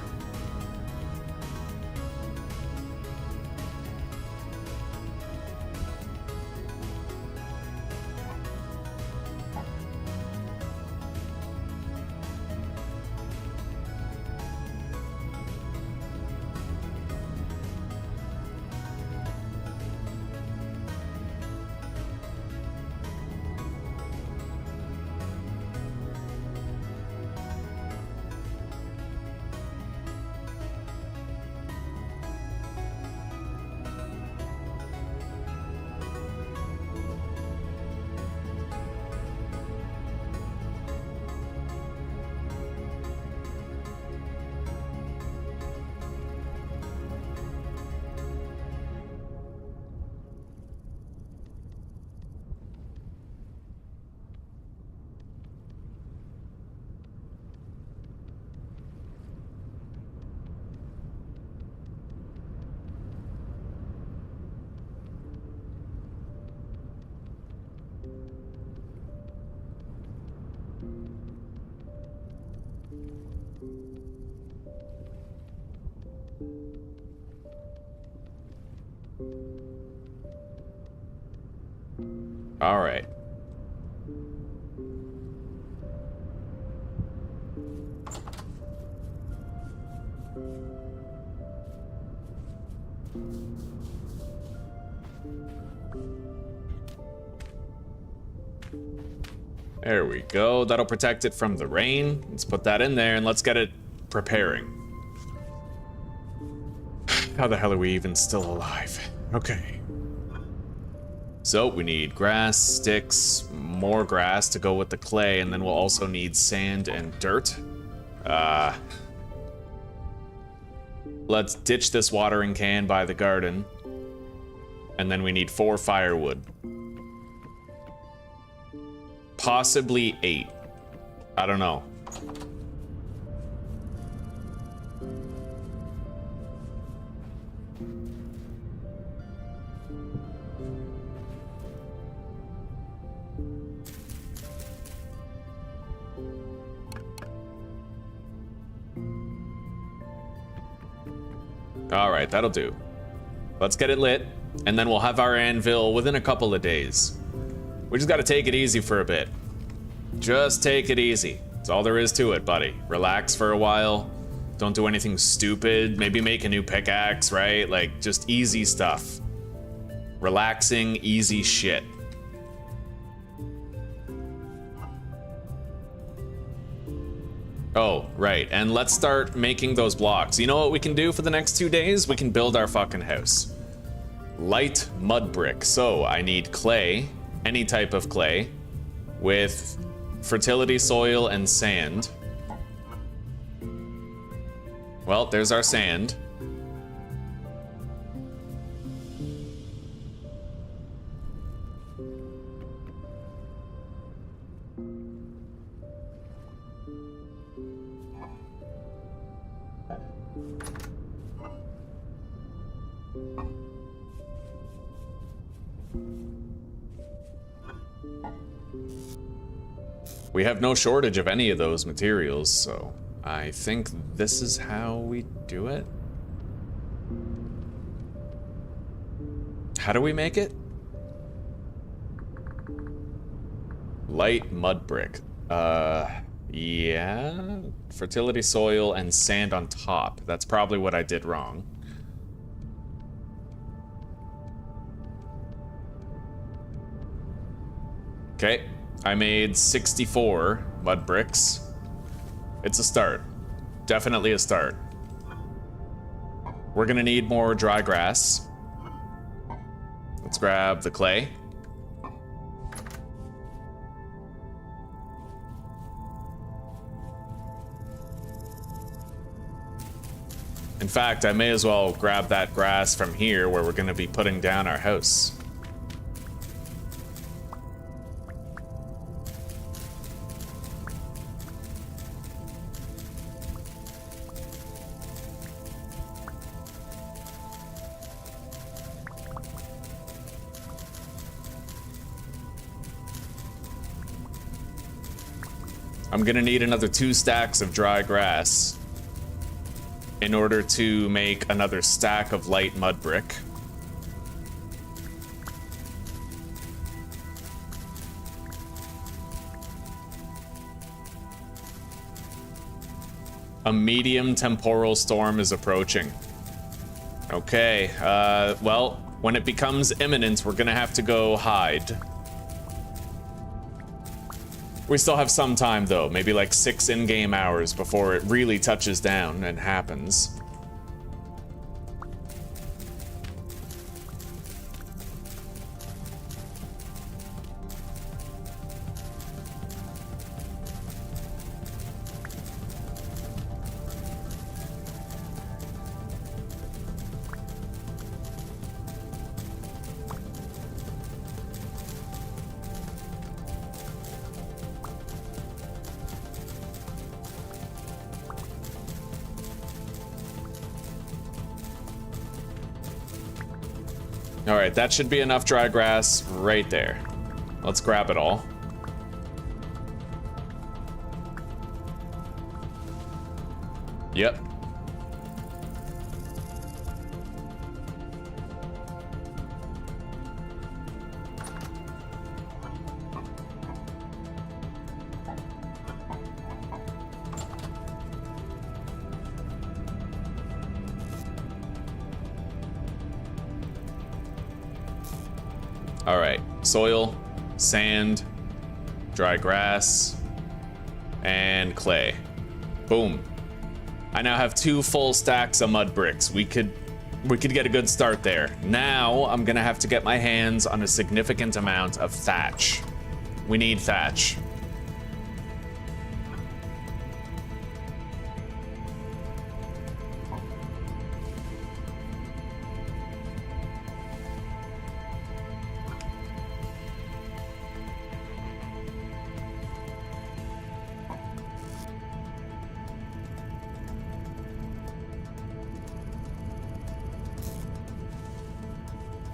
All right. There we go. That'll protect it from the rain. Let's put that in there and let's get it preparing. How the hell are we even still alive? Okay. So we need grass, sticks, more grass to go with the clay, and then we'll also need sand and dirt. Let's ditch this watering can by the garden. And then we need 4 firewood. Possibly 8. I don't know. All right, that'll do. Let's get it lit, and then we'll have our anvil within a couple of days. We just gotta take it easy for a bit. Just take it easy. That's all there is to it, buddy. Relax for a while. Don't do anything stupid. Maybe make a new pickaxe, right? Like, just easy stuff. Relaxing, easy shit. Oh, right, and let's start making those blocks. You know what we can do for the next 2 days? We can build our fucking house. Light mud brick. So I need clay, any type of clay, with fertility soil and sand. Well, there's our sand. We have no shortage of any of those materials, so I think this is how we do it. How do we make it? Light mud brick. Yeah. Fertility soil and sand on top. That's probably what I did wrong. Okay. I made 64 mud bricks. It's a start. Definitely a start. We're gonna need more dry grass. Let's grab the clay. In fact, I may as well grab that grass from here where we're gonna be putting down our house. I'm gonna need another 2 stacks of dry grass in order to make another stack of light mud brick. A medium temporal storm is approaching. Okay, well, when it becomes imminent, we're gonna have to go hide. We still have some time though, maybe like 6 in-game hours before it really touches down and happens. All right, that should be enough dry grass right there. Let's grab it all. Yep. soil, sand, dry grass, and clay. Boom. I now have 2 full stacks of mud bricks. We could get a good start there. Now I'm gonna have to get my hands on a significant amount of thatch. We need thatch.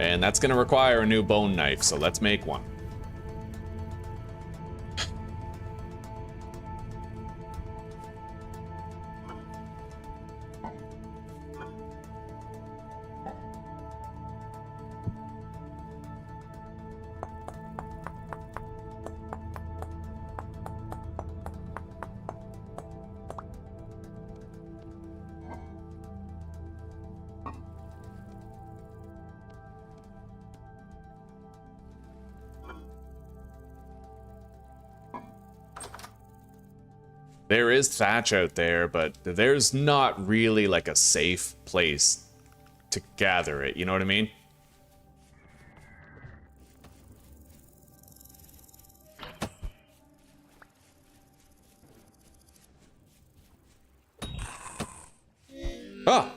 And that's gonna require a new bone knife, so let's make one. There is thatch out there, but there's not really like a safe place to gather it, you know what I mean? Ah!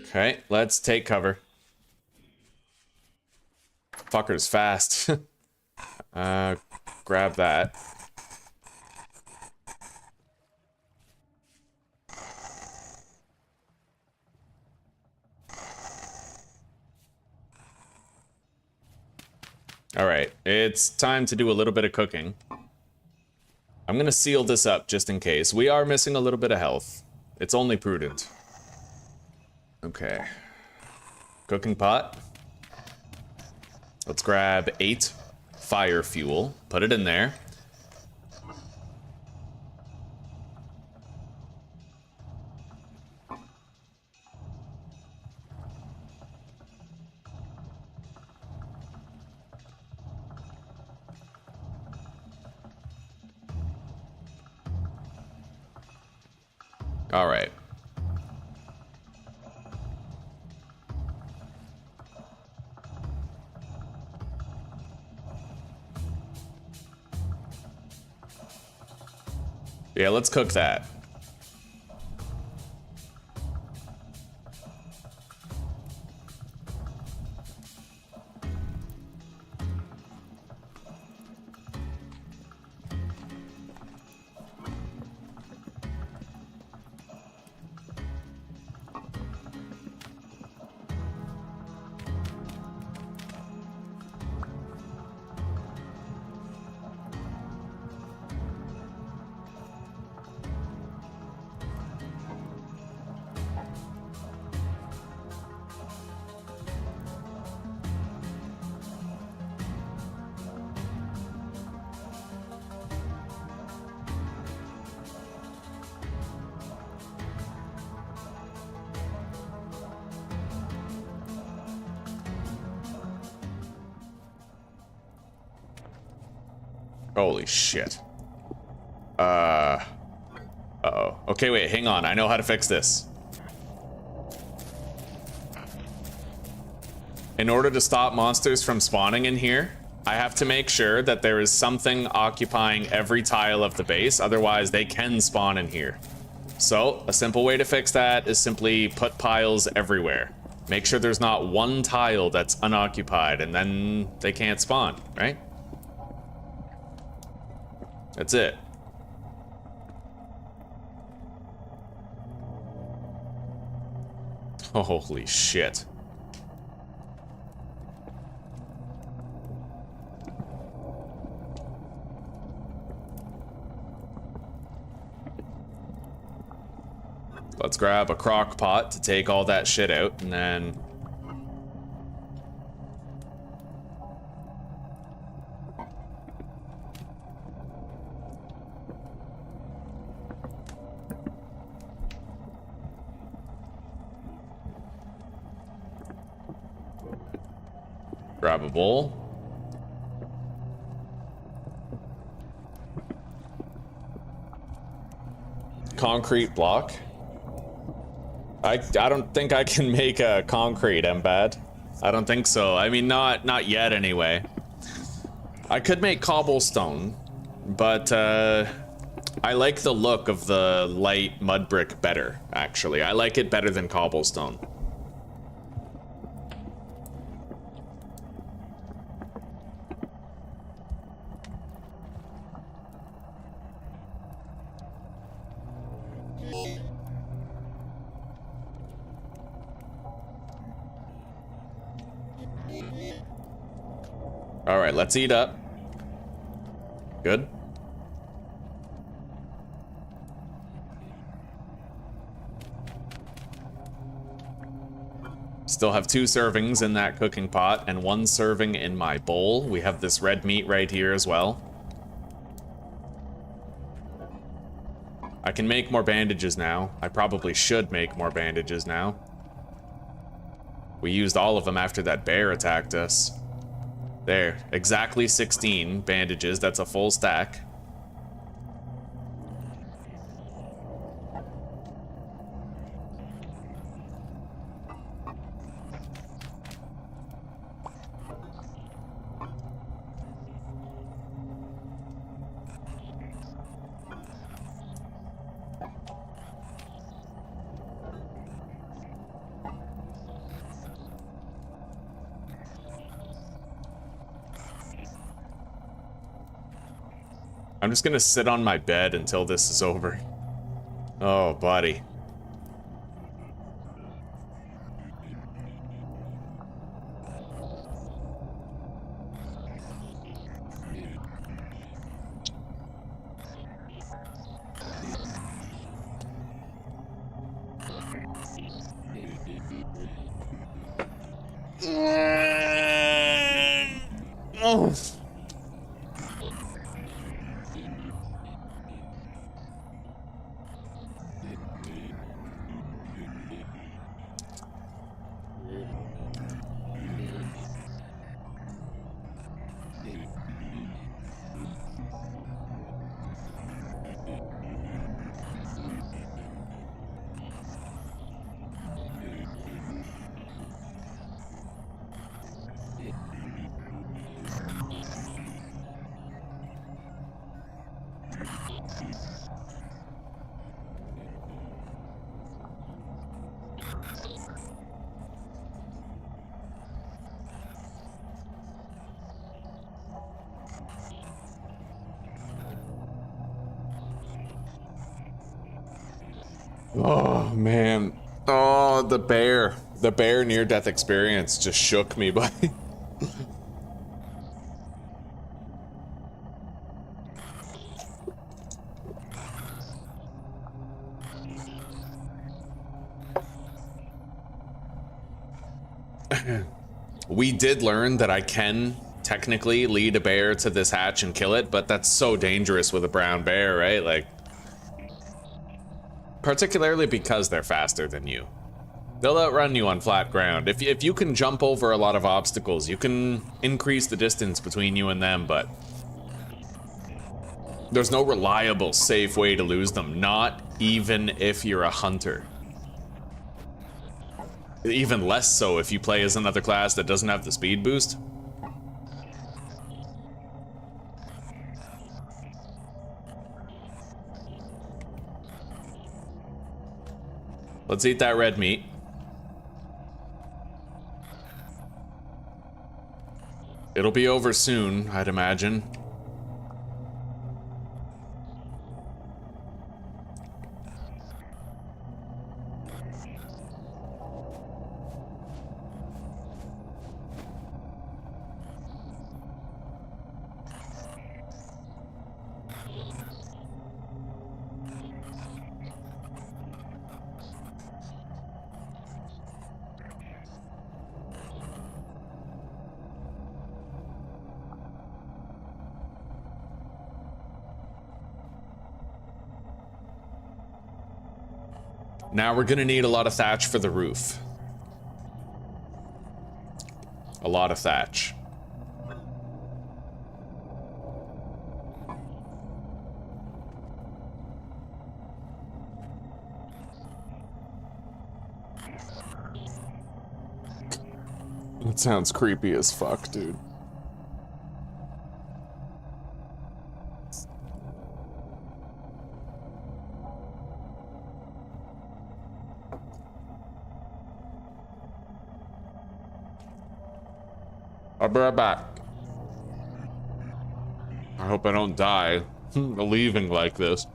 Okay, let's take cover. Fucker's fast. Grab that. All right, it's time to do a little bit of cooking. I'm gonna seal this up just in case. We are missing a little bit of health. It's only prudent. Okay. Cooking pot. Let's grab 8 fire fuel, put it in there. All right. Yeah, let's cook that. Holy shit. Uh-oh. Okay, wait, hang on. I know how to fix this. In order to stop monsters from spawning in here, I have to make sure that there is something occupying every tile of the base, otherwise they can spawn in here. So, a simple way to fix that is simply put piles everywhere. Make sure there's not one tile that's unoccupied, and then they can't spawn, right? That's it. Holy shit. Let's grab a crock pot to take all that shit out, and then... grab a bowl. Concrete block. I don't think I can make a concrete, Embad. I don't think so. I mean, not yet anyway. I could make cobblestone, but I like the look of the light mud brick better, actually. I like it better than cobblestone. All right, let's eat up. Good. Still have 2 servings in that cooking pot and 1 serving in my bowl. We have this red meat right here as well. I can make more bandages now. I probably should make more bandages now. We used all of them after that bear attacked us. There, exactly 16 bandages. That's a full stack. I'm just gonna sit on my bed until this is over. Oh, buddy. Oh. Oh, man. Oh, the bear. The bear near-death experience just shook me, buddy. We did learn that I can technically lead a bear to this hatch and kill it, but that's so dangerous with a brown bear, right? Like, particularly because they're faster than you. They'll outrun you on flat ground. If you can jump over a lot of obstacles, you can increase the distance between you and them, but there's no reliable, safe way to lose them, not even if you're a hunter. Even less so if you play as another class that doesn't have the speed boost. Let's eat that red meat. It'll be over soon, I'd imagine. Now we're gonna need a lot of thatch for the roof. A lot of thatch. That sounds creepy as fuck, dude. I'll be right back. I hope I don't die leaving like this.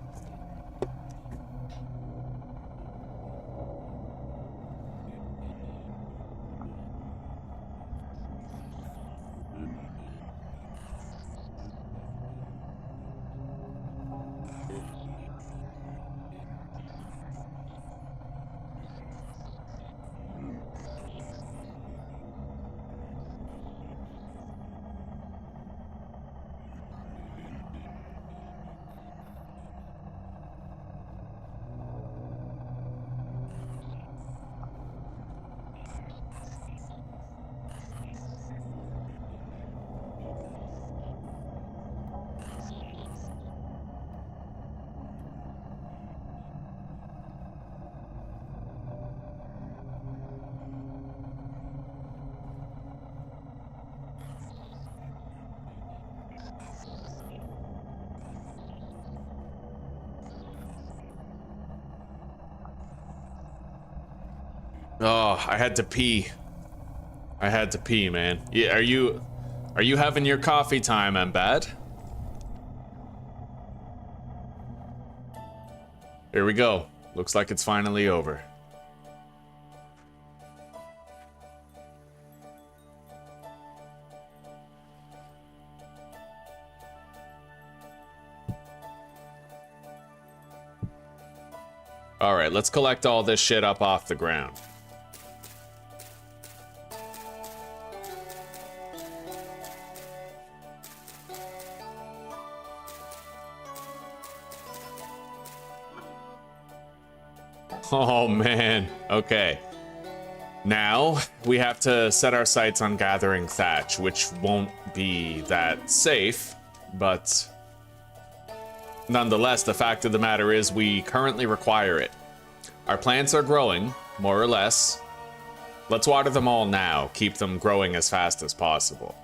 Oh, I had to pee. I had to pee, man. Yeah, are you having your coffee time, I'm bad? Here we go. Looks like it's finally over. All right, let's collect all this shit up off the ground. Oh man, okay. Now, we have to set our sights on gathering thatch, which won't be that safe, but nonetheless, the fact of the matter is we currently require it. Our plants are growing, more or less. Let's water them all now, keep them growing as fast as possible.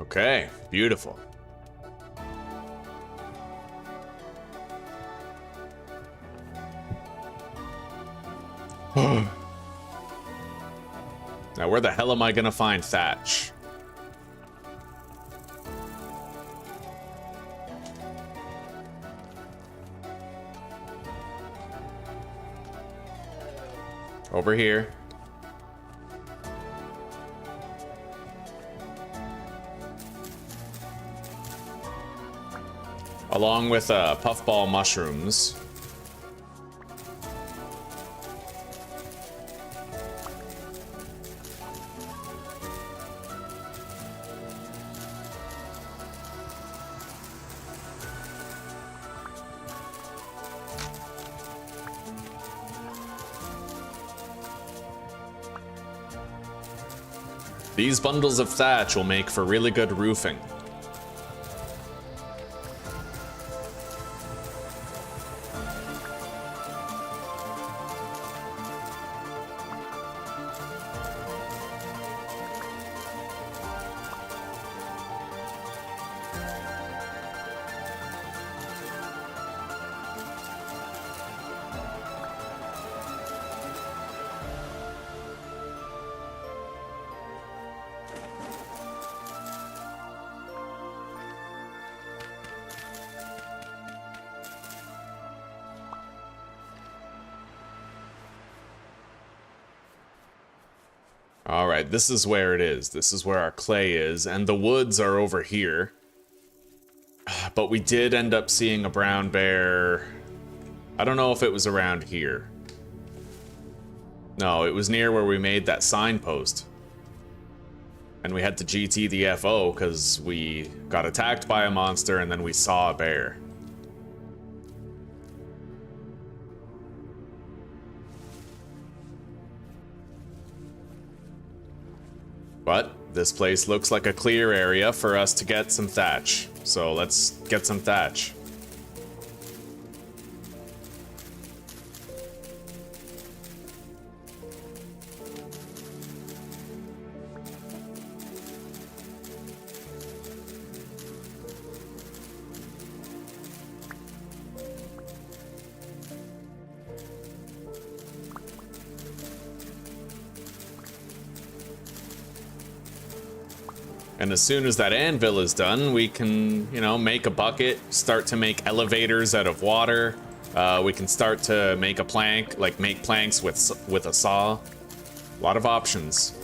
Okay, beautiful. Now, where the hell am I gonna find thatch? Over here. Along with puffball mushrooms. These bundles of thatch will make for really good roofing. All right, this is where it is. This is where our clay is, and the woods are over here. But we did end up seeing a brown bear. I don't know if it was around here. No, it was near where we made that signpost. And we had to GT the FO because we got attacked by a monster and then we saw a bear. But this place looks like a clear area for us to get some thatch. So let's get some thatch. And as soon as that anvil is done, we can, you know, make a bucket, start to make elevators out of water. We can start to make a plank, like make planks with a saw. A lot of options.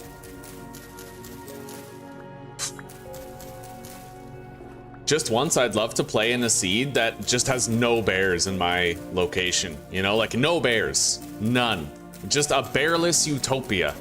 Just once, I'd love to play in a seed that just has no bears in my location. You know, like no bears. None. Just a bearless utopia.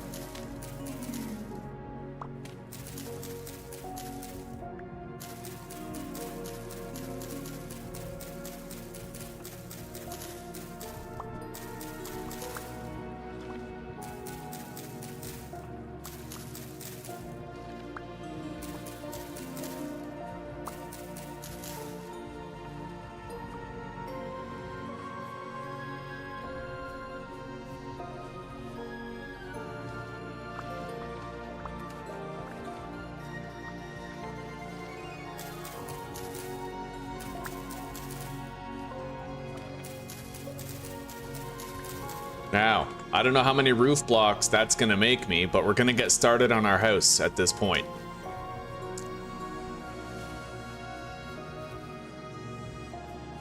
Now, I don't know how many roof blocks that's gonna make me, but we're gonna get started on our house at this point.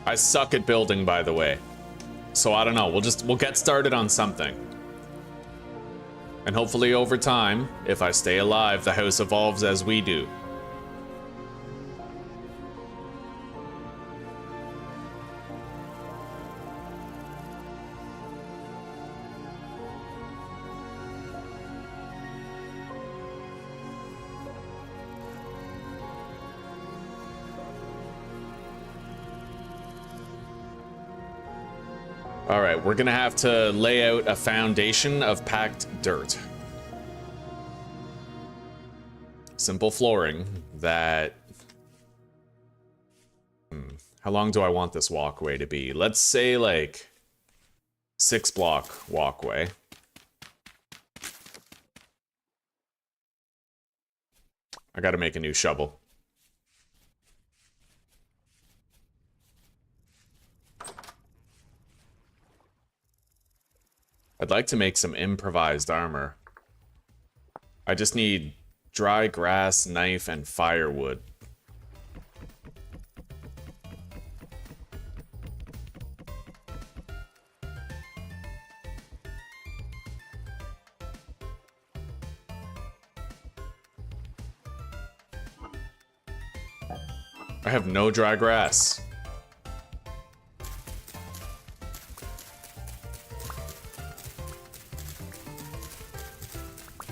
I suck at building, by the way. So I don't know, we'll get started on something. And hopefully over time, if I stay alive, the house evolves as we do. All right, we're gonna have to lay out a foundation of packed dirt. Simple flooring that... How long do I want this walkway to be? Let's say like 6-block walkway. I gotta make a new shovel. I'd like to make some improvised armor. I just need dry grass, knife, and firewood. I have no dry grass.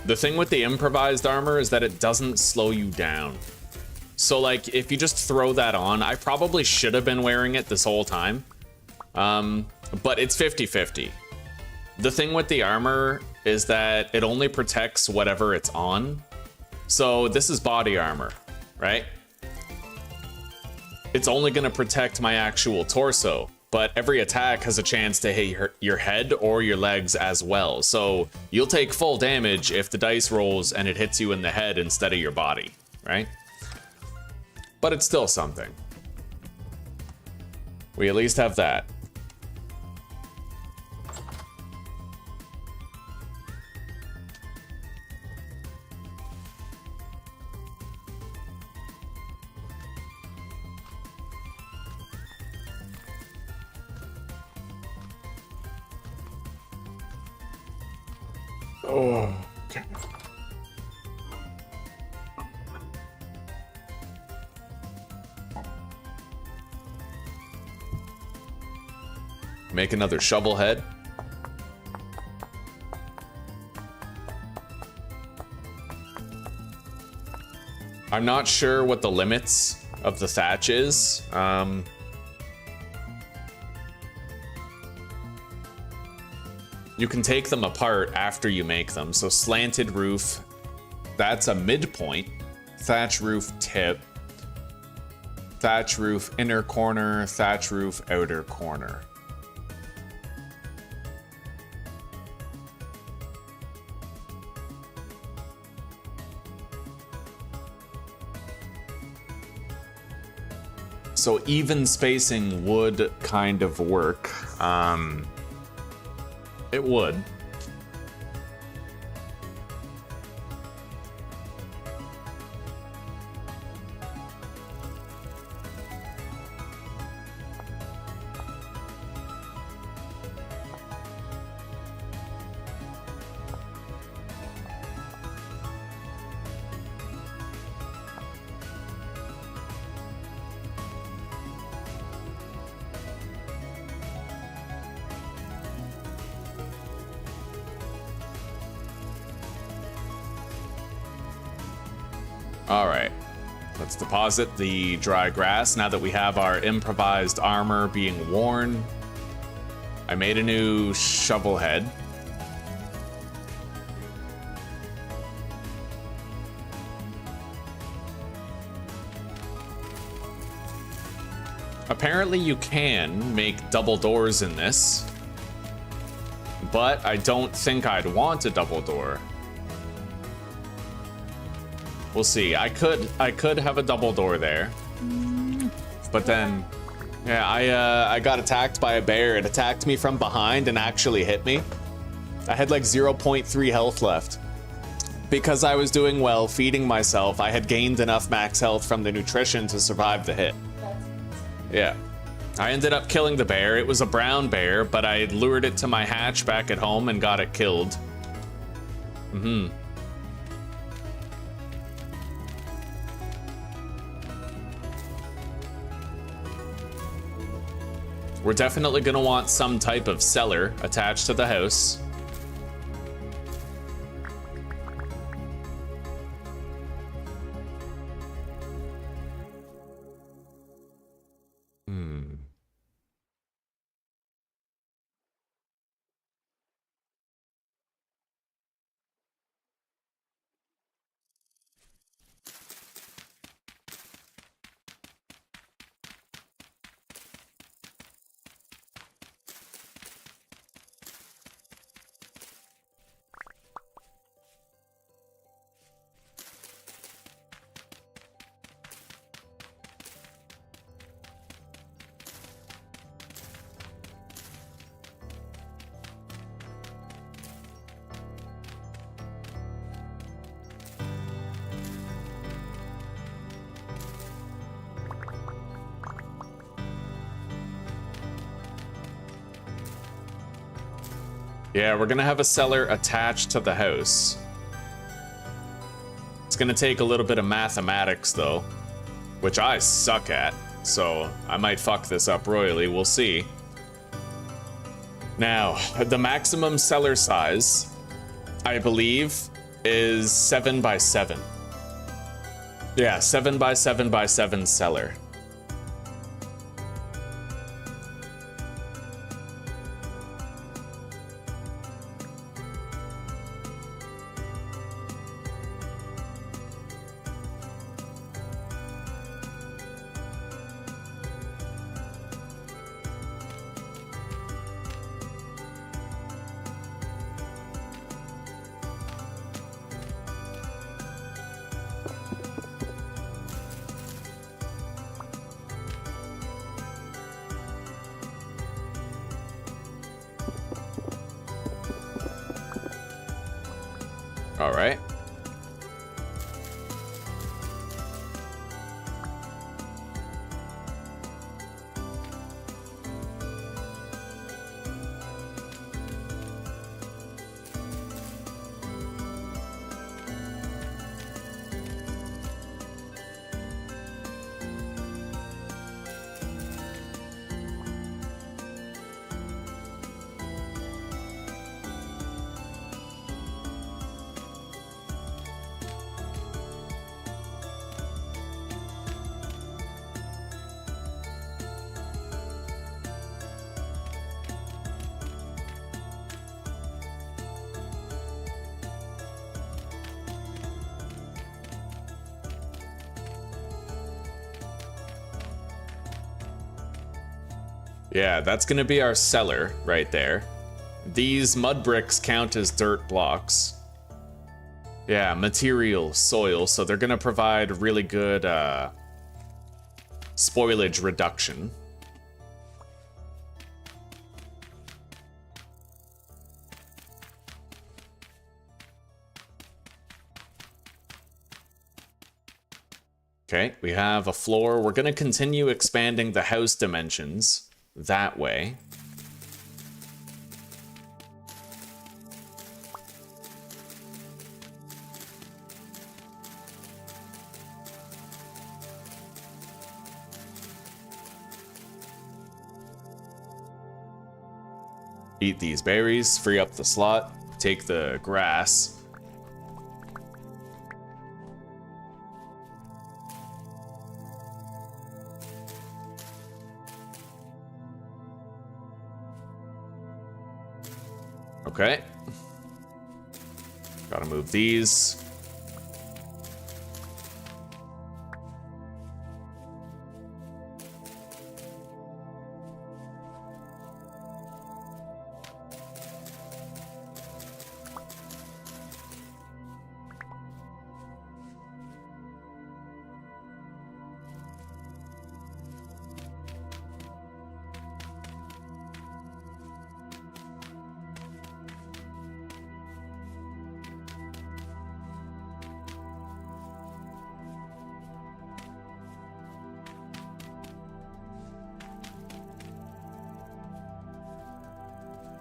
The thing with the improvised armor is that it doesn't slow you down. So like, if you just throw that on, I probably should have been wearing it this whole time. But it's 50-50. The thing with the armor is that it only protects whatever it's on. So this is body armor, right? It's only gonna protect my actual torso, but every attack has a chance to hit your head or your legs as well. So you'll take full damage if the dice rolls and it hits you in the head instead of your body, right? But it's still something. We at least have that. Oh, okay. Make another shovel head. I'm not sure what the limits of the thatch is. You can take them apart after you make them. So slanted roof, that's a midpoint. Thatch roof tip. Thatch roof inner corner, thatch roof outer corner. So even spacing would kind of work. It would. All right, let's deposit the dry grass now that we have our improvised armor being worn. I made a new shovel head. Apparently you can make double doors in this, but I don't think I'd want a double door. We'll see. I could have a double door there, but then, yeah, I got attacked by a bear. It attacked me from behind and actually hit me. I had like 0.3 health left. Because I was doing well, feeding myself, I had gained enough max health from the nutrition to survive the hit. Yeah. I ended up killing the bear. It was a brown bear, but I lured it to my hatch back at home and got it killed. We're definitely gonna want some type of cellar attached to the house. Yeah, we're gonna have a cellar attached to the house. It's gonna take a little bit of mathematics though, which I suck at, so I might fuck this up royally, we'll see. Now, the maximum cellar size, I believe, is 7 by 7. Yeah, 7 by 7 by 7 cellar. All right. Yeah, that's gonna be our cellar right there. These mud bricks count as dirt blocks. Yeah, material, soil, so they're gonna provide really good spoilage reduction. Okay, we have a floor. We're gonna continue expanding the house dimensions that way. Eat these berries, free up the slot, take the grass. Okay. Gotta move these.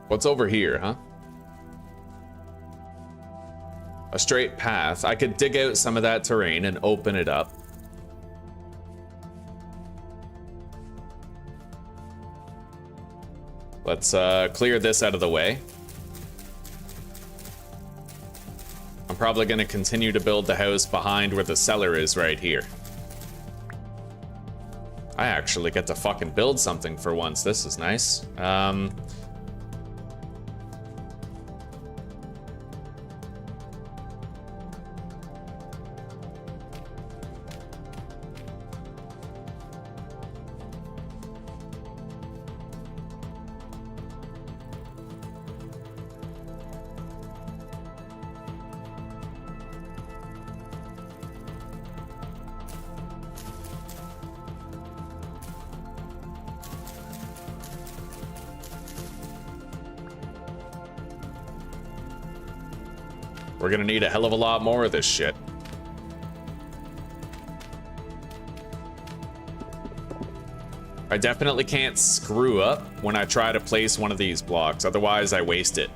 What's over here, huh? A straight path. I could dig out some of that terrain and open it up. Let's clear this out of the way. I'm probably going to continue to build the house behind where the cellar is right here. I actually get to fucking build something for once. This is nice. We're gonna need a hell of a lot more of this shit. I definitely can't screw up when I try to place one of these blocks, otherwise I waste it.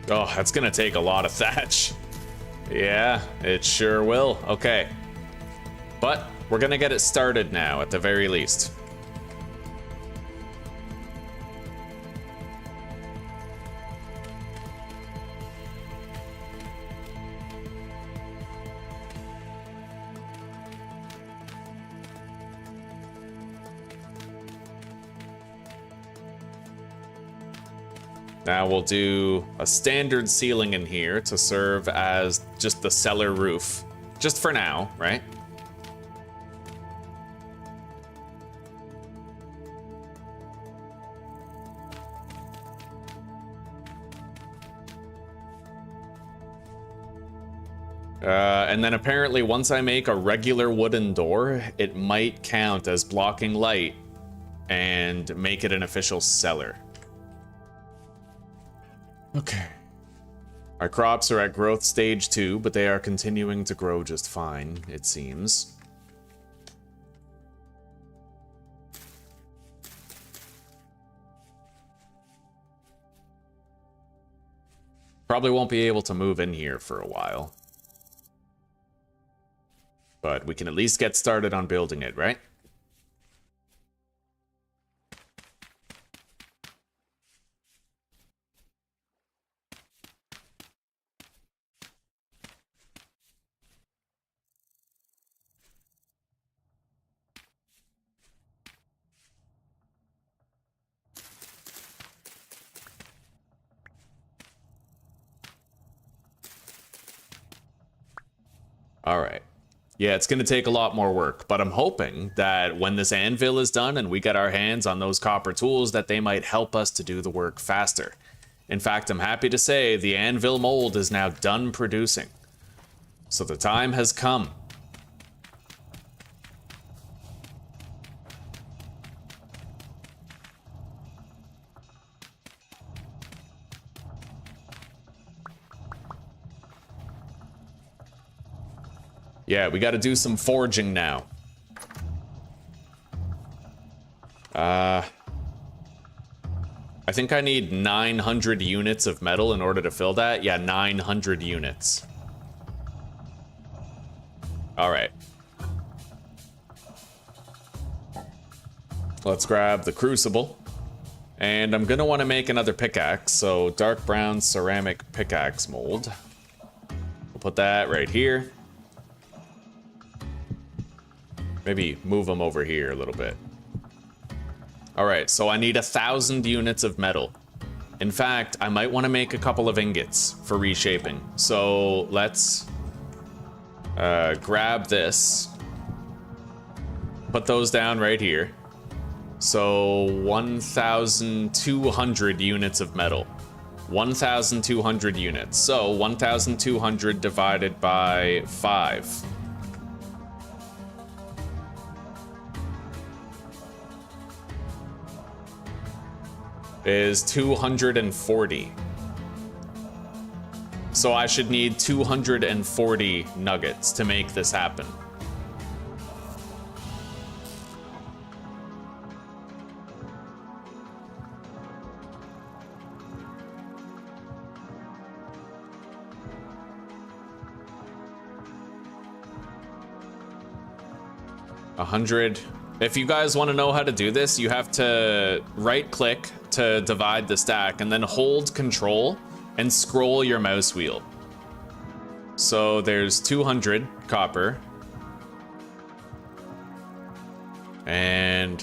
Oh, that's gonna take a lot of thatch. Yeah, it sure will. Okay. But we're gonna get it started now, at the very least. Now we'll do a standard ceiling in here to serve as just the cellar roof. Just for now, right? And then apparently once I make a regular wooden door, it might count as blocking light and make it an official cellar. Okay. Our crops are at growth stage 2, but they are continuing to grow just fine, it seems. Probably won't be able to move in here for a while. But we can at least get started on building it, right? All right. Yeah, it's going to take a lot more work, but I'm hoping that when this anvil is done and we get our hands on those copper tools, that they might help us to do the work faster. In fact, I'm happy to say the anvil mold is now done producing. So the time has come. Yeah, we got to do some forging now. I think I need 900 units of metal in order to fill that. Yeah, 900 units. All right. Let's grab the crucible. And I'm gonna want to make another pickaxe, so dark brown ceramic pickaxe mold. We'll put that right here. Maybe move them over here a little bit. All right, so I need 1,000 units of metal. In fact, I might want to make a couple of ingots for reshaping. So let's grab this, put those down right here. So 1,200 units of metal. 1,200 units. So 1,200 divided by 5. Is 240. So I should need 240 nuggets to make this happen. $100. If you guys want to know how to do this, you have to right-click to divide the stack and then hold Control and scroll your mouse wheel. So there's 200 copper and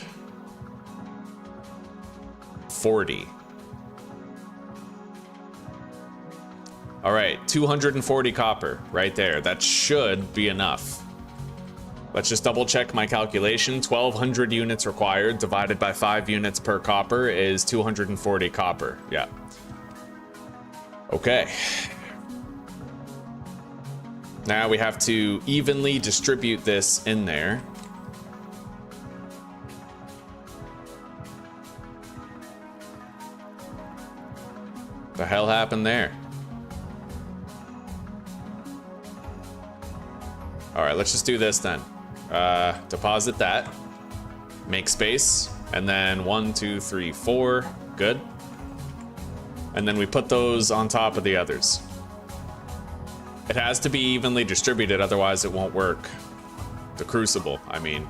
40. All right, 240 copper right there. That should be enough. Let's just double check my calculation. 1,200 units required divided by 5 units per copper is 240 copper. Yeah. Okay. Now we have to evenly distribute this in there. The hell happened there? All right, let's just do this then. Deposit that, make space, and then 1, 2, 3, 4, good. And then we put those on top of the others. It has to be evenly distributed, otherwise it won't work. The crucible, I mean.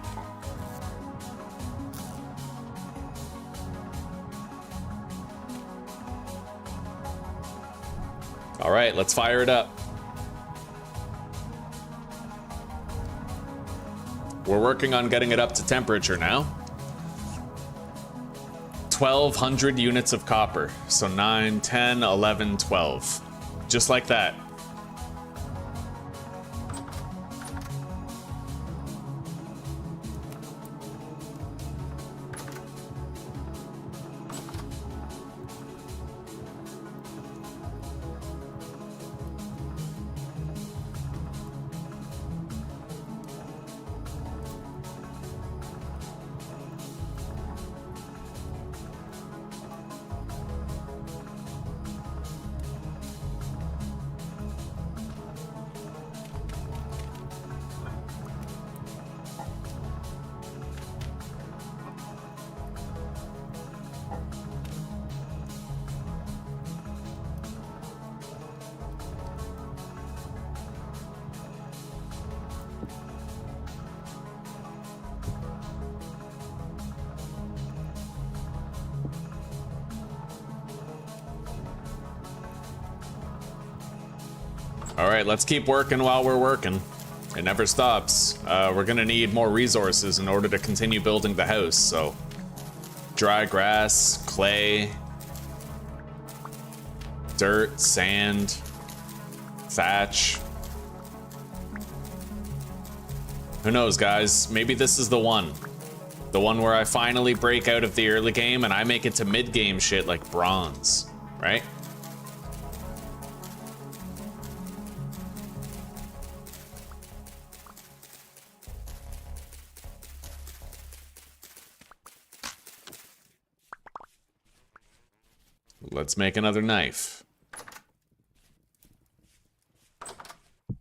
All right, let's fire it up. We're working on getting it up to temperature now. 1,200 units of copper. So 9, 10, 11, 12. Just like that. All right, let's keep working while we're working. It never stops. We're gonna need more resources in order to continue building the house, so. Dry grass, clay, dirt, sand, thatch. Who knows, guys? Maybe this is the one. The one where I finally break out of the early game and I make it to mid-game shit like bronze, right? Let's make another knife.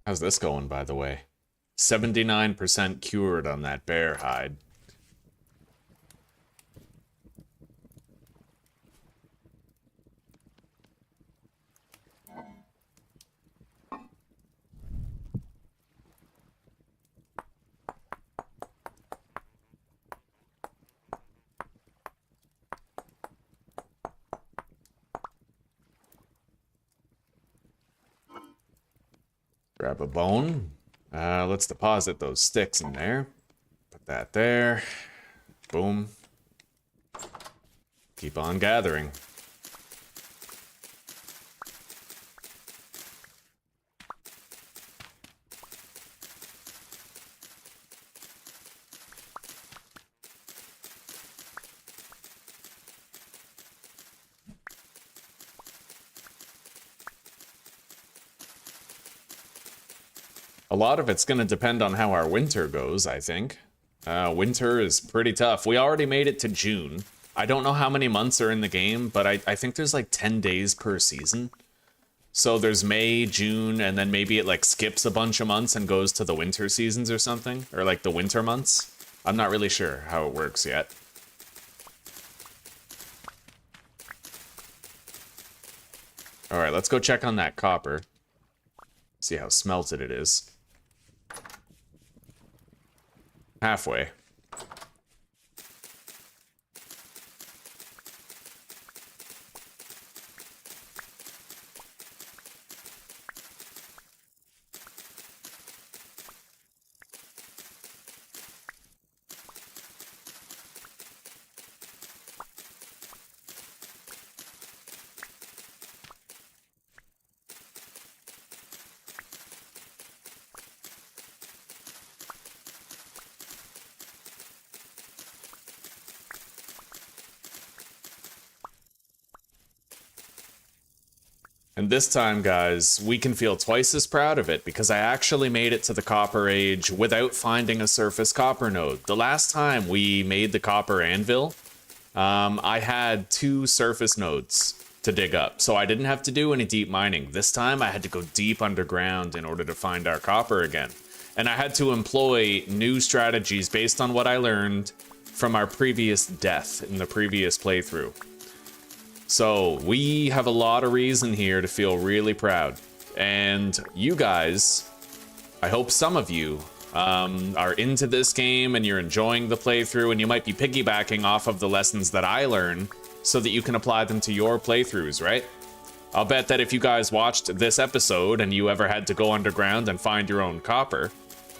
How's this going, by the way? 79% cured on that bear hide. Grab a bone. Let's deposit those sticks in there. Put that there. Boom. Keep on gathering. A lot of it's going to depend on how our winter goes, I think. Winter is pretty tough. We already made it to June. I don't know how many months are in the game, but I think there's like 10 days per season. So there's May, June, and then maybe it like skips a bunch of months and goes to the winter seasons or something. Or like the winter months. I'm not really sure how it works yet. Alright, let's go check on that copper. See how smelted it is. Halfway. And this time, guys, we can feel twice as proud of it because I actually made it to the Copper Age without finding a surface copper node. The last time we made the Copper Anvil, I had 2 surface nodes to dig up, so I didn't have to do any deep mining. This time, I had to go deep underground in order to find our copper again. And I had to employ new strategies based on what I learned from our previous death in the previous playthrough. So we have a lot of reason here to feel really proud. And you guys, I hope some of you are into this game and you're enjoying the playthrough and you might be piggybacking off of the lessons that I learn so that you can apply them to your playthroughs, right? I'll bet that if you guys watched this episode and you ever had to go underground and find your own copper,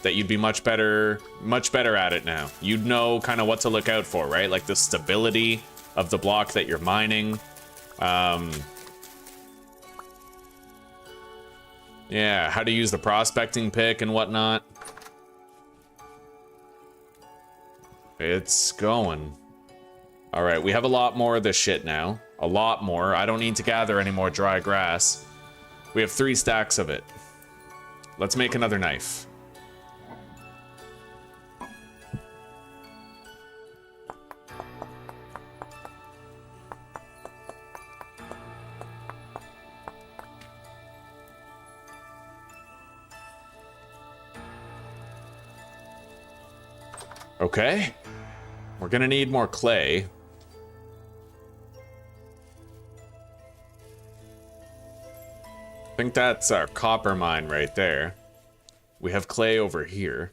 that you'd be much better at it now. You'd know kind of what to look out for, right? Like the stability of the block that you're mining. Yeah, how to use the prospecting pick and whatnot. It's going. All right, we have a lot more of this shit now. A lot more. I don't need to gather any more dry grass. We have 3 stacks of it. Let's make another knife. Okay, we're gonna need more clay. I think that's our copper mine right there. We have clay over here.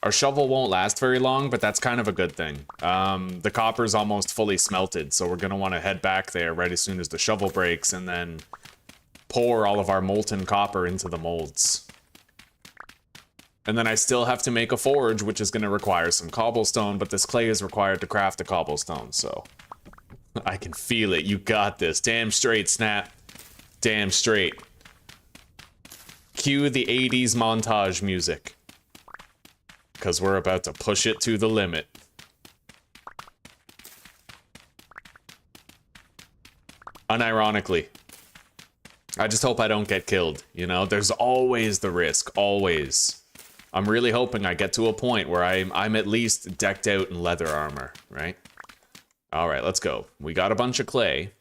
Our shovel won't last very long, but that's kind of a good thing. The copper's almost fully smelted, so we're gonna want to head back there right as soon as the shovel breaks and then pour all of our molten copper into the molds. And then I still have to make a forge, which is going to require some cobblestone, but this clay is required to craft the cobblestone, so... I can feel it. You got this. Damn straight, Snap. Damn straight. Cue the 80s montage music. Because we're about to push it to the limit. Unironically. I just hope I don't get killed, you know? There's always the risk, always. I'm really hoping I get to a point where I'm at least decked out in leather armor, right? Alright, let's go. We got a bunch of clay.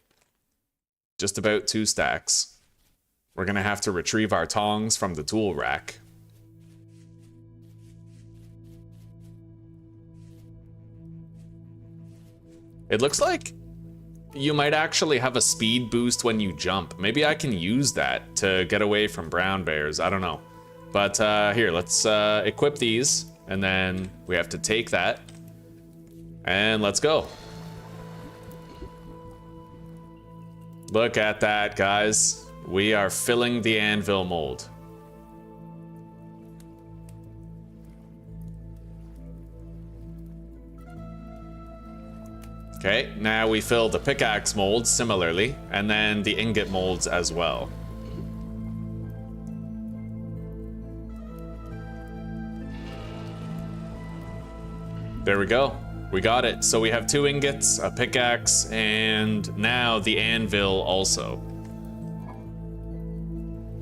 Just about 2 stacks. We're gonna have to retrieve our tongs from the tool rack. It looks like you might actually have a speed boost when you jump. Maybe I can use that to get away from brown bears. I don't know. But here, let's equip these. And then we have to take that. And let's go. Look at that, guys. We are filling the anvil mold. Okay, now we fill the pickaxe molds similarly, and then the ingot molds as well. There we go. We got it. So we have 2 ingots, a pickaxe, and now the anvil also.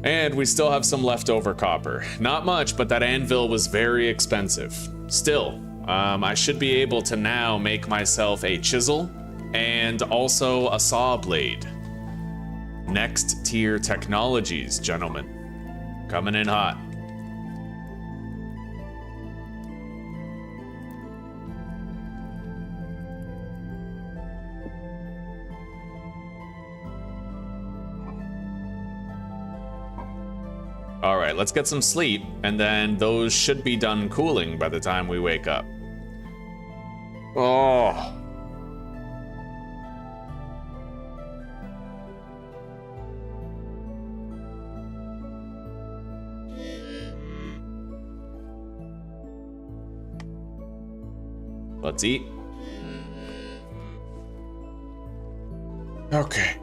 And we still have some leftover copper. Not much, but that anvil was very expensive. Still, I should be able to now make myself a chisel and also a saw blade. Next tier technologies, gentlemen. Coming in hot. All right, let's get some sleep, and then those should be done cooling by the time we wake up. Oh. Let's eat. Okay.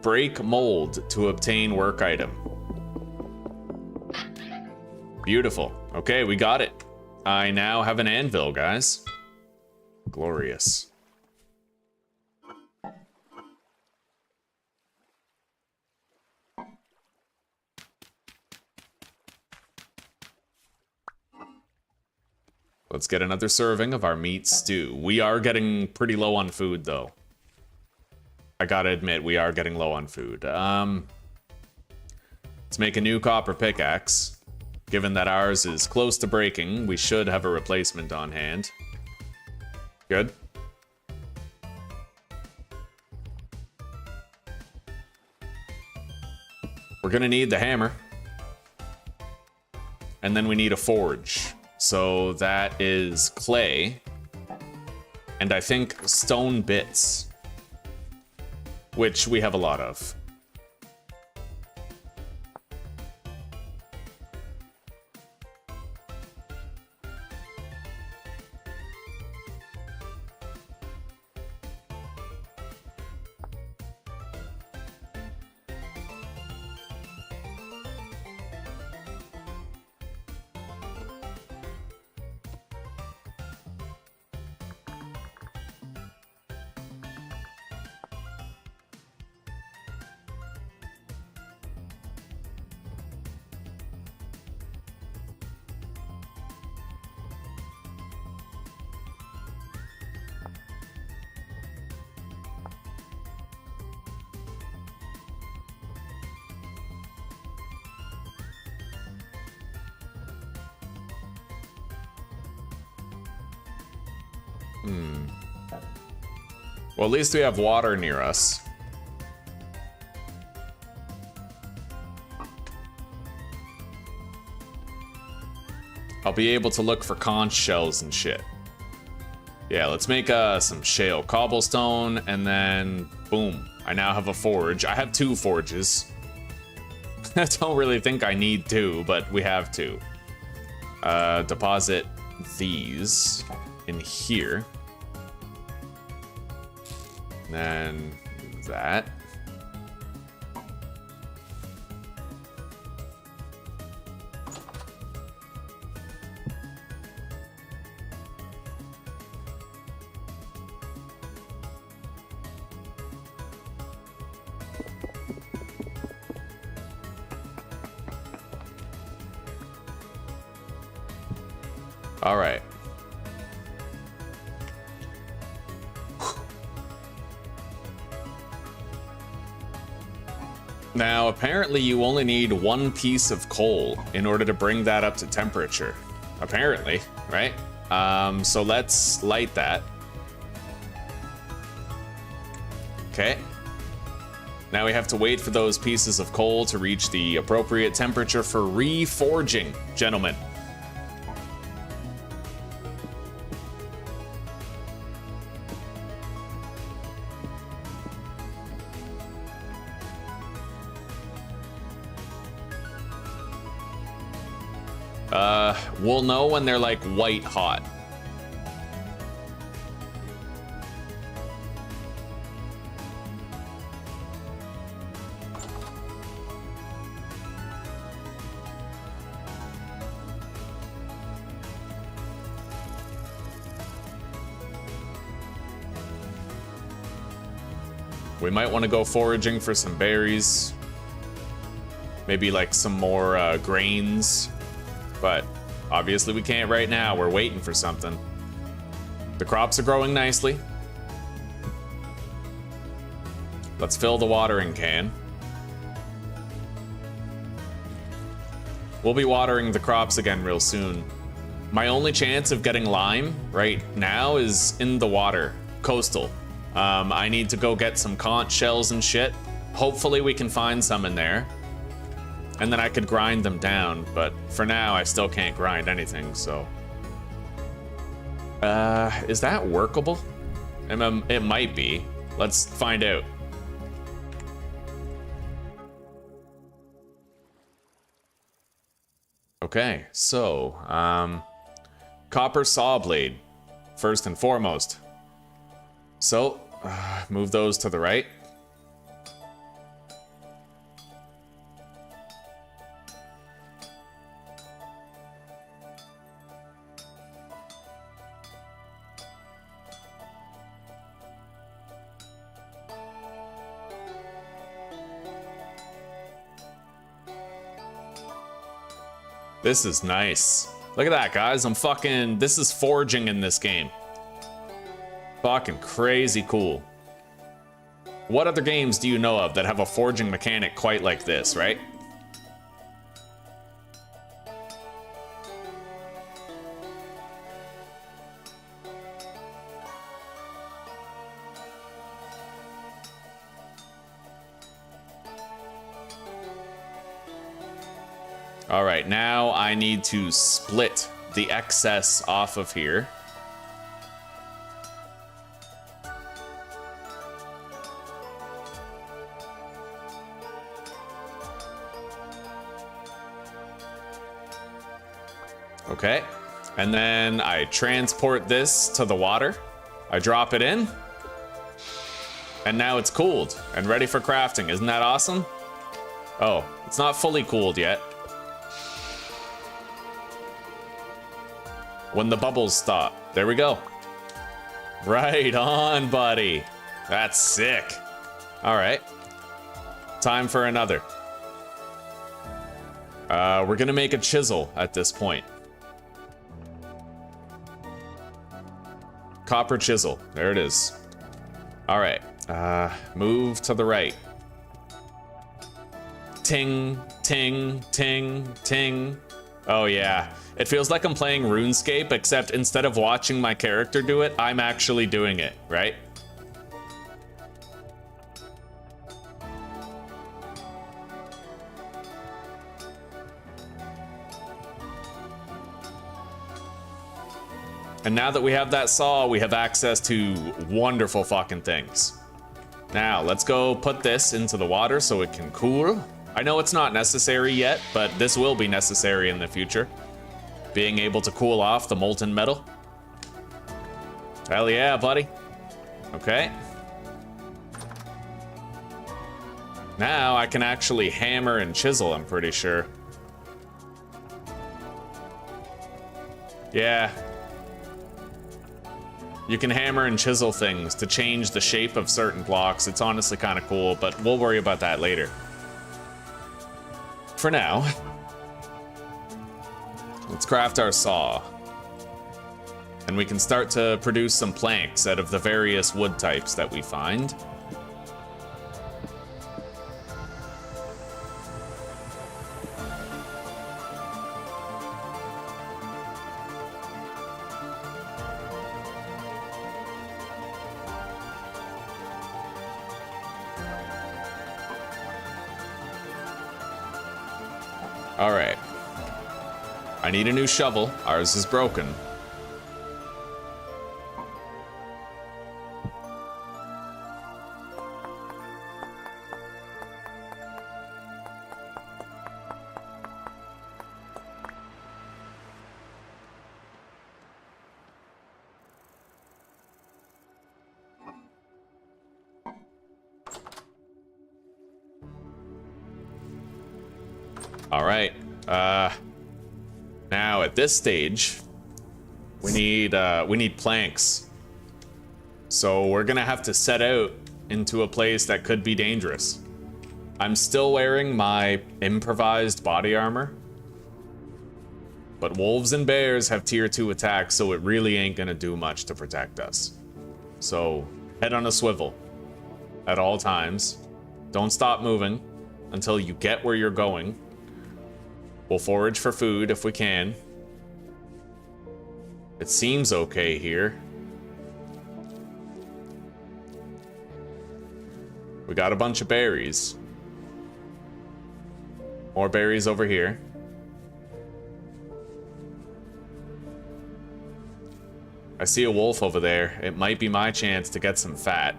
Break mold to obtain work item. Beautiful. Okay, we got it. I now have an anvil, guys. Glorious. Let's get another serving of our meat stew. We are getting pretty low on food, though. I gotta admit, we are getting low on food. Let's make a new copper pickaxe. Given that ours is close to breaking, we should have a replacement on hand. Good. We're gonna need the hammer. And then we need a forge. So that is clay. And I think stone bits. Which we have a lot of. Well, at least we have water near us. I'll be able to look for conch shells and shit. Yeah, let's make some shale cobblestone, and then boom, I now have a forge. I have 2 forges. I don't really think I need to, but we have to. Deposit these in here. And then that. All right. Now, apparently you only need one piece of coal in order to bring that up to temperature. Apparently, right? So let's light that. Okay. Now we have to wait for those pieces of coal to reach the appropriate temperature for reforging, gentlemen. We'll know when they're like white hot. We might want to go foraging for some berries. Maybe like some more grains. But obviously we can't right now. We're waiting for something. The crops are growing nicely. Let's fill the watering can. We'll be watering the crops again real soon. My only chance of getting lime right now is in the water, coastal. I need to go get some conch shells and shit. Hopefully we can find some in there. And then I could grind them down, but for now I still can't grind anything, so. Is that workable? It might be. Let's find out. Okay, so, copper saw blade, first and foremost. So, move those to the right. This is nice. Look at that, guys. This is forging in this game. Fucking crazy cool. What other games do you know of that have a forging mechanic quite like this, right? All right, now I need to split the excess off of here. Okay, and then I transport this to the water. I drop it in, and now it's cooled and ready for crafting. Isn't that awesome? Oh, it's not fully cooled yet. When the bubbles stop. There we go. Right on, buddy. That's sick. All right. Time for another. We're gonna make a chisel at this point. Copper chisel. There it is. All right. Move to the right. Ting, ting, ting, ting. Oh yeah. It feels like I'm playing RuneScape, except instead of watching my character do it, I'm actually doing it, right? And now that we have that saw, we have access to wonderful fucking things. Now, let's go put this into the water so it can cool. I know it's not necessary yet, but this will be necessary in the future. Being able to cool off the molten metal. Hell yeah, buddy. Okay. Now I can actually hammer and chisel, I'm pretty sure. Yeah. You can hammer and chisel things to change the shape of certain blocks. It's honestly kind of cool, but we'll worry about that later. For now, let's craft our saw. And we can start to produce some planks out of the various wood types that we find. All right. I need a new shovel. Ours is broken. All right. Now at this stage, we need planks. So we're gonna have to set out into a place that could be dangerous. I'm still wearing my improvised body armor, but wolves and bears have tier 2 attacks, so it really ain't gonna do much to protect us. So head on a swivel at all times. Don't stop moving until you get where you're going. We'll forage for food if we can. It seems okay here. We got a bunch of berries. More berries over here. I see a wolf over there. It might be my chance to get some fat.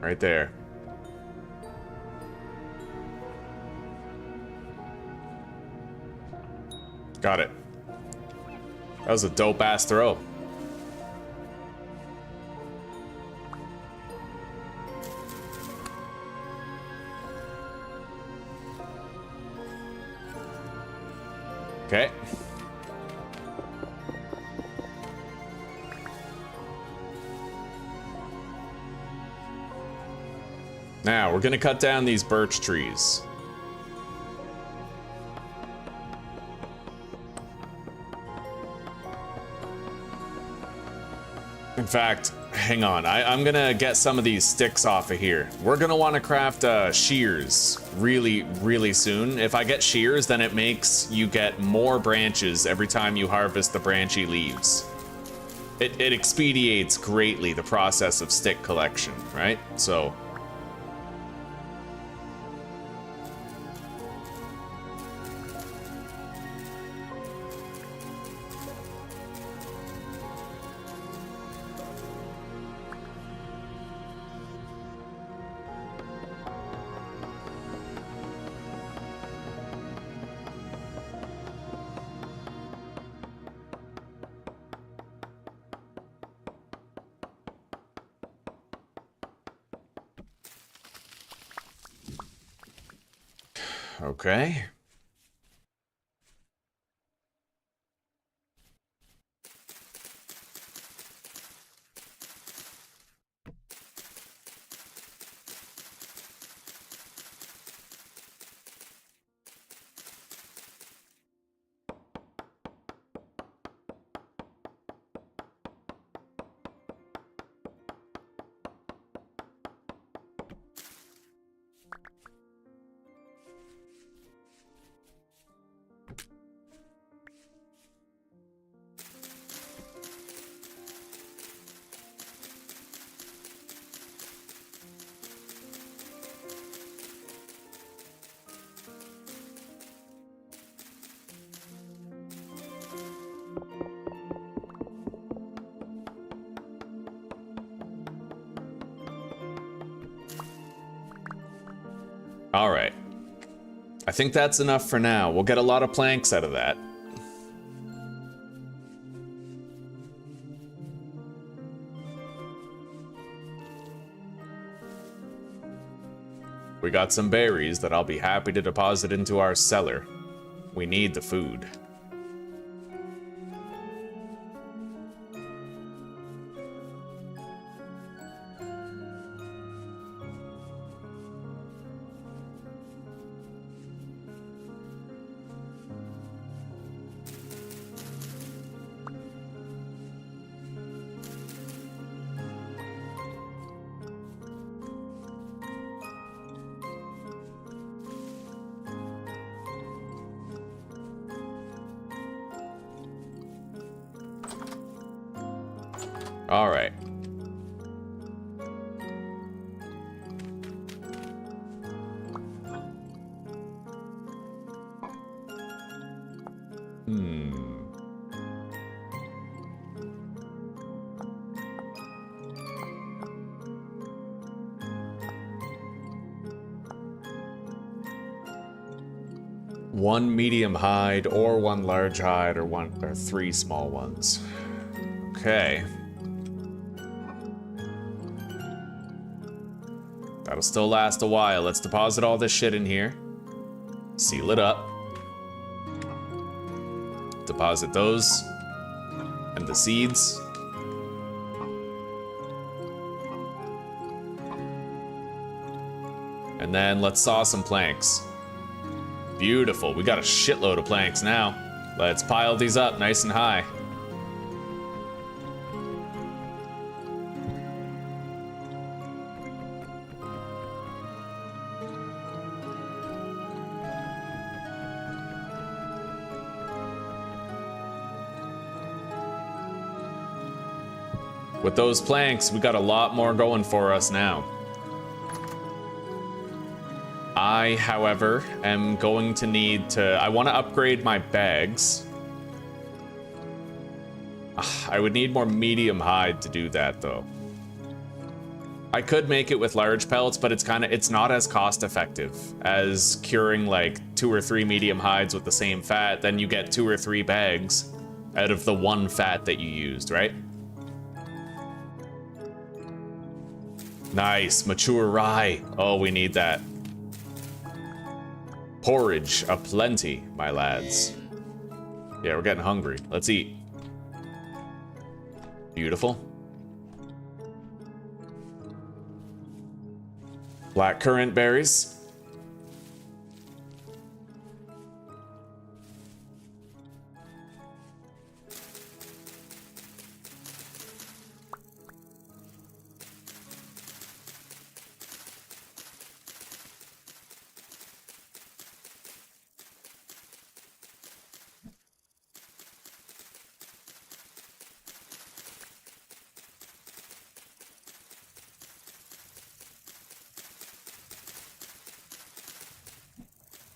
Right there. Got it. That was a dope ass throw. Okay. Now, we're gonna cut down these birch trees. In fact, hang on. I'm gonna get some of these sticks off of here. We're gonna want to craft shears really soon. If I get shears, then it makes you get more branches every time you harvest the branchy leaves. It expedites greatly the process of stick collection, right? So... Okay. All right. I think that's enough for now. We'll get a lot of planks out of that. We got some berries that I'll be happy to deposit into our cellar. We need the food. All right. One medium hide, or one large hide, or three small ones. Okay. That'll still last a while. Let's deposit all this shit in here. Seal it up. Deposit those. And the seeds. And then let's saw some planks. Beautiful. We got a shitload of planks now. Let's pile these up nice and high. With those planks, we got a lot more going for us now. I, however, am going to need to... I want to upgrade my bags. I would need more medium hide to do that, though. I could make it with large pellets, but it's not as cost effective as curing like 2 or 3 medium hides with the same fat. Then you get 2 or 3 bags out of the one fat that you used, right? Nice, mature rye. Oh, we need that. Porridge aplenty, my lads. Yeah, we're getting hungry. Let's eat. Beautiful. Blackcurrant berries.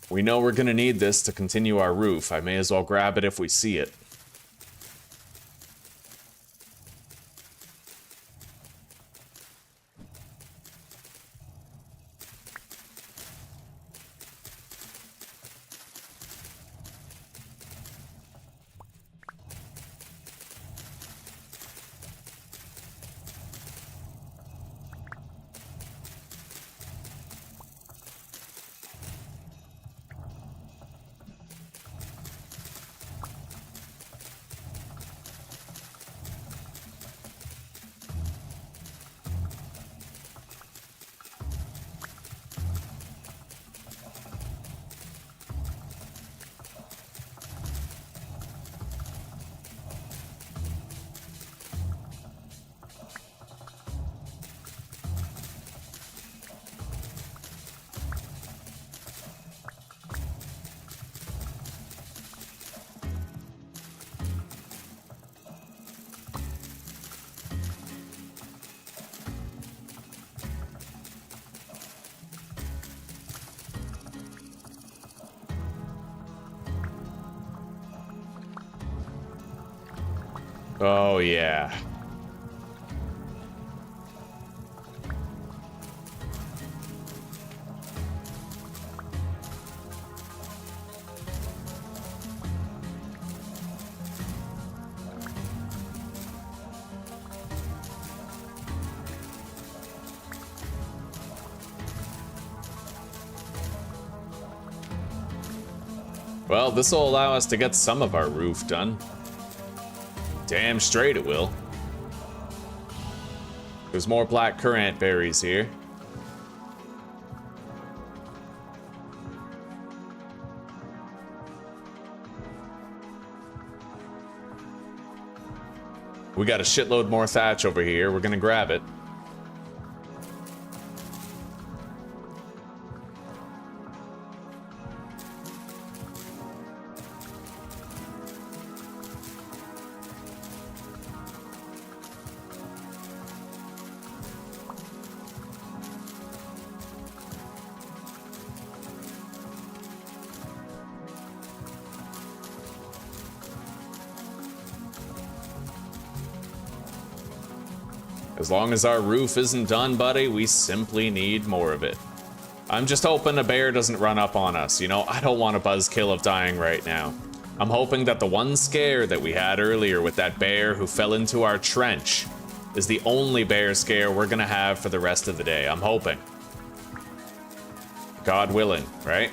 We know we're gonna need this to continue our roof. I may as well grab it if we see it. Oh, yeah. Well, this will allow us to get some of our roof done. Damn straight it will. There's more black currant berries here. We got a shitload more thatch over here. We're gonna grab it. As long as our roof isn't done, buddy, we simply need more of it. I'm just hoping a bear doesn't run up on us. You know, I don't want a buzzkill of dying right now. I'm hoping that the one scare that we had earlier with that bear who fell into our trench is the only bear scare we're gonna have for the rest of the day. I'm hoping. God willing, right?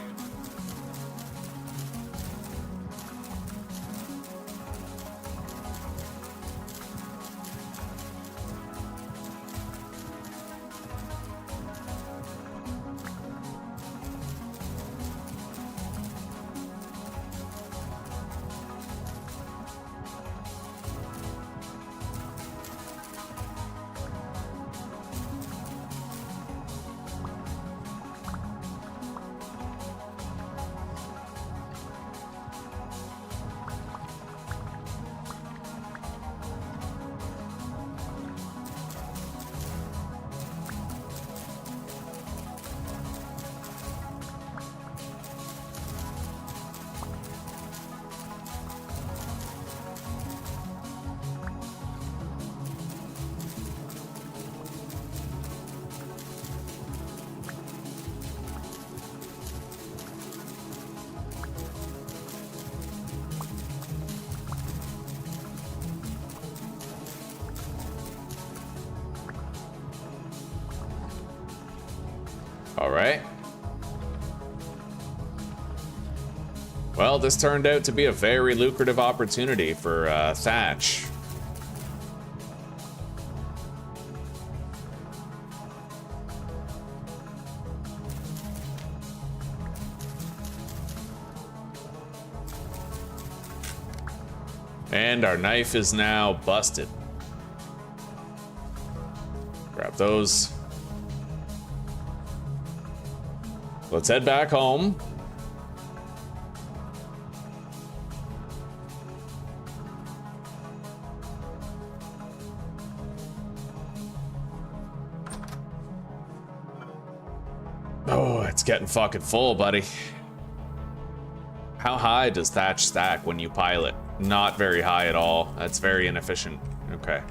All right. Well, this turned out to be a very lucrative opportunity for thatch. And our knife is now busted. Grab those. Let's head back home. Oh, it's getting fucking full, buddy. How high does thatch stack when you pile it? Not very high at all. That's very inefficient. Okay.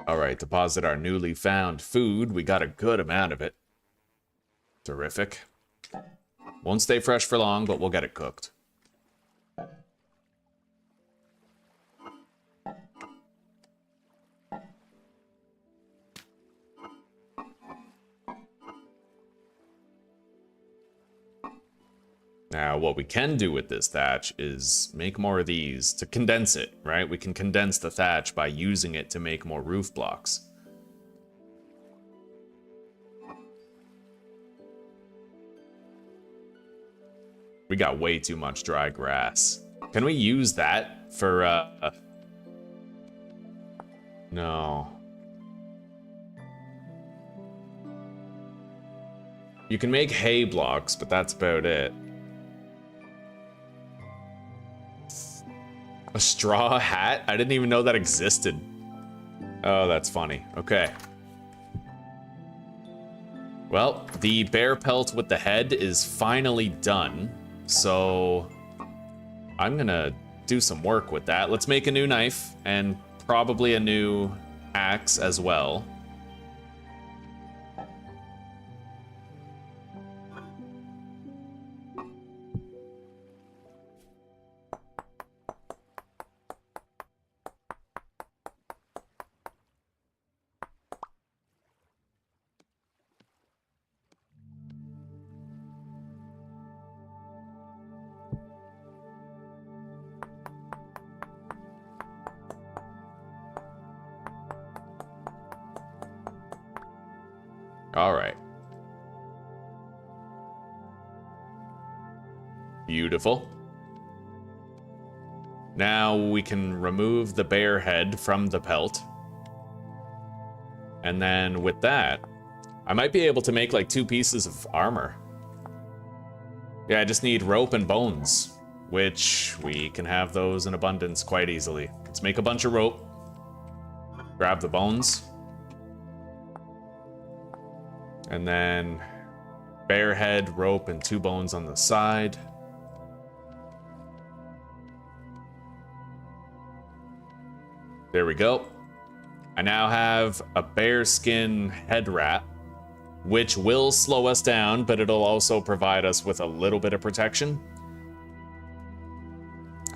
All right, deposit our newly found food. We got a good amount of it. Terrific. Won't stay fresh for long, but we'll get it cooked. Now, what we can do with this thatch is make more of these to condense it, right? We can condense the thatch by using it to make more roof blocks. We got way too much dry grass. Can we use that for, No. You can make hay blocks, but that's about it. A straw hat? I didn't even know that existed. Oh, that's funny. Okay. Well, the bear pelt with the head is finally done. So I'm gonna do some work with that. Let's make a new knife and probably a new axe as well. All right. Beautiful. Now we can remove the bear head from the pelt. And then with that, I might be able to make like 2 pieces of armor. Yeah, I just need rope and bones, which we can have those in abundance quite easily. Let's make a bunch of rope. Grab the bones. And then bear head, rope, and 2 bones on the side. There we go. I now have a bear skin head wrap, which will slow us down, but it'll also provide us with a little bit of protection.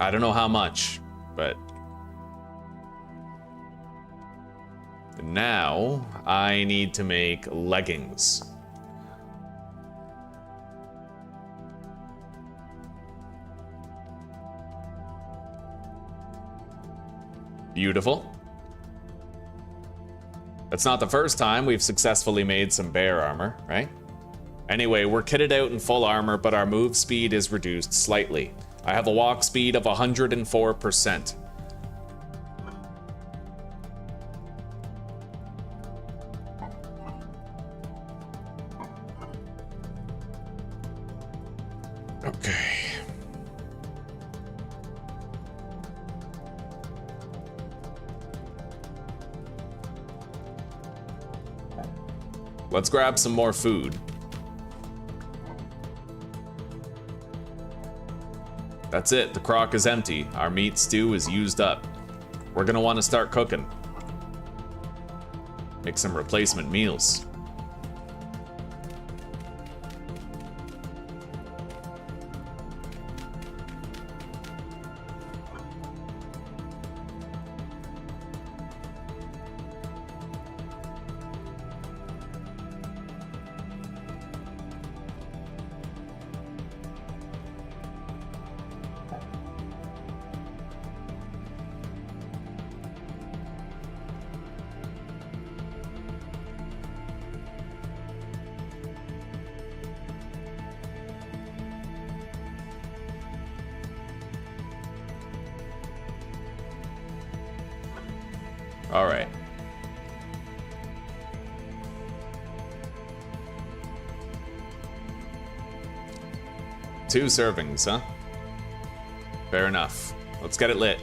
I don't know how much, but... Now, I need to make leggings. Beautiful. That's not the first time we've successfully made some bear armor, right? Anyway, we're kitted out in full armor, but our move speed is reduced slightly. I have a walk speed of 104%. Okay. Let's grab some more food. That's it, the crock is empty. Our meat stew is used up. We're gonna want to start cooking. Make some replacement meals. All right. Two servings, huh? Fair enough. Let's get it lit.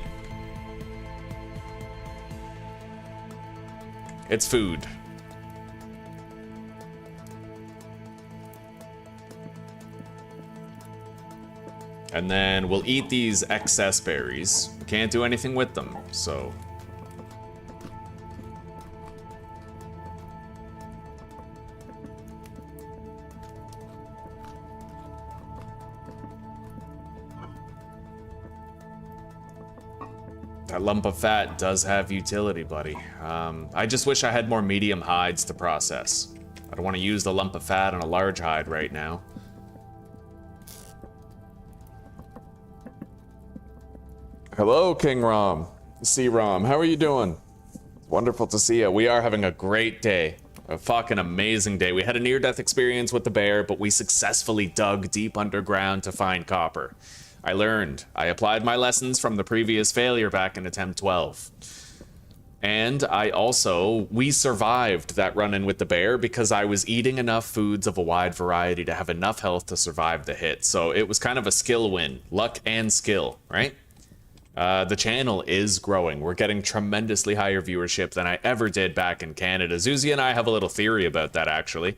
It's food. And then we'll eat these excess berries. We can't do anything with them, so... That lump of fat does have utility, buddy. I just wish I had more medium hides to process. I don't want to use the lump of fat on a large hide right now. Hello, King Rom. C-Rom, how are you doing? Wonderful to see you. We are having a great day. A fucking amazing day. We had a near-death experience with the bear, but we successfully dug deep underground to find copper. I learned. I applied my lessons from the previous failure back in attempt 12. And we survived that run-in with the bear because I was eating enough foods of a wide variety to have enough health to survive the hit. So it was kind of a skill win. Luck and skill, right? The channel is growing. We're getting tremendously higher viewership than I ever did back in Canada. Zuzi and I have a little theory about that, actually.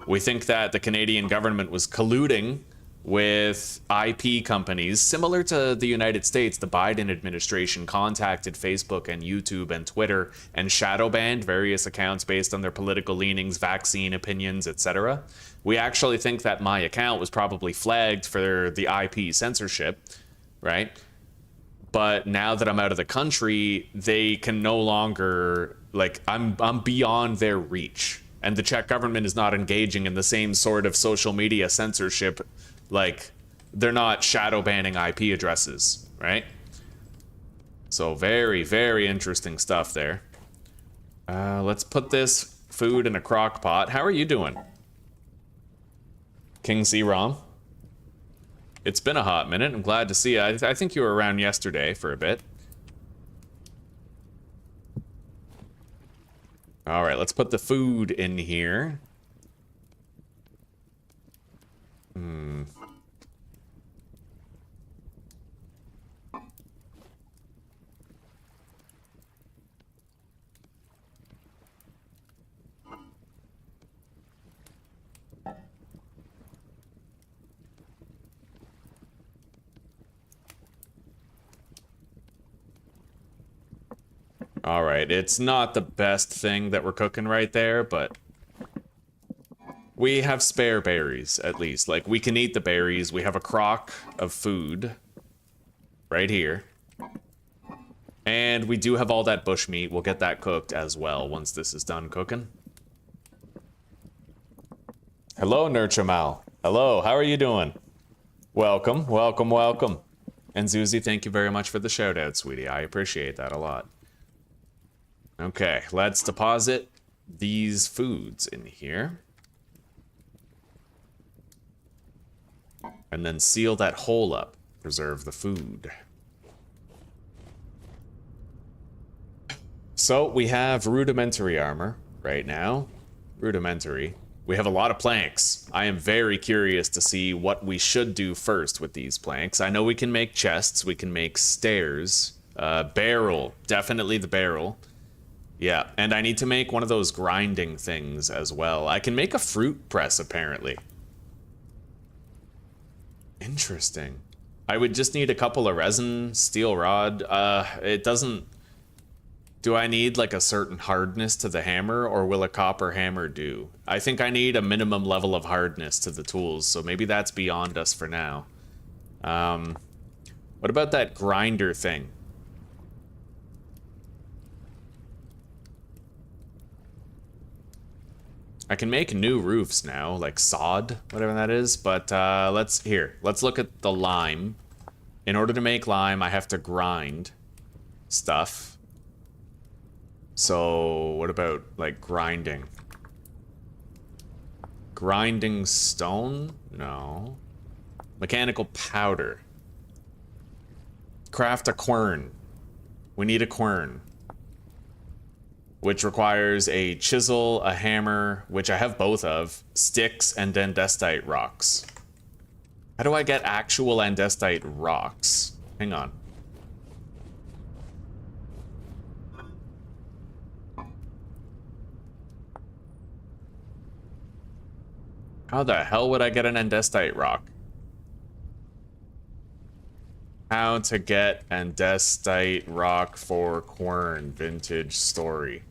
We think that the Canadian government was colluding with IP companies similar to the United States. The Biden administration contacted Facebook and YouTube and Twitter and shadow banned various accounts based on their political leanings, vaccine opinions, etc. We actually think that my account was probably flagged for the IP censorship, right? But now that I'm out of the country, they can no longer, like, I'm beyond their reach. And the Czech government is not engaging in the same sort of social media censorship. Like, they're not shadow banning IP addresses, right? So very, very interesting stuff there. Let's put this food in a crock pot. How are you doing? King C-Rom? It's been a hot minute. I'm glad to see you. I think you were around yesterday for a bit. All right, let's put the food in here. All right, it's not the best thing that we're cooking right there, but we have spare berries, at least. Like, we can eat the berries. We have a crock of food right here. And we do have all that bush meat. We'll get that cooked as well once this is done cooking. Hello, Nurchamal. Hello, how are you doing? Welcome, welcome, welcome. And Zuzi, thank you very much for the shout out, sweetie. I appreciate that a lot. Okay, let's deposit these foods in here. And then seal that hole up. Preserve the food. So we have rudimentary armor right now. Rudimentary. We have a lot of planks. I am very curious to see what we should do first with these planks. I know we can make chests. We can make stairs. Barrel. Definitely the barrel. Yeah, and I need to make one of those grinding things as well. I can make a fruit press, apparently. Interesting. I would just need a couple of resin, steel rod. It doesn't... Do I need, like, a certain hardness to the hammer, or will a copper hammer do? I think I need a minimum level of hardness to the tools, so maybe that's beyond us for now. What about that grinder thing? I can make new roofs now, like sod, whatever that is, but let's look at the lime. In order to make lime, I have to grind stuff. So, what about, like, grinding? Grinding stone? No. Mechanical powder. Craft a quern. We need a quern. Which requires a chisel, a hammer, which I have both of, sticks, and andesite rocks. How do I get actual andesite rocks? Hang on. How the hell would I get an andesite rock? How to get andesite rock for quern, vintage story.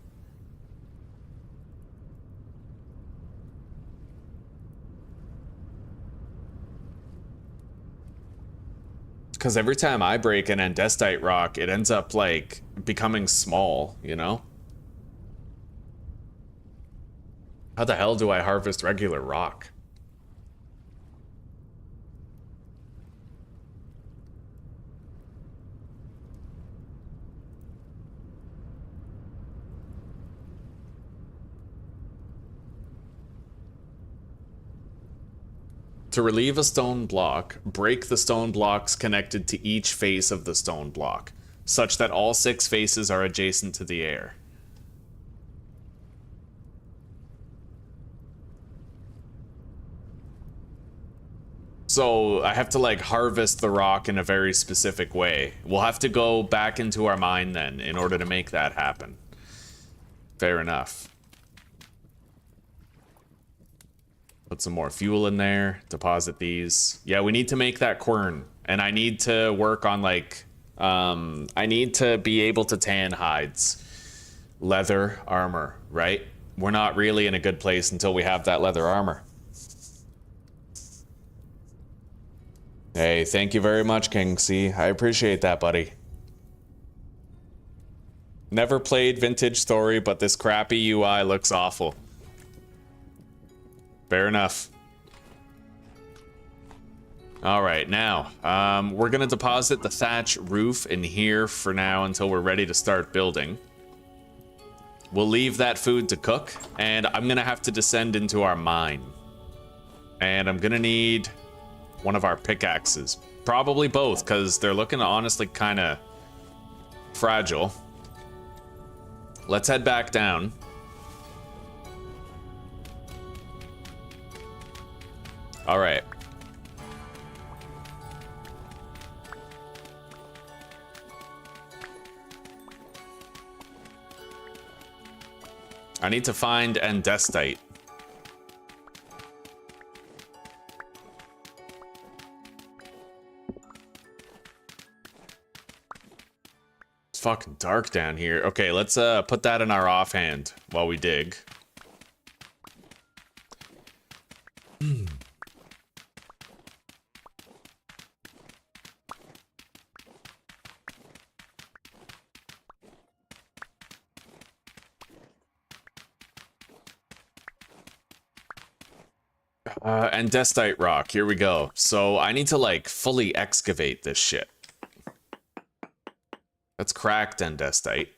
Because every time I break an andesite rock, it ends up, like, becoming small, you know? How the hell do I harvest regular rock? To relieve a stone block, break the stone blocks connected to each face of the stone block, such that all 6 faces are adjacent to the air. So I have to, like, harvest the rock in a very specific way. We'll have to go back into our mine then in order to make that happen. Fair enough. Put some more fuel in there. Deposit these. Yeah, we need to make that quern. And I need to work on, like... I need to be able to tan hides. Leather armor, right? We're not really in a good place until we have that leather armor. Hey, thank you very much, King C. I appreciate that, buddy. Never played Vintage Story, but this crappy UI looks awful. Fair enough. All right, now, we're gonna deposit the thatch roof in here for now until we're ready to start building. We'll leave that food to cook, and I'm gonna have to descend into our mine. And I'm gonna need one of our pickaxes. Probably both, because they're looking honestly kind of fragile. Let's head back down. All right. I need to find andesite. It's fucking dark down here. Okay, let's put that in our offhand while we dig. Andesite rock, here we go. So I need to like fully excavate this shit. That's cracked andesite.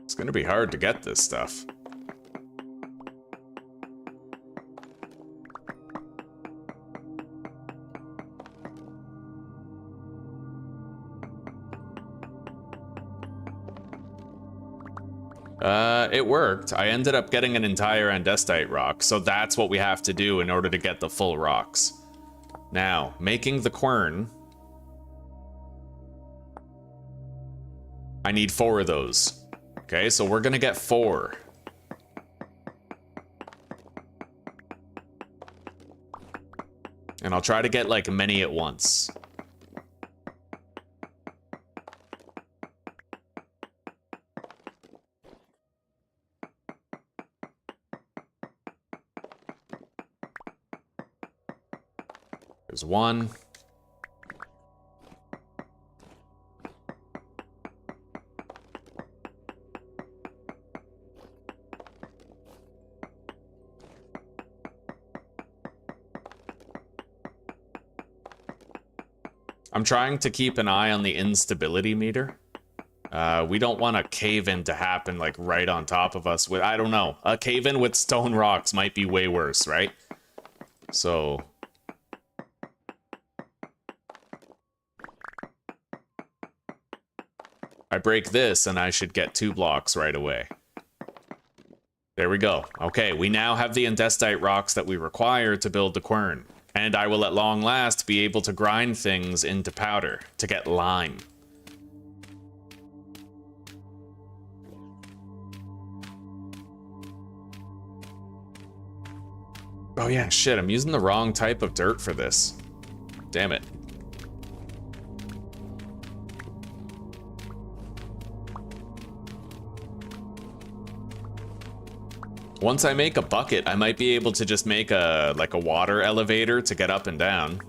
It's gonna be hard to get this stuff. It worked. I ended up getting an entire andesite rock, so that's what we have to do in order to get the full rocks. Now, making the quern. I need 4 of those. Okay, so we're gonna get 4. And I'll try to get like many at once. There's 1. I'm trying to keep an eye on the instability meter. We don't want a cave-in to happen like right on top of us with, I don't know, a cave-in with stone rocks might be way worse, right? So... I break this and I should get 2 blocks right away. There we go. Okay, we now have the andesite rocks that we require to build the quern. And I will at long last be able to grind things into powder to get lime. Oh yeah, shit, I'm using the wrong type of dirt for this. Damn it. Once I make a bucket, I might be able to just make a like a water elevator to get up and down.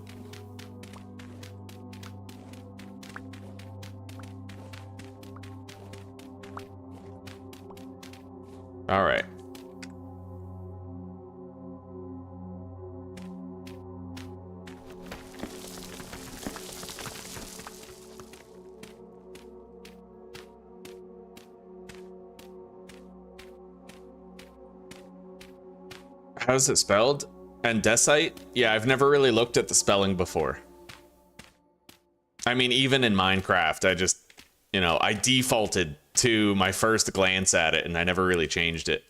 All right. How's it spelled? Andesite? Yeah, I've never really looked at the spelling before. I mean, even in Minecraft, I just, you know, I defaulted to my first glance at it, and I never really changed it.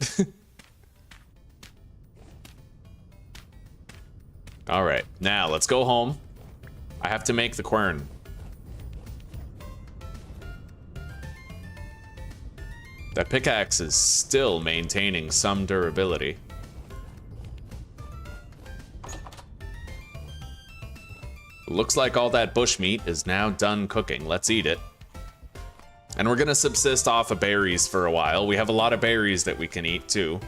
All right, now let's go home. I have to make the quern. That pickaxe is still maintaining some durability. Looks like all that bushmeat is now done cooking. Let's eat it. And we're gonna subsist off of berries for a while. We have a lot of berries that we can eat too.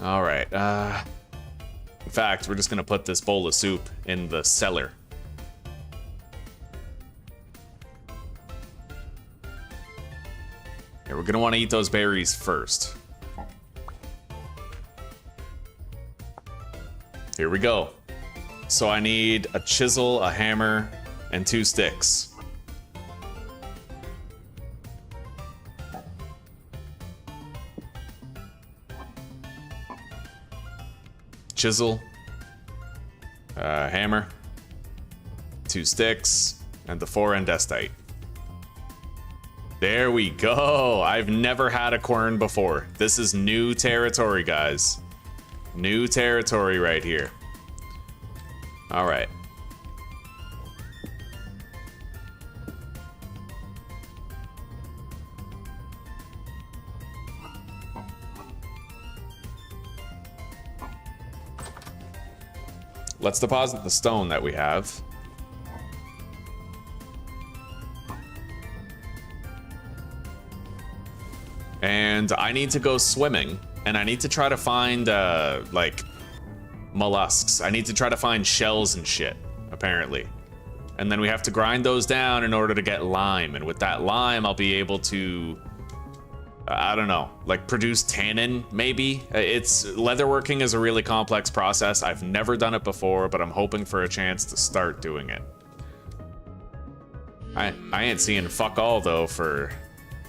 All right, in fact, we're just gonna put this bowl of soup in the cellar. Yeah, we're gonna wanna eat those berries first. Here we go. So I need a chisel, a hammer, and 2 sticks. Chisel, hammer, 2 sticks, and the 4 andesite. There we go. I've never had a quern before. This is new territory, guys. New territory right here. All right. Let's deposit the stone that we have. And I need to go swimming, and I need to try to find, like, mollusks. I need to try to find shells and shit, apparently. And then we have to grind those down in order to get lime, and with that lime, I'll be able to, I don't know, like produce tannin, maybe? Leatherworking is a really complex process. I've never done it before, but I'm hoping for a chance to start doing it. I ain't seeing fuck all, though, for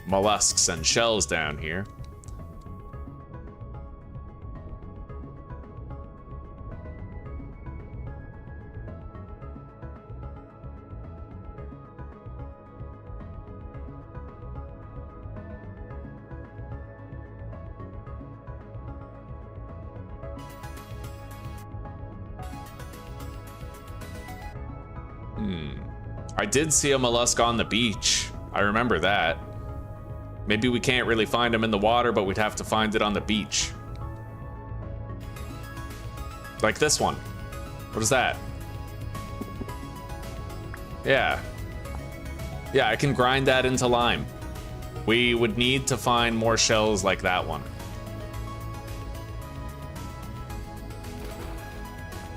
mollusks and shells down here. I did see a mollusk on the beach. I remember that. Maybe we can't really find him in the water, but we'd have to find it on the beach. Like this one. What is that? Yeah. Yeah, I can grind that into lime. We would need to find more shells like that one.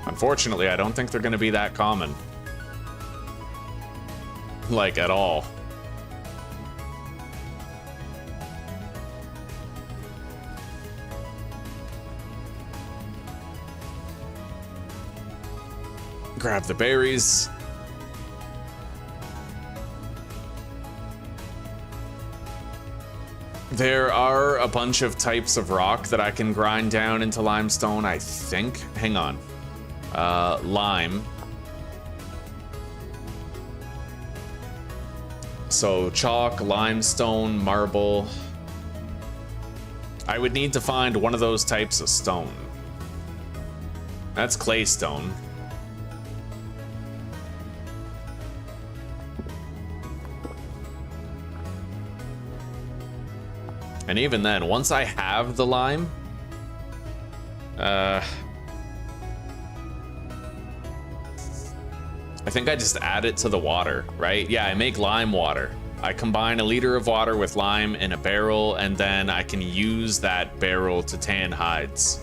Unfortunately, I don't think they're gonna be that common. Like, at all. Grab the berries. There are a bunch of types of rock that I can grind down into limestone, I think. Hang on. Lime. So chalk, limestone, marble. I would need to find one of those types of stone. That's clay stone. And even then, once I have the lime, I think I just add it to the water, right? Yeah, I make lime water. I combine a liter of water with lime in a barrel, and then I can use that barrel to tan hides.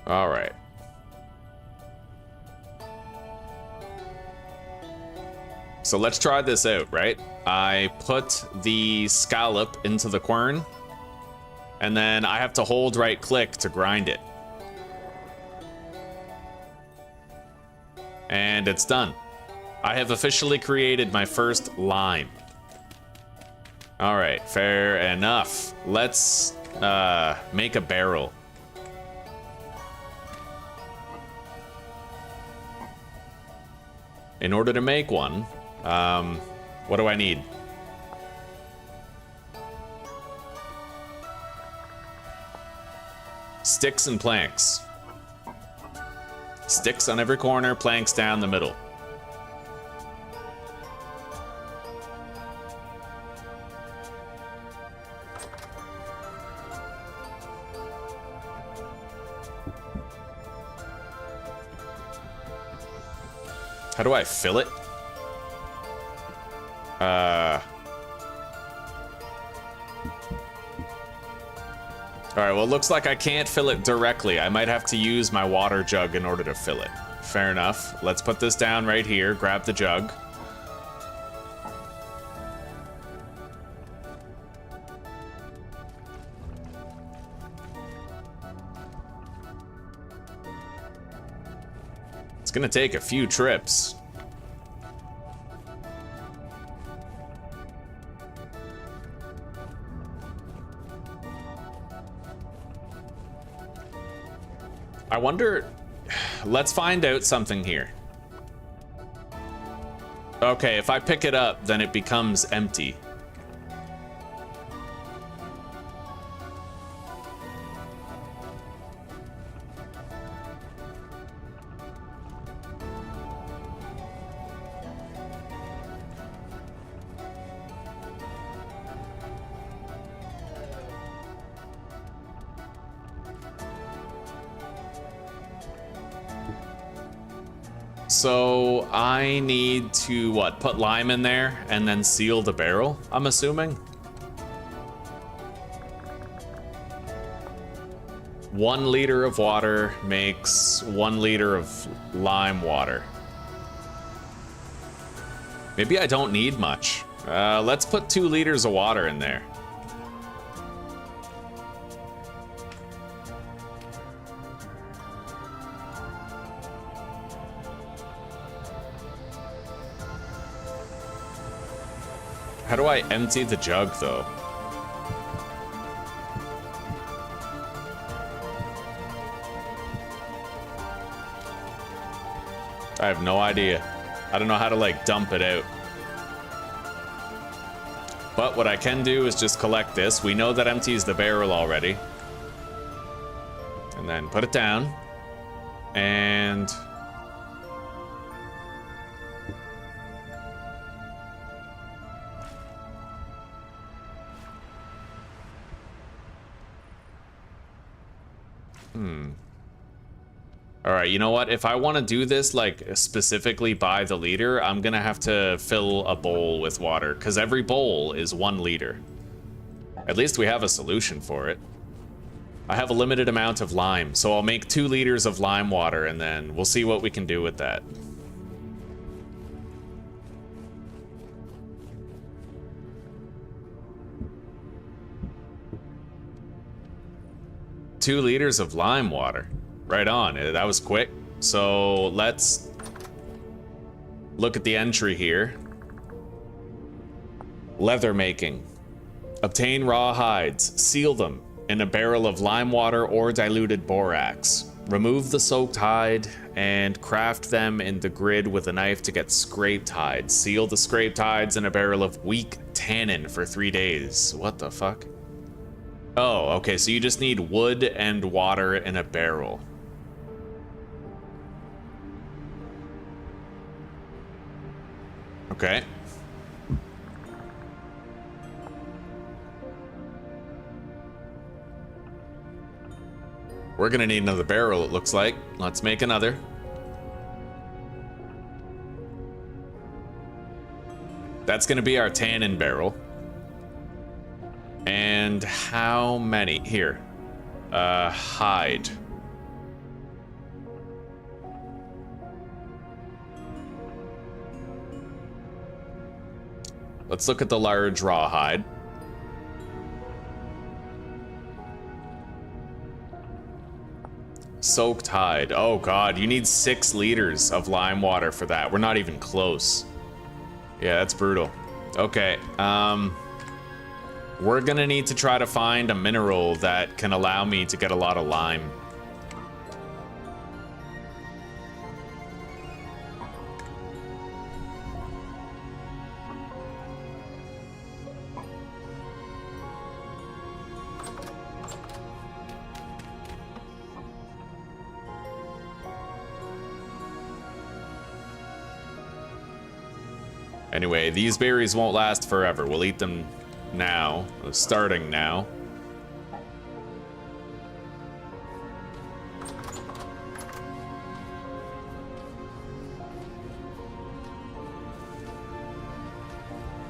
All right. So let's try this out, right? I put the scallop into the quern, And then I have to hold right click to grind it. And it's done. I have officially created my first lime. All right, fair enough. Let's make a barrel. In order to make one, what do I need? Sticks and planks. Sticks on every corner, planks down the middle. How do I fill it? Alright, well, it looks like I can't fill it directly. I might have to use my water jug in order to fill it. Fair enough. Let's put this down right here. Grab the jug. It's gonna take a few trips. I wonder, let's find out something here. Okay, if I pick it up, then it becomes empty. So I need to, what, put lime in there and then seal the barrel, I'm assuming? 1 liter of water makes 1 liter of lime water. Maybe I don't need much. Let's put 2 liters of water in there. How do I empty the jug, though? I have no idea. I don't know how to, like, dump it out. But what I can do is just collect this. We know that empties the barrel already. And then put it down. And... All right, you know what? If I want to do this, like, specifically by the liter, I'm gonna have to fill a bowl with water, because every bowl is 1 liter. At least we have a solution for it. I have a limited amount of lime, so I'll make 2 liters of lime water, and then we'll see what we can do with that. Two liters of lime water. Right on. That was quick. So let's look at the entry here. Leather making. Obtain raw hides. Seal them in a barrel of lime water or diluted borax. Remove the soaked hide and craft them in the grid with a knife to get scraped hides. Seal the scraped hides in a barrel of weak tannin for 3 days. What the fuck? Oh, okay, so you just need wood and water in a barrel. Okay. We're gonna need another barrel, it looks like. Let's make another. That's gonna be our tannin barrel. And how many? Here. Hide. Let's look at the large raw hide. Soaked hide. Oh god, you need 6 liters of lime water for that. We're not even close. Yeah, that's brutal. Okay, we're gonna need to try to find a mineral that can allow me to get a lot of lime. Anyway, these berries won't last forever. We'll eat them now, starting now.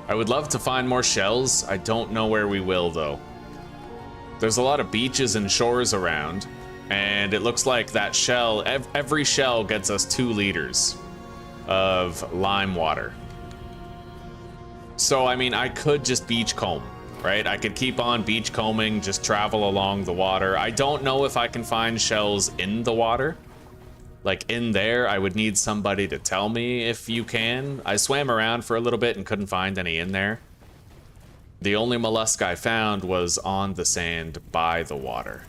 I would love to find more shells. I don't know where we will, though. There's a lot of beaches and shores around, and it looks like that shell, every shell gets us 2 liters of lime water. So, I mean, I could just beachcomb, right? I could keep on beachcombing, just travel along the water. I don't know if I can find shells in the water. Like, in there, I would need somebody to tell me if you can. I swam around for a little bit and couldn't find any in there. The only mollusk I found was on the sand by the water.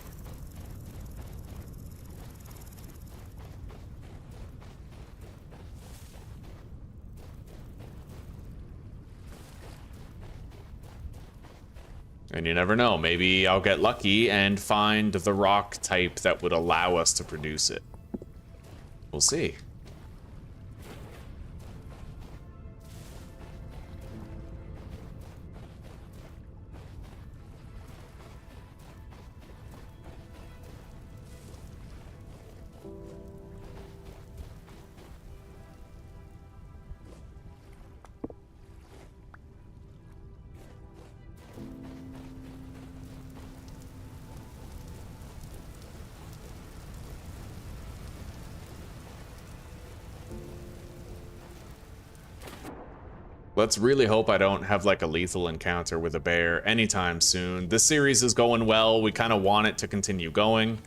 And you never know, maybe I'll get lucky and find the rock type that would allow us to produce it. We'll see. Let's really hope I don't have like a lethal encounter with a bear anytime soon. This series is going well. We kind of want it to continue going.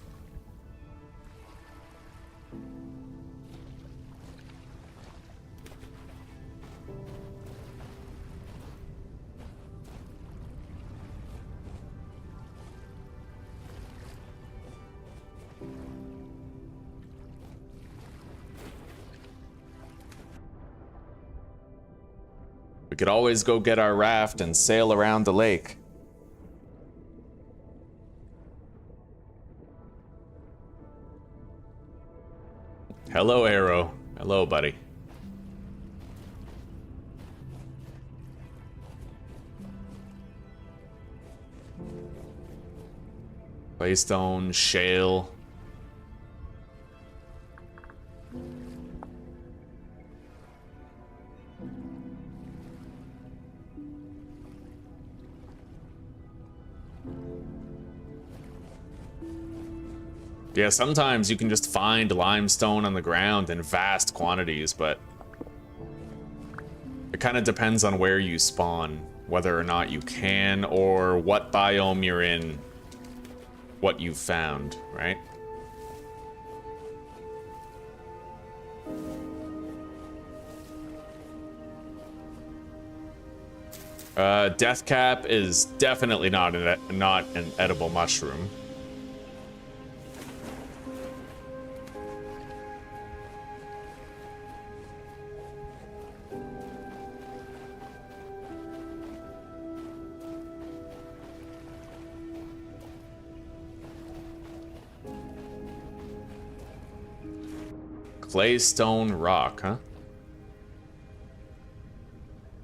We could always go get our raft and sail around the lake. Hello, Arrow. Hello, buddy. Claystone, shale. Yeah, sometimes you can just find limestone on the ground in vast quantities, but it kind of depends on where you spawn, whether or not you can, or what biome you're in, what you've found, right? Deathcap is definitely not an edible mushroom. Claystone rock, huh?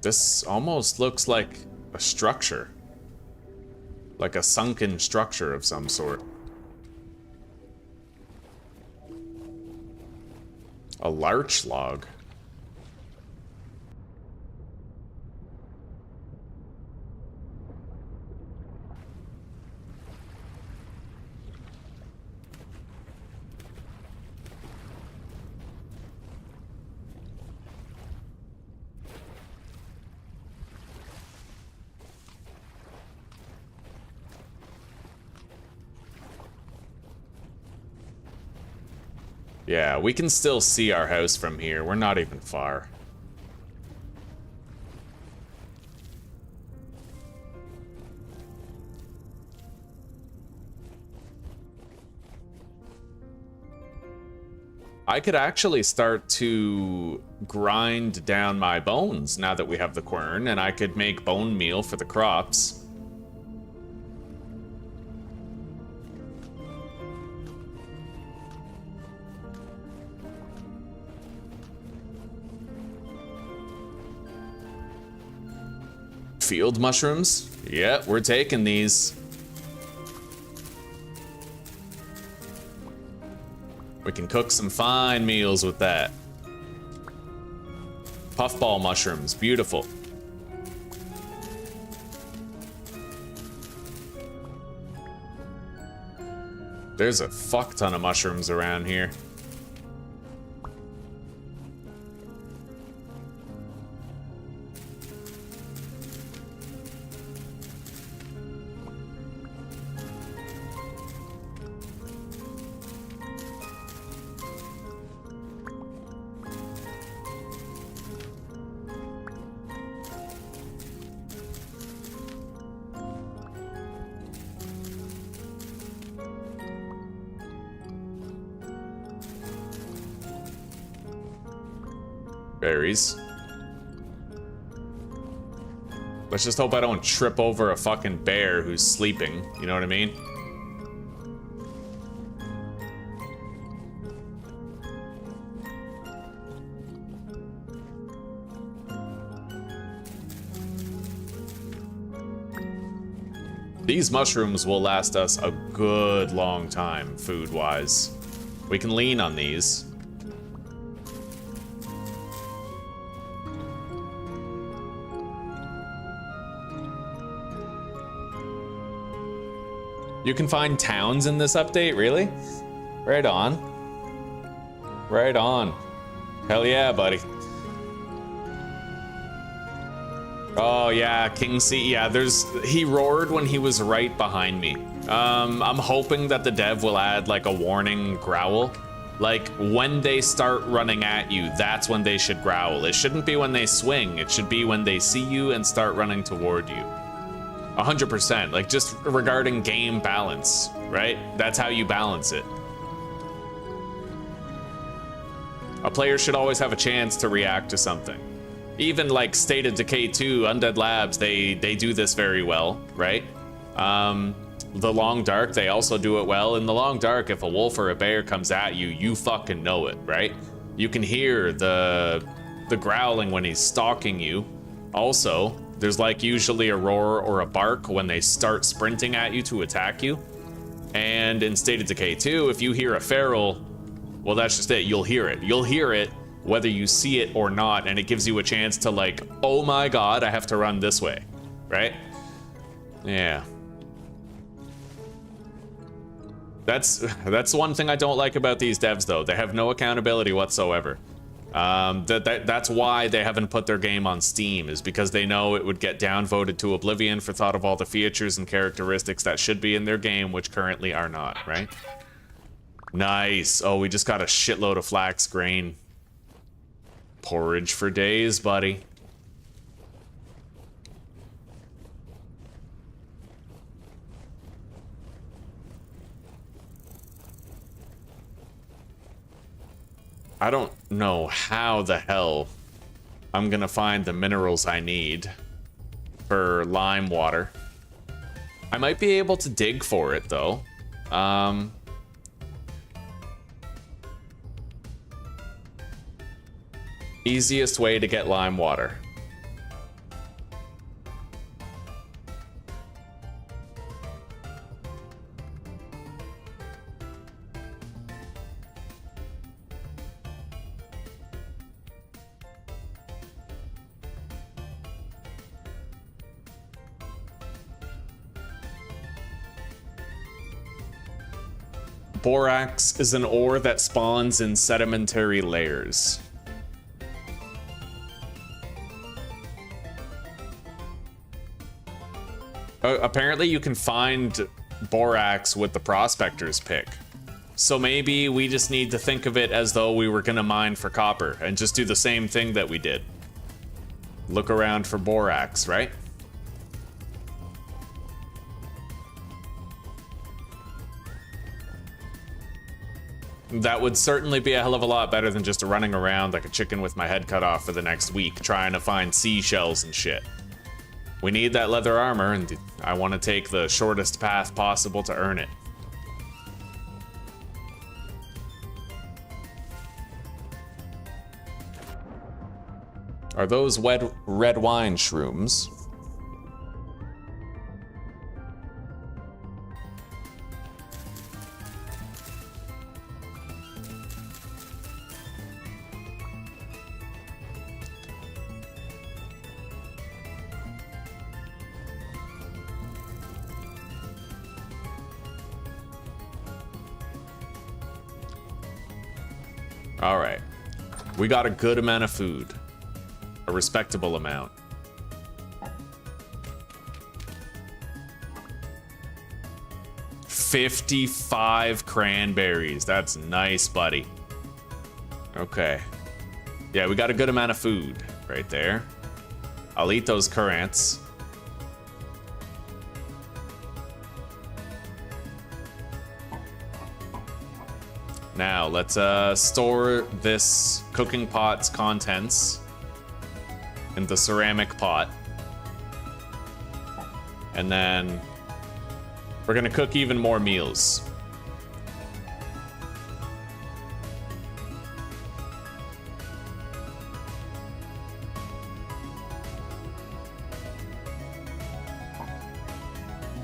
This almost looks like a structure. Like a sunken structure of some sort. A larch log. Yeah, we can still see our house from here. We're not even far. I could actually start to grind down my bones now that we have the quern, and I could make bone meal for the crops. Field mushrooms? Yeah, we're taking these. We can cook some fine meals with that. Puffball mushrooms, beautiful. There's a fuck ton of mushrooms around here. Berries. Let's just hope I don't trip over a fucking bear who's sleeping. You know what I mean? These mushrooms will last us a good long time, food-wise. We can lean on these. You can find towns in this update, really? Right on. Right on. Hell yeah, buddy. Oh yeah, King C. Yeah, he roared when he was right behind me. I'm hoping that the dev will add like a warning growl. Like when they start running at you, that's when they should growl. It shouldn't be when they swing. It should be when they see you and start running toward you. 100%, like just regarding game balance, right? That's how you balance it. A player should always have a chance to react to something. Even like State of Decay 2, Undead Labs, they do this very well, right? The Long Dark, they also do it well. In the Long Dark, if a wolf or a bear comes at you, you fucking know it, right? You can hear the growling when he's stalking you. Also, there's like usually a roar or a bark when they start sprinting at you to attack you. And in State of Decay 2, if you hear a feral, well, that's just it. You'll hear it. You'll hear it whether you see it or not, and it gives you a chance to like, oh my god, I have to run this way, right? Yeah. That's one thing I don't like about these devs, though. They have no accountability whatsoever. That's why they haven't put their game on Steam, is because they know it would get downvoted to oblivion for thought of all the features and characteristics that should be in their game, which currently are not, right? Nice. Oh, we just got a shitload of flax grain. Porridge for days, buddy. I don't know how the hell I'm gonna find the minerals I need for lime water. I might be able to dig for it though. Easiest way to get lime water. Borax is an ore that spawns in sedimentary layers. Apparently you can find borax with the prospector's pick. So maybe we just need to think of it as though we were gonna mine for copper and just do the same thing that we did. Look around for borax, right? That would certainly be a hell of a lot better than just running around like a chicken with my head cut off for the next week trying to find seashells and shit. We need that leather armor, and I want to take the shortest path possible to earn it. Are those red wine shrooms? All right, we got a good amount of food, a respectable amount. $55 cranberries, that's nice, buddy. Okay, yeah, we got a good amount of food right there. I'll eat those currants. Now, let's store this cooking pot's contents in the ceramic pot. And then we're gonna cook even more meals.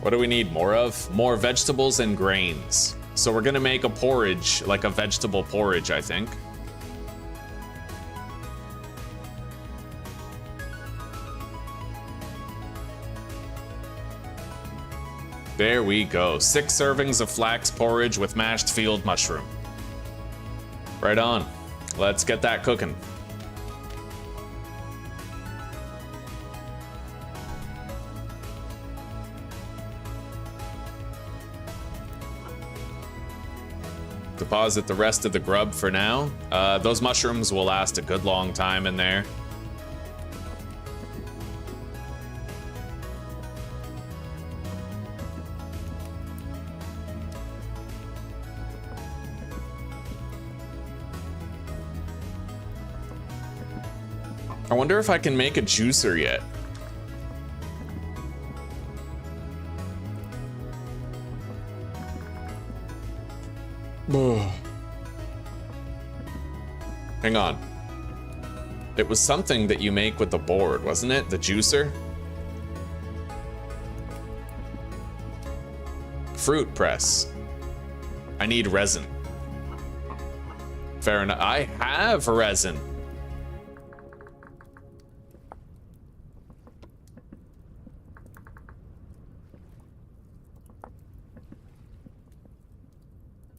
What do we need more of? More vegetables and grains. So we're gonna make a porridge, like a vegetable porridge, I think. There we go. 6 servings of flax porridge with mashed field mushroom. Right on. Let's get that cooking. Deposit the rest of the grub for now. Those mushrooms will last a good long time in there. I wonder if I can make a juicer yet. Hang on. It was something that you make with the board, wasn't it? The juicer? Fruit press. I need resin. Fair enough. I have resin.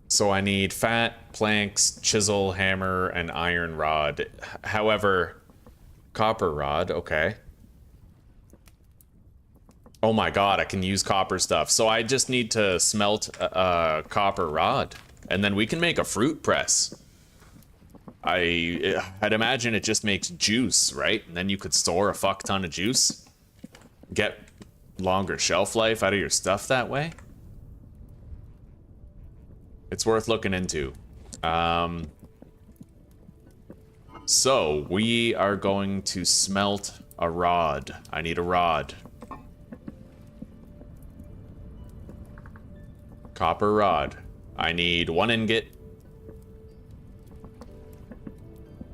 So I need fat, planks, chisel, hammer, and iron rod. However, copper rod, okay. Oh my god, I can use copper stuff. So I just need to smelt a copper rod, and then we can make a fruit press. I'd imagine it just makes juice, right? And then you could store a fuck ton of juice. Get longer shelf life out of your stuff that way. It's worth looking into. So we are going to smelt a rod. I need a rod. Copper rod. I need 1 ingot.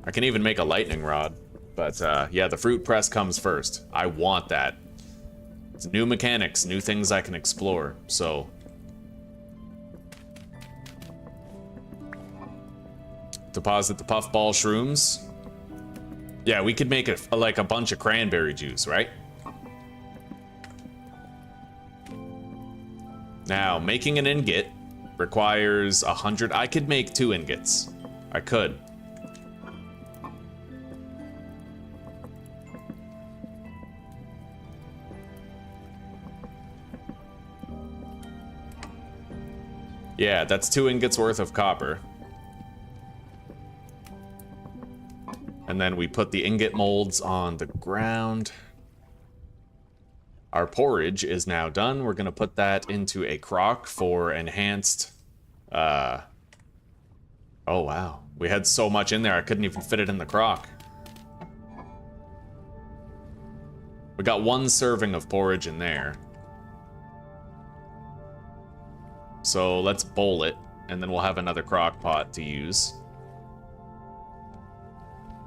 I can even make a lightning rod. But yeah, the fruit press comes first. I want that. It's new mechanics, new things I can explore, so... Deposit the puffball shrooms. Yeah, we could make like a bunch of cranberry juice, right? Now, making an ingot requires 100. I could make 2 ingots. I could. Yeah, that's 2 ingots worth of copper. And then we put the ingot molds on the ground. Our porridge is now done. We're gonna put that into a crock for enhanced, oh wow. We had so much in there, I couldn't even fit it in the crock. We got 1 serving of porridge in there. So let's bowl it, and then we'll have another crock pot to use.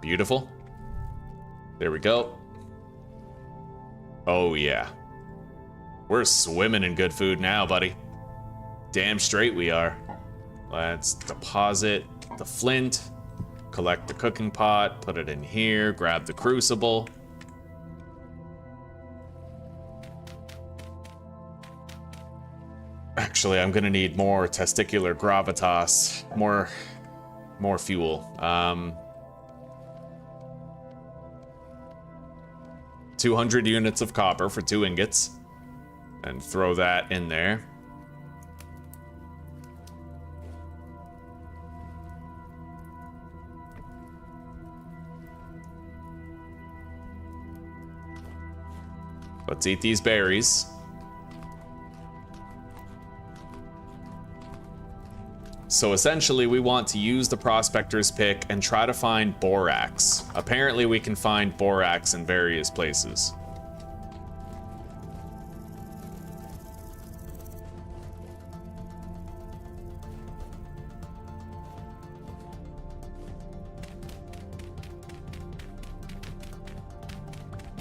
Beautiful. There we go. Oh yeah. We're swimming in good food now, buddy. Damn straight we are. Let's deposit the flint, collect the cooking pot, put it in here, grab the crucible. Actually, I'm gonna need more testicular gravitas, more fuel. 200 units of copper for 2 ingots, and throw that in there. Let's eat these berries. So essentially, we want to use the prospector's pick and try to find borax. Apparently, we can find borax in various places.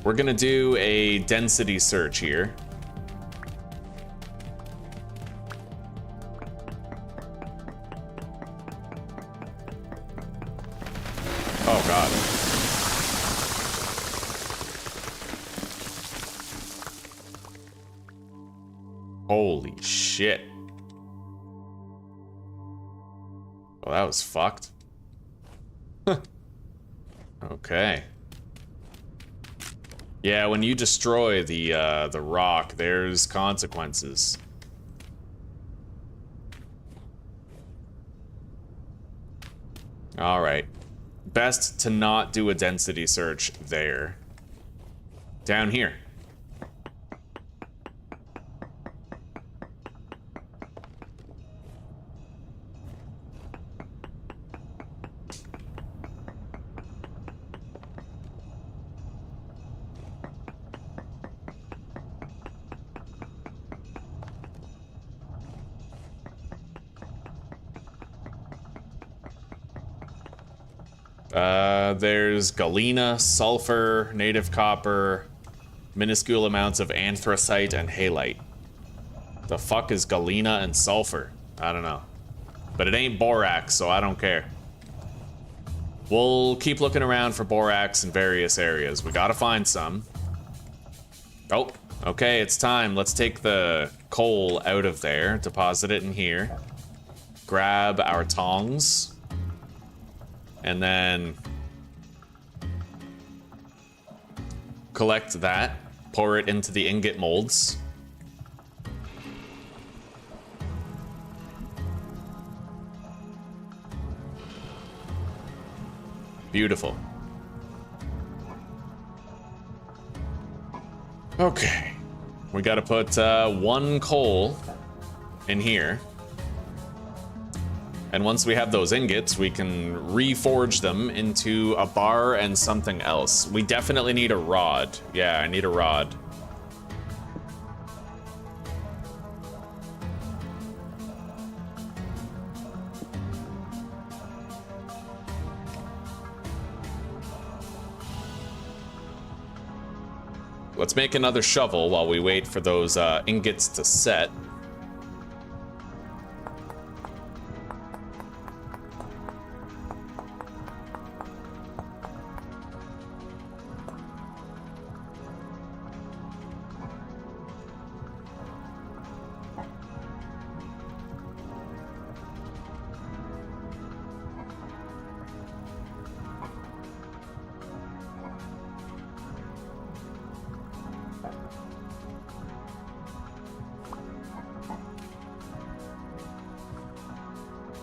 We're gonna do a density search here. Oh god. Holy shit. Well, that was fucked. Okay. Yeah, when you destroy the rock, there's consequences. All right. Best to not do a density search there. Down here. There's galena, sulfur, native copper, minuscule amounts of anthracite and halite. The fuck is galena and sulfur? I don't know. But it ain't borax, so I don't care. We'll keep looking around for borax in various areas. We gotta find some. Oh, okay, it's time. Let's take the coal out of there, deposit it in here. Grab our tongs. And then collect that, pour it into the ingot molds. Beautiful. Okay, we gotta put 1 coal in here. And once we have those ingots, we can reforge them into a bar and something else. We definitely need a rod. Yeah, I need a rod. Let's make another shovel while we wait for those ingots to set.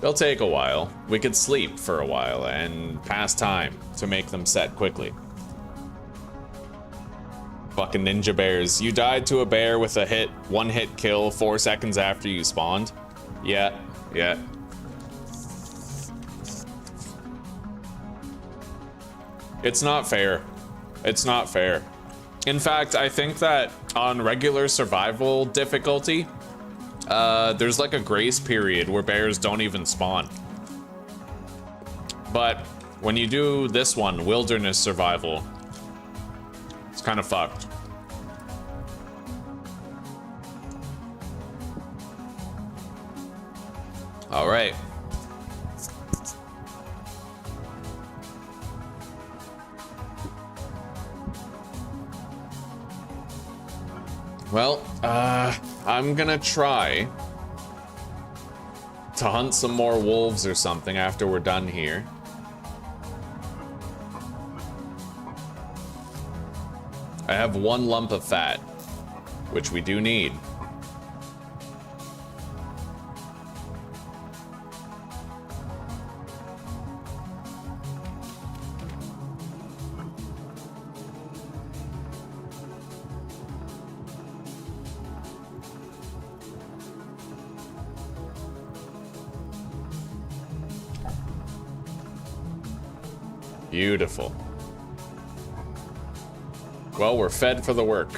They'll take a while. We could sleep for a while and pass time to make them set quickly. Fucking ninja bears. You died to a bear with a hit, 1-hit kill 4 seconds after you spawned? Yeah, yeah. It's not fair. It's not fair. In fact, I think that on regular survival difficulty, there's like a grace period where bears don't even spawn. But when you do this one, wilderness survival, it's kind of fucked. All right. Well, I'm gonna try to hunt some more wolves or something after we're done here. I have 1 lump of fat, which we do need. Beautiful. Well, we're fed for the work.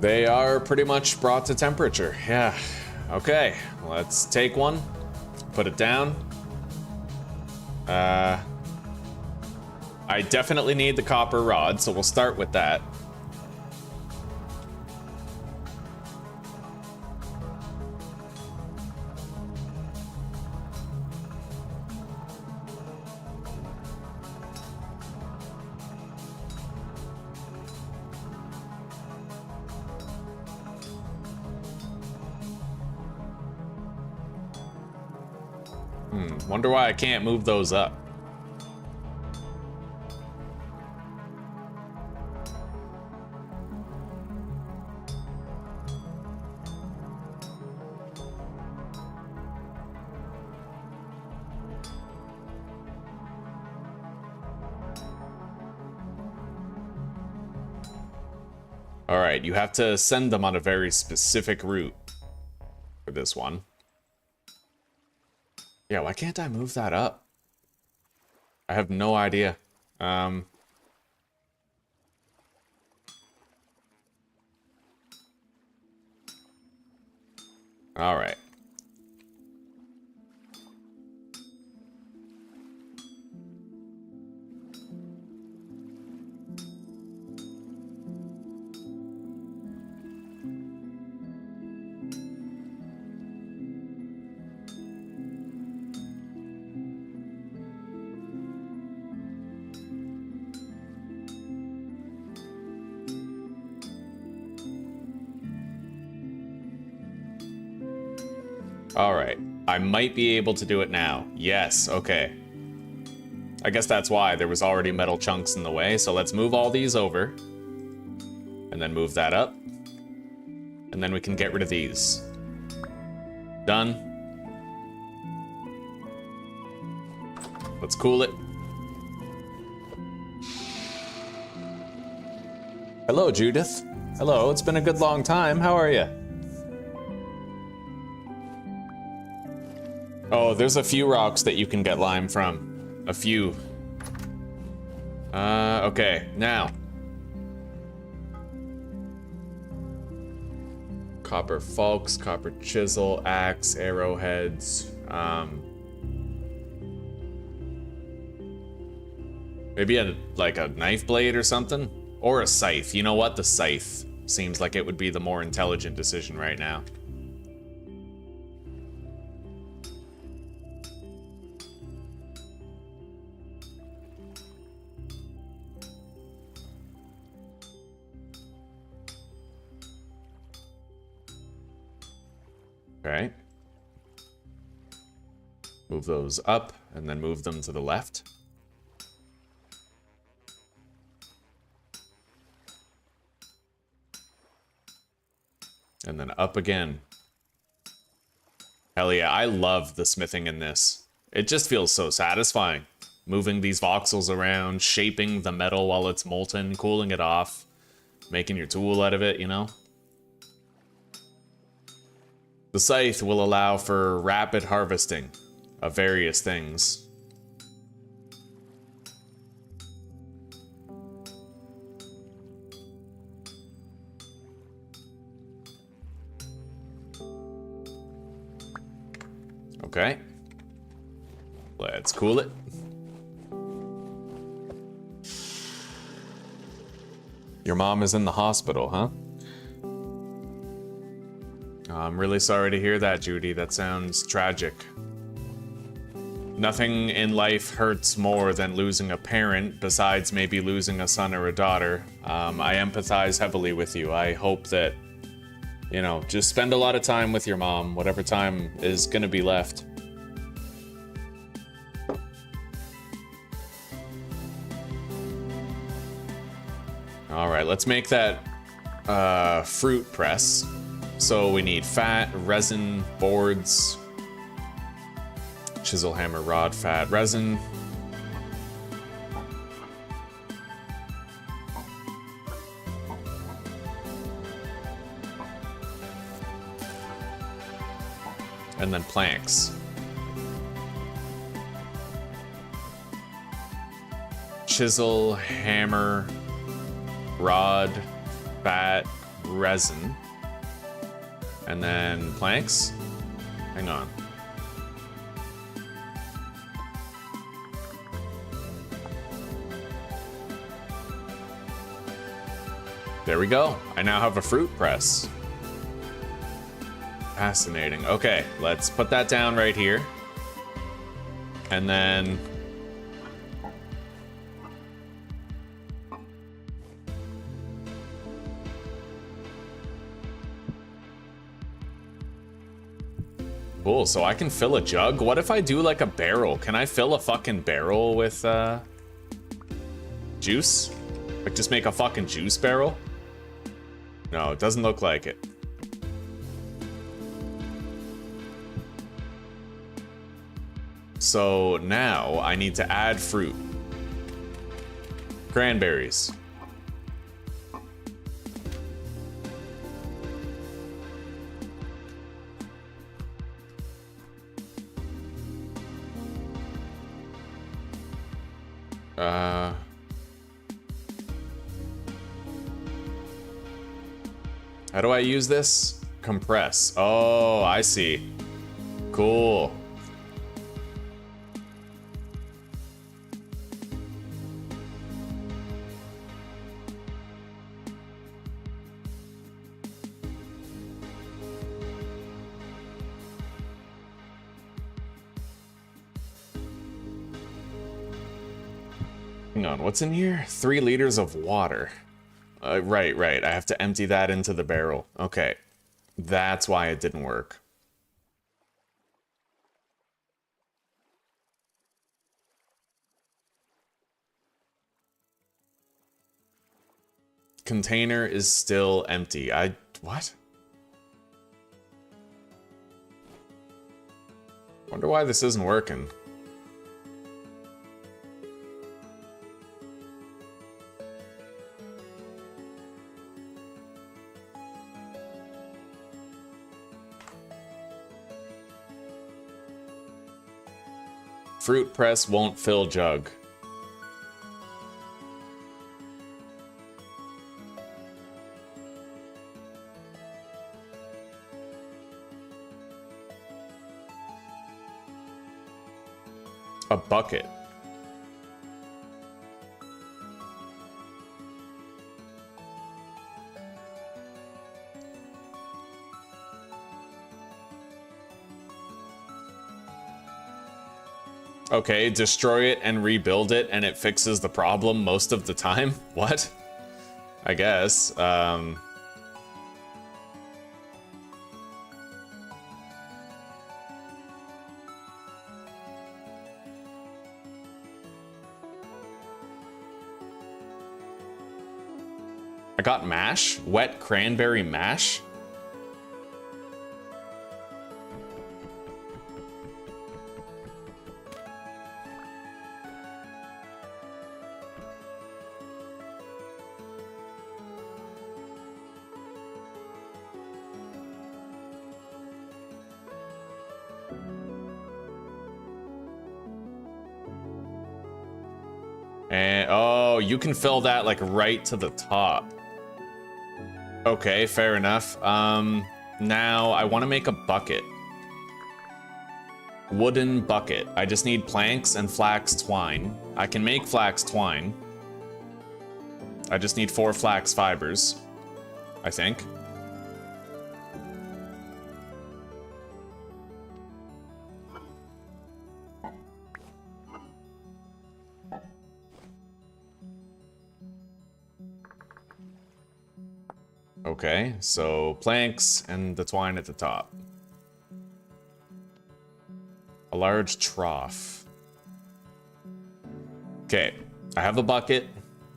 They are pretty much brought to temperature. Yeah. Okay, let's take one, put it down. I definitely need the copper rod, so we'll start with that. Wonder why I can't move those up. All right, you have to send them on a very specific route for this one. Yeah, why can't I move that up? I have no idea. All right. All right, I might be able to do it now. Yes, okay. I guess that's why there was already metal chunks in the way, so let's move all these over. And then move that up. And then we can get rid of these. Done. Let's cool it. Hello, Judith. Hello, it's been a good long time. How are you? Oh, there's a few rocks that you can get lime from. A few. Okay, now. Copper forks, copper chisel, axe, arrowheads. Maybe like a knife blade or something? Or a scythe. You know what? The scythe seems like it would be the more intelligent decision right now. Okay. Move those up and then move them to the left. And then up again. Hell yeah, I love the smithing in this. It just feels so satisfying. Moving these voxels around, shaping the metal while it's molten, cooling it off, making your tool out of it, you know? The scythe will allow for rapid harvesting of various things. Okay. Let's cool it. Your mom is in the hospital, huh? I'm really sorry to hear that, Judy. That sounds tragic. Nothing in life hurts more than losing a parent, besides maybe losing a son or a daughter. I empathize heavily with you. I hope that, you know, just spend a lot of time with your mom, whatever time is gonna be left. All right, let's make that fruit press. So we need fat, resin, boards, chisel, hammer, rod, fat, resin. And then planks. Chisel, hammer, rod, fat, resin. And then planks. Hang on. There we go. I now have a fruit press. Fascinating. Okay, let's put that down right here. And then... Cool, so I can fill a jug? What if I do like a barrel? Can I fill a fucking barrel with, juice? Like, just make a fucking juice barrel? No, it doesn't look like it. So now I need to add fruit. Cranberries. How do I use this? Compress. Oh, I see. Cool. Hang on, what's in here? 3 liters of water. Right. I have to empty that into the barrel. Okay. That's why it didn't work. Container is still empty. What? Wonder why this isn't working. Fruit press won't fill jug. A bucket. Okay, destroy it and rebuild it and it fixes the problem most of the time? What? I guess. I got mash? Wet cranberry mash? And, oh, you can fill that, like, right to the top. Okay, fair enough. Now, I want to make a bucket. Wooden bucket. I just need planks and flax twine. I can make flax twine. I just need 4 flax fibers, I think. Okay, so planks and the twine at the top. A large trough. Okay, I have a bucket.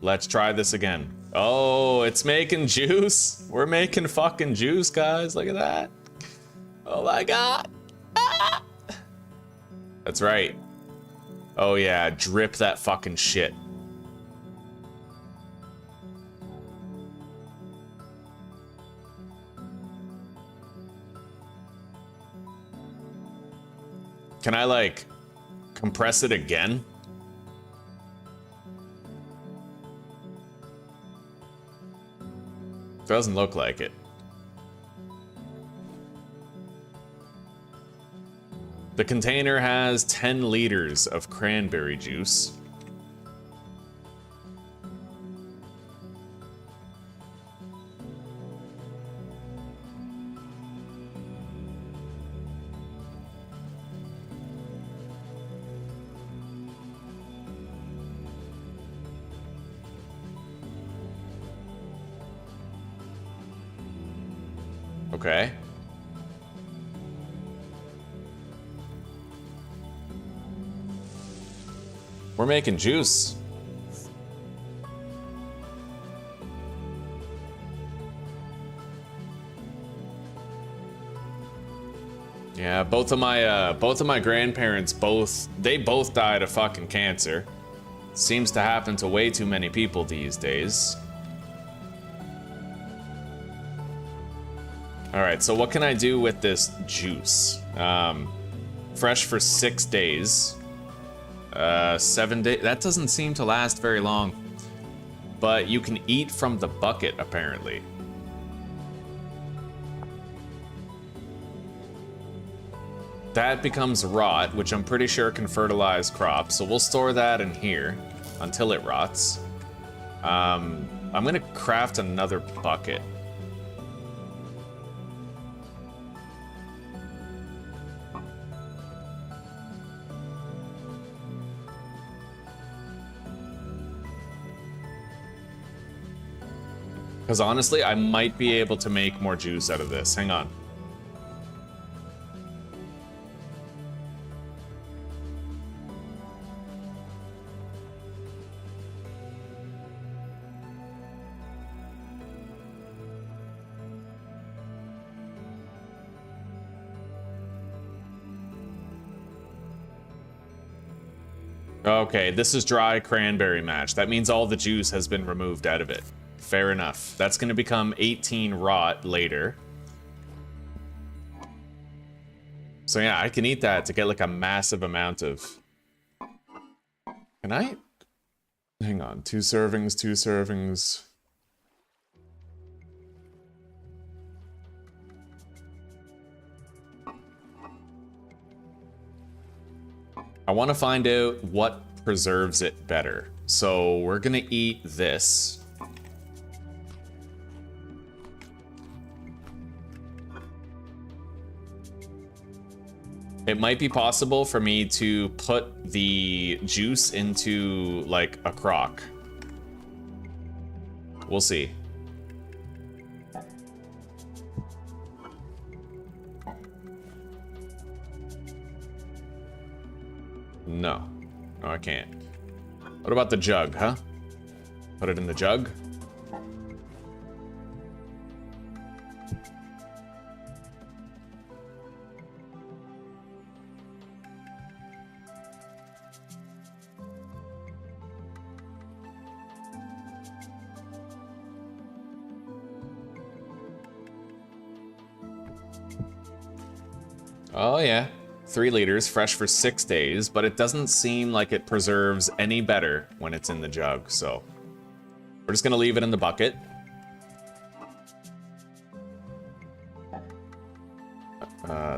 Let's try this again. Oh, it's making juice. We're making fucking juice, guys. Look at that. Oh my god. Ah! That's right. Oh yeah, drip that fucking shit. Can I, like, compress it again? Doesn't look like it. The container has 10 liters of cranberry juice. Okay. We're making juice. Yeah, both of my grandparents they both died of fucking cancer. Seems to happen to way too many people these days. All right, so what can I do with this juice? Fresh for 6 days. 7 days. That doesn't seem to last very long. But you can eat from the bucket, apparently. That becomes rot, which I'm pretty sure can fertilize crops. So we'll store that in here until it rots. I'm gonna craft another bucket. Because honestly, I might be able to make more juice out of this. Hang on. Okay, this is dry cranberry mash. That means all the juice has been removed out of it. Fair enough. That's going to become 18 rot later. So yeah, I can eat that to get like a massive amount of... Can I? Hang on. 2 servings, 2 servings. I want to find out what preserves it better. So we're going to eat this. It might be possible for me to put the juice into, like, a crock. We'll see. No. No, I can't. What about the jug, huh? Put it in the jug? Oh yeah, 3 liters, fresh for 6 days, but it doesn't seem like it preserves any better when it's in the jug, so we're just gonna leave it in the bucket.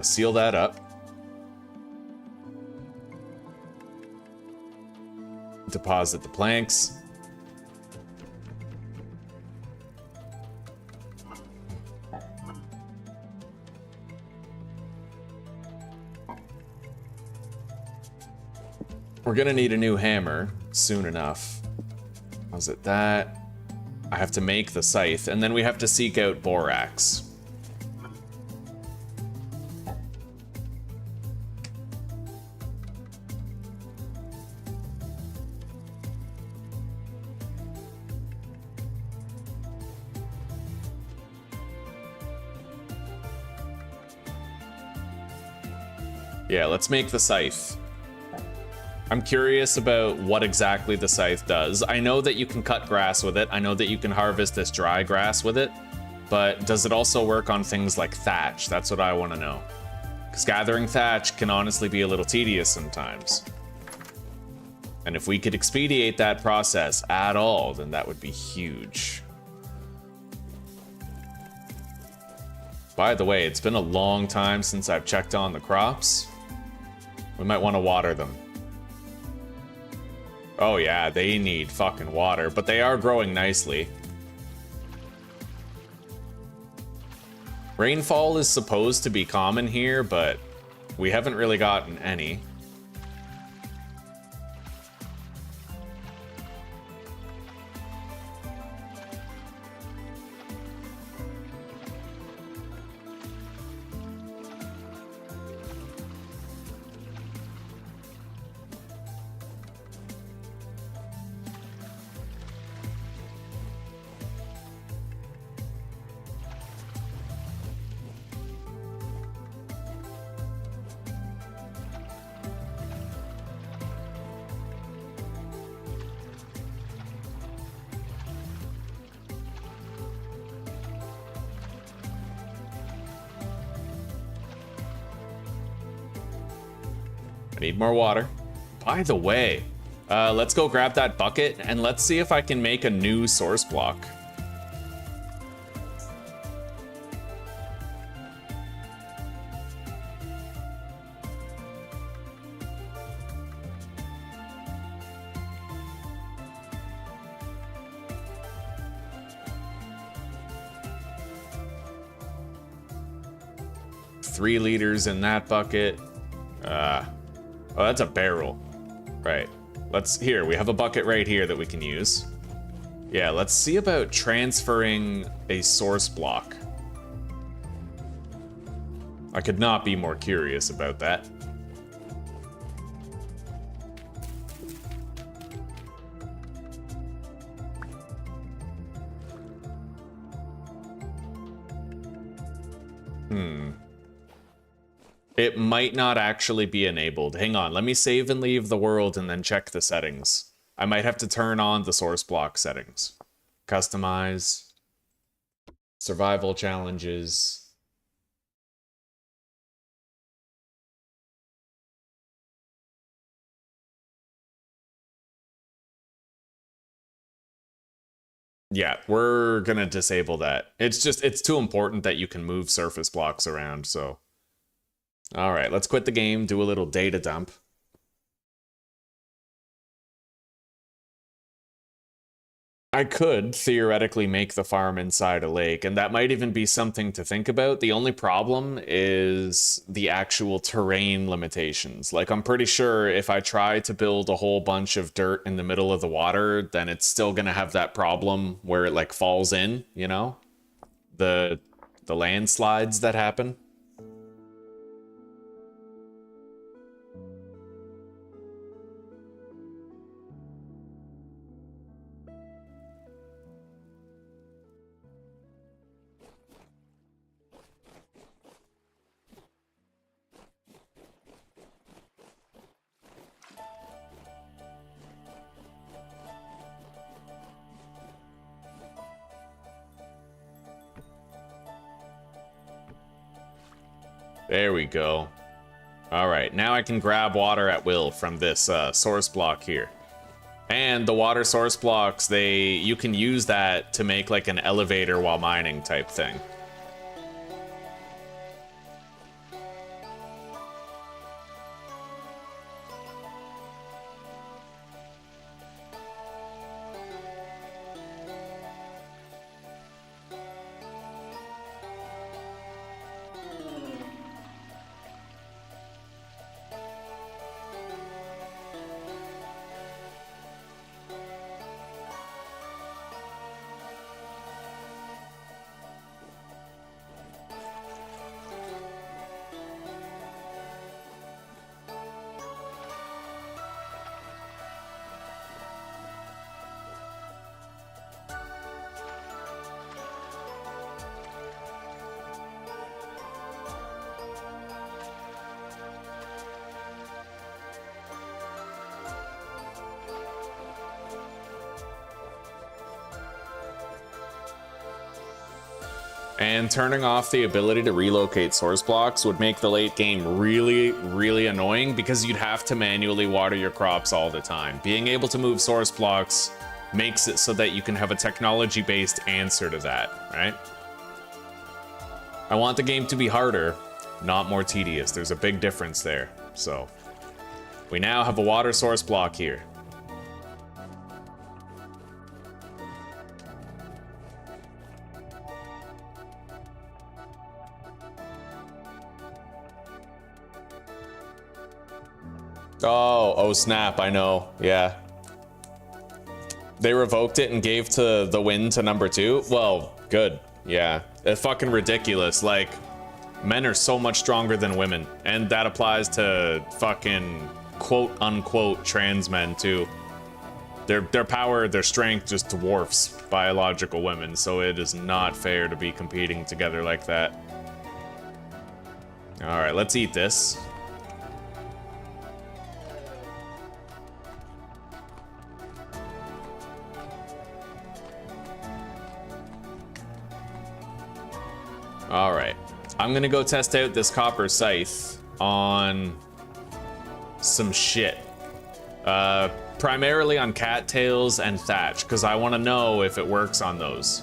Seal that up. Deposit the planks. We're gonna need a new hammer soon enough. Was it that? I have to make the scythe, and then we have to seek out borax. Yeah, let's make the scythe. I'm curious about what exactly the scythe does. I know that you can cut grass with it. I know that you can harvest this dry grass with it. But does it also work on things like thatch? That's what I want to know. Because gathering thatch can honestly be a little tedious sometimes. And if we could expedite that process at all, then that would be huge. By the way, it's been a long time since I've checked on the crops. We might want to water them. Oh yeah, they need fucking water, but they are growing nicely. Rainfall is supposed to be common here, but we haven't really gotten any. Need more water. By the way, let's go grab that bucket and let's see if I can make a new source block. Three liters in that bucket. Oh, that's a barrel. Right. Here, we have a bucket right here that we can use. Yeah, let's see about transferring a source block. I could not be more curious about that. It might not actually be enabled. Hang on, let me save and leave the world and then check the settings. I might have to turn on the source block settings. Customize. Survival challenges. Yeah, we're gonna disable that. It's too important that you can move surface blocks around, so. All right, let's quit the game, do a little data dump. I could theoretically make the farm inside a lake, and that might even be something to think about. The only problem is the actual terrain limitations. Like, I'm pretty sure if I try to build a whole bunch of dirt in the middle of the water, then it's still gonna have that problem where it, like, falls in, you know? The landslides that happen. There we go. All right, now I can grab water at will from this source block here. And the water source blocks, you can use that to make like an elevator while mining type thing. And turning off the ability to relocate source blocks would make the late game really, really annoying because you'd have to manually water your crops all the time. Being able to move source blocks makes it so that you can have a technology-based answer to that, right? I want the game to be harder, not more tedious. There's a big difference there. So we now have a water source block here. Oh snap, I know, yeah. They revoked it and gave to the win to number 2? Well, good, yeah. It's fucking ridiculous, like, men are so much stronger than women, and that applies to fucking quote-unquote trans men, too. Their power, their strength just dwarfs biological women, so it is not fair to be competing together like that. Alright, let's eat this. Alright, I'm gonna go test out this copper scythe on some shit. Primarily on cattails and thatch, because I want to know if it works on those.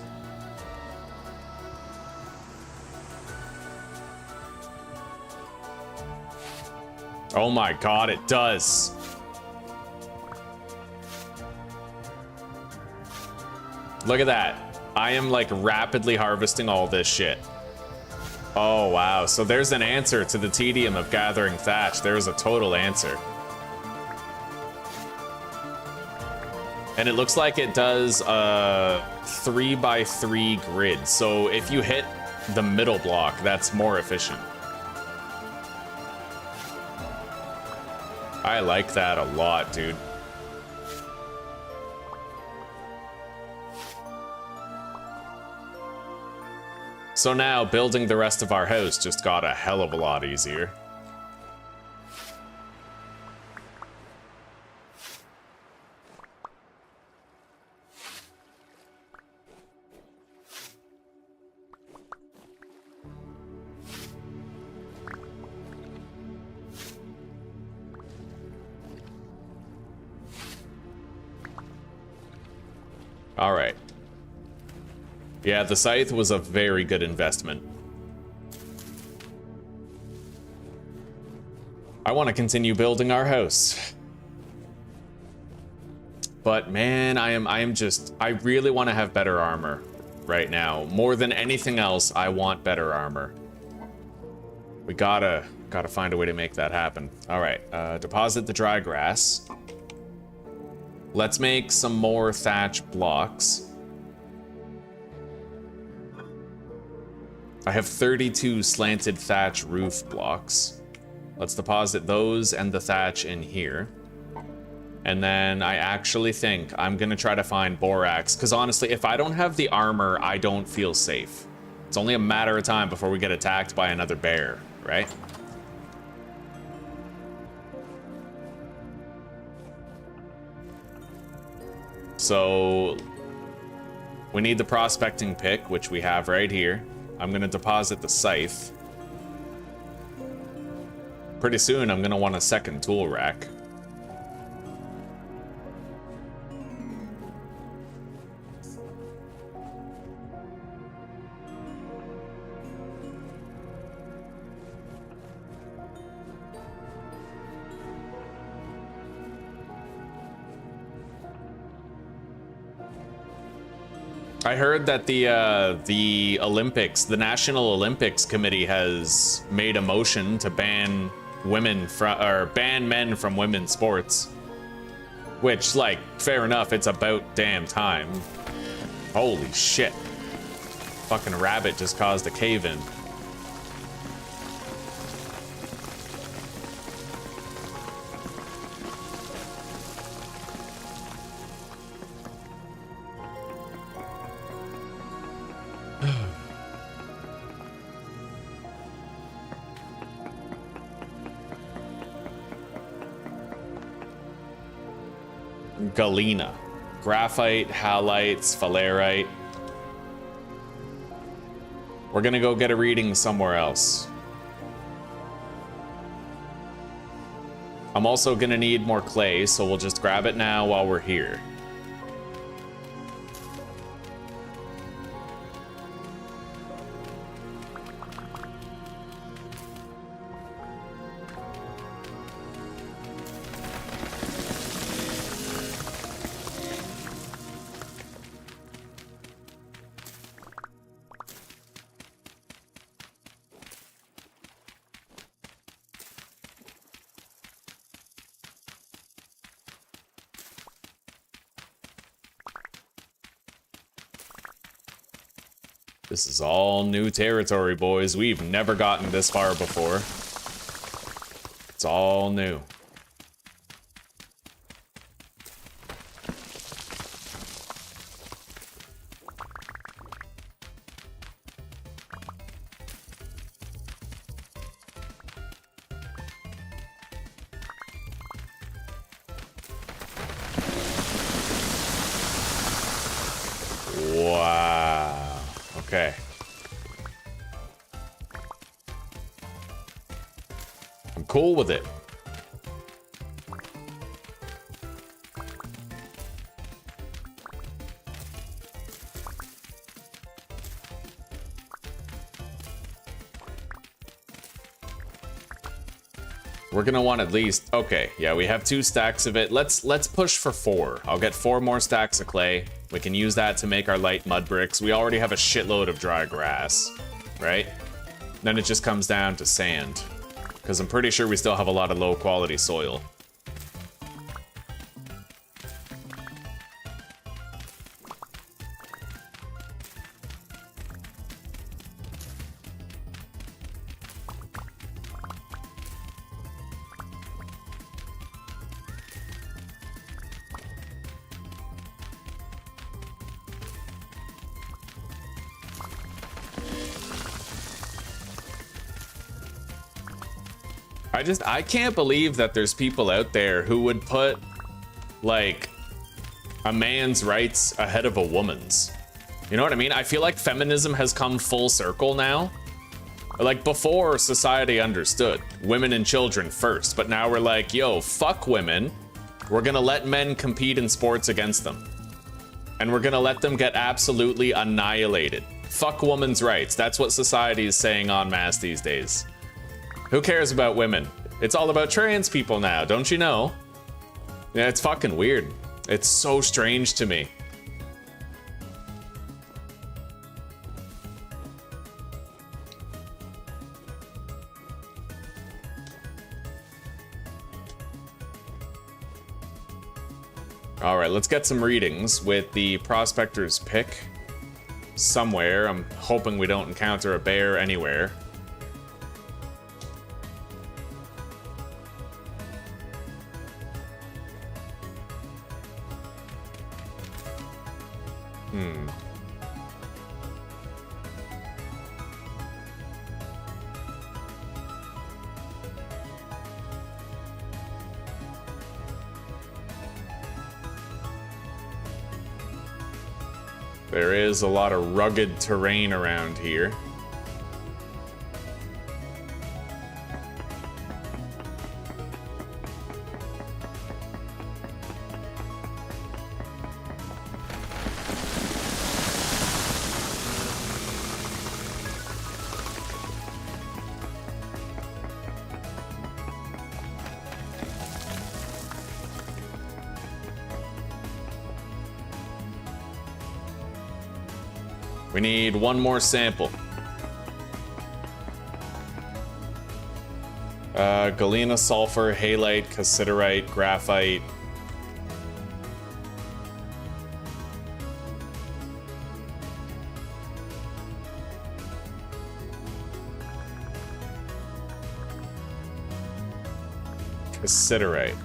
Oh my god, it does. Look at that. I am like rapidly harvesting all this shit. Oh, wow. So there's an answer to the tedium of gathering thatch. There's a total answer. And it looks like it does a 3x3 grid. So if you hit the middle block, that's more efficient. I like that a lot, dude. So now, building the rest of our house just got a hell of a lot easier. All right. Yeah, the scythe was a very good investment. I want to continue building our house. But man, I really want to have better armor right now. More than anything else, I want better armor. We gotta find a way to make that happen. All right, deposit the dry grass. Let's make some more thatch blocks. I have 32 slanted thatch roof blocks. Let's deposit those and the thatch in here. And then I actually think I'm gonna try to find borax, because honestly, if I don't have the armor, I don't feel safe. It's only a matter of time before we get attacked by another bear, right? So we need the prospecting pick, which we have right here. I'm gonna deposit the scythe. pretty soon I'm gonna want a second tool rack. I heard that the Olympics, the National Olympics Committee has made a motion to ban women from, or ban men from women's sports. Which, like, fair enough, it's about damn time. Holy shit. Fucking rabbit just caused a cave-in. Galena. Graphite, halite, sphalerite. We're gonna go get a reading somewhere else. I'm also gonna need more clay, so we'll just grab it now while we're here. This is all new territory, boys. We've never gotten this far before. It's all new. Wow. Okay. I'm cool with it. We're gonna want at least, okay, yeah, we have 2 stacks of it. Let's push for 4. I'll get 4 more stacks of clay. We can use that to make our light mud bricks. We already have a shitload of dry grass, right? Then it just comes down to sand, because I'm pretty sure we still have a lot of low quality soil. I can't believe that there's people out there who would put, like, a man's rights ahead of a woman's. You know what I mean? I feel like feminism has come full circle now. Like, before, society understood women and children first, but now we're like, yo, fuck women. We're gonna let men compete in sports against them. And we're gonna let them get absolutely annihilated. Fuck women's rights. That's what society is saying en masse these days. Who cares about women? It's all about trans people now, don't you know? Yeah, it's fucking weird. It's so strange to me. All right, let's get some readings with the prospector's pick somewhere. I'm hoping we don't encounter a bear anywhere. There is a lot of rugged terrain around here. We need one more sample. Galena, sulfur, halite, cassiterite, graphite. Cassiterite.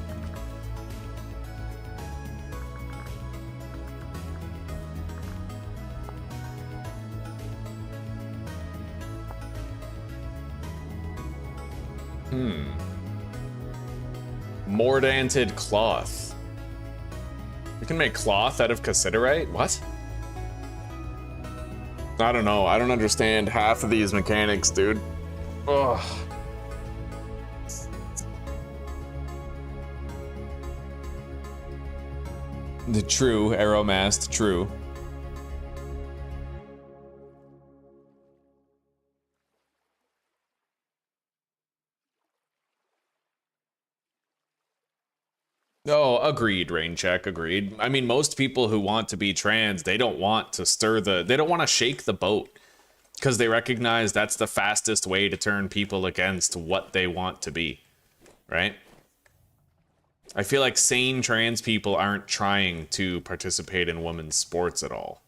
Mordanted cloth. We can make cloth out of cassiterite? What? I don't know. I don't understand half of these mechanics, dude. Ugh. The true Aeromast, true. Oh, agreed, rain check, agreed. I mean, most people who want to be trans, they don't want to they don't want to shake the boat because they recognize that's the fastest way to turn people against what they want to be, right? I feel like sane trans people aren't trying to participate in women's sports at all.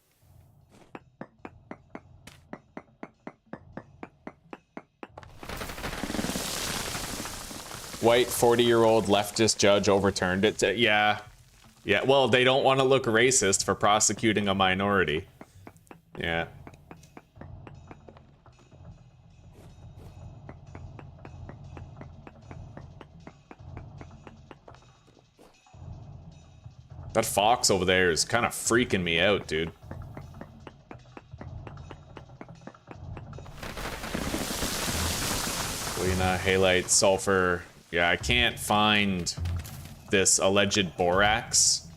White 40-year-old leftist judge overturned it. Yeah. Yeah, well, they don't want to look racist for prosecuting a minority. Yeah. That fox over there is kind of freaking me out, dude. Galena, halite, sulfur. Yeah, I can't find this alleged borax.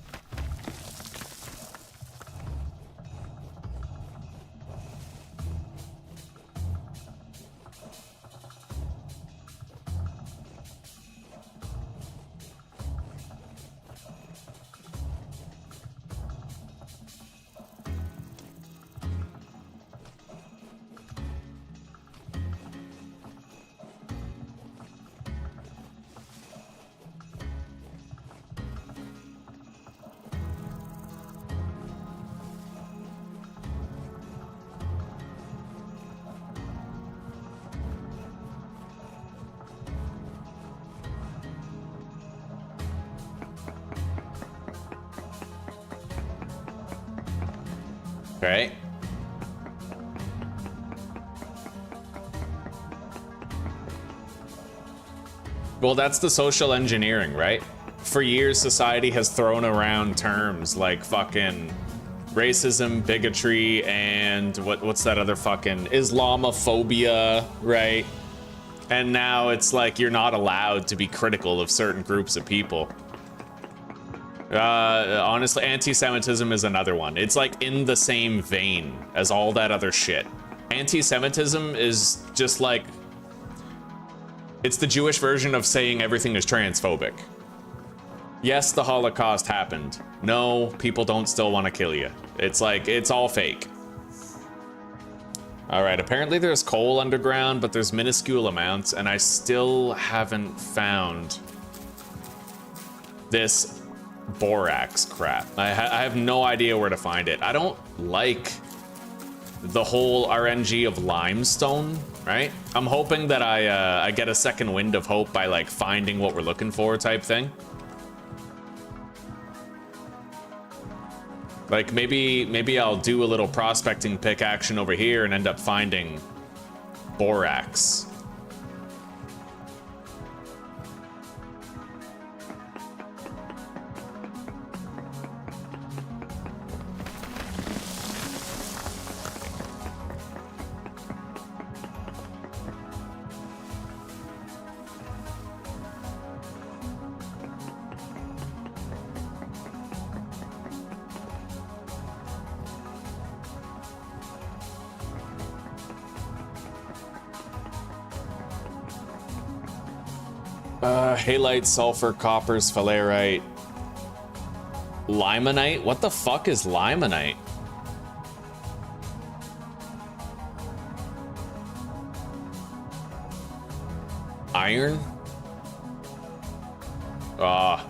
Okay. Well, that's the social engineering, right? For years, society has thrown around terms like fucking racism, bigotry, and what's that other fucking Islamophobia, right? And now it's like you're not allowed to be critical of certain groups of people. Honestly, anti-Semitism is another one. It's like in the same vein as all that other shit. Anti-Semitism is just like, it's the Jewish version of saying everything is transphobic. Yes, the Holocaust happened. No, people don't still want to kill you. It's like, it's all fake. All right, apparently there's coal underground, but there's minuscule amounts, and I still haven't found this borax crap. I have no idea where to find it. I don't like the whole RNG of limestone, right? I'm hoping that I get a second wind of hope by like finding what we're looking for type thing. Like maybe I'll do a little prospecting pick action over here and end up finding borax. Halite, sulfur, copper, sphalerite, limonite? What the fuck is limonite? Iron? Ah.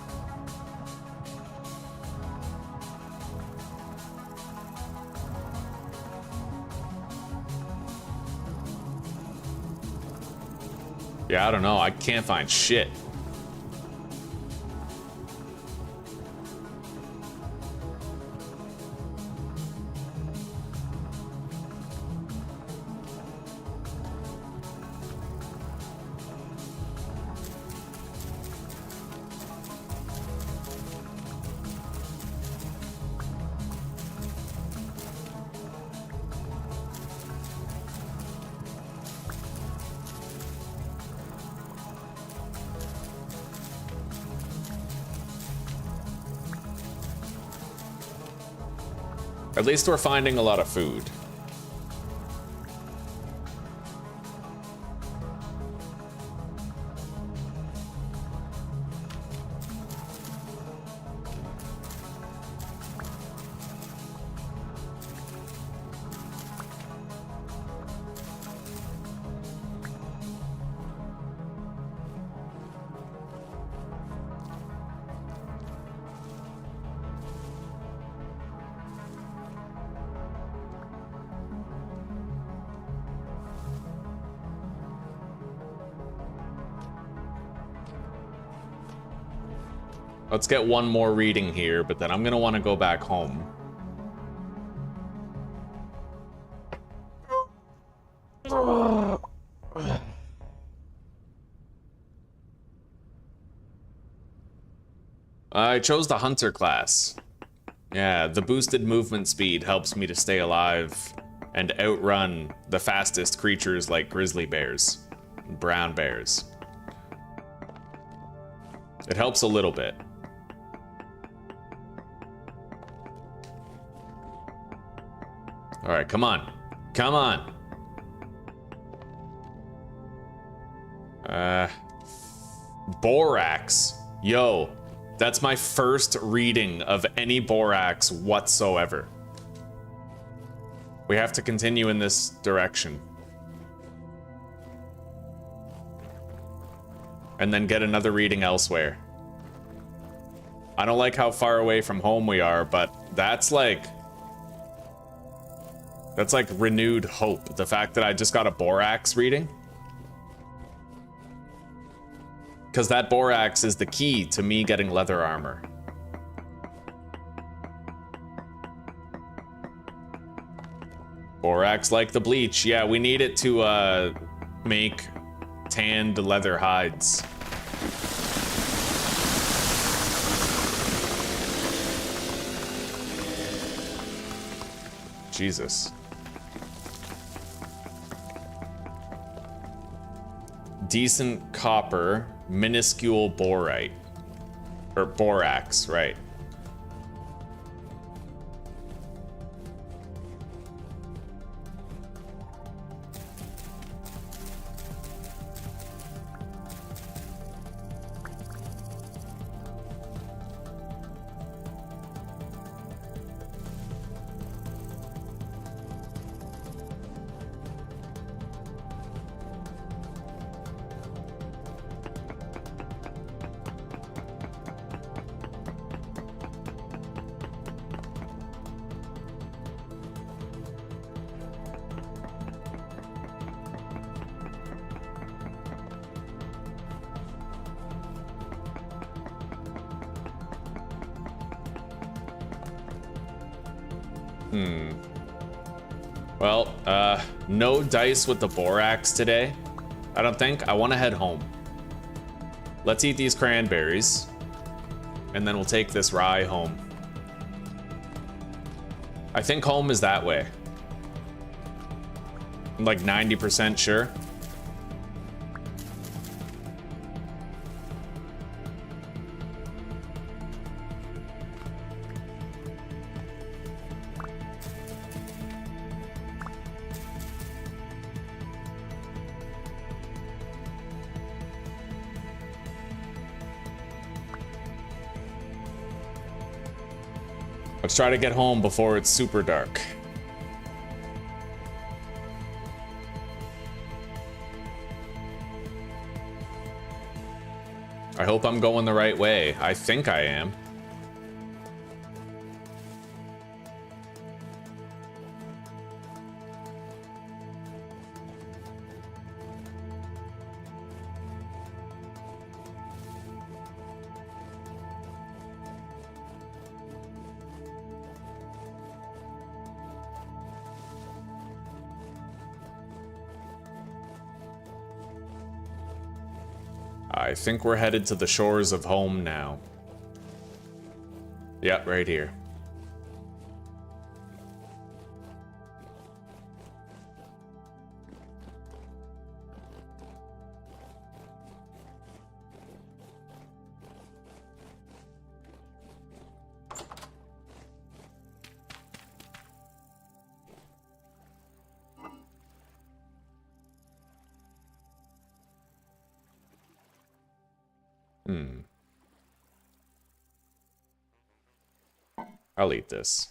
Yeah, I don't know. I can't find shit. At least we're finding a lot of food. Let's get one more reading here, but then I'm gonna want to go back home. I chose the Hunter class. Yeah, the boosted movement speed helps me to stay alive and outrun the fastest creatures like grizzly bears and brown bears. It helps a little bit. All right, come on. Come on. Borax. Yo, that's my first reading of any borax whatsoever. We have to continue in this direction. And then get another reading elsewhere. I don't like how far away from home we are, but that's like renewed hope. The fact that I just got a borax reading. Because that borax is the key to me getting leather armor. Borax like the bleach. Yeah, we need it to make tanned leather hides. Jesus. Decent copper, minuscule borite. Or borax, right. Well, no dice with the borax today. I don't think. I want to head home. Let's eat these cranberries. And then we'll take this rye home. I think home is that way. I'm like 90% sure. Let's try to get home before it's super dark. I hope I'm going the right way. I think I am. I think we're headed to the shores of home now. Yep, right here. I'll eat this.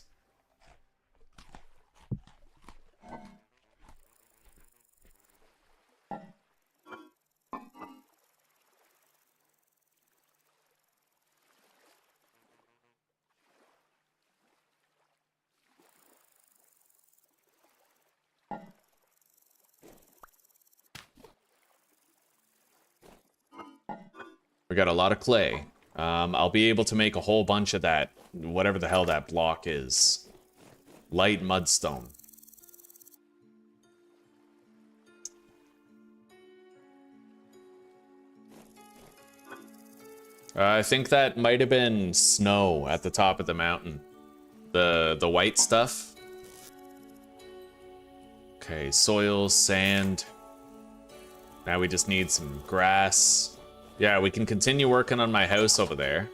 We got a lot of clay. I'll be able to make a whole bunch of that, whatever the hell that block is. Light mudstone. I think that might have been snow at the top of the mountain. The white stuff. Okay, soil, sand. Now we just need some grass. Yeah, we can continue working on my house over there.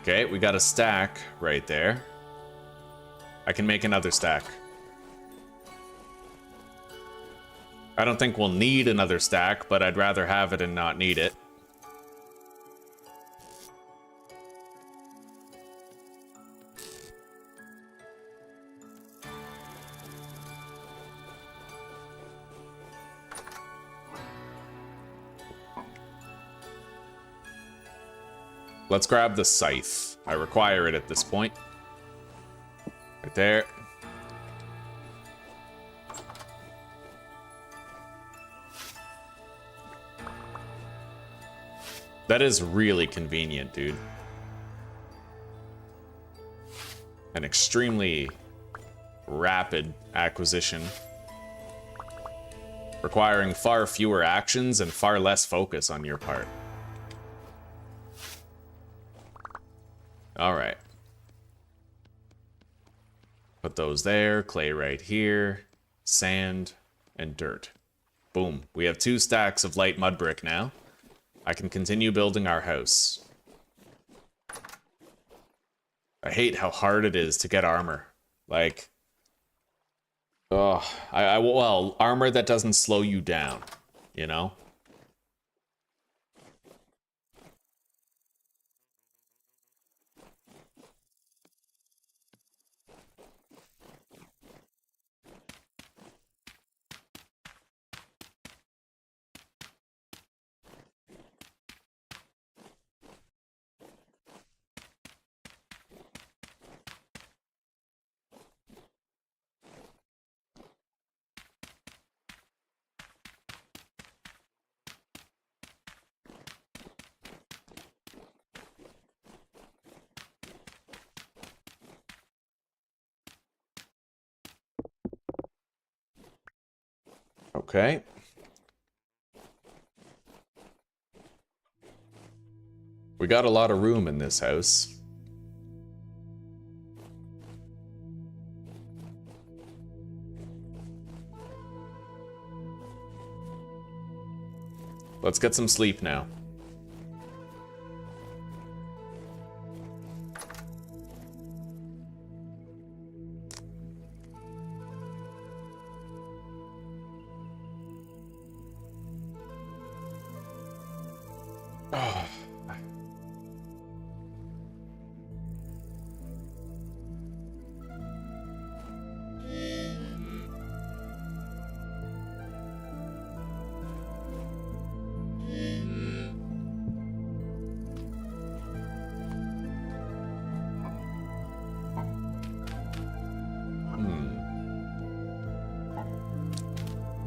Okay, we got a stack right there. I can make another stack. I don't think we'll need another stack, but I'd rather have it and not need it. Let's grab the scythe. I require it at this point. Right there. That is really convenient, dude. An extremely rapid acquisition. Requiring far fewer actions and far less focus on your part. All right. Put those there, clay right here, sand, and dirt. Boom. We have 2 stacks of light mud brick now. I can continue building our house. I hate how hard it is to get armor. Like, oh, well, armor that doesn't slow you down, you know? Okay. We got a lot of room in this house. Let's get some sleep now.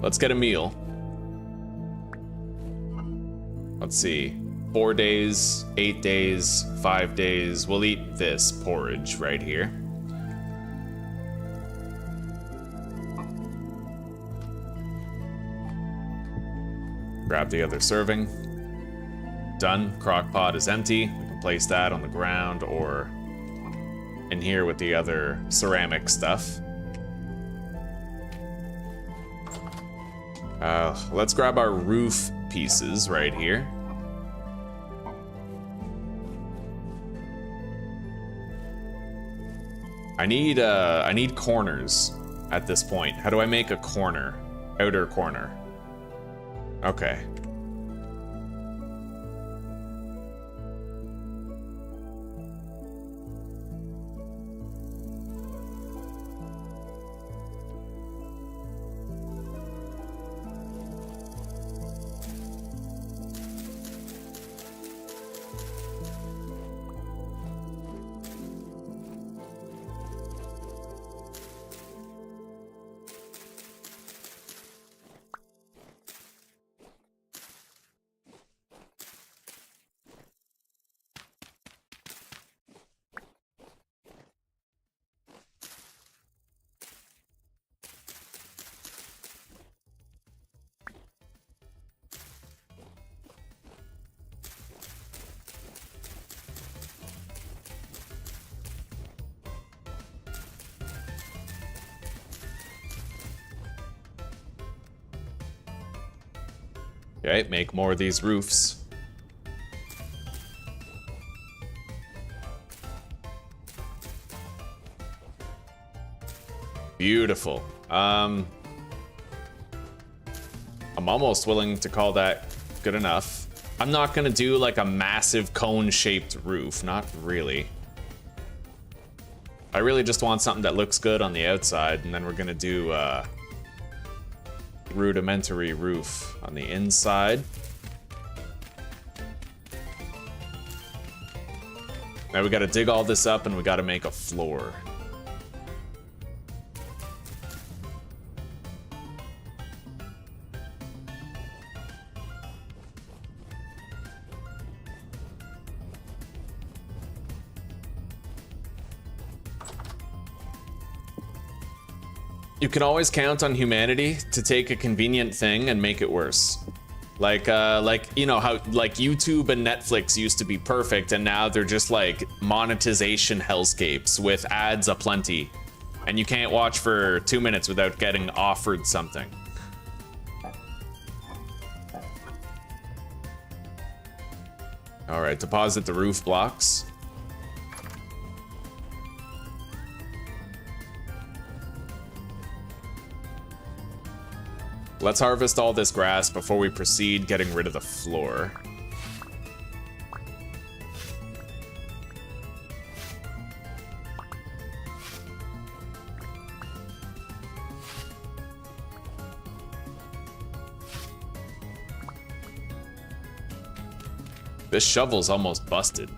let's get a meal. Let's see. 4 days, 8 days, 5 days. We'll eat this porridge right here. Grab the other serving. Done. Crock pot is empty. We can place that on the ground or in here with the other ceramic stuff. Let's grab our roof pieces right here. I need corners at this point. How do I make a corner? Outer corner. Okay. Okay, make more of these roofs. Beautiful. I'm almost willing to call that good enough. I'm not gonna do like a massive cone-shaped roof, not really. I really just want something that looks good on the outside, and then we're gonna do rudimentary roof on the inside. Now we gotta dig all this up and we gotta make a floor. You can always count on humanity to take a convenient thing and make it worse. Like you know how like YouTube and Netflix used to be perfect, and now they're just like monetization hellscapes with ads aplenty, and you can't watch for 2 minutes without getting offered something. All right, deposit the roof blocks. Let's harvest all this grass before we proceed getting rid of the floor. This shovel's almost busted.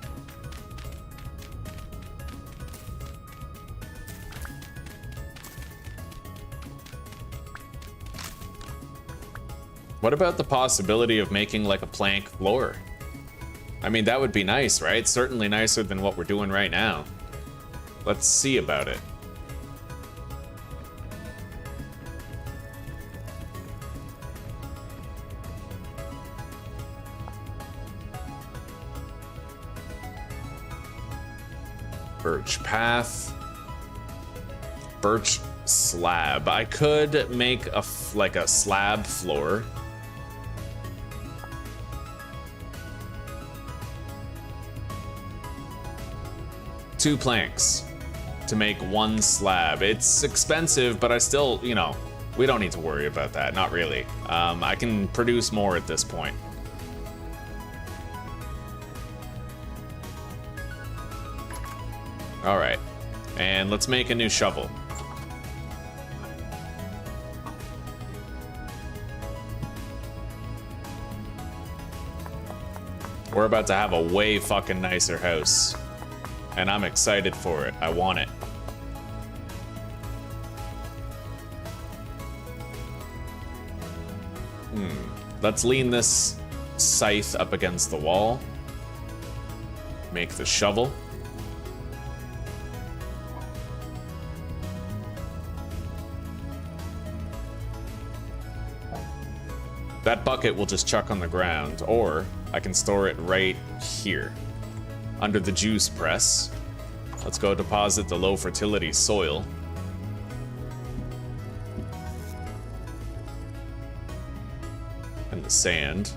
What about the possibility of making like a plank floor? I mean, that would be nice, right? Certainly nicer than what we're doing right now. Let's see about it. Birch path. Birch slab. I could make a like a slab floor. Two planks to make one slab. It's expensive, but I still, you know, we don't need to worry about that. Not really. I can produce more at this point. All right, and let's make a new shovel. We're about to have a way fucking nicer house. And I'm excited for it. I want it. Let's lean this scythe up against the wall. Make the shovel. That bucket will just chuck on the ground, or I can store it right here. Under the juice press. Let's go deposit the low fertility soil. And the sand.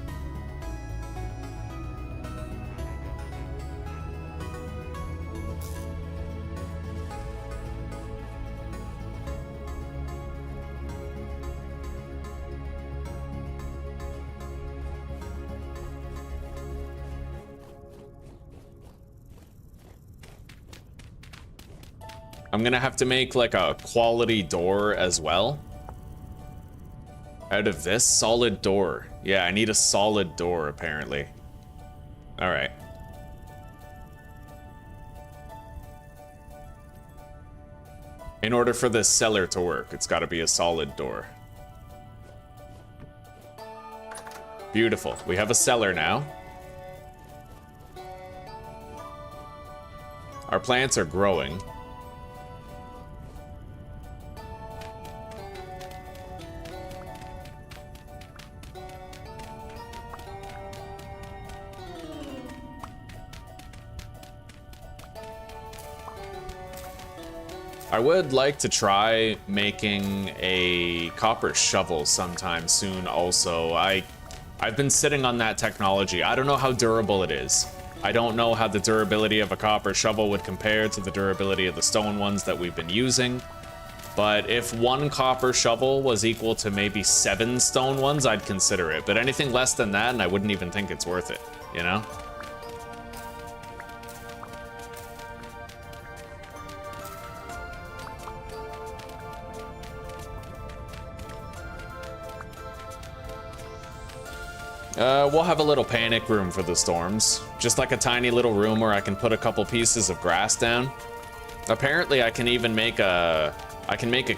I'm gonna have to make like a quality door as well. Out of this solid door. Yeah, I need a solid door apparently. All right. In order for this cellar to work, it's got to be a solid door. Beautiful. We have a cellar now. Our plants are growing. I would like to try making a copper shovel sometime soon also. I've been sitting on that technology. I don't know how durable it is. I don't know how the durability of a copper shovel would compare to the durability of the stone ones that we've been using. But if one copper shovel was equal to maybe 7 stone ones, I'd consider it. But anything less than that, and I wouldn't even think it's worth it, you know? We'll have a little panic room for the storms. Just like a tiny little room where I can put a couple pieces of grass down. Apparently I can even make a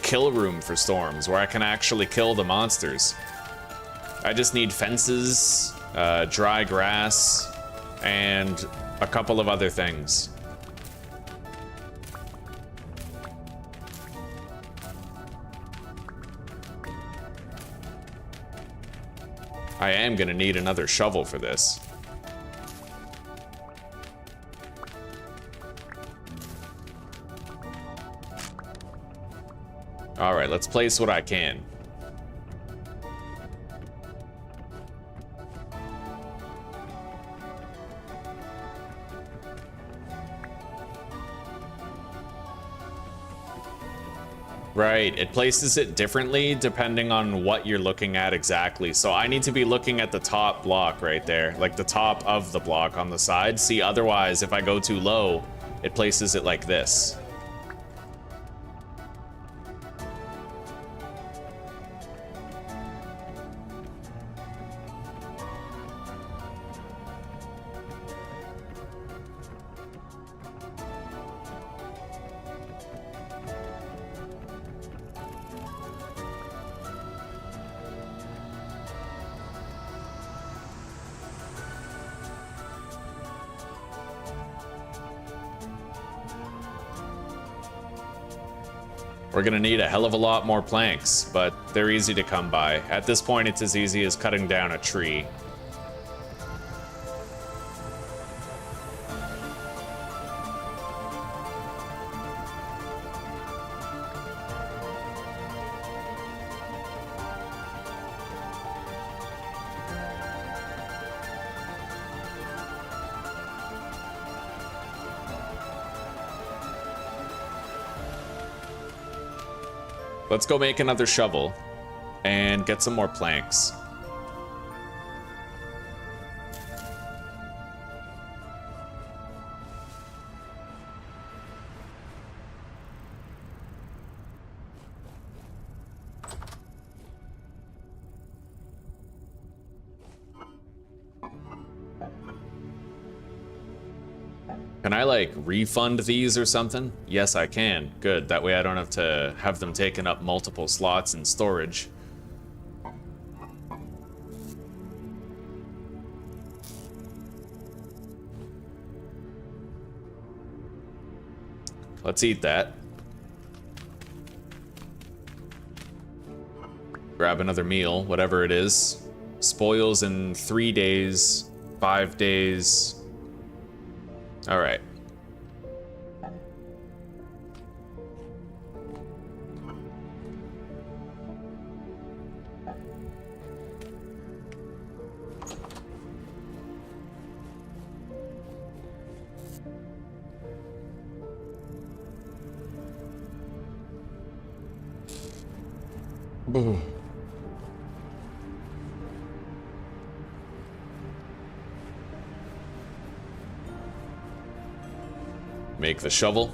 kill room for storms where I can actually kill the monsters. I just need fences, dry grass, and a couple of other things. I am gonna need another shovel for this. All right, let's place what I can. Right, it places it differently depending on what you're looking at exactly. So I need to be looking at the top block right there, like the top of the block on the side. See, otherwise, if I go too low, it places it like this. We're gonna need a hell of a lot more planks, but they're easy to come by. At this point, it's as easy as cutting down a tree. Let's go make another shovel and get some more planks. Can I, like, refund these or something? Yes, I can. Good. That way I don't have to have them taken up multiple slots in storage. Let's eat that. Grab another meal, whatever it is. Spoils in 3 days, 5 days. All right. Make the shovel.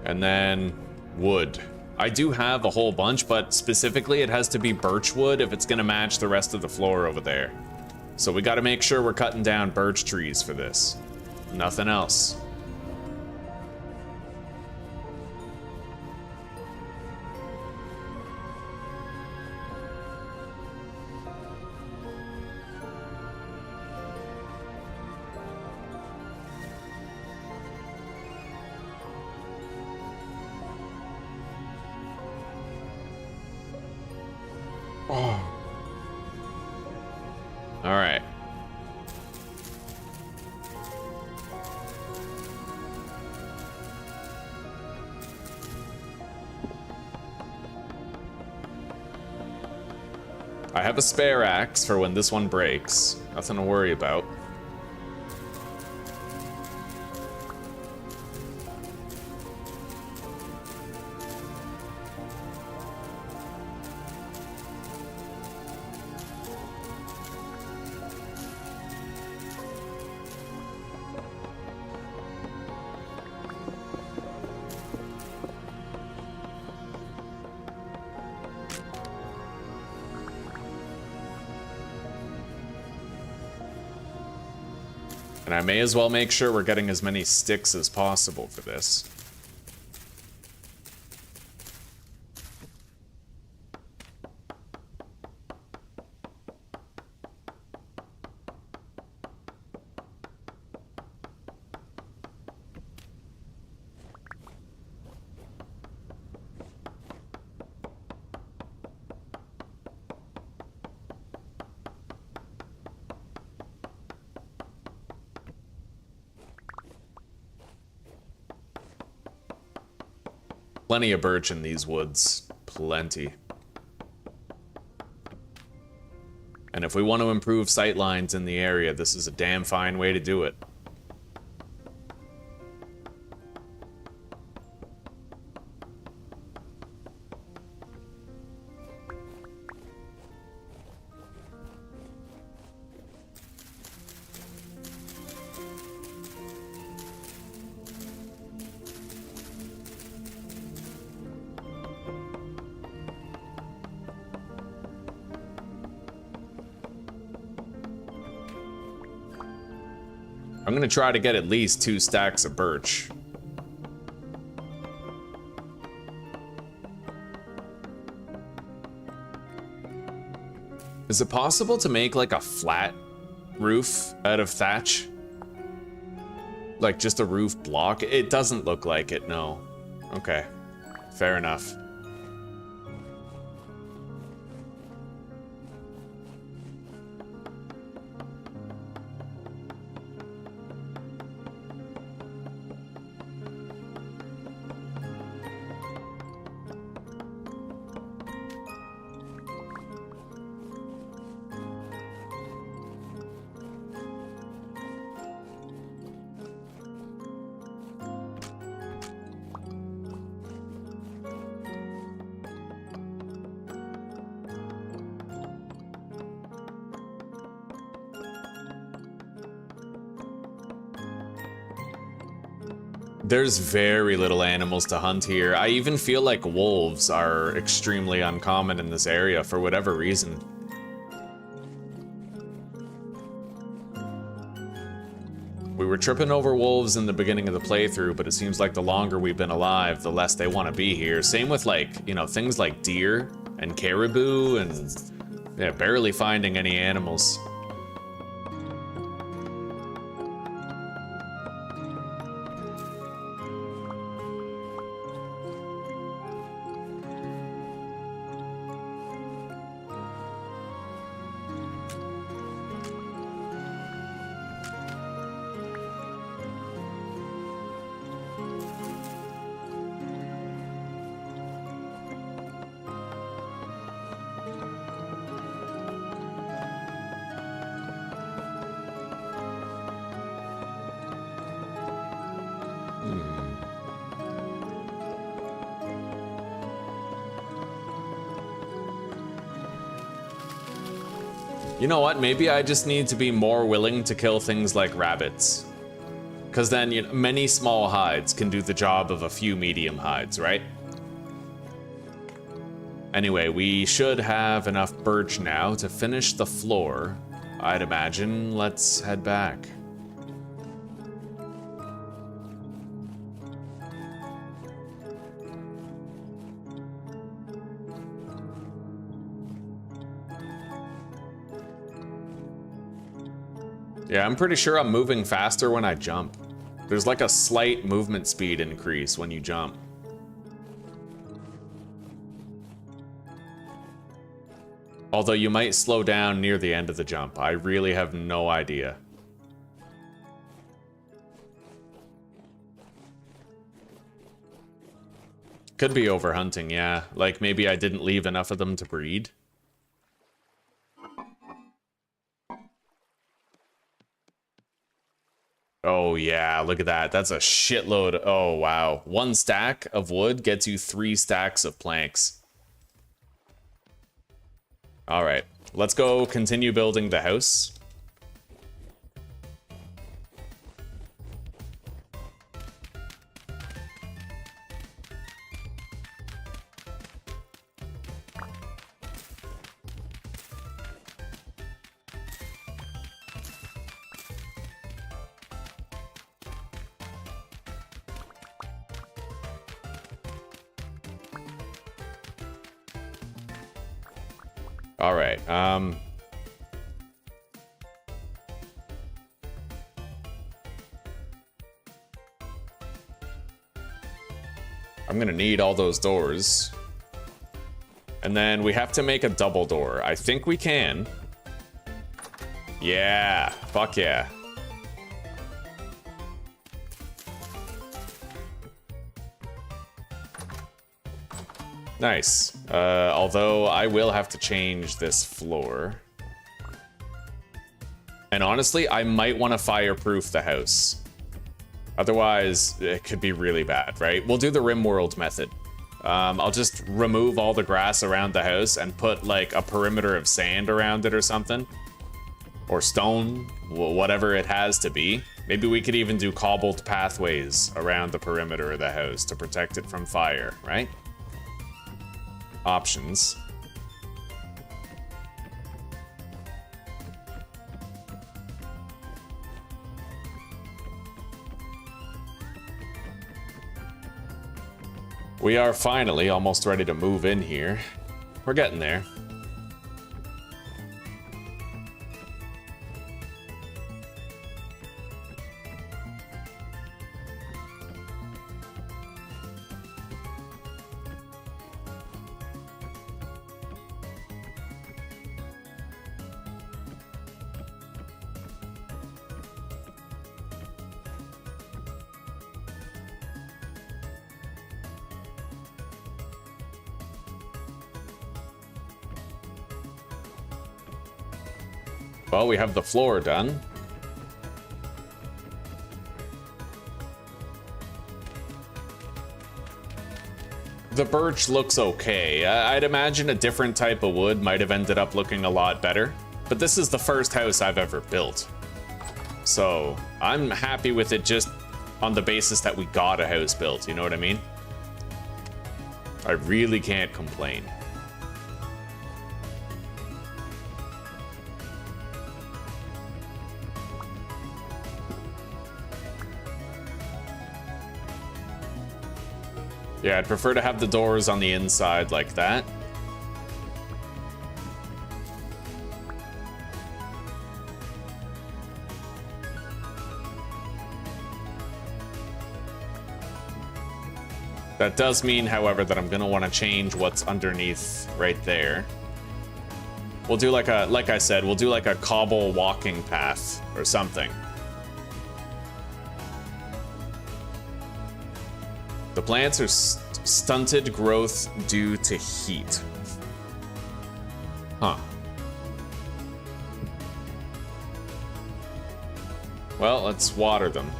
And then wood. I do have a whole bunch, but specifically it has to be birch wood if it's gonna match the rest of the floor over there. So we gotta make sure we're cutting down birch trees for this. Nothing else. All right. I have a spare axe for when this one breaks. Nothing to worry about. And I may as well make sure we're getting as many sticks as possible for this. Plenty of birch in these woods. Plenty. And if we want to improve sight lines in the area, this is a damn fine way to do it. I'm gonna try to get at least 2 stacks of birch. Is it possible to make like a flat roof out of thatch? Like just a roof block? It doesn't look like it, no. Okay, fair enough. There's very little animals to hunt here. I even feel like wolves are extremely uncommon in this area for whatever reason. were tripping over wolves in the beginning of the playthrough, but it seems like the longer we've been alive, the less they want to be here. Same with, like, you know, things like deer and caribou and, yeah, barely finding any animals. You know what? Maybe I just need to be more willing to kill things like rabbits. Because then, you know, many small hides can do the job of a few medium hides, right? Anyway, we should have enough birch now to finish the floor, I'd imagine. Let's head back. Yeah, I'm pretty sure I'm moving faster when I jump. There's like a slight movement speed increase when you jump. Although you might slow down near the end of the jump. I really have no idea. Could be overhunting, yeah. Like maybe I didn't leave enough of them to breed. Oh yeah, look at that. That's a shitload. Oh wow. 1 stack of wood gets you 3 stacks of planks. All right, let's go continue building the house. All right, I'm gonna need all those doors. And then we have to make a double door. I think we can. Yeah, fuck yeah. Nice. Although I will have to change this floor. And honestly, I might want to fireproof the house. Otherwise, it could be really bad, right? We'll do the RimWorld method. I'll just remove all the grass around the house and put like a perimeter of sand around it or something. Or stone, whatever it has to be. Maybe we could even do cobbled pathways around the perimeter of the house to protect it from fire, right? Options. We are finally almost ready to move in here. We're getting there. Well, we have the floor done. The birch looks okay. I'd imagine a different type of wood might have ended up looking a lot better, but this is the first house I've ever built. So I'm happy with it just on the basis that we got a house built, you know what I mean? I really can't complain. Yeah, I'd prefer to have the doors on the inside like that. That does mean, however, that I'm gonna want to change what's underneath right there. We'll do like I said, we'll do like a cobble walking path or something. The plants are stunted growth due to heat. Huh. Well, let's water them.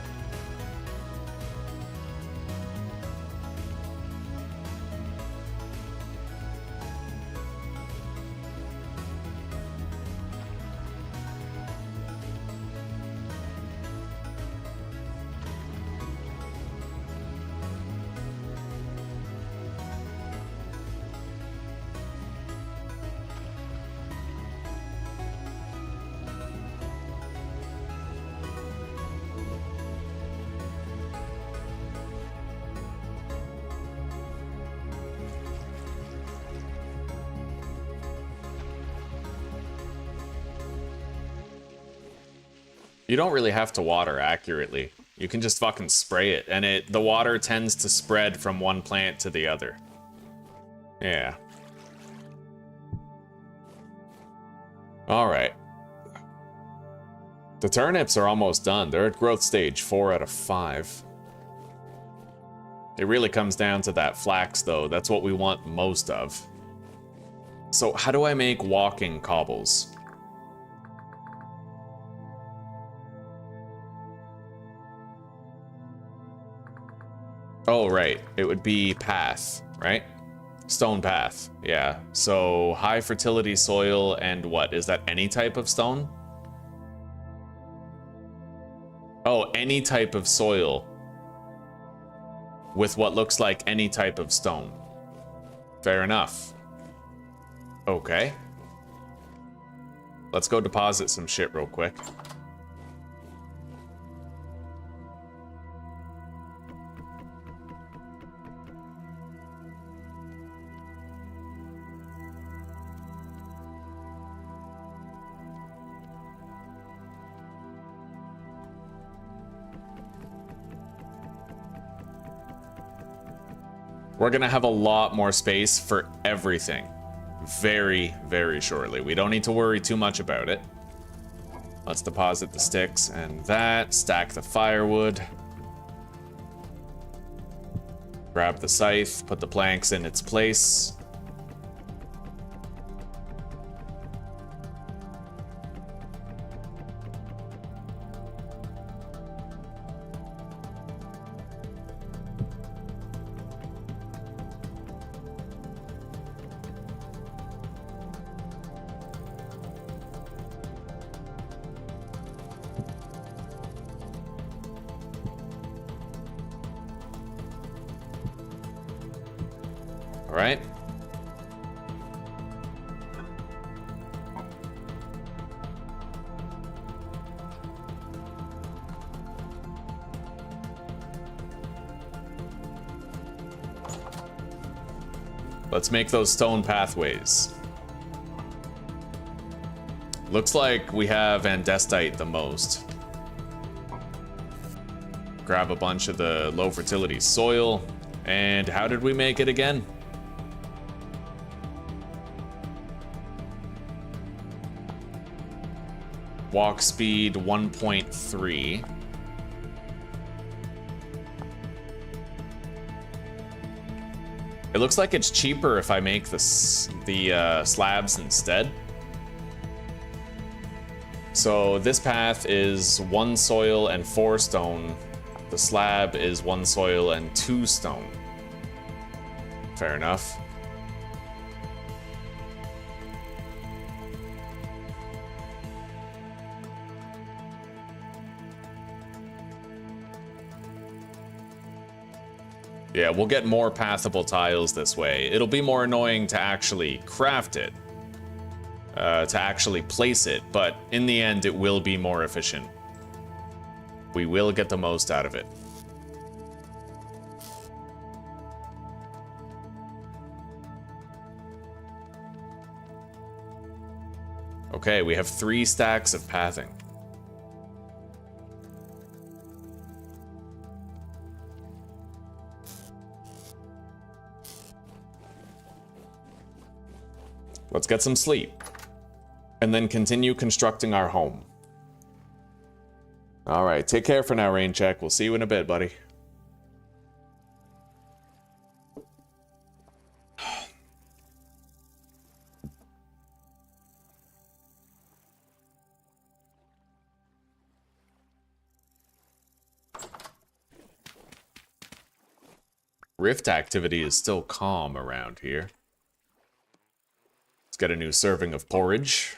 You don't really have to water accurately. You can just fucking spray it, and the water tends to spread from one plant to the other. Yeah. All right. The turnips are almost done. They're at growth stage 4 out of 5. It really comes down to that flax, though. That's what we want most of. So how do I make walking cobbles? Oh, right. It would be path, right? Stone path. Yeah. So high fertility soil and what? Is that any type of stone? Oh, any type of soil with what looks like any type of stone. Fair enough. Okay. Let's go deposit some shit real quick. We're gonna have a lot more space for everything very, very shortly. We don't need to worry too much about it. Let's deposit the sticks and that, stack the firewood. Grab the scythe, put the planks in its place. Right? Let's make those stone pathways. Looks like we have andesite the most. Grab a bunch of the low fertility soil. And how did we make it again? Walk speed 1.3. It looks like it's cheaper if I make the slabs instead. So this path is 1 soil and 4 stone. The slab is 1 soil and 2 stone. Fair enough. Yeah, we'll get more pathable tiles this way. It'll be more annoying to actually craft it, to actually place it, but in the end, it will be more efficient. We will get the most out of it. Okay, we have 3 stacks of pathing. Let's get some sleep. And then continue constructing our home. Alright, take care for now, Rain Check. We'll see you in a bit, buddy. Rift activity is still calm around here. Let's get a new serving of porridge.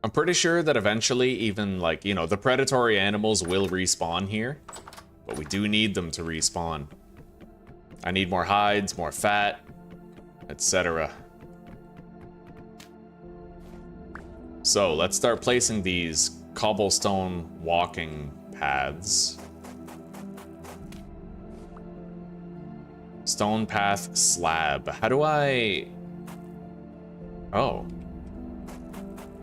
I'm pretty sure that eventually even, like, you know, the predatory animals will respawn here. But we do need them to respawn. I need more hides, more fat, etc. So, let's start placing these cobblestone walking paths. Stone path slab. How do I... Oh.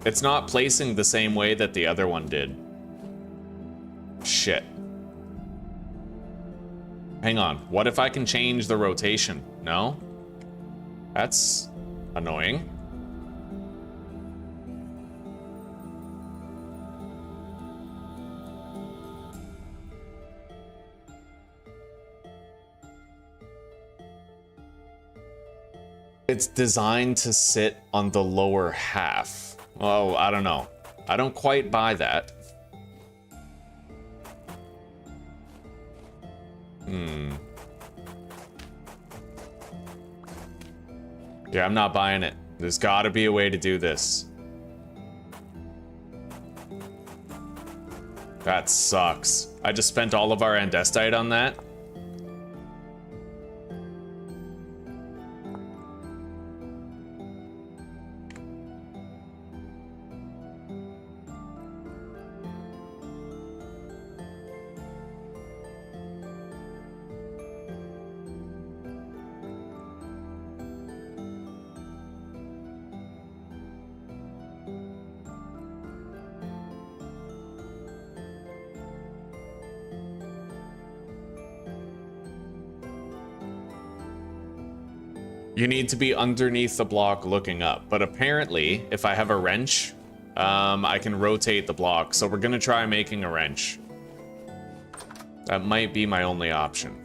It's not placing the same way that the other one did. Shit. Hang on. What if I can change the rotation? No? That's annoying. It's designed to sit on the lower half. Oh, I don't know. I don't quite buy that. Yeah, I'm not buying it. There's gotta be a way to do this. That sucks. I just spent all of our andestite on that. You need to be underneath the block looking up, but apparently, if I have a wrench, I can rotate the block, so we're gonna try making a wrench. That might be my only option.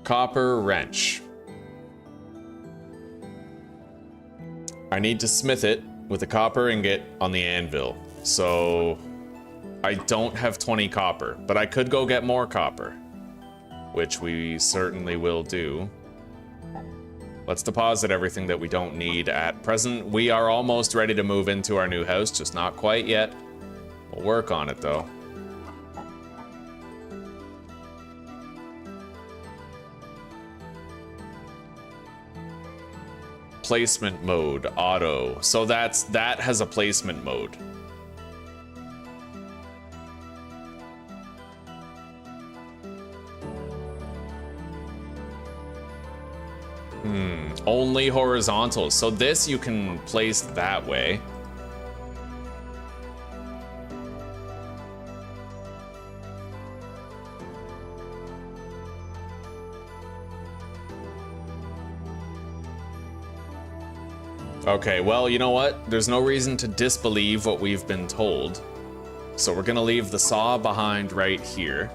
Copper wrench. I need to smith it with a copper ingot on the anvil, so I don't have 20 copper, but I could go get more copper, which we certainly will do. Let's deposit everything that we don't need at present. We are almost ready to move into our new house, just not quite yet. We'll work on it though. Placement mode, auto. So that has a placement mode. Only horizontal. So this you can place that way. Okay, well, you know what? There's no reason to disbelieve what we've been told. So we're gonna leave the saw behind right here.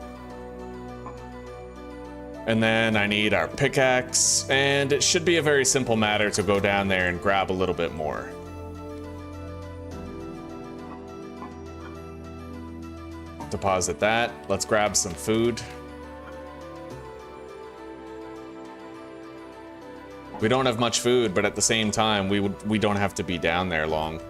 And then I need our pickaxe, and it should be a very simple matter to go down there and grab a little bit more. Deposit that. Let's grab some food. We don't have much food, but at the same time, we don't have to be down there long.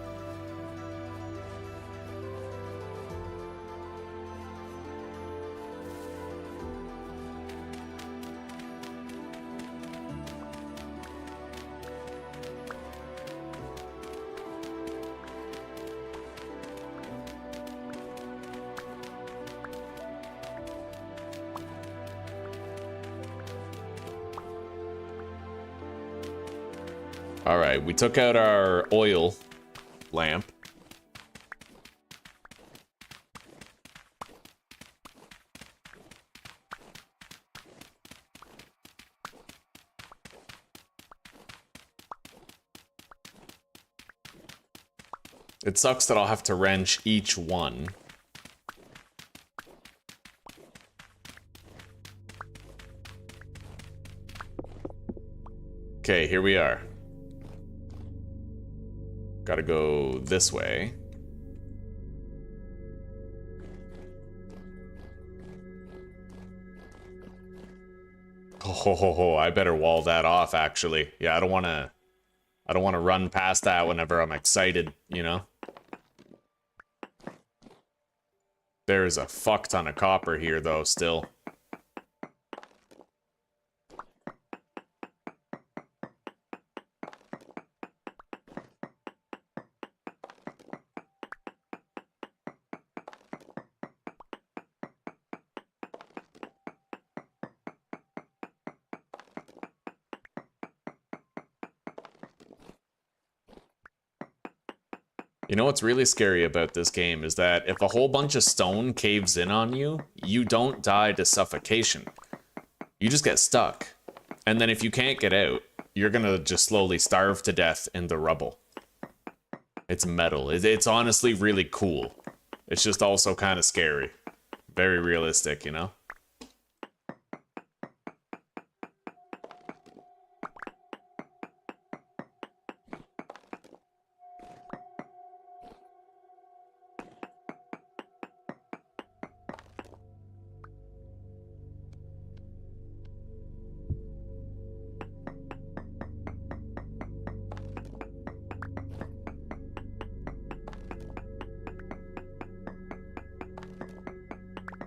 All right, we took out our oil lamp. It sucks that I'll have to wrench each one. Okay, here we are. Gotta go this way. Oh, I better wall that off, actually. Yeah, I don't wanna run past that whenever I'm excited, you know? There's a fuck ton of copper here, though, still. You know what's really scary about this game is that if a whole bunch of stone caves in on you, you don't die to suffocation. You just get stuck. And then if you can't get out, you're gonna just slowly starve to death in the rubble. It's metal. It's honestly really cool. It's just also kind of scary. Very realistic, you know?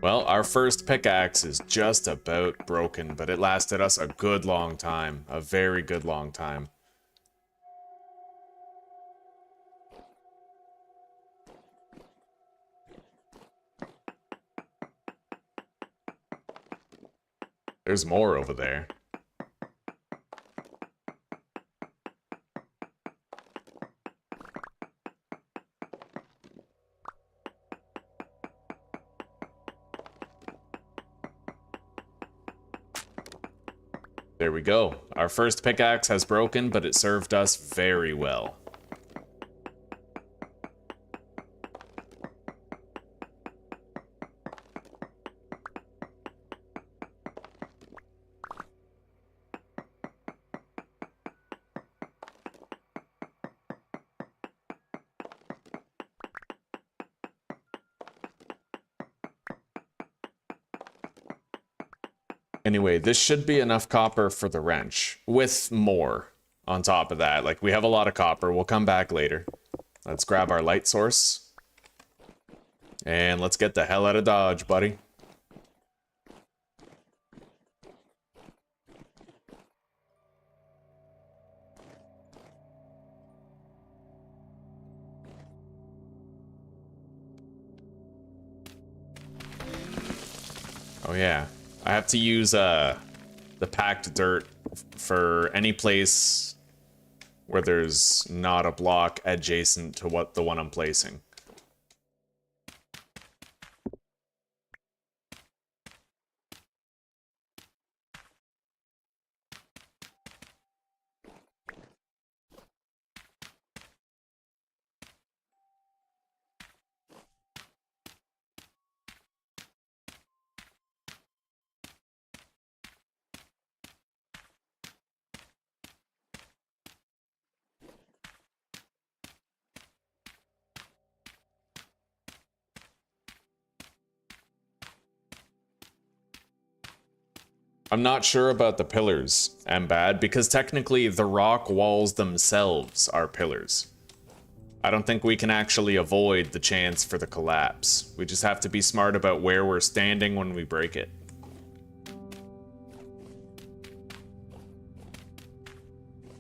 Well, our first pickaxe is just about broken, but it lasted us a good long time. A very good long time. There's more over there. There we go. Our first pickaxe has broken, but it served us very well. Anyway, this should be enough copper for the wrench, with more on top of that. Like, we have a lot of copper. We'll come back later. Let's grab our light source. And let's get the hell out of Dodge, buddy. Oh yeah. I have to use the packed dirt for any place where there's not a block adjacent to the one I'm placing. I'm not sure about the pillars, Mbad, because technically the rock walls themselves are pillars. I don't think we can actually avoid the chance for the collapse. We just have to be smart about where we're standing when we break it.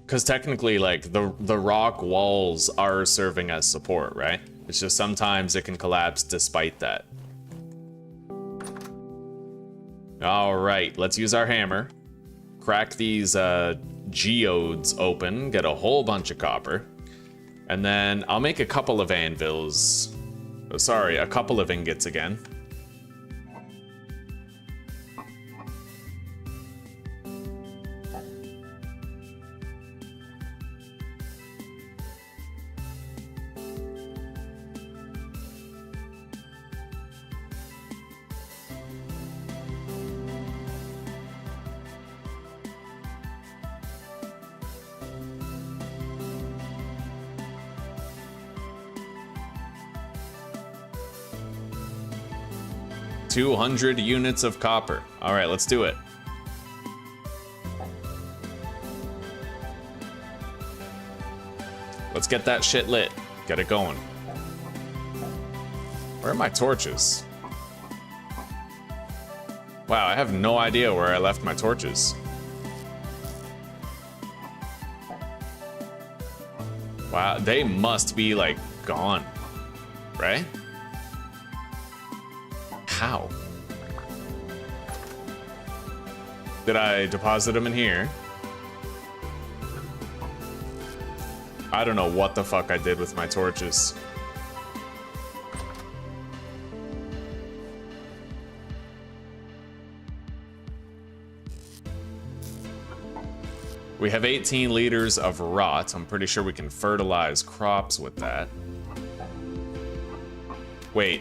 Because technically, like, the rock walls are serving as support, right? It's just sometimes it can collapse despite that. All right, let's use our hammer. Crack these geodes open, get a whole bunch of copper. And then I'll make a couple of anvils. Oh, sorry, a couple of ingots again. $200 units of copper. All right, let's do it. Let's get that shit lit. Get it going. Where are my torches? Wow, I have no idea where I left my torches. Wow, they must be like gone, right? How? Did I deposit them in here? I don't know what the fuck I did with my torches. We have 18 liters of rot. I'm pretty sure we can fertilize crops with that. Wait.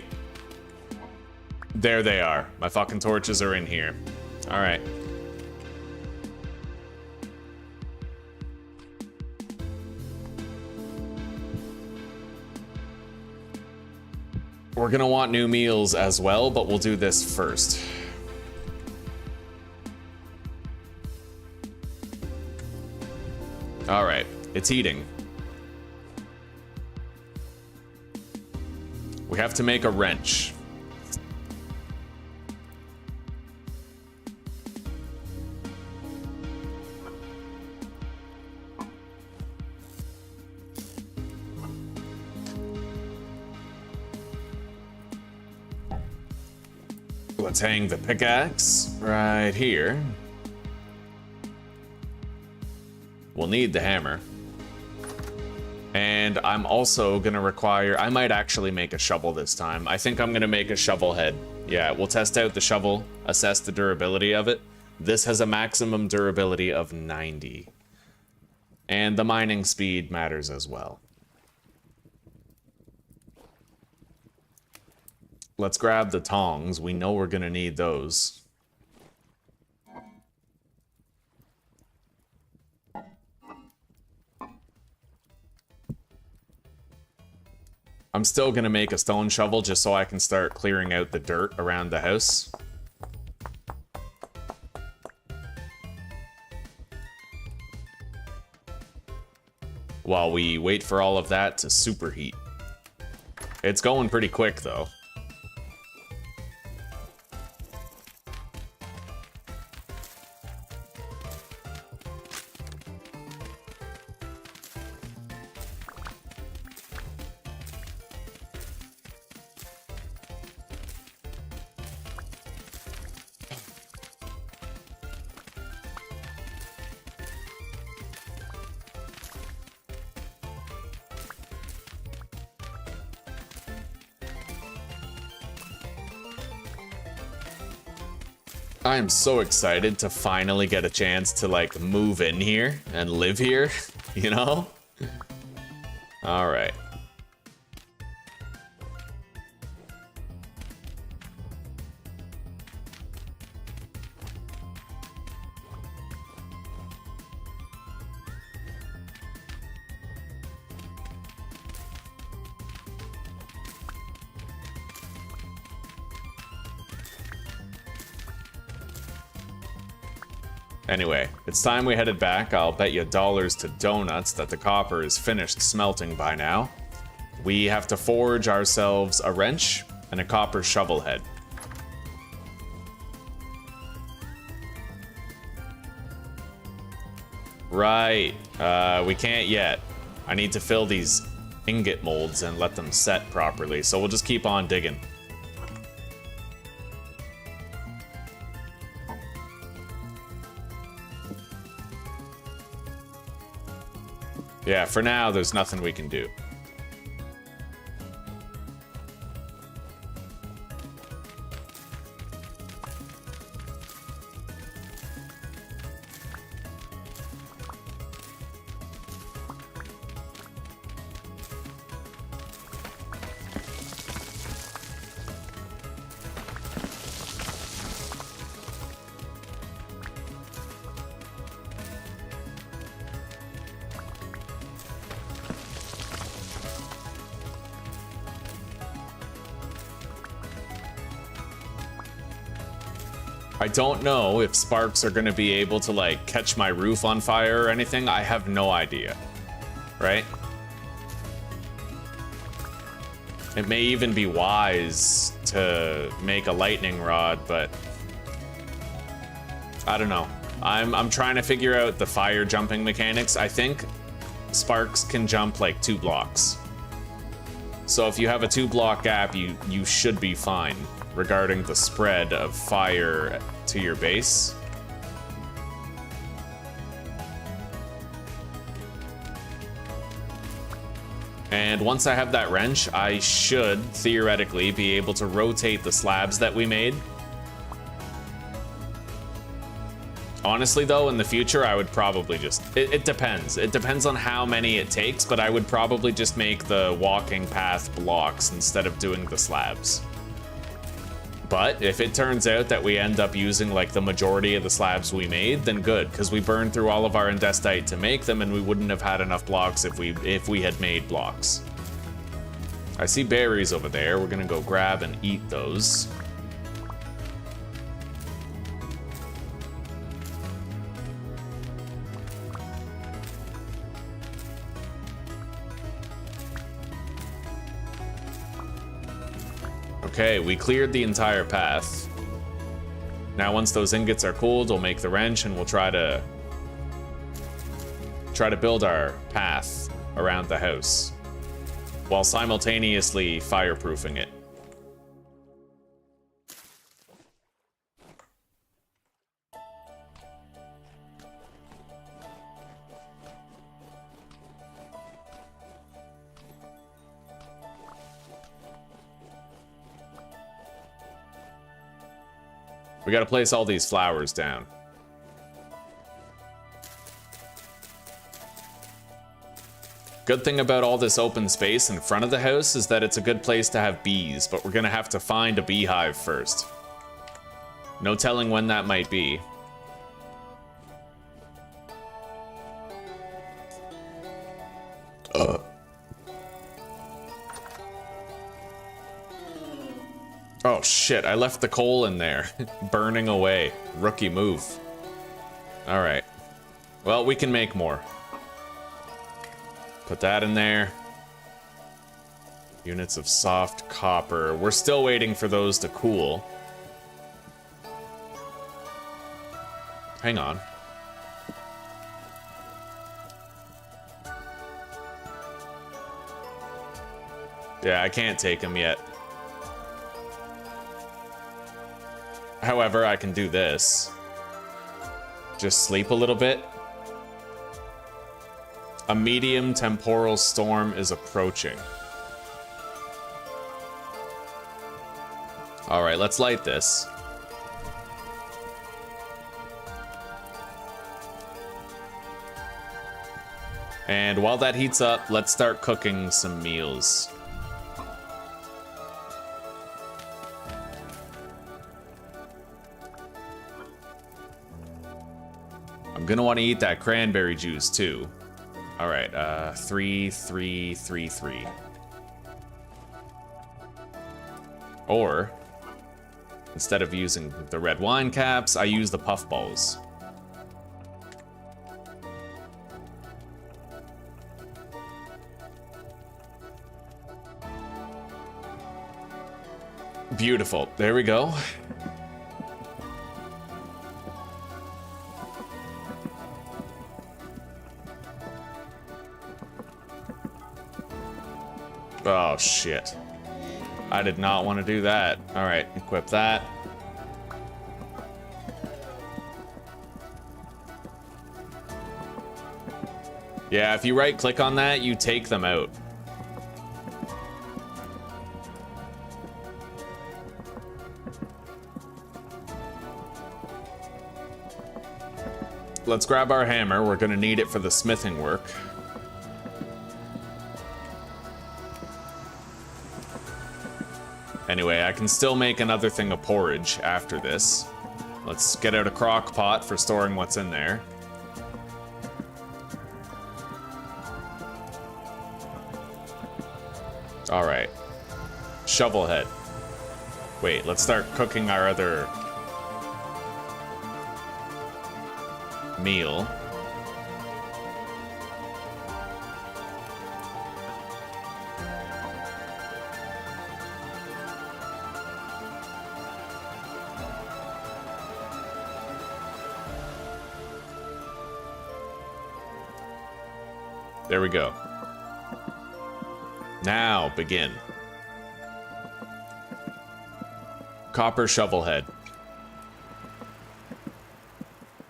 There they are. My fucking torches are in here. All right. We're gonna want new meals as well, but we'll do this first. All right, it's eating. We have to make a wrench. Let's hang the pickaxe right here. We'll need the hammer. And I'm also gonna require, I might actually make a shovel this time. I think I'm gonna make a shovel head. Yeah, we'll test out the shovel, assess the durability of it. This has a maximum durability of 90. And the mining speed matters as well. Let's grab the tongs. We know we're gonna need those. I'm still gonna make a stone shovel just so I can start clearing out the dirt around the house. While we wait for all of that to superheat. It's going pretty quick though. I am so excited to finally get a chance to like move in here and live here, you know? All right. Anyway, it's time we headed back. I'll bet you dollars to donuts that the copper is finished smelting by now. We have to forge ourselves a wrench and a copper shovel head. Right, we can't yet. I need to fill these ingot molds and let them set properly, so we'll just keep on digging. Yeah, for now, there's nothing we can do. I don't know if sparks are going to be able to, like, catch my roof on fire or anything. I have no idea. Right? It may even be wise to make a lightning rod, but I don't know. I'm trying to figure out the fire jumping mechanics. I think sparks can jump like 2 blocks. So if you have a 2-block gap, you should be fine regarding the spread of fire to your base. And once I have that wrench, I should theoretically be able to rotate the slabs that we made. Honestly though, in the future, I would probably just, it depends. It depends on how many it takes, but I would probably just make the walking path blocks instead of doing the slabs. But if it turns out that we end up using like the majority of the slabs we made, then good, because we burned through all of our andesite to make them and we wouldn't have had enough blocks if we had made blocks. I see berries over there. We're gonna go grab and eat those. Okay, we cleared the entire path. Now once those ingots are cooled, we'll make the wrench and we'll try to build our path around the house while simultaneously fireproofing it. We gotta place all these flowers down. Good thing about all this open space in front of the house is that it's a good place to have bees, but we're gonna have to find a beehive first. No telling when that might be. Oh shit, I left the coal in there. Burning away. Rookie move. Alright. Well, we can make more. Put that in there. Units of soft copper. We're still waiting for those to cool. Hang on. Yeah, I can't take them yet. However, I can do this. Just sleep a little bit. A medium temporal storm is approaching. All right, let's light this. And while that heats up, let's start cooking some meals. I'm gonna want to eat that cranberry juice too. All right, 3, 3, 3, 3. Or instead of using the red wine caps, I use the puffballs. Beautiful. There we go. Oh, shit. I did not want to do that. All right, equip that. Yeah, if you right-click on that, you take them out. Let's grab our hammer. We're gonna need it for the smithing work. Anyway, I can still make another thing of porridge after this. Let's get out a crock pot for storing what's in there. Alright. Shovel head. Wait, let's start cooking our other meal. There we go. Now begin. Copper shovel head.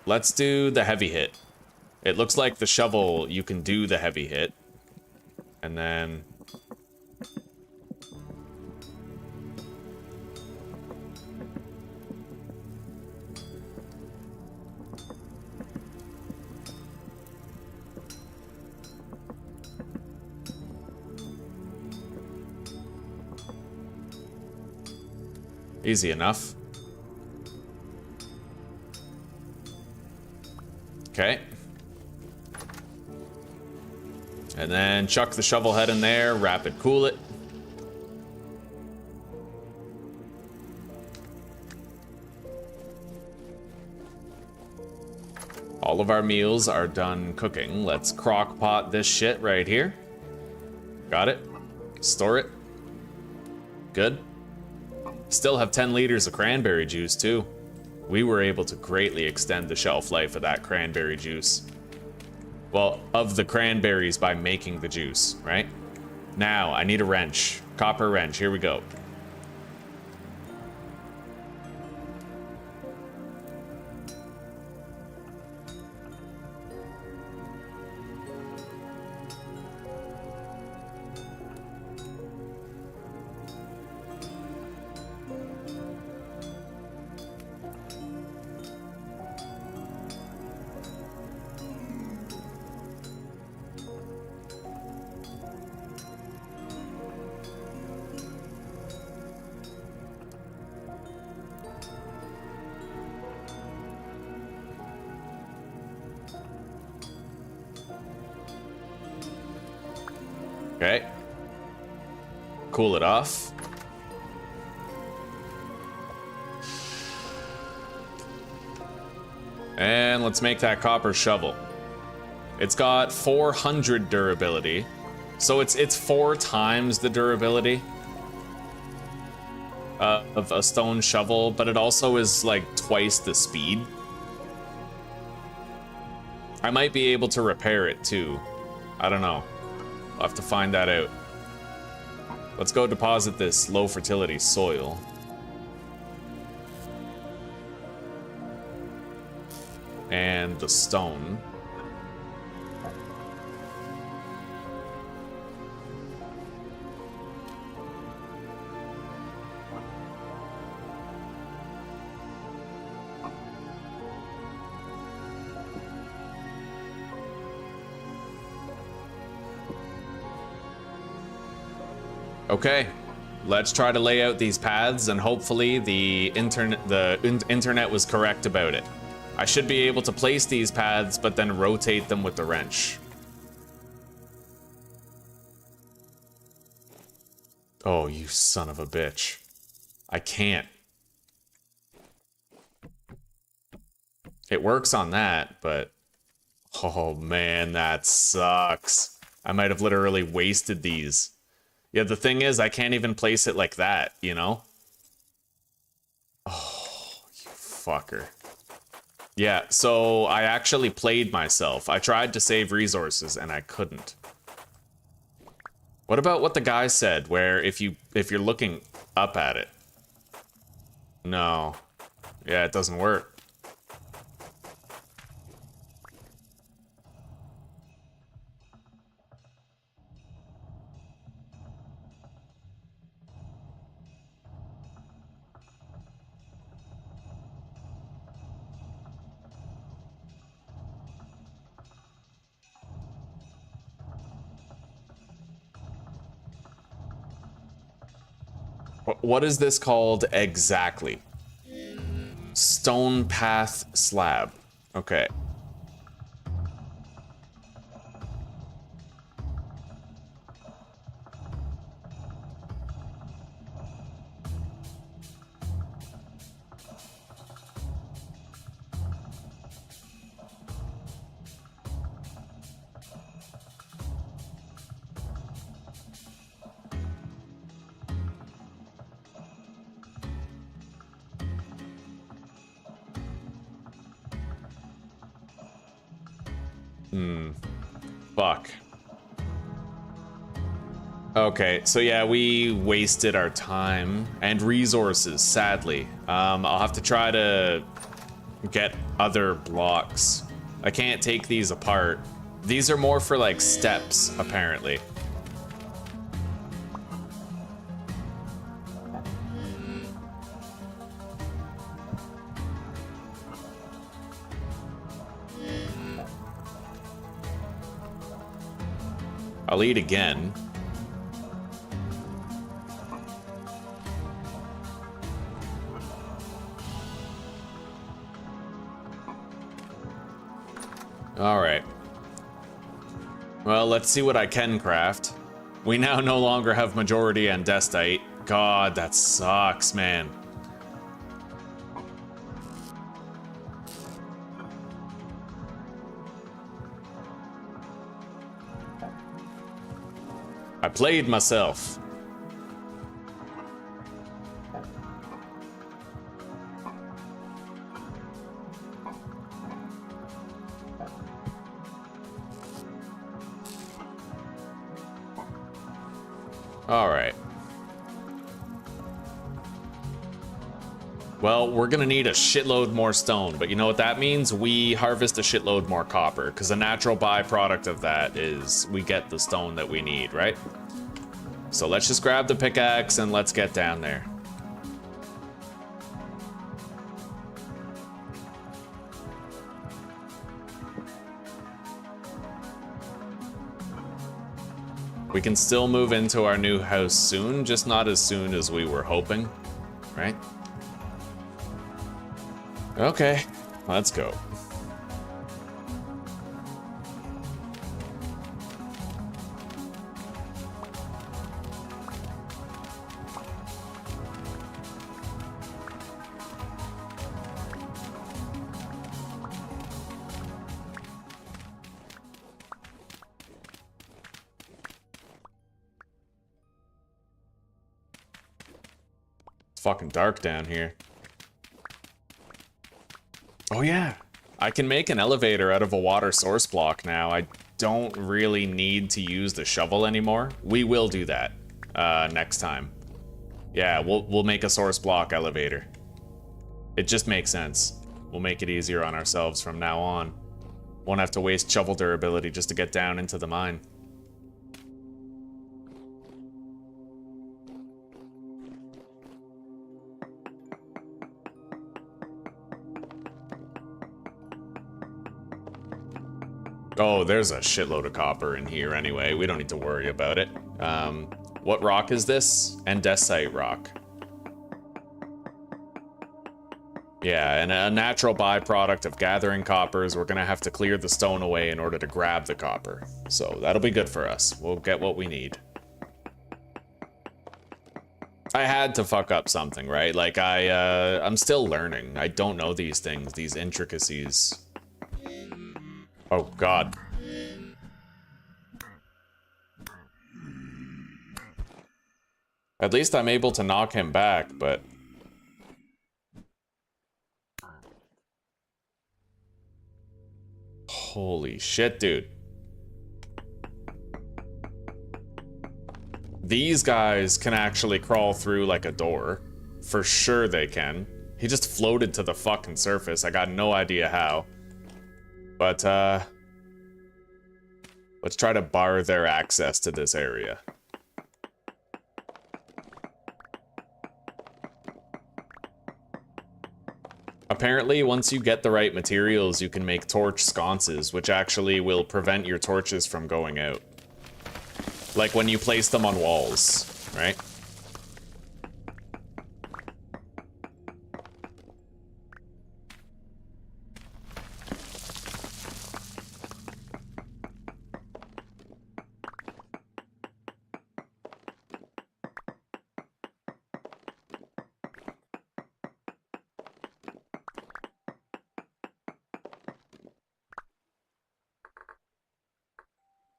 Let's do the heavy hit. It looks like the shovel, you can do the heavy hit. And then... easy enough. Okay. And then chuck the shovel head in there, rapid cool it. All of our meals are done cooking. Let's crock pot this shit right here. Got it. Store it. Good. Still have 10 liters of cranberry juice, too. We were able to greatly extend the shelf life of that cranberry juice. Well, of the cranberries by making the juice, right? Now, I need a wrench. Copper wrench, here we go. Okay. Cool it off. And let's make that copper shovel. It's got 400 durability. So it's 4 times the durability of a stone shovel, but it also is like twice the speed. I might be able to repair it too. I don't know. I'll have to find that out. Let's go deposit this low fertility soil. And the stone. Okay, let's try to lay out these paths, and hopefully the internet was correct about it. I should be able to place these paths, but then rotate them with the wrench. Oh, you son of a bitch. I can't. It works on that, but... oh man, that sucks. I might have literally wasted these. Yeah, the thing is, I can't even place it like that, you know? Oh, you fucker. Yeah, so I actually played myself. I tried to save resources, and I couldn't. What about what the guy said, where if you're looking up at it? No. Yeah, it doesn't work. What is this called exactly? Stone path slab. Okay. Fuck. Okay, so yeah, we wasted our time and resources, sadly. I'll have to try to get other blocks. I can't take these apart. These are more for like steps, apparently. I'll eat again. All right. Well, let's see what I can craft. We now no longer have majority andesite. God, that sucks, man. I played myself. All right. Well, we're gonna need a shitload more stone, but you know what that means? We harvest a shitload more copper, because a natural byproduct of that is we get the stone that we need, right? So let's just grab the pickaxe and let's get down there. We can still move into our new house soon, just not as soon as we were hoping, right? Okay, let's go. It's fucking dark down here. Oh yeah, I can make an elevator out of a water source block now. I don't really need to use the shovel anymore. We will do that next time. Yeah, we'll make a source block elevator. It just makes sense. We'll make it easier on ourselves from now on. Won't have to waste shovel durability just to get down into the mine. Oh, there's a shitload of copper in here anyway. We don't need to worry about it. What rock is this? Andesite rock. Yeah, and a natural byproduct of gathering copper is we're gonna have to clear the stone away in order to grab the copper. So that'll be good for us. We'll get what we need. I had to fuck up something, right? Like I'm still learning. I don't know these things, these intricacies. Oh, God. At least I'm able to knock him back, but... Holy shit, dude. These guys can actually crawl through like a door. For sure they can. He just floated to the fucking surface. I got no idea how. But, let's try to bar their access to this area. Apparently, once you get the right materials, you can make torch sconces, which actually will prevent your torches from going out. Like when you place them on walls, right?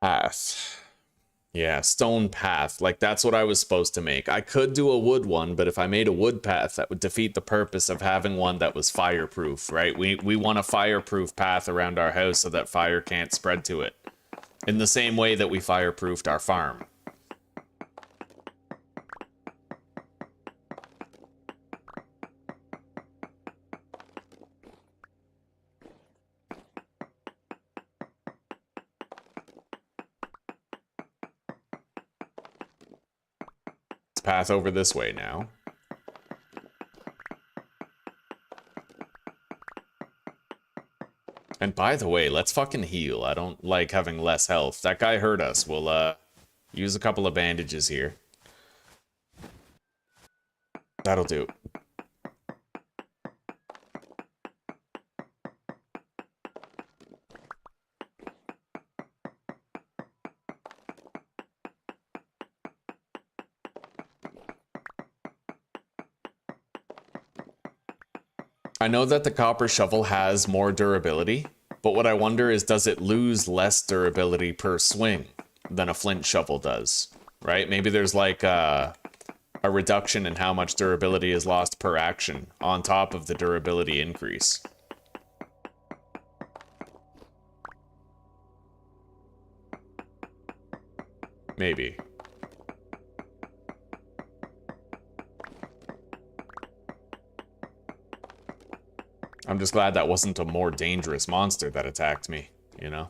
Path. Yeah, stone path. Like, that's what I was supposed to make. I could do a wood one, but if I made a wood path, that would defeat the purpose of having one that was fireproof, right? We want a fireproof path around our house so that fire can't spread to it. In the same way that we fireproofed our farm. Path over this way now. And by the way, let's fucking heal. I don't like having less health. That guy hurt us. We'll use a couple of bandages here. That'll do. I know that the copper shovel has more durability, but what I wonder is, does it lose less durability per swing than a flint shovel does, right? Maybe there's like a reduction in how much durability is lost per action on top of the durability increase. Maybe. I'm just glad that wasn't a more dangerous monster that attacked me, you know?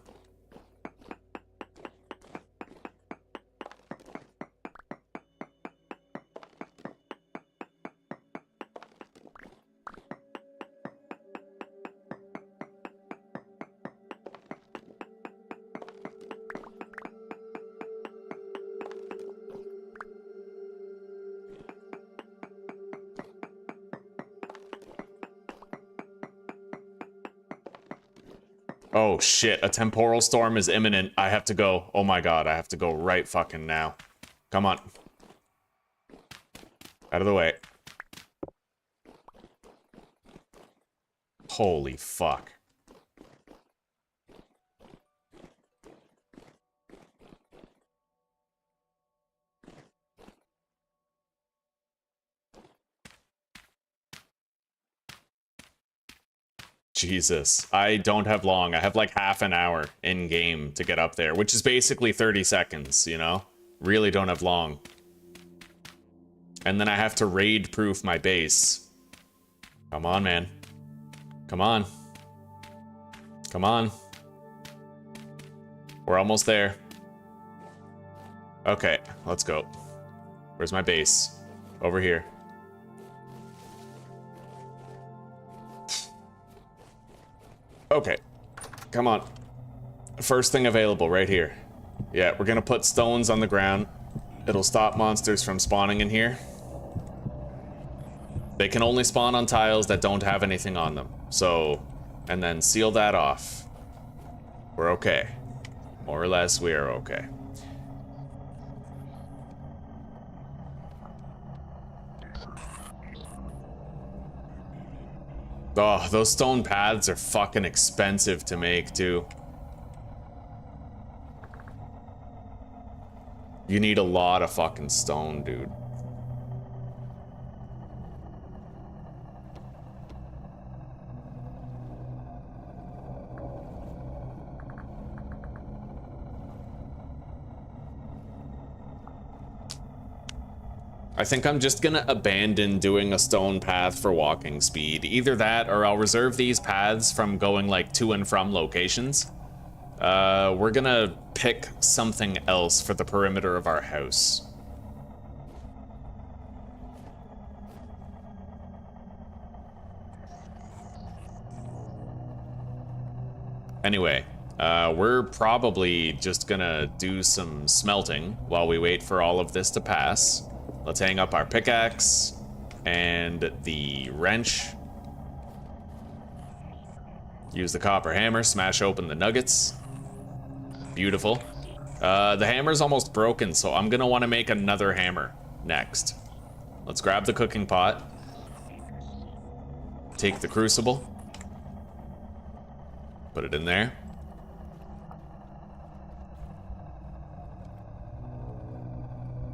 Oh shit, a temporal storm is imminent. I have to go. Oh my god, I have to go right fucking now. Come on. Out of the way. Holy fuck. Jesus, I don't have long. I have like half an hour in game to get up there, which is basically 30 seconds, you know? Really don't have long. And then I have to raid proof my base. Come on, man. Come on. Come on. We're almost there. Okay, let's go. Where's my base? Over here. Okay, come on. First thing available right here. Yeah, we're gonna put stones on the ground. It'll stop monsters from spawning in here. They can only spawn on tiles that don't have anything on them. So, and then seal that off. We're okay. More or less, we are okay. Oh, those stone paths are fucking expensive to make, too. You need a lot of fucking stone, dude. I think I'm just gonna abandon doing a stone path for walking speed. Either that, or I'll reserve these paths from going like to and from locations. We're gonna pick something else for the perimeter of our house. Anyway, we're probably just gonna do some smelting while we wait for all of this to pass. Let's hang up our pickaxe and the wrench. Use the copper hammer, smash open the nuggets. Beautiful. The hammer's almost broken, so I'm gonna want to make another hammer next. Let's grab the cooking pot. Take the crucible. Put it in there.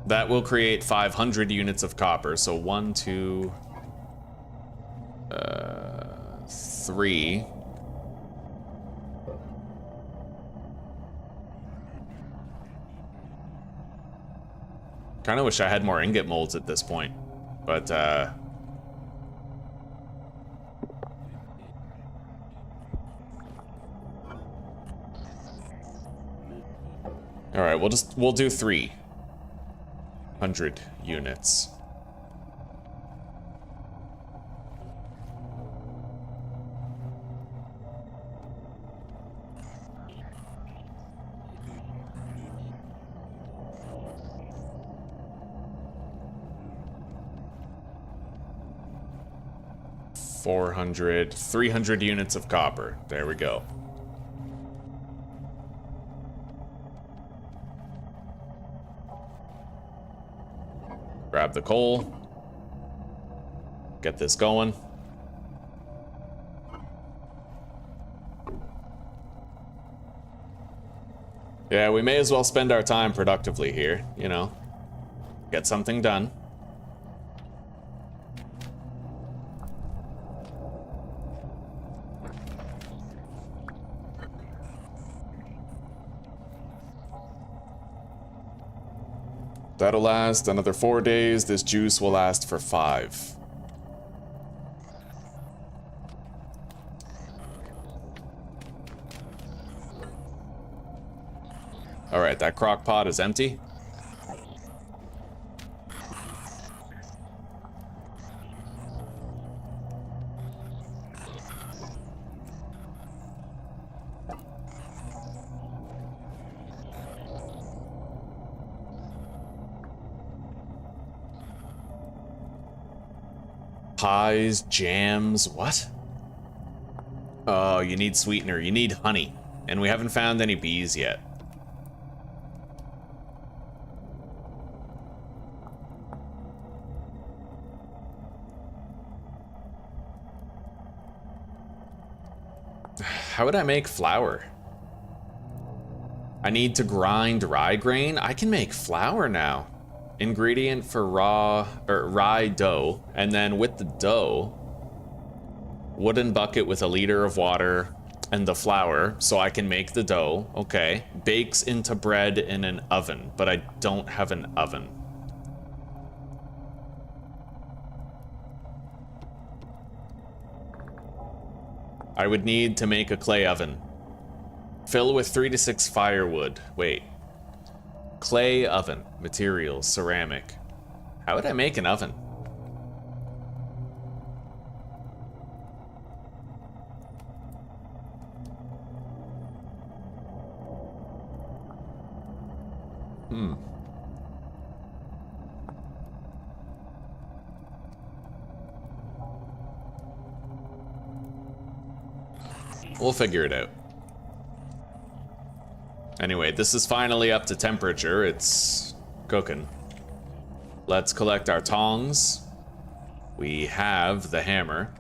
That will create 500 units of copper. So 1, 2, 3. Kind of wish I had more ingot molds at this point, but all right, we'll do 300 units. $400, 300 units of copper. There we go. Grab the coal. Get this going. Yeah, we may as well spend our time productively here, you know. Get something done. That'll last another 4 days. This juice will last for 5. All right, that crock pot is empty. Pies, jams, what? Oh, you need sweetener, you need honey. And we haven't found any bees yet. How would I make flour? I need to grind rye grain? I can make flour now. Ingredient for rye dough, and then with the dough, wooden bucket with a liter of water and the flour, so I can make the dough. Okay. Bakes into bread in an oven, but I don't have an oven. I would need to make a clay oven. Fill with 3 to 6 firewood. Wait. Clay oven. Materials. Ceramic. How would I make an oven? We'll figure it out. Anyway, this is finally up to temperature. It's cooking. Let's collect our tongs. We have the hammer.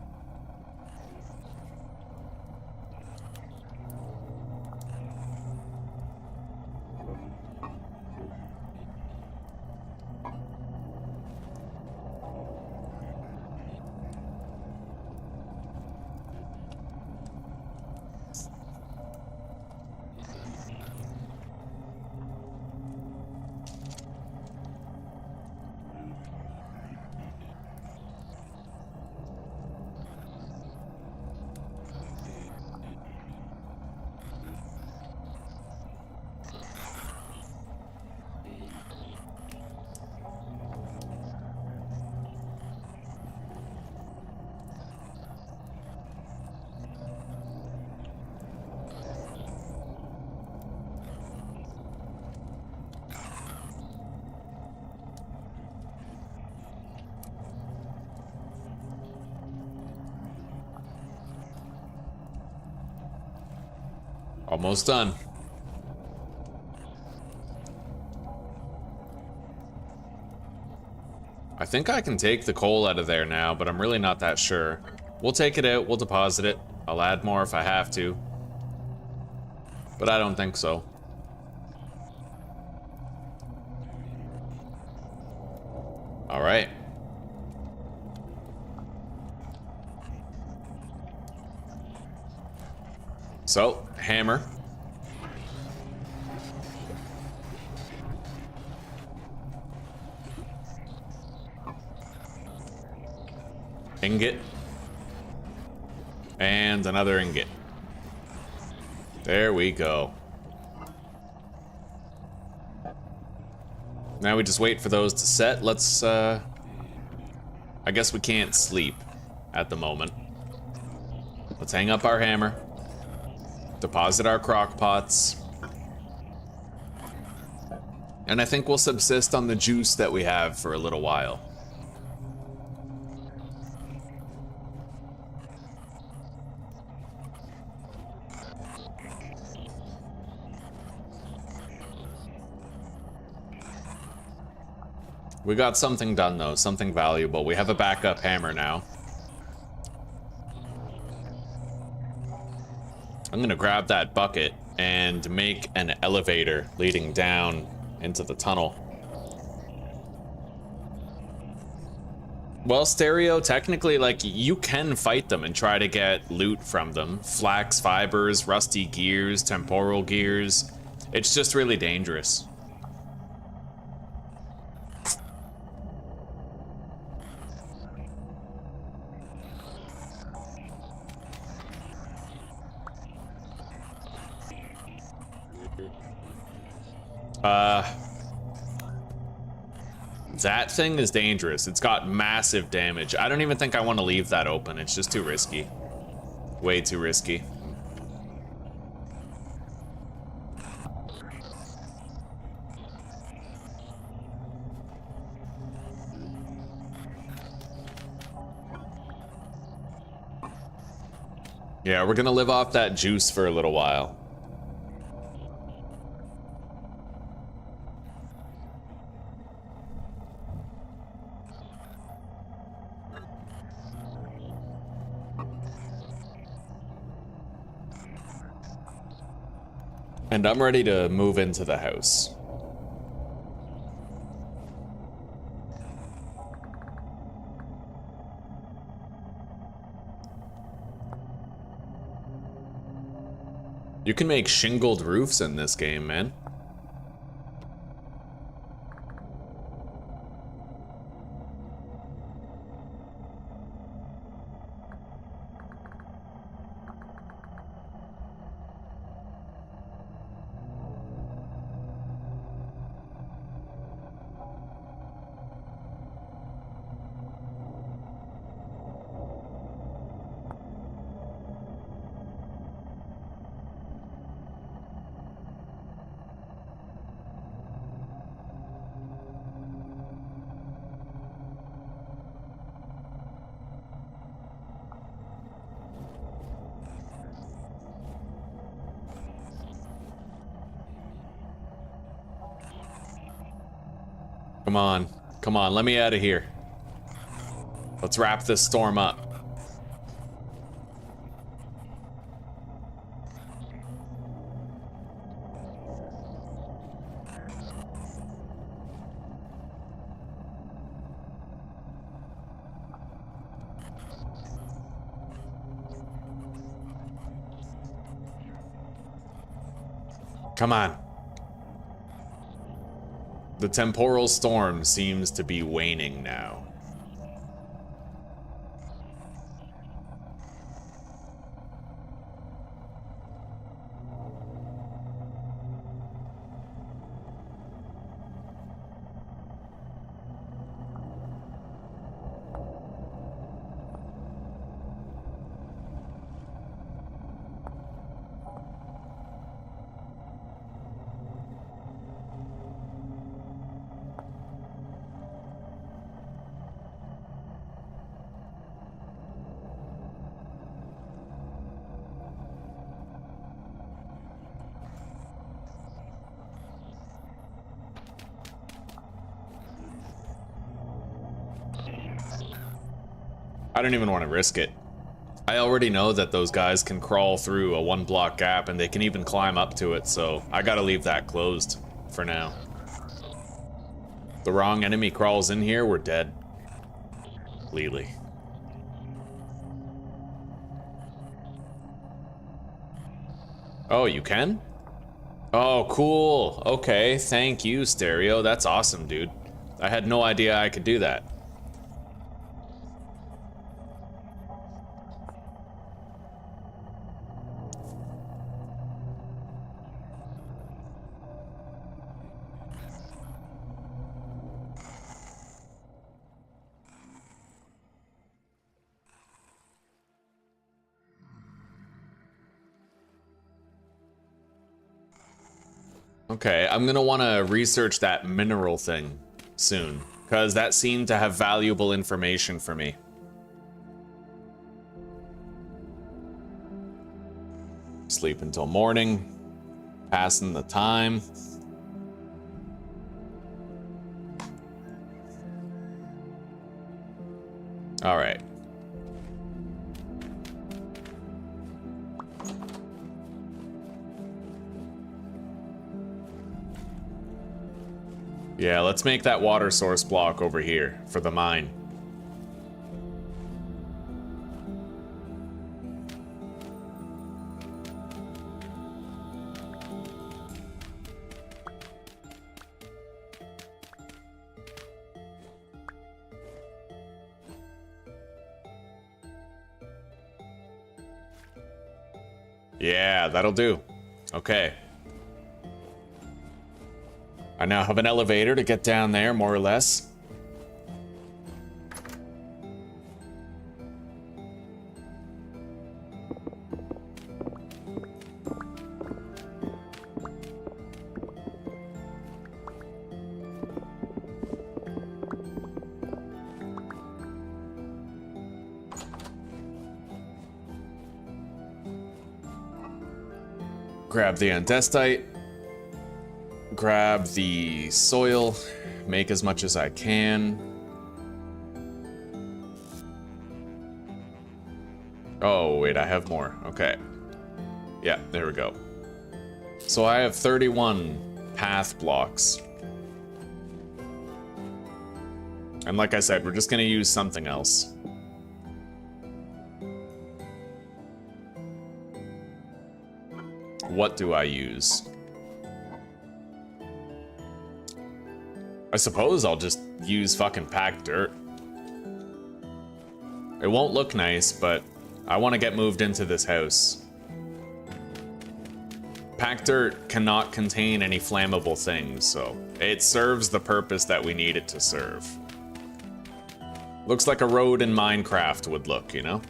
Almost done. I think I can take the coal out of there now, but I'm really not that sure. We'll take it out, we'll deposit it. I'll add more if I have to. But I don't think so. right. So, hammer. Ingot. And another ingot. There we go. Now we just wait for those to set. Let's, I guess we can't sleep at the moment. Let's hang up our hammer. Deposit our crock pots. And I think we'll subsist on the juice that we have for a little while. We got something done though, something valuable. We have a backup hammer now. I'm gonna grab that bucket and make an elevator leading down into the tunnel. Well, Stereo, technically, like, you can fight them and try to get loot from them. Flax fibers, rusty gears, temporal gears. It's just really dangerous. That thing is dangerous. It's got massive damage. I don't even think I want to leave that open. It's just too risky. Way too risky. Yeah, we're gonna live off that juice for a little while. And I'm ready to move into the house. You can make shingled roofs in this game, man. Come on. Come on, let me out of here. Let's wrap this storm up. Come on. The temporal storm seems to be waning now. I don't even want to risk it. I already know that those guys can crawl through a 1-block gap and they can even climb up to it, so I gotta leave that closed for now. The wrong enemy crawls in here, we're dead. Completely. Oh, you can? Oh, cool. Okay, thank you, Stereo. That's awesome, dude. I had no idea I could do that. Okay, I'm gonna wanna research that mineral thing soon, because that seemed to have valuable information for me. Sleep until morning, passing the time. All right. Yeah, let's make that water source block over here for the mine. Yeah, that'll do. Okay. I now have an elevator to get down there, more or less. Grab the andesite. Grab the soil, make as much as I can. Oh, wait, I have more. Okay. Yeah, there we go. So I have 31 path blocks. And like I said, we're just gonna use something else. What do I use? I suppose I'll just use fucking packed dirt. It won't look nice, but I want to get moved into this house. Packed dirt cannot contain any flammable things, so it serves the purpose that we need it to serve. Looks like a road in Minecraft would look, you know?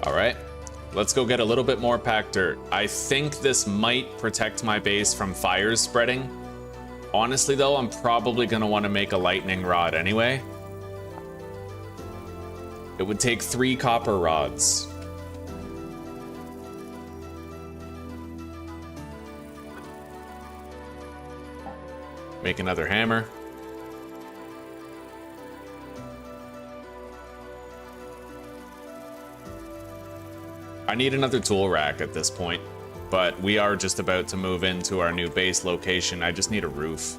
Alright, let's go get a little bit more packed dirt. I think this might protect my base from fires spreading. Honestly though, I'm probably gonna want to make a lightning rod anyway. It would take 3 copper rods. Make another hammer. I need another tool rack at this point, but we are just about to move into our new base location. I just need a roof.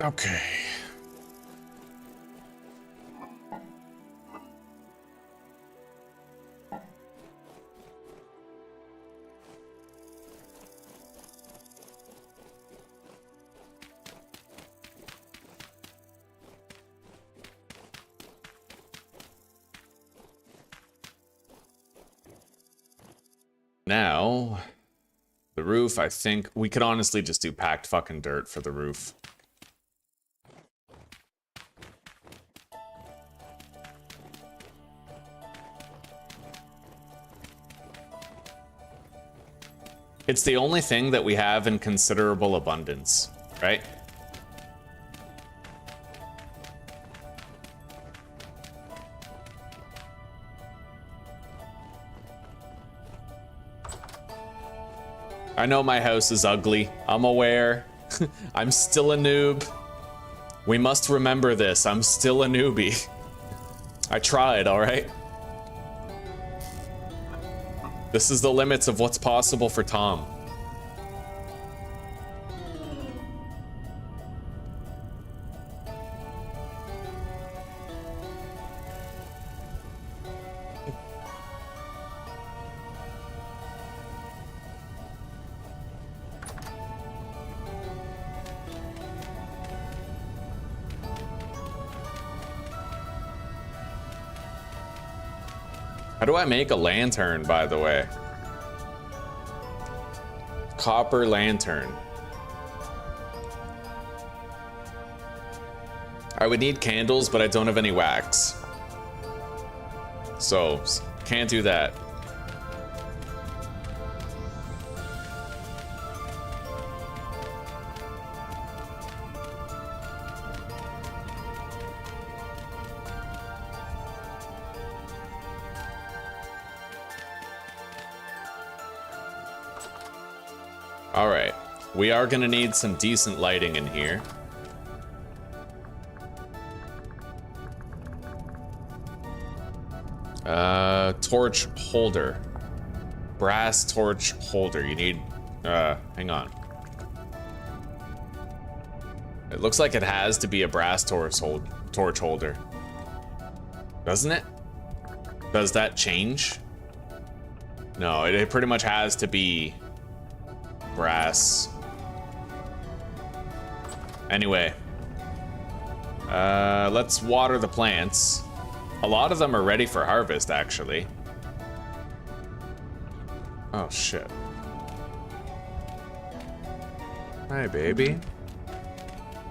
Okay. Now, the roof, I think we could honestly just do packed fucking dirt for the roof. It's the only thing that we have in considerable abundance, right? I know my house is ugly. I'm aware. I'm still a noob. We must remember this. I'm still a newbie. I tried, all right? This is the limits of what's possible for Tom. How do I make a lantern, by the way? Copper lantern. I would need candles, but I don't have any wax. So, can't do that. All right, we are gonna need some decent lighting in here. Torch holder. Brass torch holder. You need, hang on. It looks like it has to be a brass torch holder. Doesn't it? Does that change? No, it pretty much has to be brass. Anyway, let's water the plants. A lot of them are ready for harvest, actually. Oh shit. Hi, baby.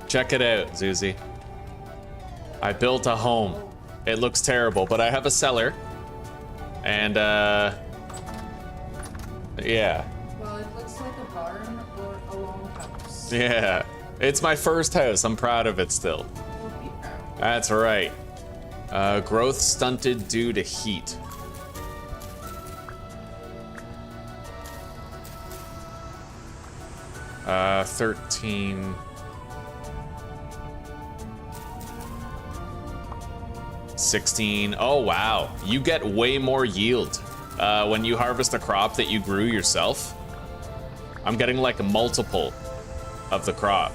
Check it out, Zuzi. I built a home. It looks terrible, but I have a cellar. And yeah. Well, it looks like a barn or a long house. Yeah, it's my first house. I'm proud of it still. We'll be proud. That's right. Growth stunted due to heat. Uh, 13. 16. Oh, wow. You get way more yield when you harvest a crop that you grew yourself. I'm getting like a multiple of the crop.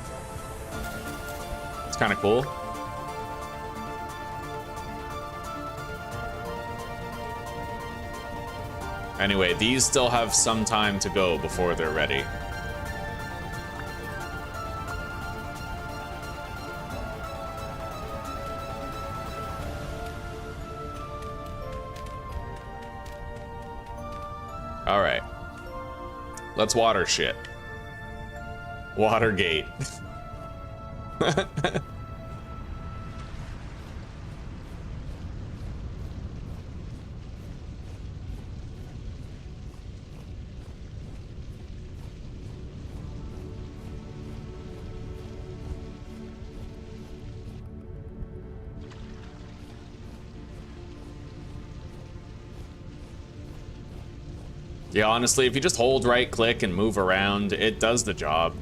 It's kind of cool. Anyway, these still have some time to go before they're ready. All right. Let's water shit. Watergate. Yeah, honestly, if you just hold right click and move around, it does the job.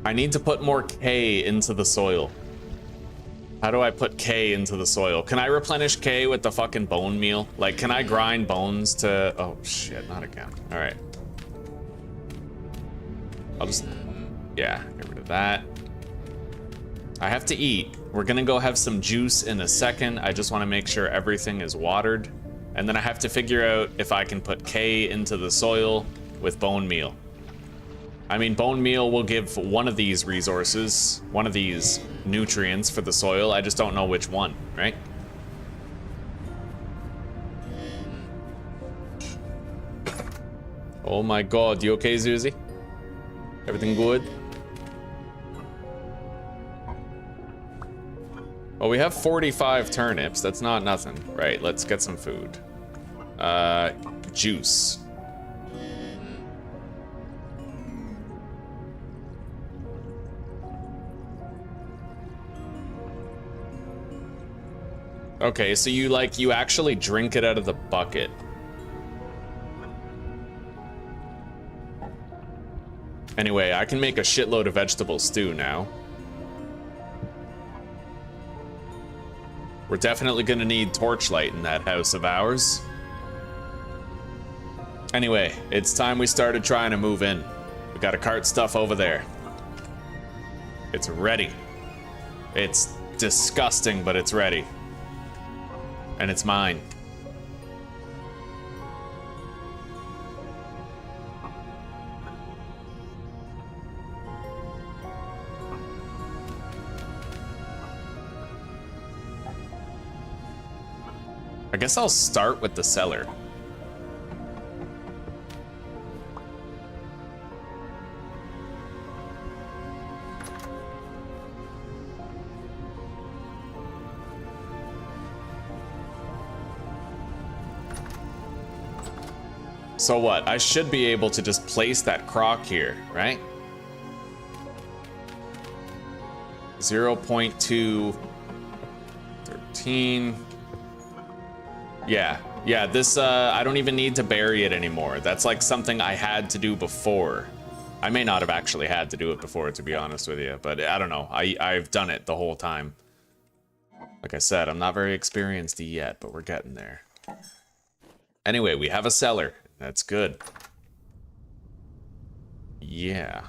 I need to put more K into the soil. How do I put K into the soil? Can I replenish K with the fucking bone meal? Like, can I grind bones to... Oh, shit, not again. All right. I'll just... Yeah, get rid of that. I have to eat. We're gonna go have some juice in a second. I just want to make sure everything is watered. And then I have to figure out if I can put K into the soil with bone meal. I mean, bone meal will give one of these resources, one of these nutrients for the soil. I just don't know which one, right? Oh my god, you okay, Zuzi? Everything good? Well, we have 45 turnips. That's not nothing. Right, let's get some food. Juice. Okay, so you actually drink it out of the bucket. Anyway, I can make a shitload of vegetable stew now. We're definitely gonna need torchlight in that house of ours. Anyway, it's time we started trying to move in. We gotta cart stuff over there. It's ready. It's disgusting, but it's ready. And it's mine. I guess I'll start with the cellar. So what? I should be able to just place that crock here, right? 0.2 13. Yeah, this, I don't even need to bury it anymore. That's like something I had to do before. I may not have actually had to do it before, to be honest with you, but I don't know. I've done it the whole time. Like I said, I'm not very experienced yet, but we're getting there. Anyway, we have a cellar. That's good. Yeah.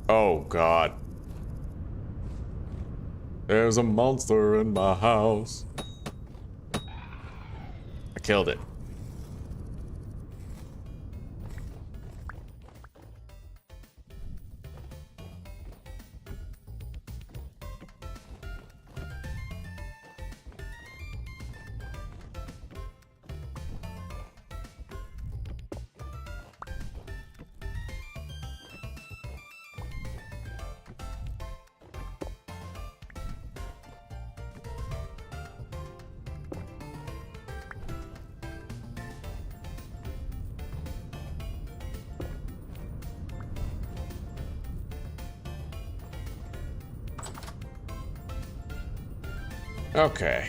Oh, God. There's a monster in my house. I killed it. Okay.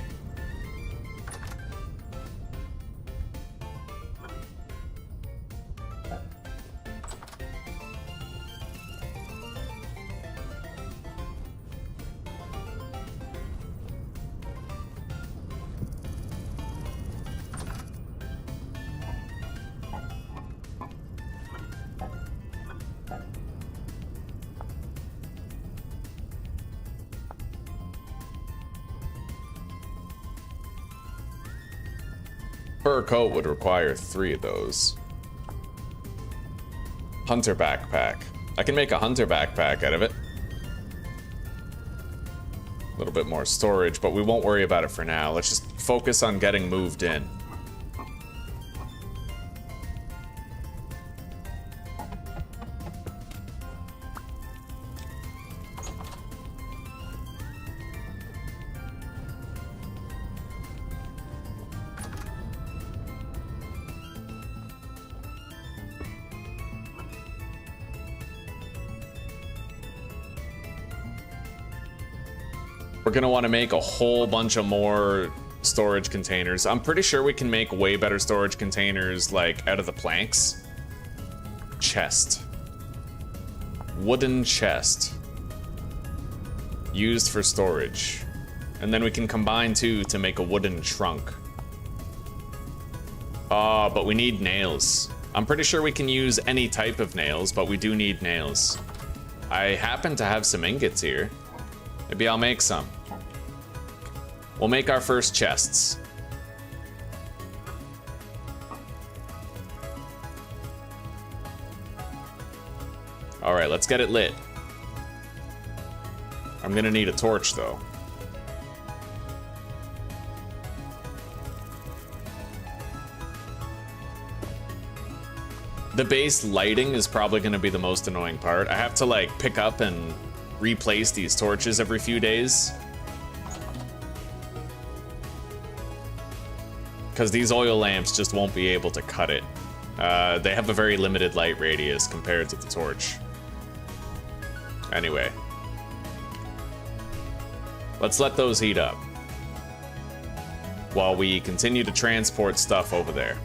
Fur coat would require 3 of those. Hunter backpack. I can make a hunter backpack out of it. A little bit more storage, but we won't worry about it for now. Let's just focus on getting moved in. We're gonna want to make a whole bunch of more storage containers. I'm pretty sure we can make way better storage containers, like, out of the planks. Chest. wooden chest. Used for storage. And then we can combine two to make a wooden trunk. But we need nails. I'm pretty sure we can use any type of nails, but we do need nails. I happen to have some ingots here. Maybe I'll make some. We'll make our first chests. All right, let's get it lit. I'm gonna need a torch though. The base lighting is probably gonna be the most annoying part. I have to like pick up and replace these torches every few days. Because these oil lamps just won't be able to cut it. They have a very limited light radius compared to the torch. Anyway. Let's let those heat up. While we continue to transport stuff over there.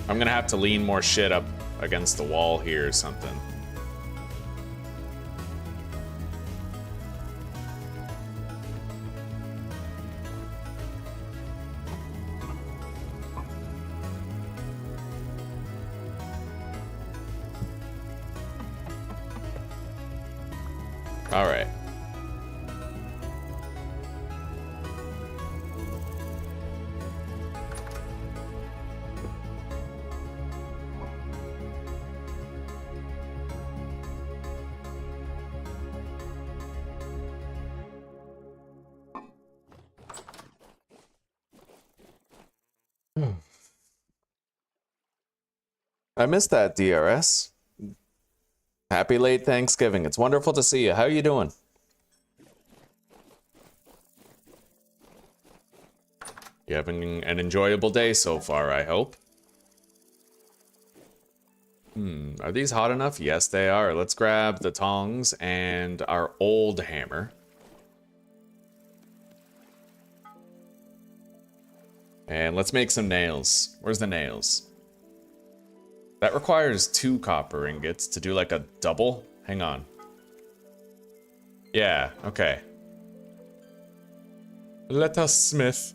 I'm gonna have to lean more shit up against the wall here or something. All right. I missed that, DRS. Happy late Thanksgiving. It's wonderful to see you. How are you doing? You having an enjoyable day so far, I hope. Are these hot enough? Yes, they are. Let's grab the tongs and our old hammer. And let's make some nails. Where's the nails? That requires 2 copper ingots to do like a double. Hang on. Yeah, okay. Let us smith.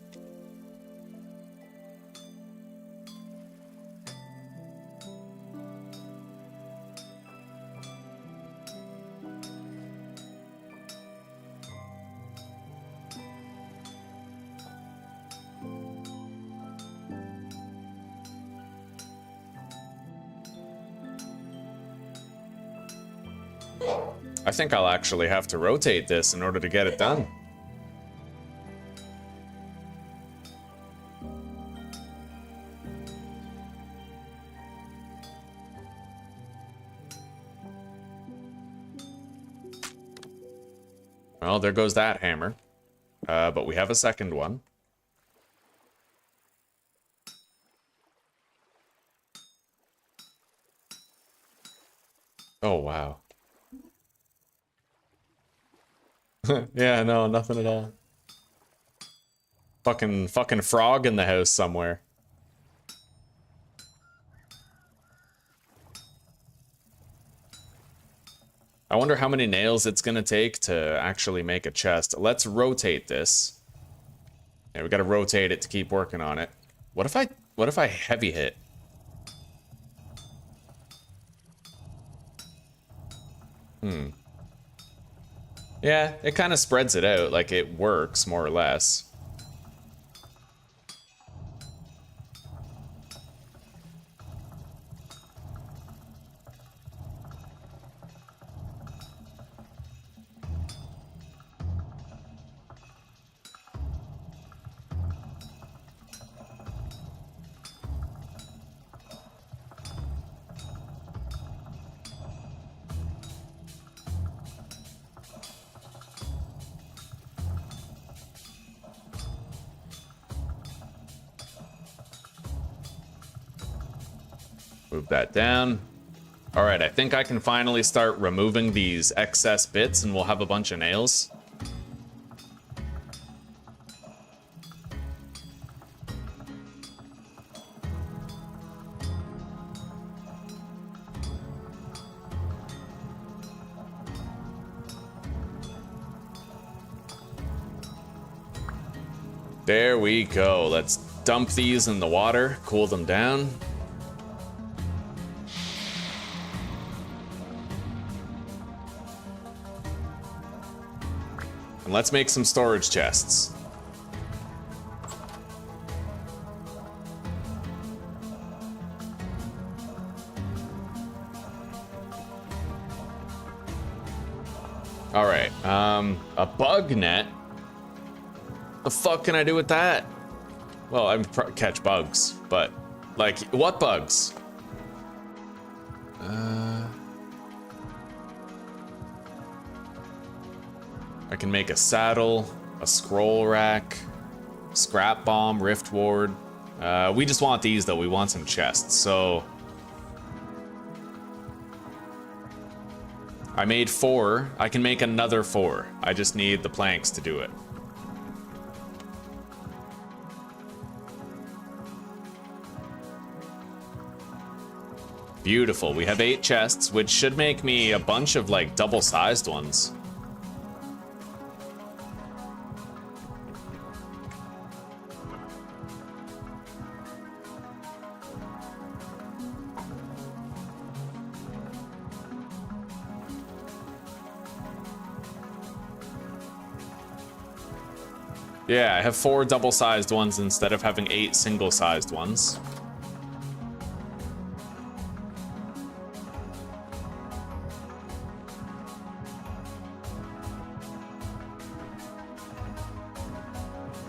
I think I'll actually have to rotate this in order to get it done. Well, there goes that hammer. But we have a second one. Oh, wow. Yeah, no, nothing at all. Fucking frog in the house somewhere. I wonder how many nails it's gonna take to actually make a chest. Let's rotate this. Yeah, we gotta rotate it to keep working on it. What if I heavy hit? Yeah, it kind of spreads it out, like it works, more or less. Move that down. All right, I think I can finally start removing these excess bits and we'll have a bunch of nails. There we go. Let's dump these in the water, cool them down. And let's make some storage chests. All right, a bug net. The fuck can I do with that? Well, I catch bugs, but like, what bugs? I can make a saddle, a scroll rack, scrap bomb, rift ward. We just want these though. We want some chests. So I made 4. I can make another 4. I just need the planks to do it. Beautiful. We have 8 chests, which should make me a bunch of like double-sized ones. Yeah, I have 4 double-sized ones instead of having 8 single-sized ones.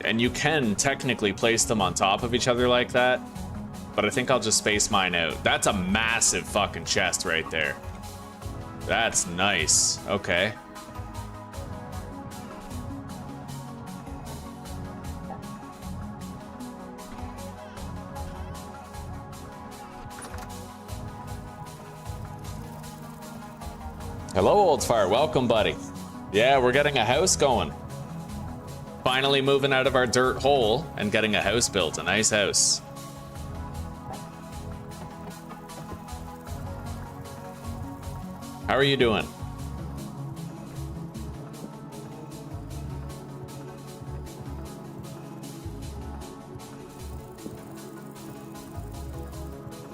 And you can technically place them on top of each other like that, but I think I'll just space mine out. That's a massive fucking chest right there. That's nice. Okay. Hello, Old Fire. Welcome, buddy. Yeah, we're getting a house going. Finally moving out of our dirt hole and getting a house built, a nice house. How are you doing?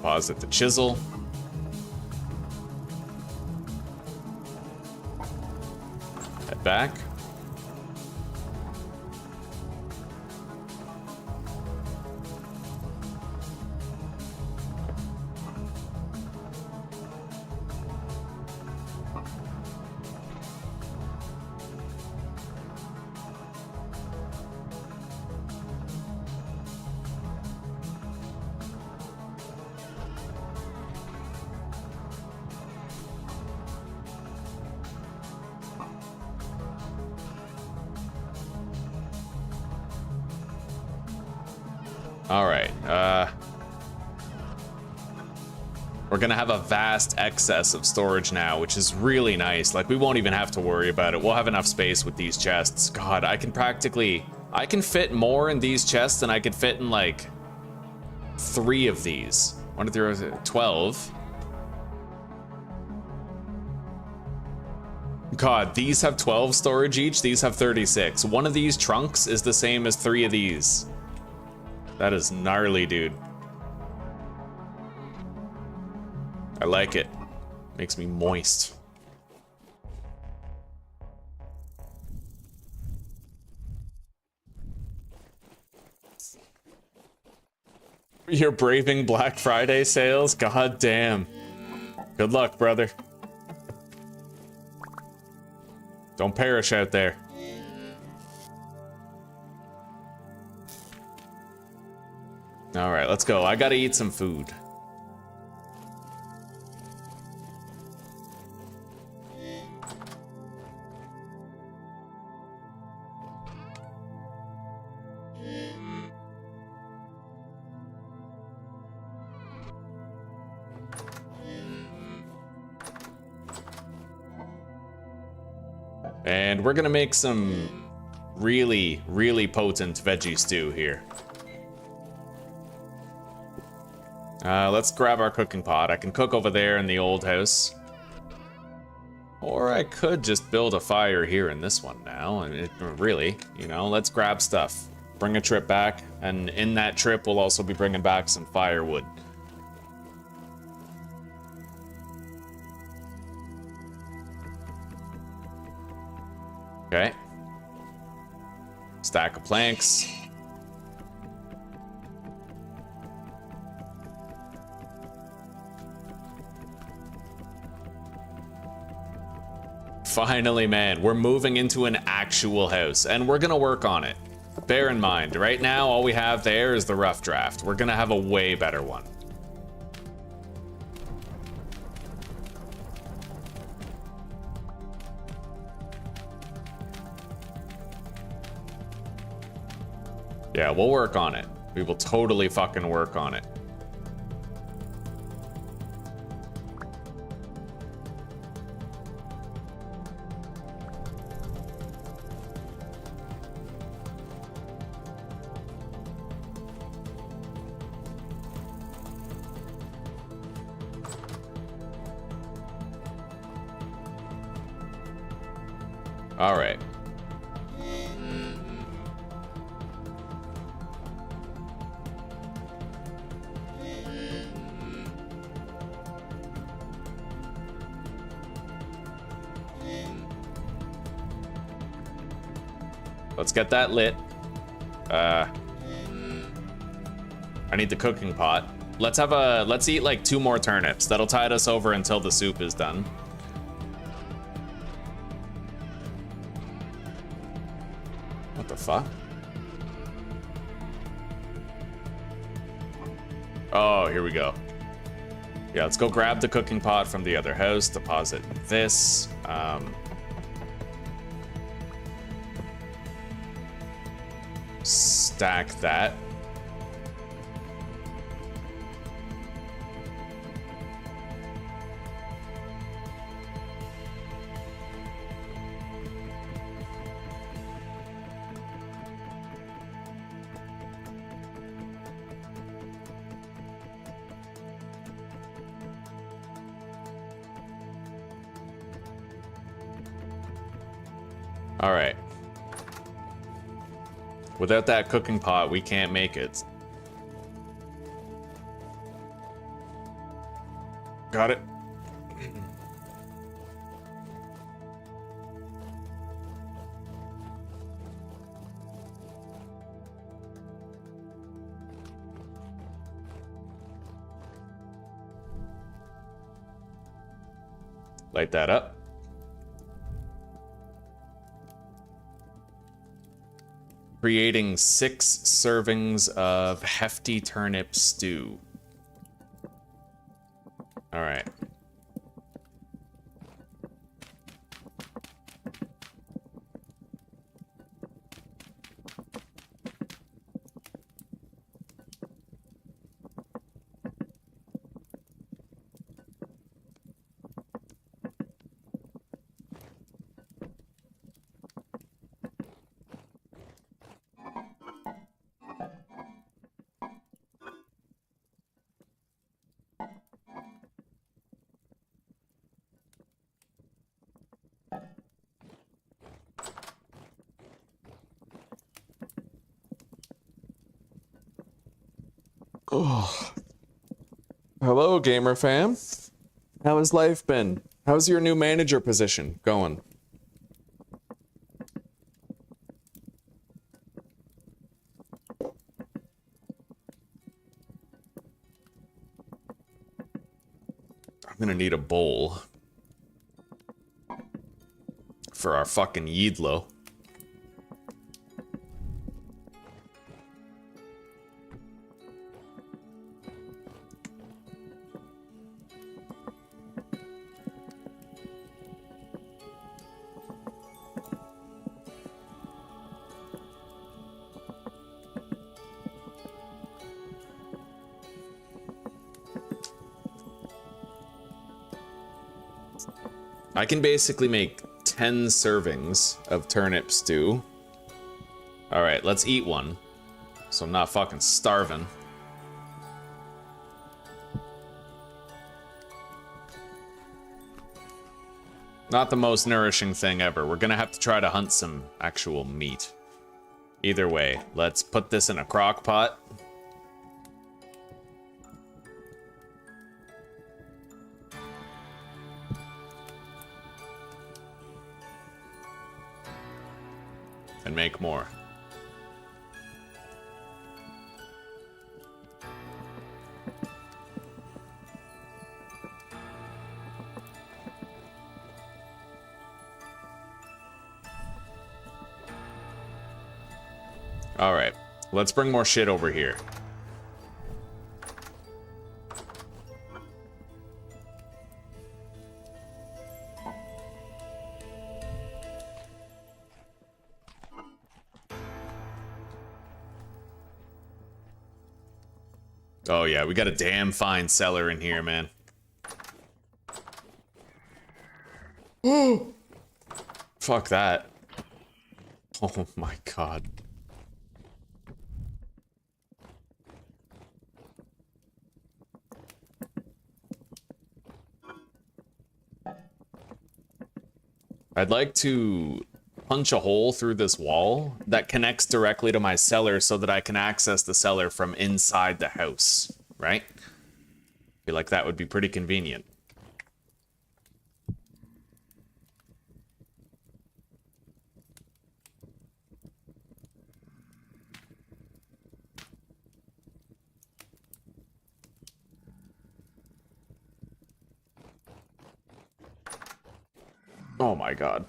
Pause at the chisel. Head back. All right, we're gonna have a vast excess of storage now, which is really nice. Like, we won't even have to worry about it. We'll have enough space with these chests. God, I can fit more in these chests than I could fit in like 3 of these. 1, 2, 3, 12. God, these have 12 storage each. These have 36. One of these trunks is the same as 3 of these. That is gnarly, dude. I like it. Makes me moist. You're braving Black Friday sales? God damn. Good luck, brother. Don't perish out there. All right, let's go. I gotta eat some food. And we're gonna make some really, really potent veggie stew here. Let's grab our cooking pot. I can cook over there in the old house. Or I could just build a fire here in this one now. And really, you know, let's grab stuff. Bring a trip back. And in that trip, we'll also be bringing back some firewood. Okay. Stack of planks. Finally, man, we're moving into an actual house, and we're gonna work on it. Bear in mind, right now, all we have there is the rough draft. We're gonna have a way better one. Yeah, we'll work on it. We will totally fucking work on it. All right. Let's get that lit. I need the cooking pot. Let's eat like 2 more turnips. That'll tide us over until the soup is done. What the fuck? Oh, here we go. Yeah, let's go grab the cooking pot from the other house, deposit this. Stack that. All right. Without that cooking pot, we can't make it. Got it. Light that up. Creating 6 servings of hefty turnip stew. All right. Oh. Hello, gamer fam. How has life been? How's your new manager position going? I'm gonna need a bowl for our fucking Yidlo. I can basically make 10 servings of turnip stew. All right, let's eat one, so I'm not fucking starving. Not the most nourishing thing ever. We're gonna have to try to hunt some actual meat. Either way, let's put this in a crock pot. And make more. All right, let's bring more shit over here. Oh yeah, we got a damn fine cellar in here, man. Fuck that. Oh my god. I'd like to punch a hole through this wall that connects directly to my cellar so that I can access the cellar from inside the house, right? I feel like that would be pretty convenient. Oh my god.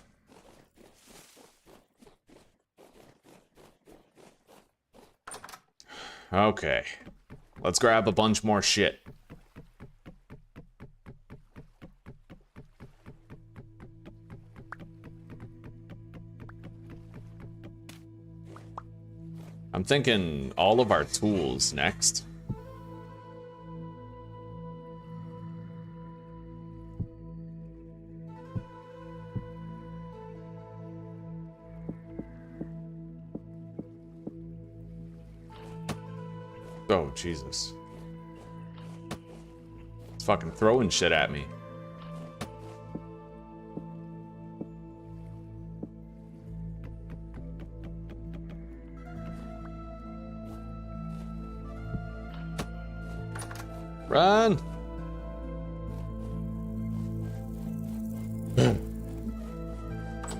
Okay. Let's grab a bunch more shit. I'm thinking all of our tools next. Oh, Jesus. It's fucking throwing shit at me. Run!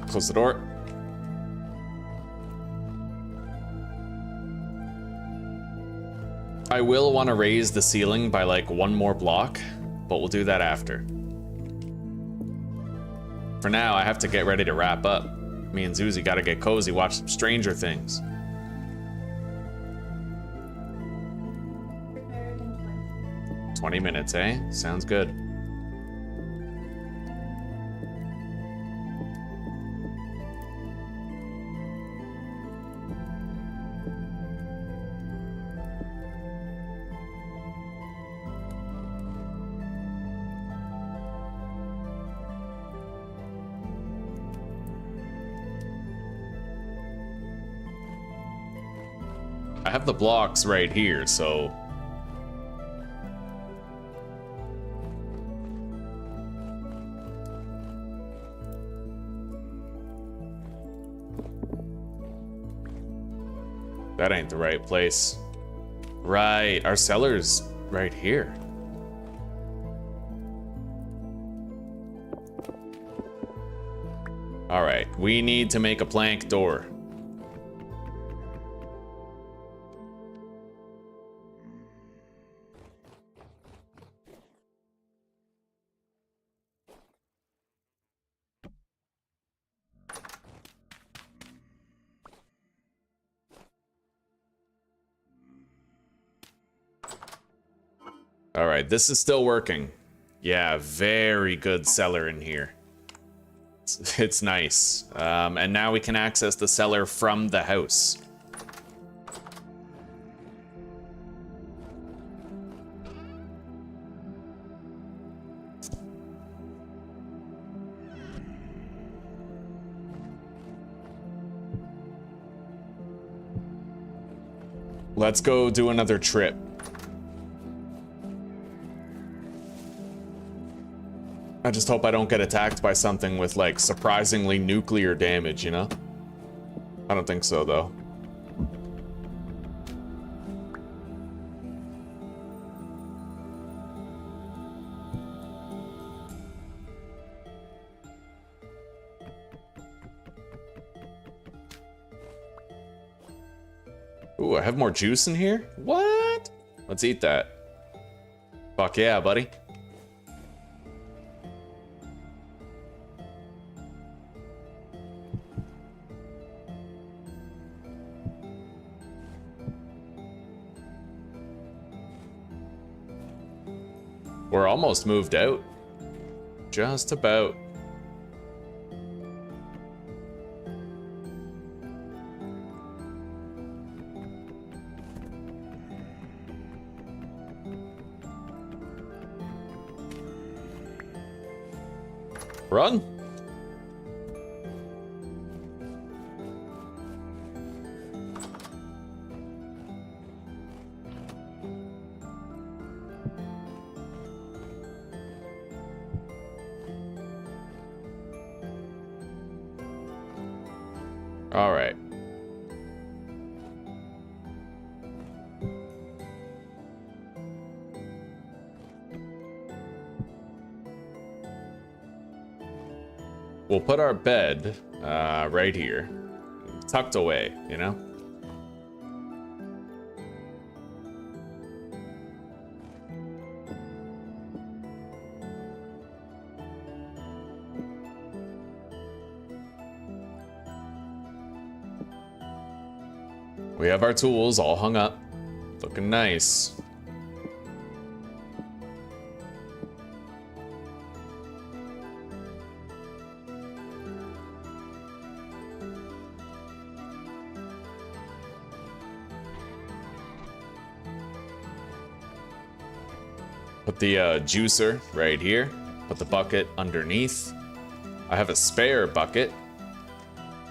Close the door. I will want to raise the ceiling by like one more block, but we'll do that after. For now, I have to get ready to wrap up. Me and Zuzi gotta get cozy, watch some Stranger Things. Prepared in 20. 20 minutes, eh? Sounds good. I have the blocks right here, so... That ain't the right place. Right, our cellar's right here. All right, we need to make a plank door. All right, this is still working. Yeah, very good cellar in here. It's nice. And now we can access the cellar from the house. Let's go do another trip. I just hope I don't get attacked by something with, like, surprisingly nuclear damage, you know? I don't think so, though. Ooh, I have more juice in here? What? Let's eat that. Fuck yeah, buddy. We're almost moved out. Just about. Run. All right. We'll put our bed right here, tucked away, you know? We have our tools all hung up, looking nice. Put the juicer right here. Put the bucket underneath. I have a spare bucket.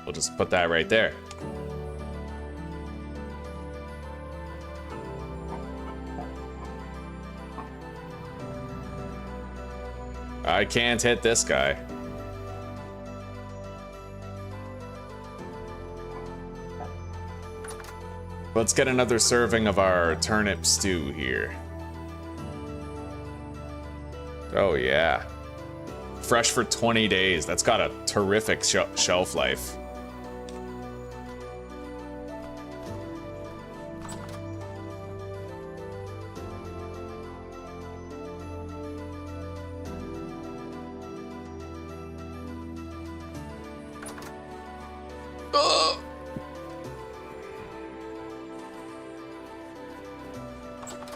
We'll just put that right there. I can't hit this guy. Let's get another serving of our turnip stew here. Oh yeah. Fresh for 20 days. That's got a terrific shelf life.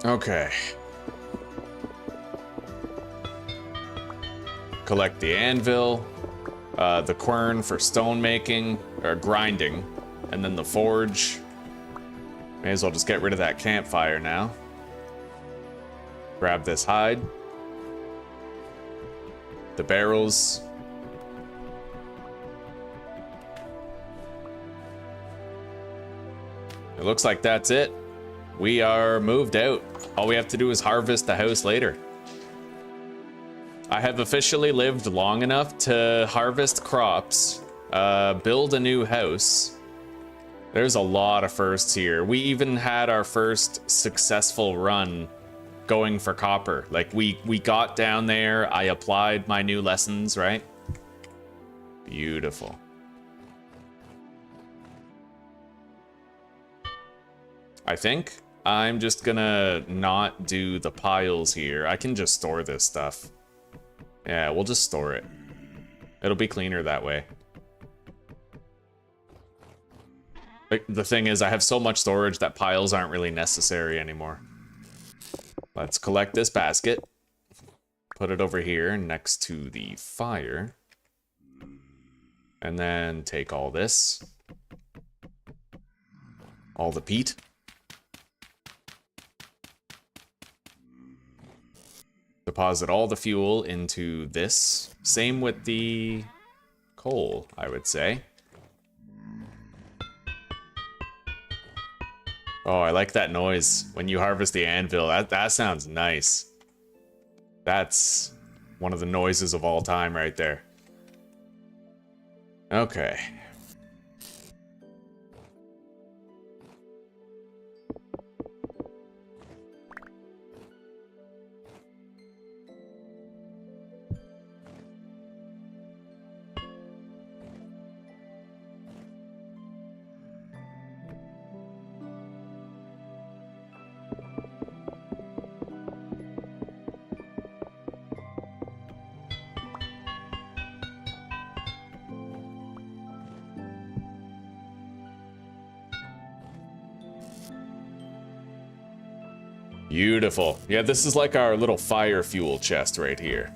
Okay. Collect the anvil, the quern for stone making, or grinding, and then the forge. May as well just get rid of that campfire now. Grab this hide. The barrels. It looks like that's it. We are moved out. All we have to do is harvest the house later. I have officially lived long enough to harvest crops, build a new house. There's a lot of firsts here. We even had our first successful run going for copper. Like we got down there, I applied my new lessons, right? Beautiful. I think I'm just gonna not do the piles here. I can just store this stuff. Yeah, we'll just store it. It'll be cleaner that way. Like, the thing is, I have so much storage that piles aren't really necessary anymore. Let's collect this basket. Put it over here next to the fire. And then take all this. All the peat. Deposit all the fuel into this. Same with the coal, I would say. Oh, I like that noise when you harvest the anvil. That sounds nice. That's one of the noises of all time right there. Okay. Beautiful. Yeah, this is like our little fire fuel chest right here.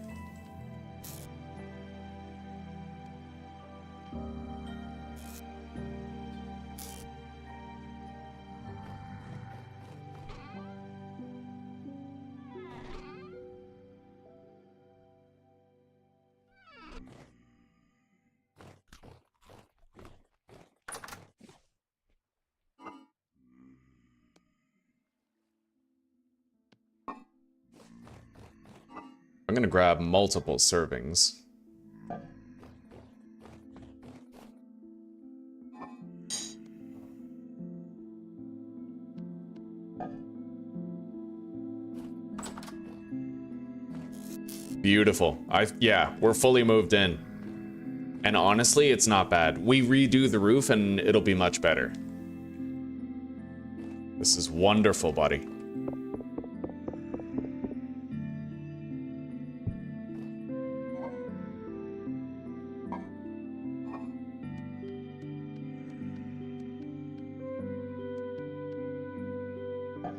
I'm gonna grab multiple servings. Beautiful. Yeah, we're fully moved in. And honestly, it's not bad. We redo the roof and it'll be much better. This is wonderful, buddy.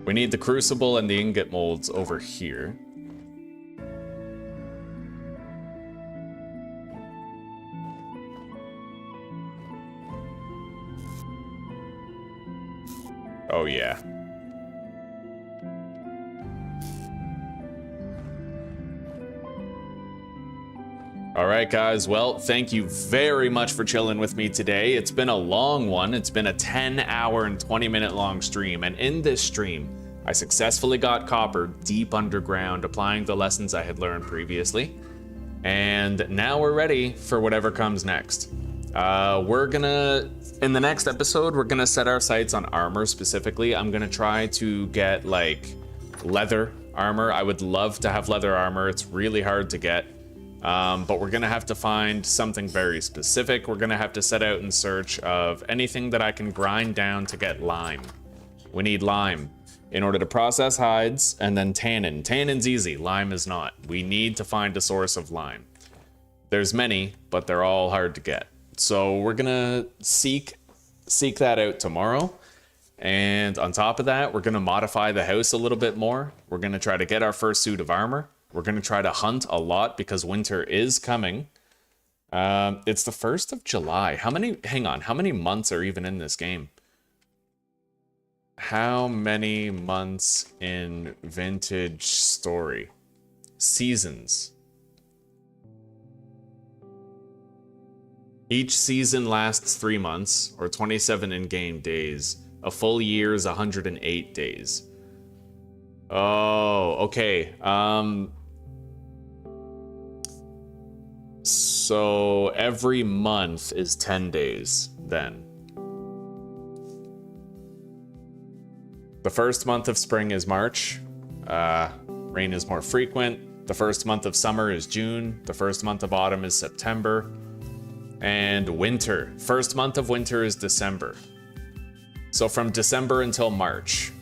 We need the crucible and the ingot molds over here. Oh yeah. All right, guys. Well, thank you very much for chilling with me today. It's been a long one. It's been a 10-hour and 20-minute long stream. And in this stream, I successfully got copper deep underground, applying the lessons I had learned previously. And now we're ready for whatever comes next. In the next episode, we're gonna set our sights on armor specifically. I'm gonna try to get like leather armor. I would love to have leather armor. It's really hard to get. But we're gonna have to find something very specific. We're gonna have to set out in search of anything that I can grind down to get lime. We need lime in order to process hides, and then tannin. Tannin's easy, lime is not. We need to find a source of lime. There's many, but they're all hard to get. So we're gonna seek that out tomorrow. And on top of that, we're gonna modify the house a little bit more. We're gonna try to get our first suit of armor. We're gonna try to hunt a lot because winter is coming. It's the 1st of July. How many months are even in this game? How many months in Vintage Story? Seasons. Each season lasts 3 months, or 27 in-game days. A full year is 108 days. Oh, okay. So every month is 10 days, then. The first month of spring is March. Rain is more frequent. The first month of summer is June. The first month of autumn is September. And winter. First month of winter is December. So from December until March.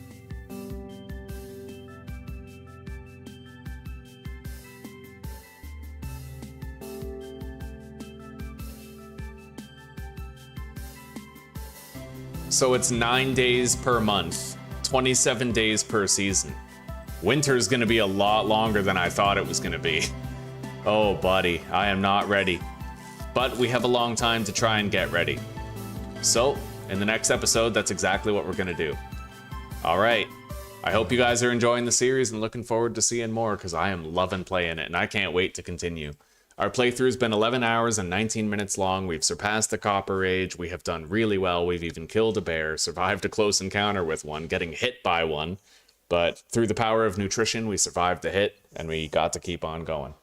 So it's 9 days per month, 27 days per season. Winter's gonna be a lot longer than I thought it was gonna be. Oh, buddy, I am not ready. But we have a long time to try and get ready. So, in the next episode, that's exactly what we're gonna do. All right, I hope you guys are enjoying the series and looking forward to seeing more because I am loving playing it and I can't wait to continue. Our playthrough's been 11 hours and 19 minutes long. We've surpassed the Copper Age. We have done really well. We've even killed a bear, survived a close encounter with one, getting hit by one. But through the power of nutrition, we survived the hit, and we got to keep on going.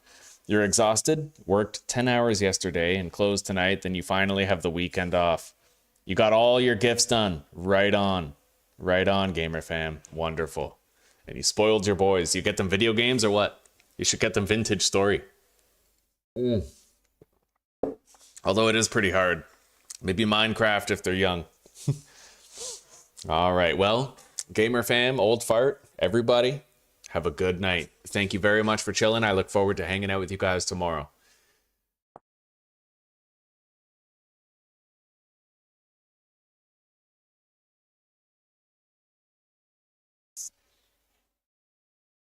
You're exhausted, worked 10 hours yesterday, and closed tonight, then you finally have the weekend off. You got all your gifts done. Right on. Right on, gamer fam. Wonderful. And you spoiled your boys. You get them video games or what? You should get them Vintage Story. Although it is pretty hard. Maybe Minecraft if they're young. All right, well, gamer fam, old fart, everybody, have a good night. Thank you very much for chilling. I look forward to hanging out with you guys tomorrow.